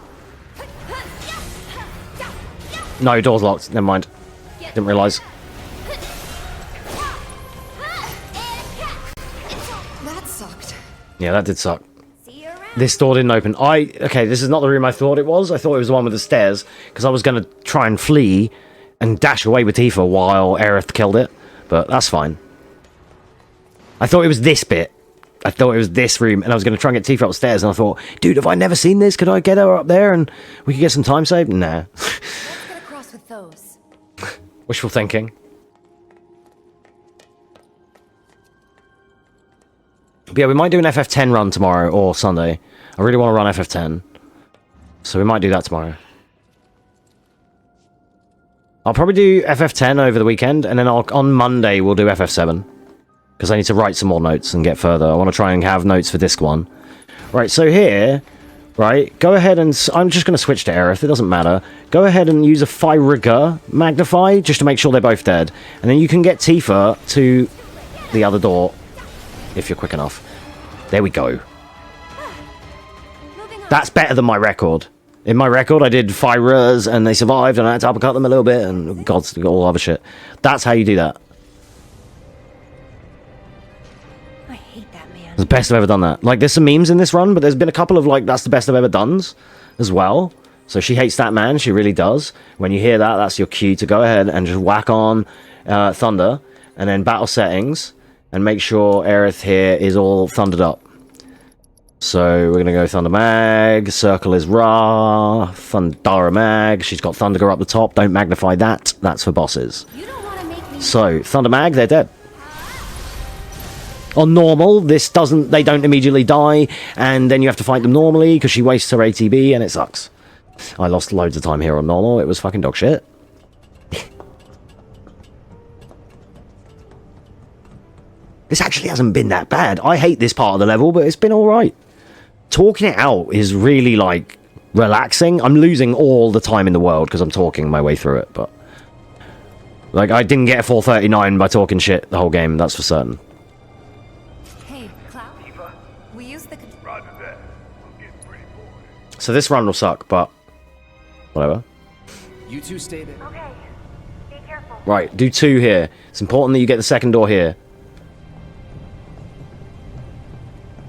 No, door's locked. Never mind. Didn't realise. That sucked. Yeah, that did suck. This door didn't open. Okay, this is not the room I thought it was. I thought it was the one with the stairs, because I was going to try and flee and dash away with Tifa while Aerith killed it, but that's fine. I thought it was this bit. I thought it was this room, and I was going to try and get Tifa upstairs, and I thought, dude, have I never seen this? Could I get her up there and we could get some time saved? Nah. Let's get across with those. Wishful thinking. But yeah, we might do an FF10 run tomorrow or Sunday. I really want to run FF10. So we might do that tomorrow. I'll probably do FF10 over the weekend, and then on Monday we'll do FF7. Because I need to write some more notes and get further. I want to try and have notes for disc 1. Right, so here, right, go ahead and... I'm just going to switch to Aerith, it doesn't matter. Go ahead and use a Fire Magnify, just to make sure they're both dead. And then you can get Tifa to the other door. If you're quick enough. There we go. That's better than my record. In my record, I did fires and they survived, and I had to uppercut them a little bit, and God's all other shit. That's how you do that. I hate that man. It's the best I've ever done that. Like, there's some memes in this run, but there's been a couple of, like, that's the best I've ever done as well. So she hates that man, she really does. When you hear that, that's your cue to go ahead and just whack on Thunder. and then battle settings, and make sure Aerith here is all thundered up. So we're gonna go Thunder Mag, Circle is Ra, Thundara Mag, she's got Thunderer up the top, don't magnify that, that's for bosses. So, Thunder Mag, they're dead. On normal, they don't immediately die, and then you have to fight them normally, because she wastes her ATB, and it sucks. I lost loads of time here on normal, it was fucking dog shit. This actually hasn't been that bad. I hate this part of the level, but it's been alright. Talking it out is really, like, relaxing. I'm losing all the time in the world because I'm talking my way through it, but... Like, I didn't get a 439 by talking shit the whole game, that's for certain. Hey, Cloud. We use the... Roger that. I'm getting pretty bored. So this run will suck, but... Whatever. You two stay there. Okay. Be careful. Right, do 2 here. It's important that you get the second door here.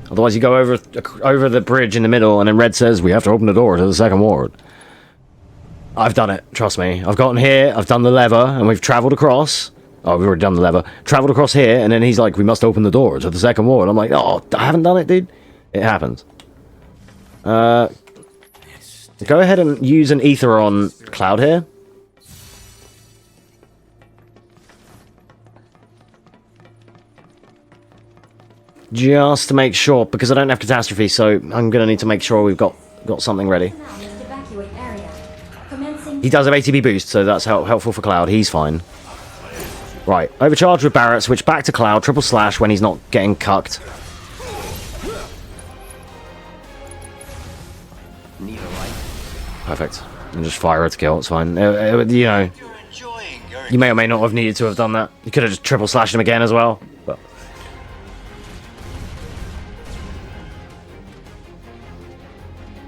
Otherwise you go over the bridge in the middle, and then Red says, we have to open the door to the second ward. I've done it, trust me. I've gotten here, I've done the lever, and we've travelled across. Oh, we've already done the lever. Travelled across here, and then he's like, we must open the door to the second ward. I'm like, oh, I haven't done it, dude. It happens. Go ahead and use an ether on Cloud here. Just to make sure, because I don't have catastrophe, so I'm going to need to make sure we've got something ready. He does have ATB boost, so that's helpful for Cloud. He's fine. Right, overcharge with Barrett, switch back to Cloud, triple slash when he's not getting cucked. Perfect. And just fire her to kill, it's fine. You know, you may or may not have needed to have done that. You could have just triple slashed him again as well, but...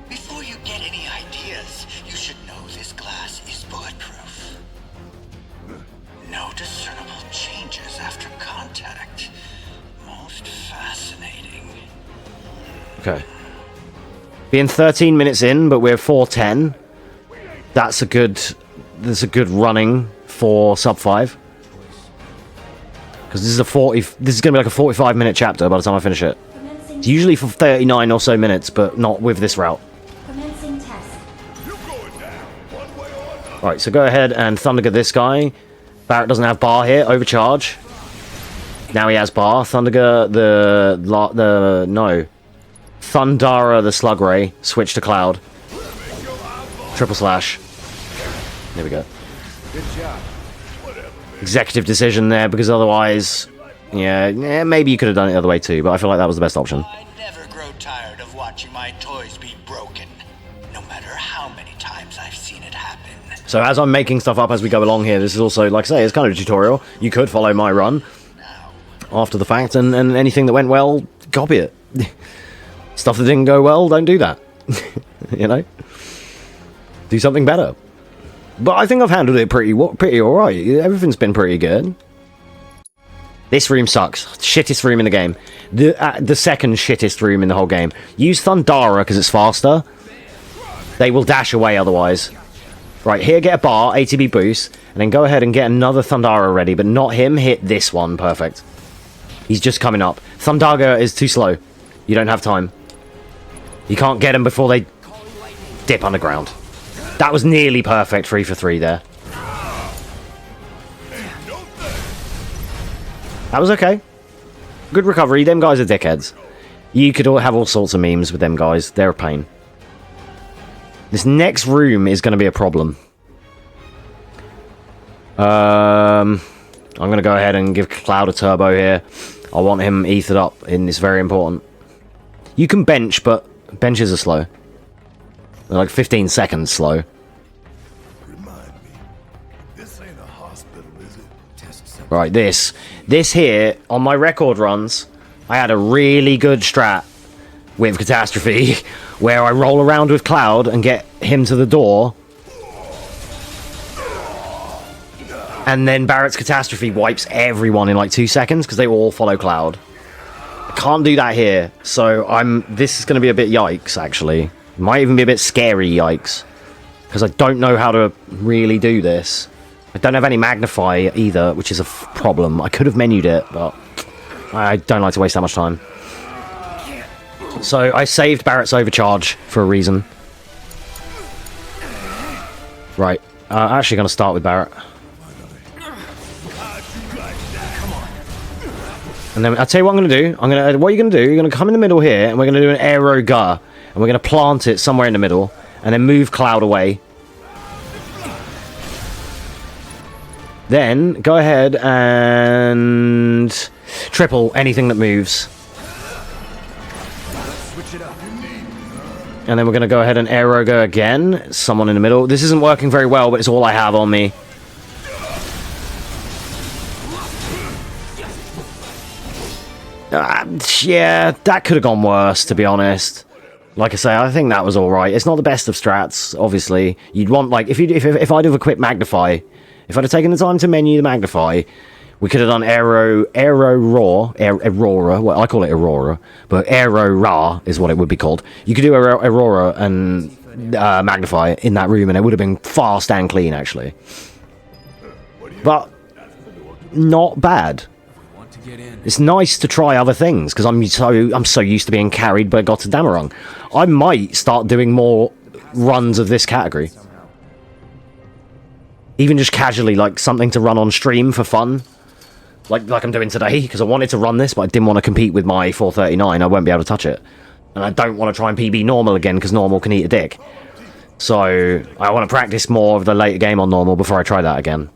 Before you get any ideas, you should know this glass is bulletproof. No discernible changes after contact. Most fascinating. Okay. Being 13 minutes in, but we're 4:10. That's a good running for sub 5. Because this is going to be like a 45-minute chapter by the time I finish it. It's usually for 39 or so minutes, but not with this route. Right, so go ahead and Thunderga this guy. Barrett doesn't have bar here. Overcharge. Now he has bar. Thunderga no. Thundara the Slug Ray. Switch to Cloud. Triple slash. There we go. Good job. Executive decision there, because otherwise... Yeah, maybe you could have done it the other way too, but I feel like that was the best option. I never grow tired of watching my toys be broken, no matter how many times I've seen it happen. So as I'm making stuff up as we go along here, this is also, like I say, it's kind of a tutorial. You could follow my run after the fact, and anything that went well, copy it. Stuff that didn't go well, don't do that. You know? Do something better. But I think I've handled it pretty alright. Everything's been pretty good. This room sucks. Shittest room in the game. The second shittest room in the whole game. Use Thundara because it's faster. They will dash away otherwise. Right, here get a bar, ATB boost, and then go ahead and get another Thundara ready, but not him, hit this one. Perfect. He's just coming up. Thundaga is too slow. You don't have time. You can't get him before they dip underground. That was nearly perfect, 3 for 3 there. That was okay. Good recovery. Them guys are dickheads. You could have all sorts of memes with them guys. They're a pain. This next room is going to be a problem. I'm going to go ahead and give Cloud a turbo here. I want him ethered up, and it's very important. You can bench, but benches are slow. They're like 15 seconds slow. Right, this here, on my record runs, I had a really good strat with Catastrophe, where I roll around with Cloud and get him to the door, and then Barrett's Catastrophe wipes everyone in like 2 seconds, because they all follow Cloud. I can't do that here, so this is going to be a bit yikes, actually. Might even be a bit scary yikes, because I don't know how to really do this. I don't have any magnify either, which is a problem. I could have menued it, but I don't like to waste that much time. So I saved Barrett's overcharge for a reason. Right. I'm actually going to start with Barrett. And then I'll tell you what I'm going to do. What you're going to do, you're going to come in the middle here, and we're going to do an aero gar. And we're going to plant it somewhere in the middle, and then move Cloud away. Then, go ahead and triple anything that moves. And then we're going to go ahead and aero go again. Someone in the middle. This isn't working very well, but it's all I have on me. Yeah, that could have gone worse, to be honest. Like I say, I think that was alright. It's not the best of strats, obviously. You'd want, like, if I'd have equipped Magnify, if I'd have taken the time to menu the Magnify, we could have done Aurora, well, I call it Aurora, but Aurora is what it would be called. You could do Aurora and Magnify in that room, and it would have been fast and clean, actually. But not bad. It's nice to try other things, because I'm so used to being carried by Gotterdammerung. I might start doing more runs of this category. Even just casually, like something to run on stream for fun. Like I'm doing today, because I wanted to run this, but I didn't want to compete with my 439. I won't be able to touch it. And I don't want to try and PB normal again, because normal can eat a dick. So, I want to practice more of the later game on normal before I try that again.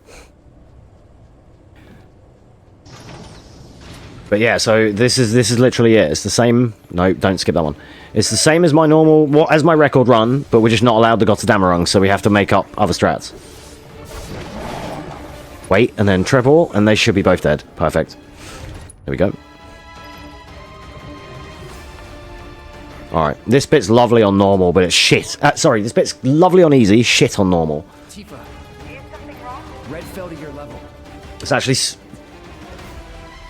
But yeah, so this is literally it. It's the same. No, don't skip that one. It's the same as my normal, as my record run, but we're just not allowed the Gotterdammerung, so we have to make up other strats. Wait, and then triple, and they should be both dead. Perfect. There we go. Alright, this bit's lovely on normal, but it's shit. Sorry, this bit's lovely on easy, shit on normal. Tifa, Red fell to your level. It's actually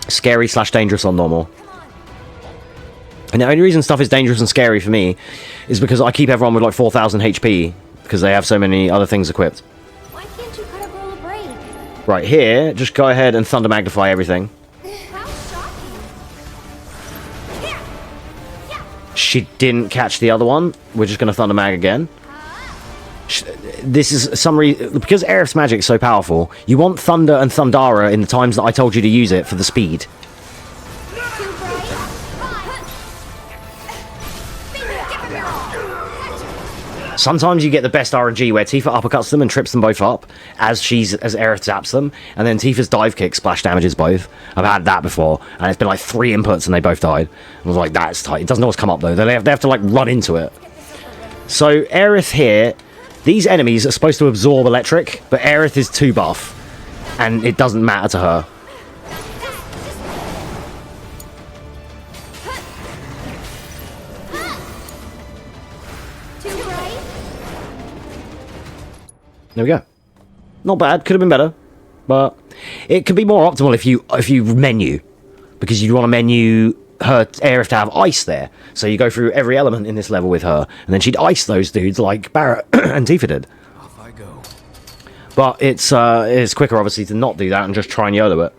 scary / dangerous on normal. And the only reason stuff is dangerous and scary for me is because I keep everyone with like 4,000 HP because they have so many other things equipped. Why can't you cut a roll of brain? Right here, just go ahead and thunder magnify everything. How shocking. She didn't catch the other one. We're just going to thunder mag again. This is some reason, because Aerith's magic is so powerful, you want Thunder and Thundara in the times that I told you to use it for the speed. Sometimes you get the best RNG where Tifa uppercuts them and trips them both up as Aerith zaps them, and then Tifa's dive kick splash damages both. I've had that before, and it's been like 3 inputs and they both died. I was like, that's tight. It doesn't always come up though. They have to like run into it. So Aerith here, these enemies are supposed to absorb electric, but Aerith is too buff, and it doesn't matter to her. There we go. Not bad. Could have been better, but it could be more optimal if you menu, because you'd want to menu her Aerith to have ice there. So you go through every element in this level with her, and then she'd ice those dudes like Barrett and Tifa did. Off I go. But it's quicker, obviously, to not do that and just try and YOLO it.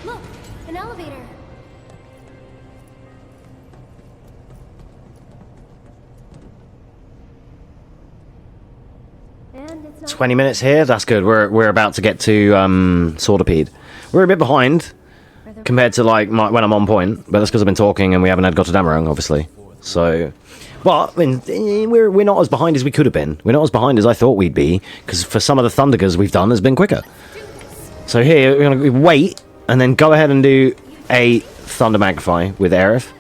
Look, an elevator. And it's not 20 minutes here. That's good. We're about to get to Swordapede. We're a bit behind compared to like when I'm on point, but that's because I've been talking and we haven't had Gotterdammerung, obviously. So, but I mean, we're not as behind as we could have been. We're not as behind as I thought we'd be, because for some of the Thundergers we've done has been quicker. So here we're gonna wait and then go ahead and do a Thunder Magnify with Aerith.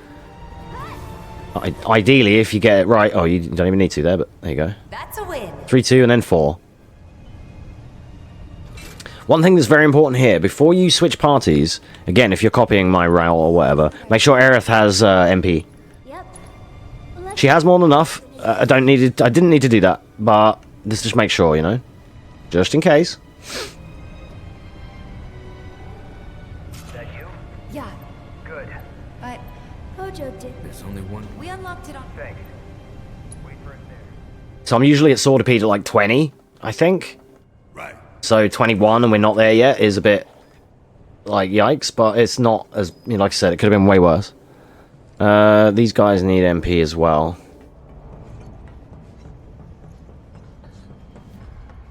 Ideally, if you get it right. Oh, you don't even need to there, but there you go. That's a win. 3, 2, and then 4. One thing that's very important here, before you switch parties, again, if you're copying my route or whatever, make sure Aerith has MP. Yep. She has more than enough. I didn't need to do that, but let's just make sure, you know, just in case. There's only one. We unlocked it on. Thanks. Wait for it there. So I'm usually at Swordipede at like 20, I think. Right. So 21 and we're not there yet is a bit like yikes, but it's not as, you know, like I said, it could have been way worse. These guys need MP as well.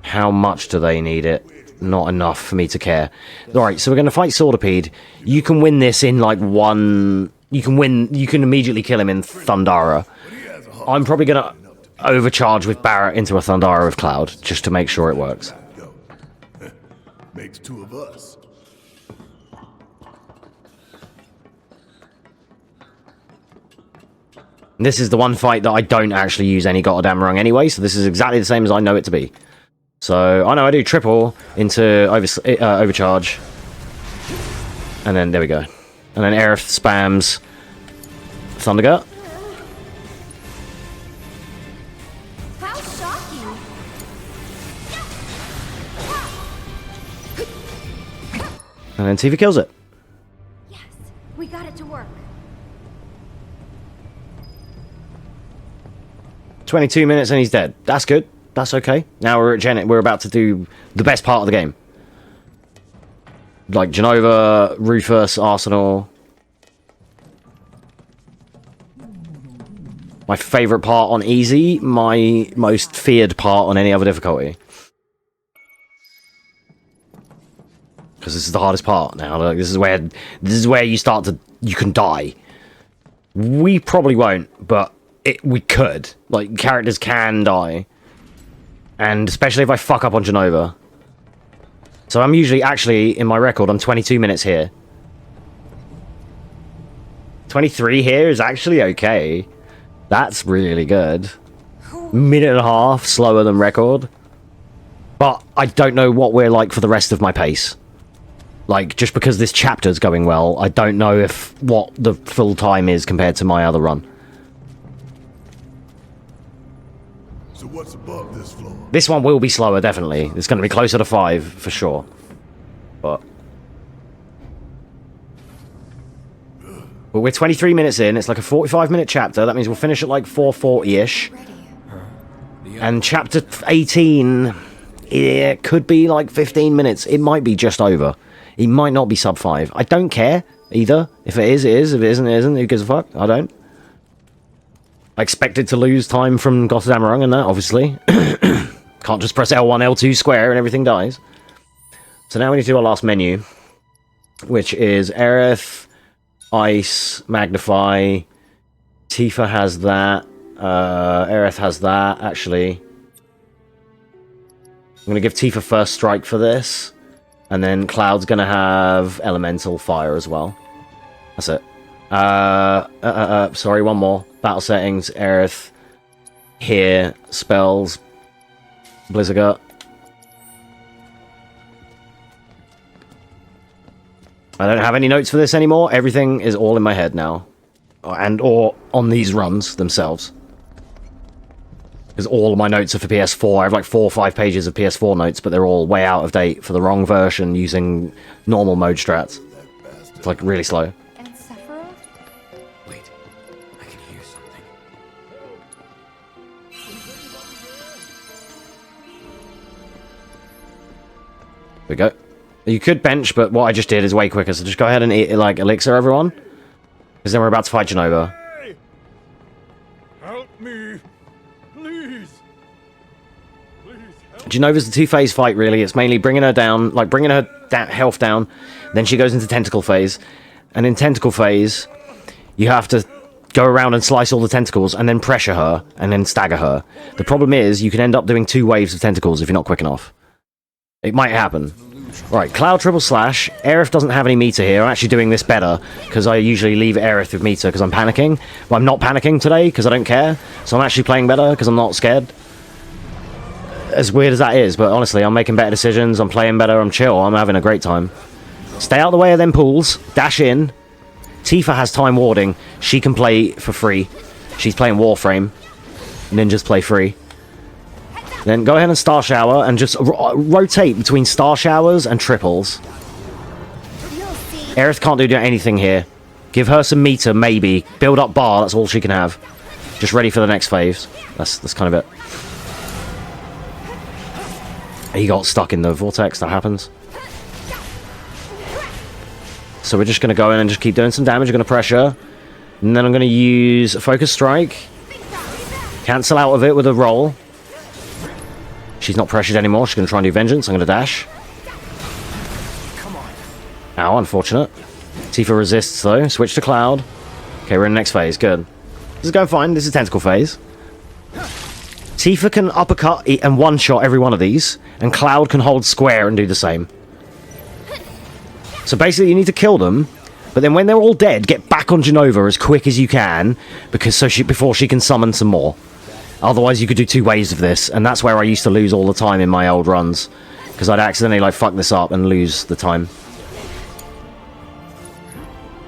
How much do they need it? Not enough for me to care. Alright, so we're going to fight Swordipede. You can win this in like one... You can immediately kill him in Thundara. I'm probably going to overcharge with Barret into a Thundara with Cloud, just to make sure it works. Makes two of us. This is the one fight that I don't actually use any Gotterdammerung anyway, so this is exactly the same as I know it to be. So, I know I do triple into overcharge. And then, there we go. And then Aerith spams Thundergut. How shocking! And then Tifa kills it. Yes, we got it to work. 22 minutes and he's dead. That's good. That's okay. Now we're at Janet. We're about to do the best part of the game. Like Genova, Rufus, Arsenal. My favourite part on easy. My most feared part on any other difficulty. Because this is the hardest part now. Like, this is where you start to... You can die. We probably won't, but we could. Like, characters can die. And especially if I fuck up on Genova. So I'm usually, actually, in my record, I'm 22 minutes here. 23 here is actually okay. That's really good. Minute and a half slower than record. But I don't know what we're like for the rest of my pace. Like, just because this chapter's going well, I don't know what the full time is compared to my other run. So what's above this floor? This one will be slower, definitely. It's going to be closer to 5, for sure. But we're 23 minutes in. It's like a 45-minute chapter. That means we'll finish at like 4:40-ish. And chapter 18, it could be like 15 minutes. It might be just over. It might not be sub 5. I don't care, either. If it is, it is. If it isn't, it isn't. Who gives a fuck? I don't. I expected to lose time from Gotterdammerung and that, obviously. Can't just press L1, L2 square and everything dies. So now we need to do our last menu, which is Aerith, Ice, Magnify. Tifa has that. Aerith has that, actually. I'm going to give Tifa first strike for this. And then Cloud's going to have Elemental Fire as well. That's it. Sorry, one more. Battle settings, Aerith. Here, spells. Blizzard. I don't have any notes for this anymore. Everything is all in my head now. Or on these runs themselves. Because all of my notes are for PS4. I have like 4 or 5 pages of PS4 notes, but they're all way out of date for the wrong version using normal mode strats. It's like really slow. And Sephiroth? Wait, I can hear something. There we go. You could bench, but what I just did is way quicker, so just go ahead and eat, like, Elixir, everyone. Because then we're about to fight Genova. Hey! Help me! Please! Please help. Genova's the 2-phase fight, really. It's mainly bringing her down, like, bringing her health down. Then she goes into Tentacle phase. And in Tentacle phase, you have to go around and slice all the tentacles, and then pressure her, and then stagger her. The problem is, you can end up doing 2 waves of tentacles if you're not quick enough. It might happen. Right, Cloud triple slash. Aerith doesn't have any meter here. I'm actually doing this better because I usually leave Aerith with meter because I'm panicking. But I'm not panicking today because I don't care. So I'm actually playing better because I'm not scared. As weird as that is, but honestly, I'm making better decisions. I'm playing better. I'm chill. I'm having a great time. Stay out of the way of them pools. Dash in. Tifa has time warding. She can play for free. She's playing Warframe. Ninjas play free. Then go ahead and Star Shower and just rotate between Star Showers and triples. Aerith can't do anything here. Give her some meter, maybe. Build up bar, that's all she can have. Just ready for the next phase. That's kind of it. He got stuck in the vortex, that happens. So we're just going to go in and just keep doing some damage. We're going to pressure. And then I'm going to use a focus strike. Cancel out of it with a roll. She's not pressured anymore. She's going to try and do vengeance. I'm going to dash. Ow, unfortunate. Tifa resists though. Switch to Cloud. Okay, we're in the next phase. Good. This is going fine. This is tentacle phase. Tifa can uppercut and one-shot every one of these. And Cloud can hold square and do the same. So basically you need to kill them. But then when they're all dead, get back on Genova as quick as you can. Because before she can summon some more. Otherwise you could do 2 waves of this. And that's where I used to lose all the time in my old runs. Because I'd accidentally like fuck this up and lose the time.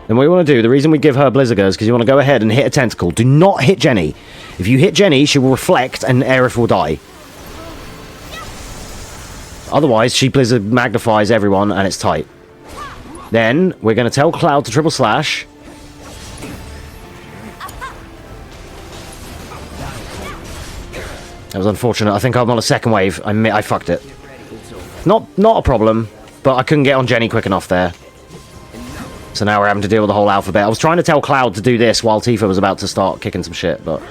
And what you want to do, the reason we give her Blizzard is because you want to go ahead and hit a tentacle. Do not hit Jenny. If you hit Jenny, she will reflect and Aerith will die. Otherwise, she Blizzard magnifies everyone and it's tight. Then, we're going to tell Cloud to triple slash. That was unfortunate. I think I'm on a second wave. I fucked it. Not a problem, but I couldn't get on Jenny quick enough there. So now we're having to deal with the whole alphabet. I was trying to tell Cloud to do this while Tifa was about to start kicking some shit, but...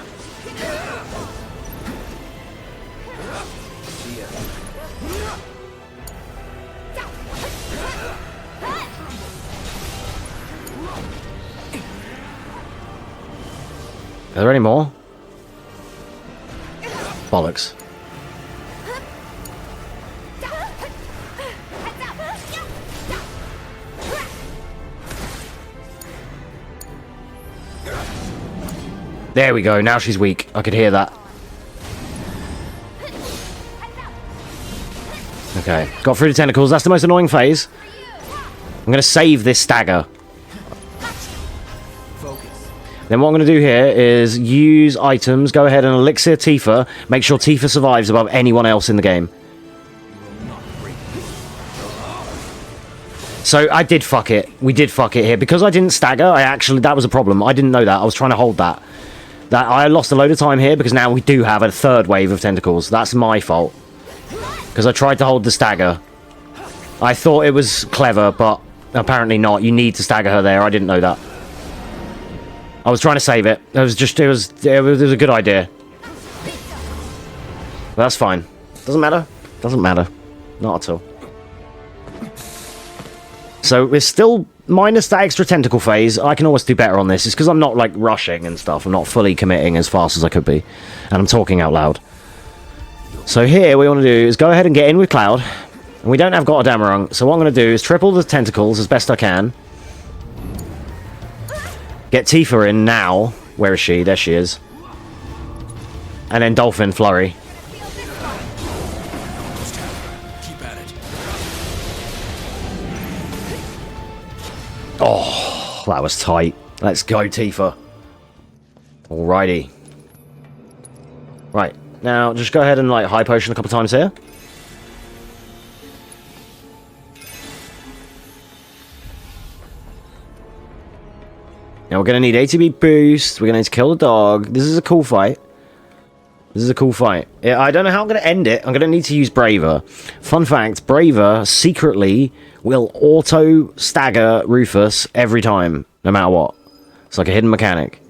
Are there any more? Bollocks. There we go, now she's weak. I could hear that. Okay, got through the tentacles. That's the most annoying phase. I'm going to save this stagger. Then what I'm going to do here is use items, go ahead and elixir Tifa. Make sure Tifa survives above anyone else in the game. So I did fuck it. We did fuck it here. Because I didn't stagger, that was a problem. I didn't know that. I was trying to hold that. I lost a load of time here because now we do have a third wave of tentacles. That's my fault. Because I tried to hold the stagger. I thought it was clever, but apparently not. You need to stagger her there. I didn't know that. I was trying to save it. It was a good idea. But that's fine. Doesn't matter. Doesn't matter. Not at all. So we're still minus that extra tentacle phase. I can always do better on this. It's because I'm not like rushing and stuff. I'm not fully committing as fast as I could be. And I'm talking out loud. So here what we want to do is go ahead and get in with Cloud. And we don't have Gotterdammerung. So what I'm going to do is triple the tentacles as best I can. Get Tifa in now. Where is she? There she is. And then Dolphin Flurry. Oh, that was tight. Let's go, Tifa. Alrighty. Right. Now, just go ahead and, like, high potion a couple times here. Now, we're going to need ATB boost. We're going to need to kill the dog. This is a cool fight. This is a cool fight. I don't know how I'm going to end it. I'm going to need to use Braver. Fun fact, Braver secretly will auto-stagger Rufus every time, no matter what. It's like a hidden mechanic.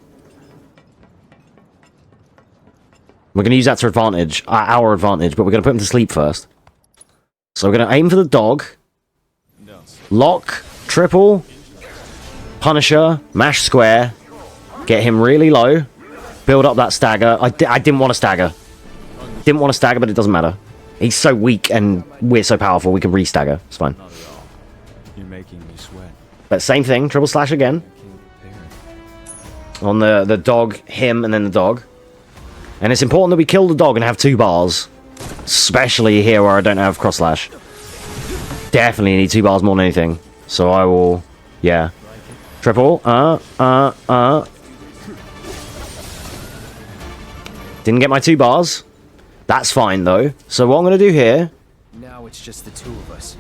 We're going to use that to advantage, our advantage, but we're going to put him to sleep first. So we're going to aim for the dog. Lock, triple, Punisher, mash square, get him really low, build up that stagger. I didn't want to stagger. Didn't want to stagger, but it doesn't matter. He's so weak and we're so powerful, we can re-stagger. It's fine. You're making me sweat. But same thing, triple slash again. On the dog, him, and then the dog. And it's important that we kill the dog and have 2 bars. Especially here where I don't have cross slash. Definitely need 2 bars more than anything. So I will, yeah. Triple, Didn't get my 2 bars. That's fine though. So what I'm going to do here... Now it's just the 2 of us.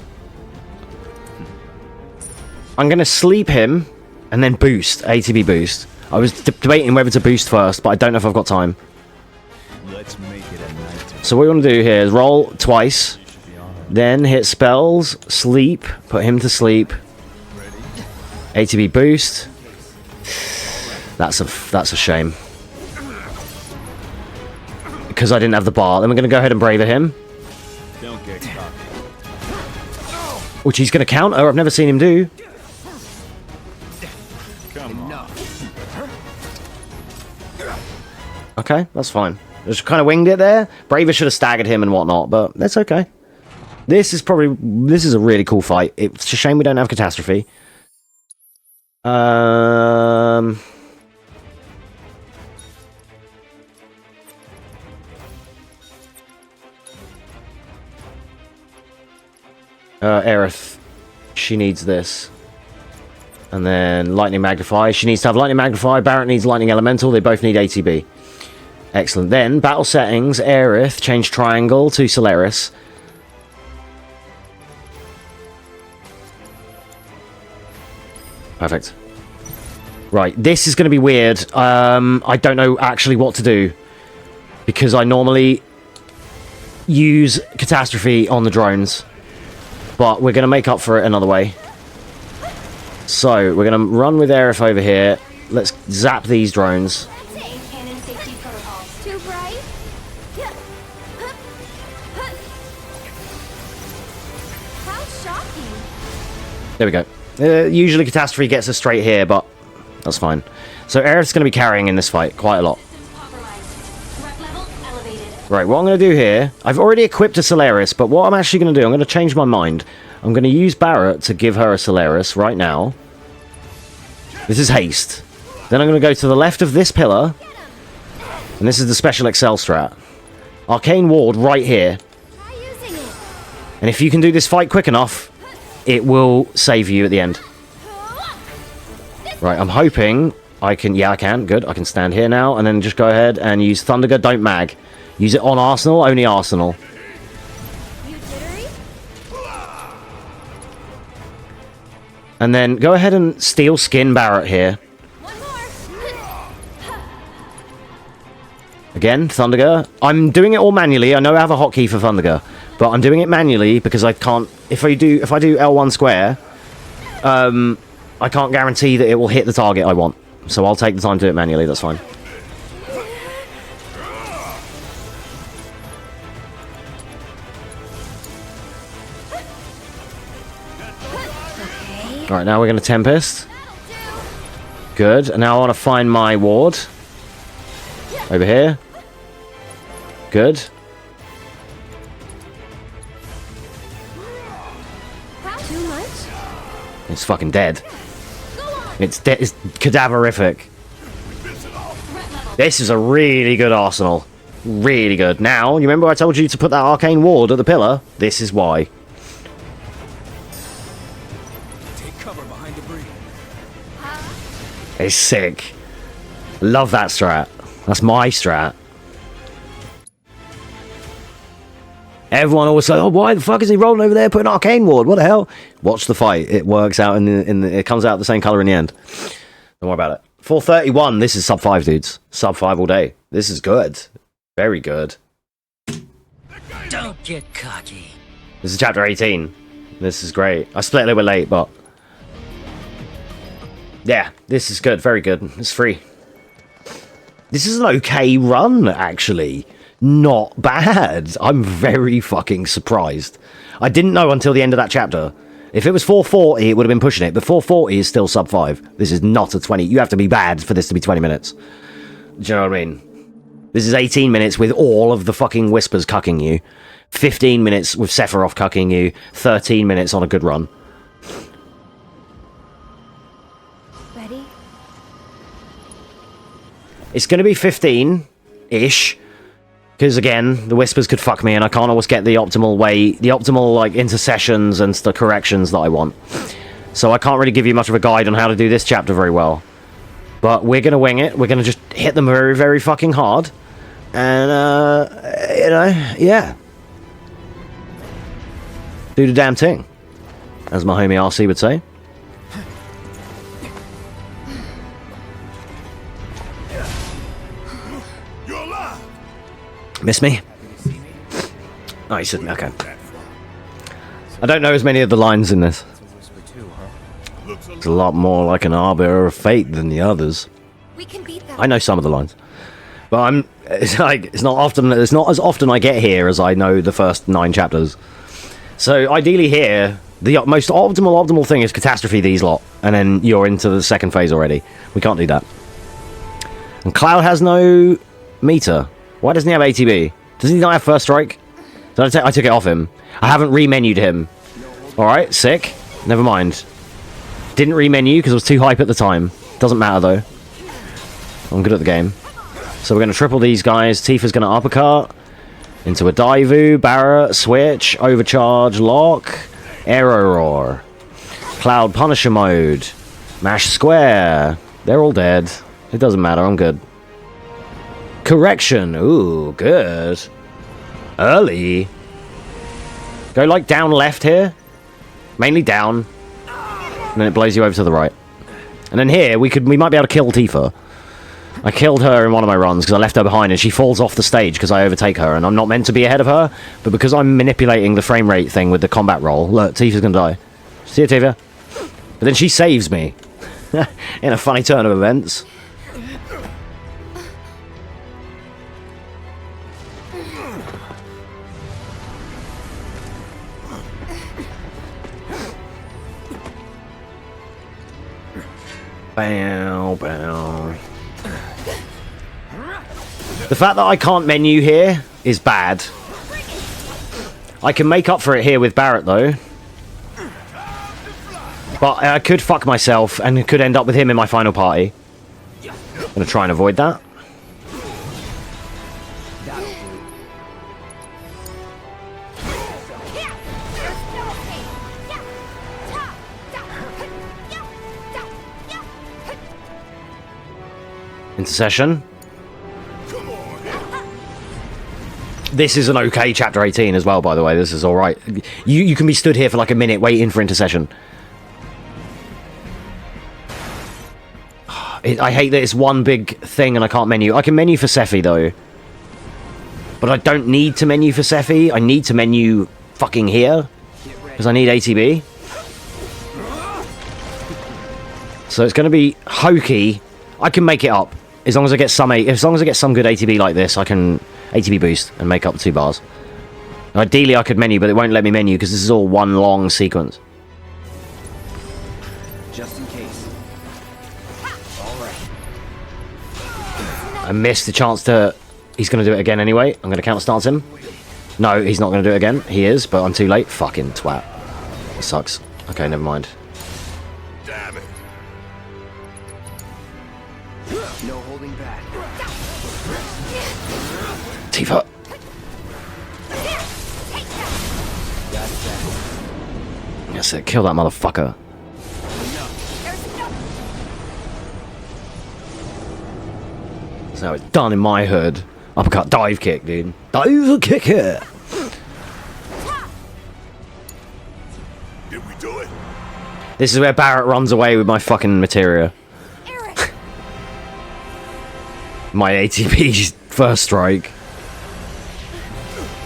I'm going to sleep him And then boost, ATB boost. I was debating whether to boost first, but I don't know if I've got time. Let's make it a night. So what we want to do here is roll twice, then hit spells, sleep, put him to sleep. ATB boost. That's a shame. Because I didn't have the bar. Then we're going to go ahead and braver him. Don't get cocky. Which he's going to counter. I've never seen him do. Okay, that's fine. Just kind of winged it there. Braver should have staggered him and whatnot, but that's okay. This is a really cool fight. It's a shame we don't have catastrophe. Aerith, she needs this. And then Lightning Magnify. She needs to have Lightning Magnify. Barrett needs Lightning Elemental. They both need ATB. Excellent. Then, battle settings. Aerith, change Triangle to Solaris. Perfect. Right, this is going to be weird. I don't know actually what to do. Because I normally use Catastrophe on the drones. But we're going to make up for it another way. So, we're going to run with Aerith over here. Let's zap these drones. Too bright? How shocking. There we go. Usually Catastrophe gets us straight here, but that's fine. So Aerith's going to be carrying in this fight quite a lot. Right, what I'm going to do here... I've already equipped a Solaris, but what I'm actually going to do... I'm going to change my mind. I'm going to use Barrett to give her a Solaris right now. This is haste. Then I'm going to go to the left of this pillar. And this is the special Excel strat. Arcane Ward right here. And if you can do this fight quick enough, it will save you at the end. Right, I'm hoping I can... Yeah, I can. Good. I can stand here now. And then just go ahead and use Thundergut. Don't mag. Use it on Arsenal. Only Arsenal. And then go ahead and Steel Skin Barrett here. Again, Thundergut. I'm doing it all manually. I know I have a hotkey for Thundergut, but I'm doing it manually because I can't... If I do L1 square, I can't guarantee that it will hit the target I want. So I'll take the time to do it manually. That's fine. Alright, now we're going to Tempest. Good. And now I want to find my ward. Over here. Good. It's fucking dead. It's cadaverific. This is a really good arsenal. Really good. Now, you remember I told you to put that arcane ward at the pillar? This is why. It's sick. Love that strat. That's my strat. Everyone always says, "Oh, why the fuck is he rolling over there putting arcane ward? What the hell?" Watch the fight. It works out it comes out the same color in the end. Don't worry about it. 431. This is sub 5, dudes. Sub 5 all day. This is good. Very good. Don't get cocky. This is chapter 18. This is great. I split a little bit late, but yeah, this is good. Very good. It's free. This is an okay run, actually. Not bad. I'm very fucking surprised. I didn't know until the end of that chapter. If it was 440, it would have been pushing it, but 440 is still sub 5. This is not a 20. You have to be bad for this to be 20 minutes. Do you know what I mean? This is 18 minutes with all of the fucking whispers cucking you. 15 minutes with Sephiroth cucking you. 13 minutes on a good run. Ready? It's going to be 15-ish. Because, again, the whispers could fuck me, and I can't always get the optimal way, the optimal, like, intercessions and the corrections that I want. So I can't really give you much of a guide on how to do this chapter very well. But we're going to wing it. We're going to just hit them very, very fucking hard. And, you know, yeah. Do the damn thing. As my homie RC would say. Miss me? Oh, you said me. Okay. I don't know as many of the lines in this. It's a lot more like an arbiter of fate than the others. We can beat them. I know some of the lines, but it's not as often I get here as I know the first 9 chapters. So ideally here, the most optimal thing is catastrophe these lot, and then you're into the second phase already. We can't do that. And Cloud has no meter. Why doesn't he have ATB? Does he not have first strike? I took it off him. I haven't re-menued him. Alright, sick. Never mind. Didn't re-menu because it was too hype at the time. Doesn't matter though. I'm good at the game. So we're going to triple these guys. Tifa's going to uppercut. Into a Daivu, Barrett, switch, overcharge, lock, arrow roar. Cloud Punisher mode. Mash square. They're all dead. It doesn't matter, I'm good. Correction. Ooh, good. Early. Go like down left here. Mainly down. And then it blows you over to the right. And then here, we might be able to kill Tifa. I killed her in one of my runs because I left her behind and she falls off the stage because I overtake her and I'm not meant to be ahead of her, but because I'm manipulating the frame rate thing with the combat roll, look, Tifa's gonna die. See you, Tifa? But then she saves me. In a funny turn of events. Bow, bow. The fact that I can't menu here is bad. I can make up for it here with Barrett though. But I could fuck myself and could end up with him in my final party. I'm gonna try and avoid that. Intercession. This is an okay chapter 18 as well, by the way. This is alright. You can be stood here for like a minute waiting for intercession. I hate that it's one big thing and I can't menu. I can menu for Sephi though. But I don't need to menu for Sephi. I need to menu fucking here. Because I need ATB. So it's going to be hokey. I can make it up. As long as I get some good ATB like this, I can ATB boost and make up 2 bars. Ideally I could menu, but it won't let me menu because this is all one long sequence. Just in case. Alright. I missed the chance to... He's going to do it again anyway. I'm going to counter stance him. No, he's not going to do it again. He is, but I'm too late. Fucking twat. It sucks. Okay, never mind. Damn it. No holding back. Tifa. That's it. Kill that motherfucker. So it's done in my hood. Uppercut, dive kick, dude. Dive kick it. Did we do it? This is where Barrett runs away with my fucking materia. My ATP first strike.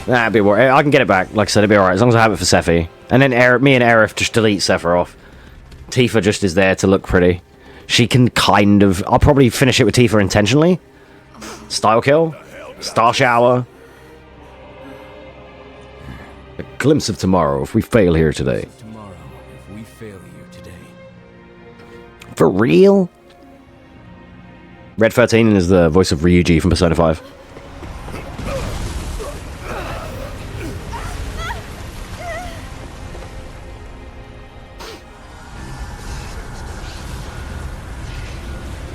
That'd be alright. I can get it back. Like I said, it'd be alright as long as I have it for Sephi. And then me and Aerith just delete Sephiroth. Tifa just is there to look pretty. She can kind of... I'll probably finish it with Tifa intentionally. Style kill. Star shower. A glimpse of tomorrow if we fail here today. Tomorrow, if we fail here today. For real? Red 13 is the voice of Ryuji from Persona 5.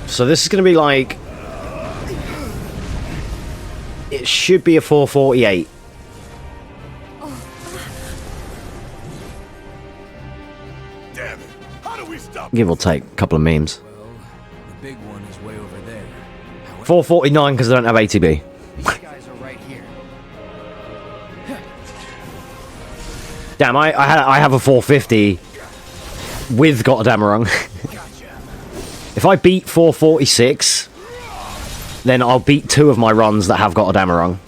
So this is going to be like... It should be a 448. Damn it. How do we stop? Give or take a couple of memes. Well, the big one is way over there. 449 because I don't have ATB. These guys are right here. Damn, I have a 450 with Gotterdammerung. If I beat 446, then I'll beat 2 of my runs that have Gotterdammerung.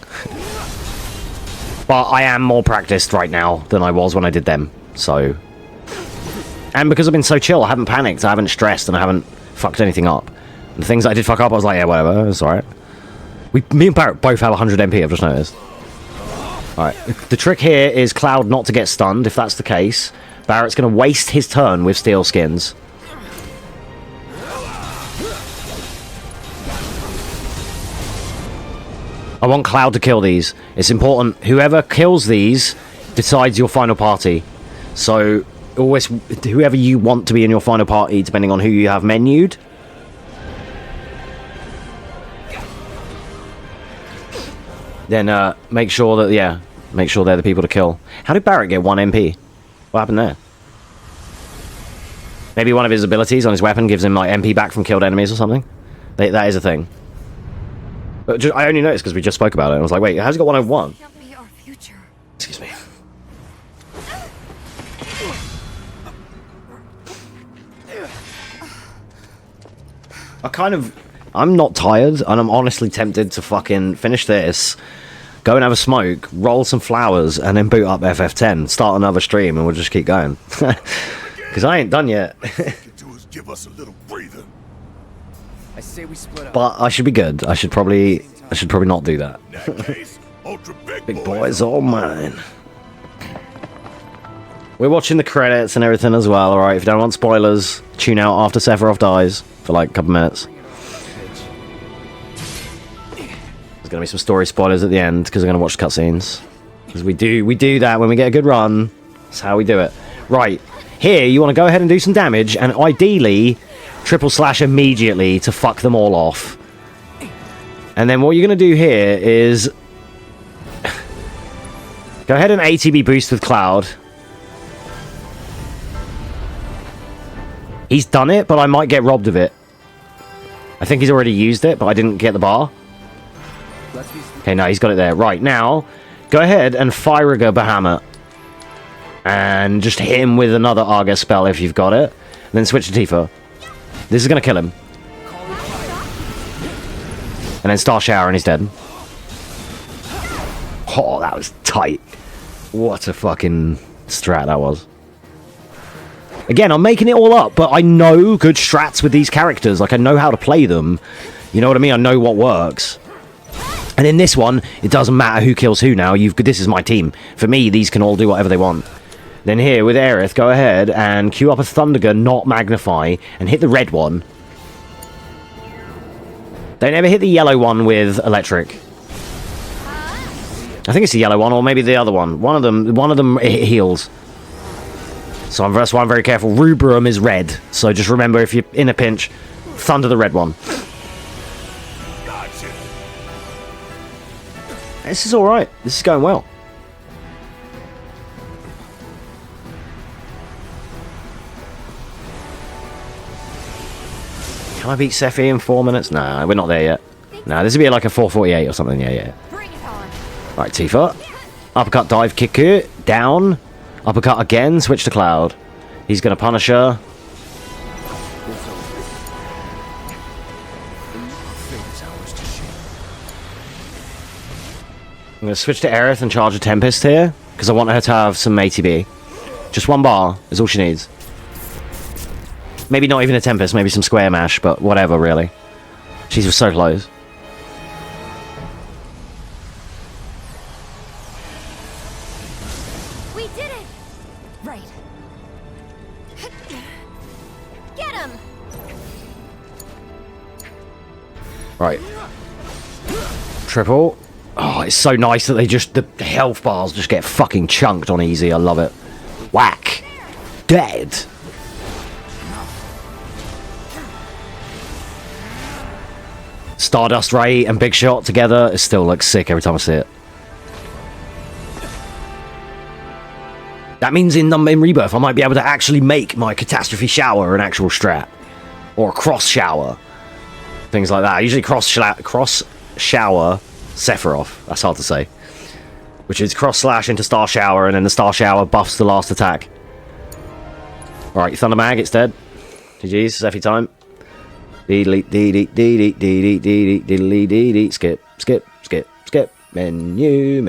But I am more practiced right now than I was when I did them, so... And because I've been so chill, I haven't panicked, I haven't stressed, and I haven't fucked anything up. And the things that I did fuck up, I was like, yeah, whatever, it's alright. Me and Barrett both have 100 MP, I've just noticed. Alright, the trick here is Cloud not to get stunned. If that's the case, Barrett's going to waste his turn with steel skins. I want Cloud to kill these. It's important. Whoever kills these decides your final party. So, always, whoever you want to be in your final party, depending on who you have menued. Then make sure that, yeah, make sure they're the people to kill. How did Barrett get 1 MP? What happened there? Maybe one of his abilities on his weapon gives him like MP back from killed enemies or something? That is a thing. But just, I only noticed because we just spoke about it. I was like, wait, how's he got 101? Excuse me. I'm not tired, and I'm honestly tempted to fucking finish this, go and have a smoke, roll some flowers, and then boot up FF10, start another stream, and we'll just keep going. Because I ain't done yet. Give us a little breather. I say we split up. But I should be good. I should probably not do that. Big boys all mine. We're watching the credits and everything as well, alright? If you don't want spoilers, tune out after Sephiroth dies for like a couple minutes. There's gonna be some story spoilers at the end because I'm gonna watch cutscenes. Because we do that when we get a good run. That's how we do it. Right. Here, you want to go ahead and do some damage, and ideally, triple slash immediately to fuck them all off. And then what you're going to do here is... go ahead and ATB boost with Cloud. He's done it, but I might get robbed of it. I think he's already used it, but I didn't get the bar. Okay, no, he's got it there. Right, now, go ahead and fire a Bahamut. And just hit him with another Argus spell if you've got it. And then switch to Tifa. This is going to kill him. And then Star Shower and he's dead. Oh, that was tight. What a fucking strat that was. Again, I'm making it all up, but I know good strats with these characters. Like, I know how to play them. You know what I mean? I know what works. And in this one, it doesn't matter who kills who now. This is my team. For me, these can all do whatever they want. Then here, with Aerith, go ahead and queue up a Thundergun, not Magnify, and hit the red one. Don't ever hit the yellow one with Electric. I think it's the yellow one, or maybe the other one. One of them heals. So that's why I'm very careful. Rubrum is red, so just remember, if you're in a pinch, thunder the red one. This is alright. This is going well. Can I beat Sephi in 4 minutes? Nah, we're not there yet. Nah, this would be like a 448 or something. Yeah. Right, Tifa. Uppercut, dive, kick her. Down. Uppercut again. Switch to Cloud. He's going to punish her. I'm going to switch to Aerith and charge a Tempest here, because I want her to have some ATB. Just 1 bar is all she needs. Maybe not even a Tempest, maybe some Square Mash, but whatever, really. She's so close. We did it! Right. Get him! Right. Triple. Oh, it's so nice that the health bars just get fucking chunked on easy. I love it. Whack. Dead. Stardust Ray and Big Shot together, it still looks sick every time I see it. That means in Rebirth I might be able to actually make my Catastrophe Shower an actual strat. Or a Cross Shower. Things like that. I usually Cross Shower Sephiroth. That's hard to say. Which is Cross Slash into Star Shower, and then the Star Shower buffs the last attack. Alright, Thunder Mag, it's dead. GG's, Sephi time. Skip. Menu.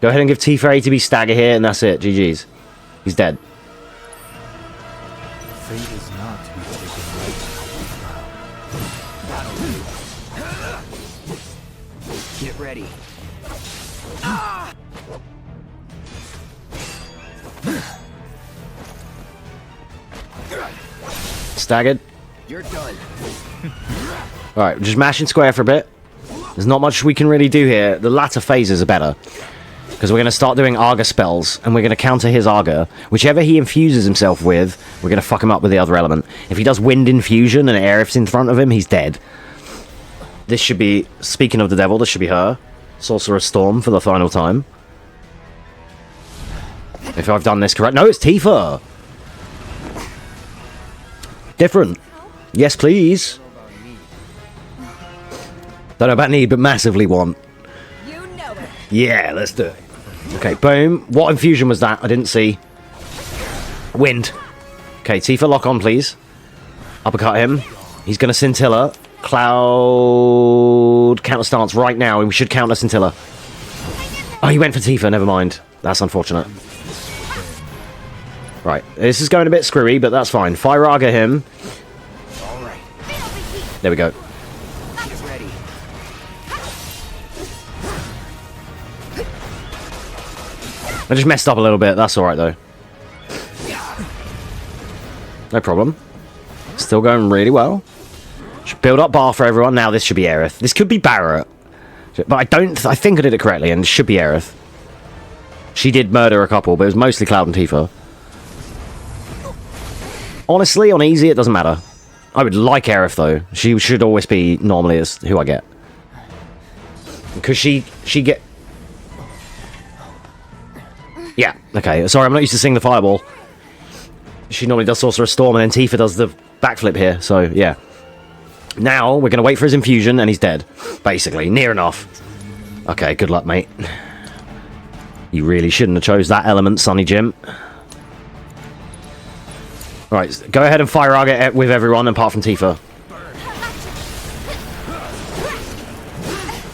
Go ahead and give Tifa ATB stagger here, and that's it. GG's. He's dead. Fate is not to be taken lightly. Get ready. Staggered. You're done. Alright, just mashing square for a bit. There's not much we can really do here. The latter phases are better. Because we're going to start doing Arga spells, and we're going to counter his Arga. Whichever he infuses himself with, we're going to fuck him up with the other element. If he does wind infusion and Aerith's in front of him, he's dead. This should be, speaking of the devil, this should be her. Sorcerer's Storm for the final time. If I've done this correct. No, it's Tifa! Different. Yes, please. Don't know about need, but massively want. Yeah, let's do it. Okay, boom. What infusion was that? I didn't see. Wind. Okay, Tifa, lock on, please. Uppercut him. He's going to Scintilla. Cloud counter stance right now, and we should counter Scintilla. Oh, he went for Tifa. Never mind. That's unfortunate. Right, this is going a bit screwy, but that's fine. Fire Arga him. There we go. I just messed up a little bit. That's alright, though. No problem. Still going really well. Should build up bar for everyone. Now this should be Aerith. This could be Barrett. But I think I did it correctly, and it should be Aerith. She did murder a couple, but it was mostly Cloud and Tifa. Honestly, on easy, it doesn't matter. I would like Aerith, though. She should always be normally as who I get. Because she get... Yeah, okay. Sorry, I'm not used to seeing the fireball. She normally does Sorcerer's Storm, and then Tifa does the backflip here, so yeah. Now, we're going to wait for his infusion, and he's dead. Basically, near enough. Okay, good luck, mate. You really shouldn't have chose that element, Sonny Jim. Right, go ahead and fire Arga with everyone, apart from Tifa.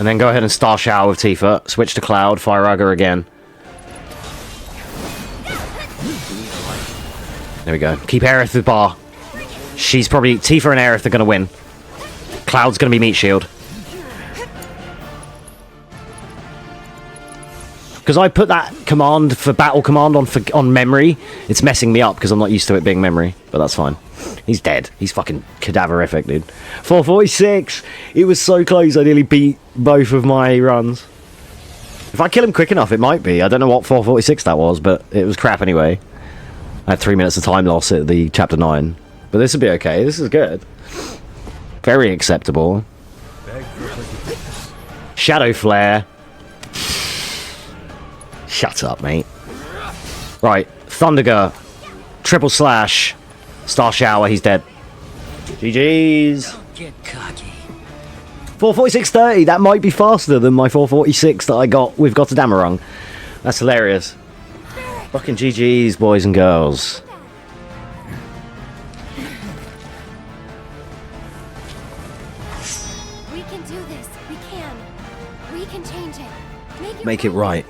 And then go ahead and Star Shower with Tifa. Switch to Cloud, fire Arga again. There we go. Keep Aerith with bar. She's probably... Tifa and Aerith are going to win. Cloud's going to be meat shield. Because I put that command for battle command on memory. It's messing me up because I'm not used to it being memory. But that's fine. He's dead. He's fucking cadaverific, dude. 446! It was so close. I nearly beat both of my runs. If I kill him quick enough, it might be. I don't know what 446 that was, but it was crap anyway. I had 3 minutes of time loss at the chapter 9. But this will be okay. This is good. Very acceptable. Shadow Flare. Shut up, mate. Right. Thunderger. Triple Slash. Star Shower. He's dead. GG's. Get cocky. 446.30. That might be faster than my 446 that I got with Gotterdammerung. That's hilarious. Fucking GG's, boys and girls. We can do this. We can. We can change it. Make it right.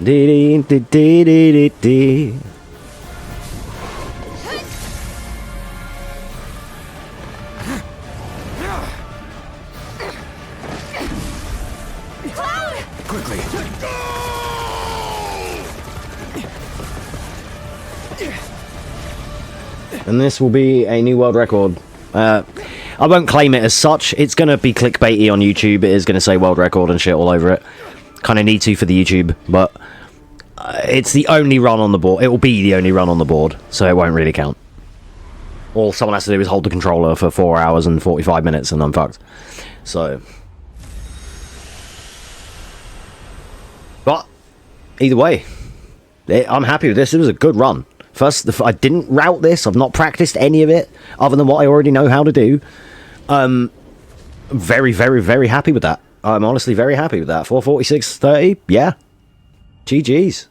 Dee dee dee dee dee dee. Quickly. And this will be a new world record. I won't claim it as such. It's going to be clickbaity on YouTube. It is going to say world record and shit all over it. Kind of need to for the YouTube, but it's the only run on the board. It will be the only run on the board, so it won't really count. All someone has to do is hold the controller for 4 hours and 45 minutes, and I'm fucked. So... But, either way, I'm happy with this. It was a good run. First, I didn't route this. I've not practiced any of it, other than what I already know how to do. Very, very, very happy with that. I'm honestly very happy with that. 446.30, yeah. GG's.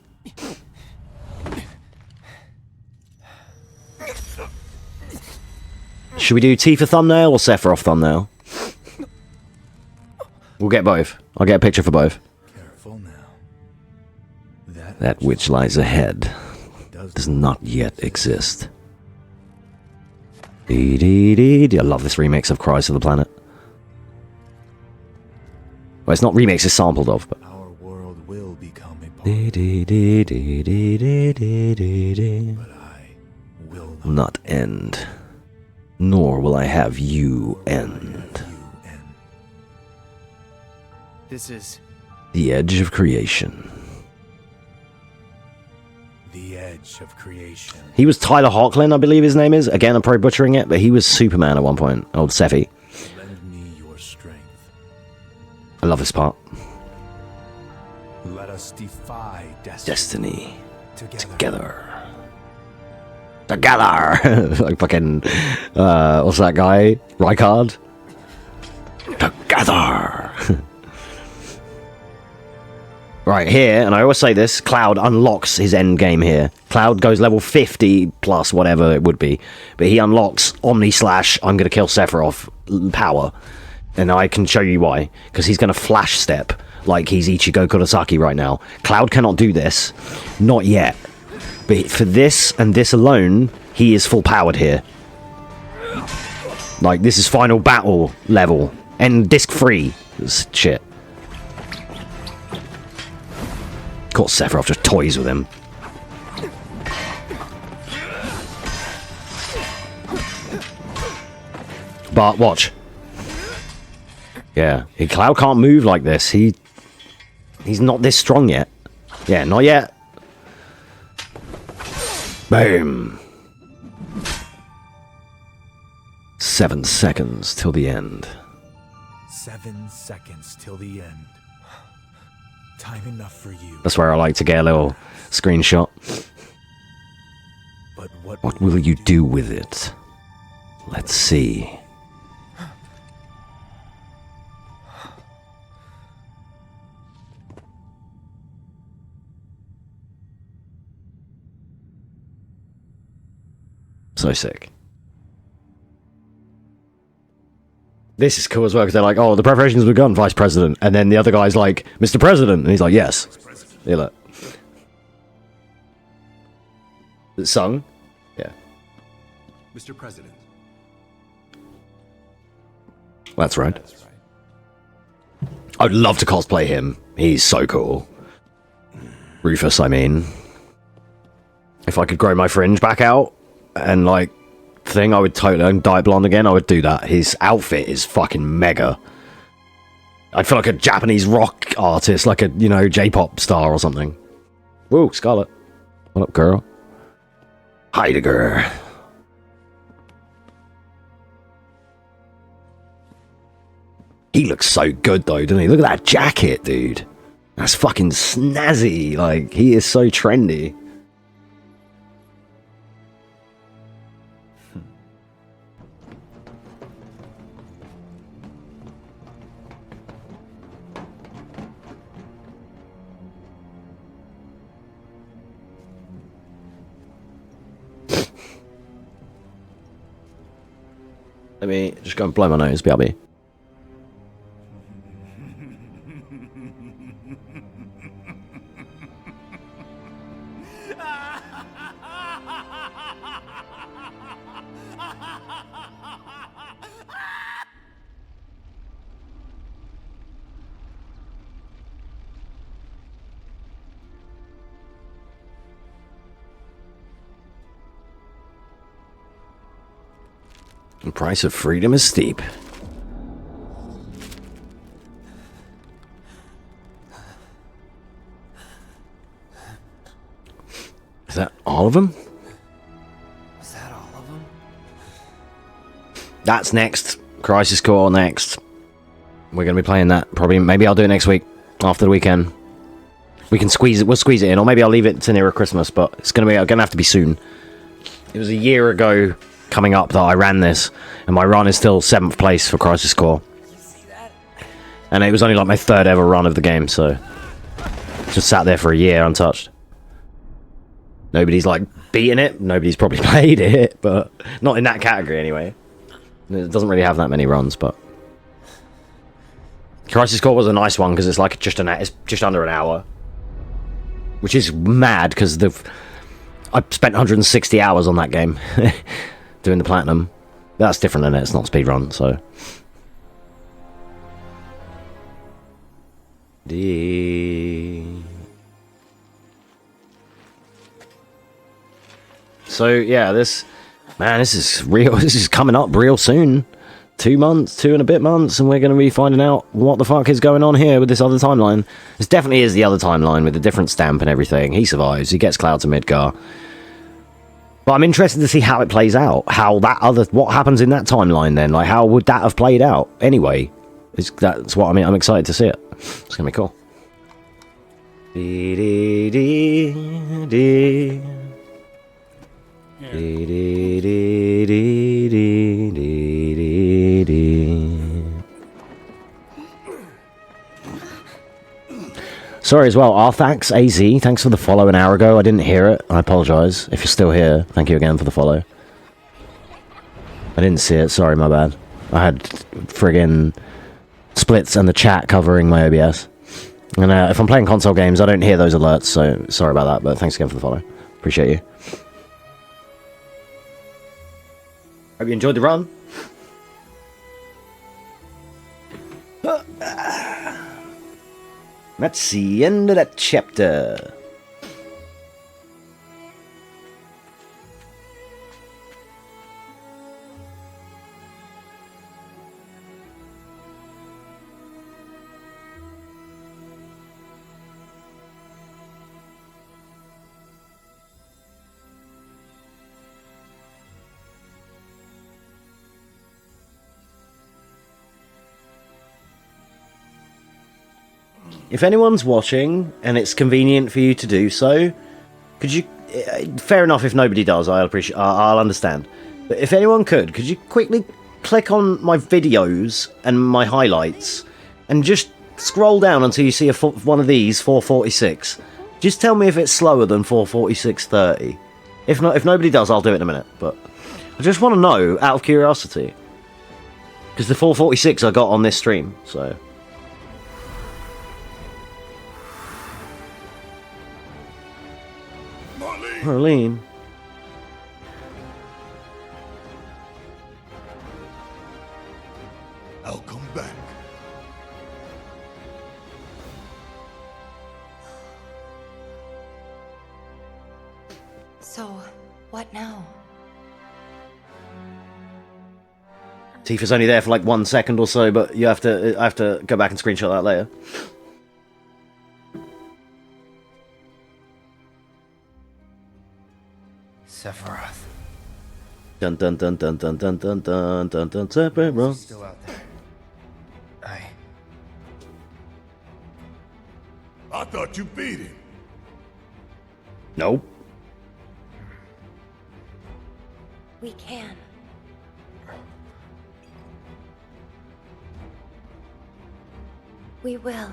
Should we do Tifa thumbnail or Sephiroth thumbnail? We'll get both. I'll get a picture for both. Careful now. That which lies ahead does not yet exist. Dee dee dee dee. I love this remix of Cries of the Planet. Well, it's not remix, it's sampled of, but. Our world will become a Dee dee dee dee dee dee dee dee dee. But I will not end. Nor will I have you end. This is The edge of creation. the edge of creation. He was Tyler Hoechlin, I believe his name is. Again, I'm probably butchering it, but he was Superman at one point. Old Sephi. Lend me your strength. I love this part. Let us defy Destiny. together. Together! Like fucking, what's that guy? Rykard? Together! Right, here, and I always say this, Cloud unlocks his end game here. Cloud goes level 50 plus whatever it would be, but he unlocks Omni Slash, I'm gonna kill Sephiroth power. And I can show you why. Because he's gonna flash step like he's Ichigo Kurosaki right now. Cloud cannot do this. Not yet. But for this and this alone, he is full powered here. Like, this is final battle level. And disc free. Shit. Of course, Sephiroth just toys with him. But watch. Yeah, Cloud can't move like this. He's not this strong yet. Yeah, not yet. Boom. 7 seconds till the end. 7 seconds till the end. Time enough for you. That's where I like to get a little screenshot. But what will you do with it? Let's see. So sick. This is cool as well because they're like, oh, the preparations have begun, Vice President. And then the other guy's like, Mr. President. And he's like, yes. Yeah, look. It's sung? Yeah. Mr. President. That's right. I'd love to cosplay him. He's so cool. Rufus, I mean. If I could grow my fringe back out and like thing, I would totally dye blonde again. I would do that. His outfit is fucking mega. I'd feel like a Japanese rock artist, like a, you know, J-pop star or something. Woo, Scarlet. What up, girl? Heidegger. He looks so good though, doesn't he? Look at that jacket, dude. That's fucking snazzy. Like, he is so trendy. Let me just go and blow my nose, BRB. The price of freedom is steep. Is that all of them? Is that all of them? That's next. Crisis Core next. We're going to be playing that. Probably, maybe I'll do it next week. After the weekend. We can squeeze it. We'll squeeze it in. Or maybe I'll leave it to nearer Christmas. But it's going to have to be soon. It was a year ago coming up that I ran this. And my run is still 7th place for Crisis Core. And it was only like my 3rd ever run of the game. So just sat there for a year untouched. Nobody's like beaten it. Nobody's probably played it. But not in that category anyway. It doesn't really have that many runs, but Crisis Core was a nice one because it's like it's just under an hour, which is mad because I spent 160 hours on that game doing the platinum. That's different than it. It's not speedrun, so. So yeah, this is real. This is coming up real soon. 2 and a bit months, and we're going to be finding out what the fuck is going on here with this other timeline. This definitely is the other timeline with a different stamp and everything. He survives. He gets Cloud to Midgar. But I'm interested to see how it plays out. What happens in that timeline then? Like, how would that have played out anyway? That's what I mean. I'm excited to see it. It's going to be cool. Sorry as well, Arthax AZ, thanks for the follow an hour ago. I didn't hear it. I apologise. If you're still here, thank you again for the follow. I didn't see it. Sorry, my bad. I had friggin' splits and the chat covering my OBS. And if I'm playing console games, I don't hear those alerts, so sorry about that, but thanks again for the follow. Appreciate you. Hope you enjoyed the run. That's the end of that chapter. If anyone's watching and it's convenient for you to do so, could you? Fair enough. If nobody does, I'll understand. But if anyone could you quickly click on my videos and my highlights, and just scroll down until you see one of these 446. Just tell me if it's slower than 446.30. If not, if nobody does, I'll do it in a minute. But I just want to know, out of curiosity, because the 446 I got on this stream, so. Marlene. I'll come back. So, what now? Tifa's only there for like 1 second or so, but I have to go back and screenshot that later. Sephiroth. Dun dun dun dun dun dun dun dun dun dun. Sephiroth. Still out there. I thought you beat him. Nope. We can. We will.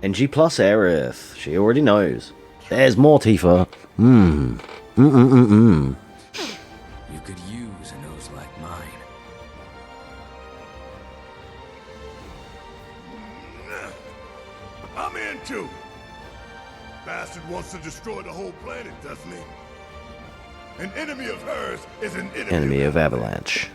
NG plus Aerith. She already knows. There's more Tifa. You could use a nose like mine. I'm in too. Bastard wants to destroy the whole planet, doesn't he? An enemy of hers is an enemy of Avalanche.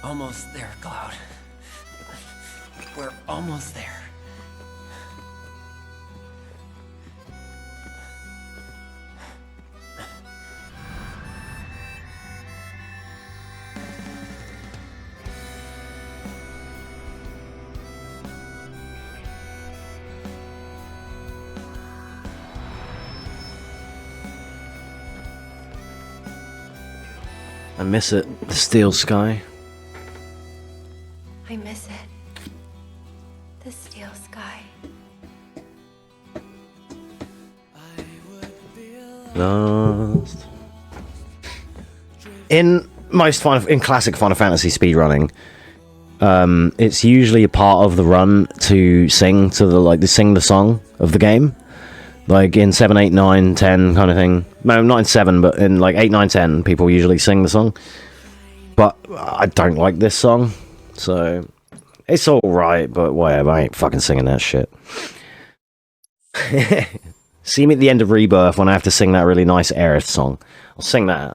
Almost there, Cloud. We're almost there. I miss it. The steel sky. I miss it. The steel sky. Lost. In classic Final Fantasy speedrunning, it's usually a part of the run to sing to sing the song of the game. Like in 7, 8, 9, 10 kind of thing. No, not in 7, but in like 8, 9, 10, people usually sing the song. But I don't like this song, so it's alright, but whatever, I ain't fucking singing that shit. See me at the end of Rebirth when I have to sing that really nice Aerith song. I'll sing that.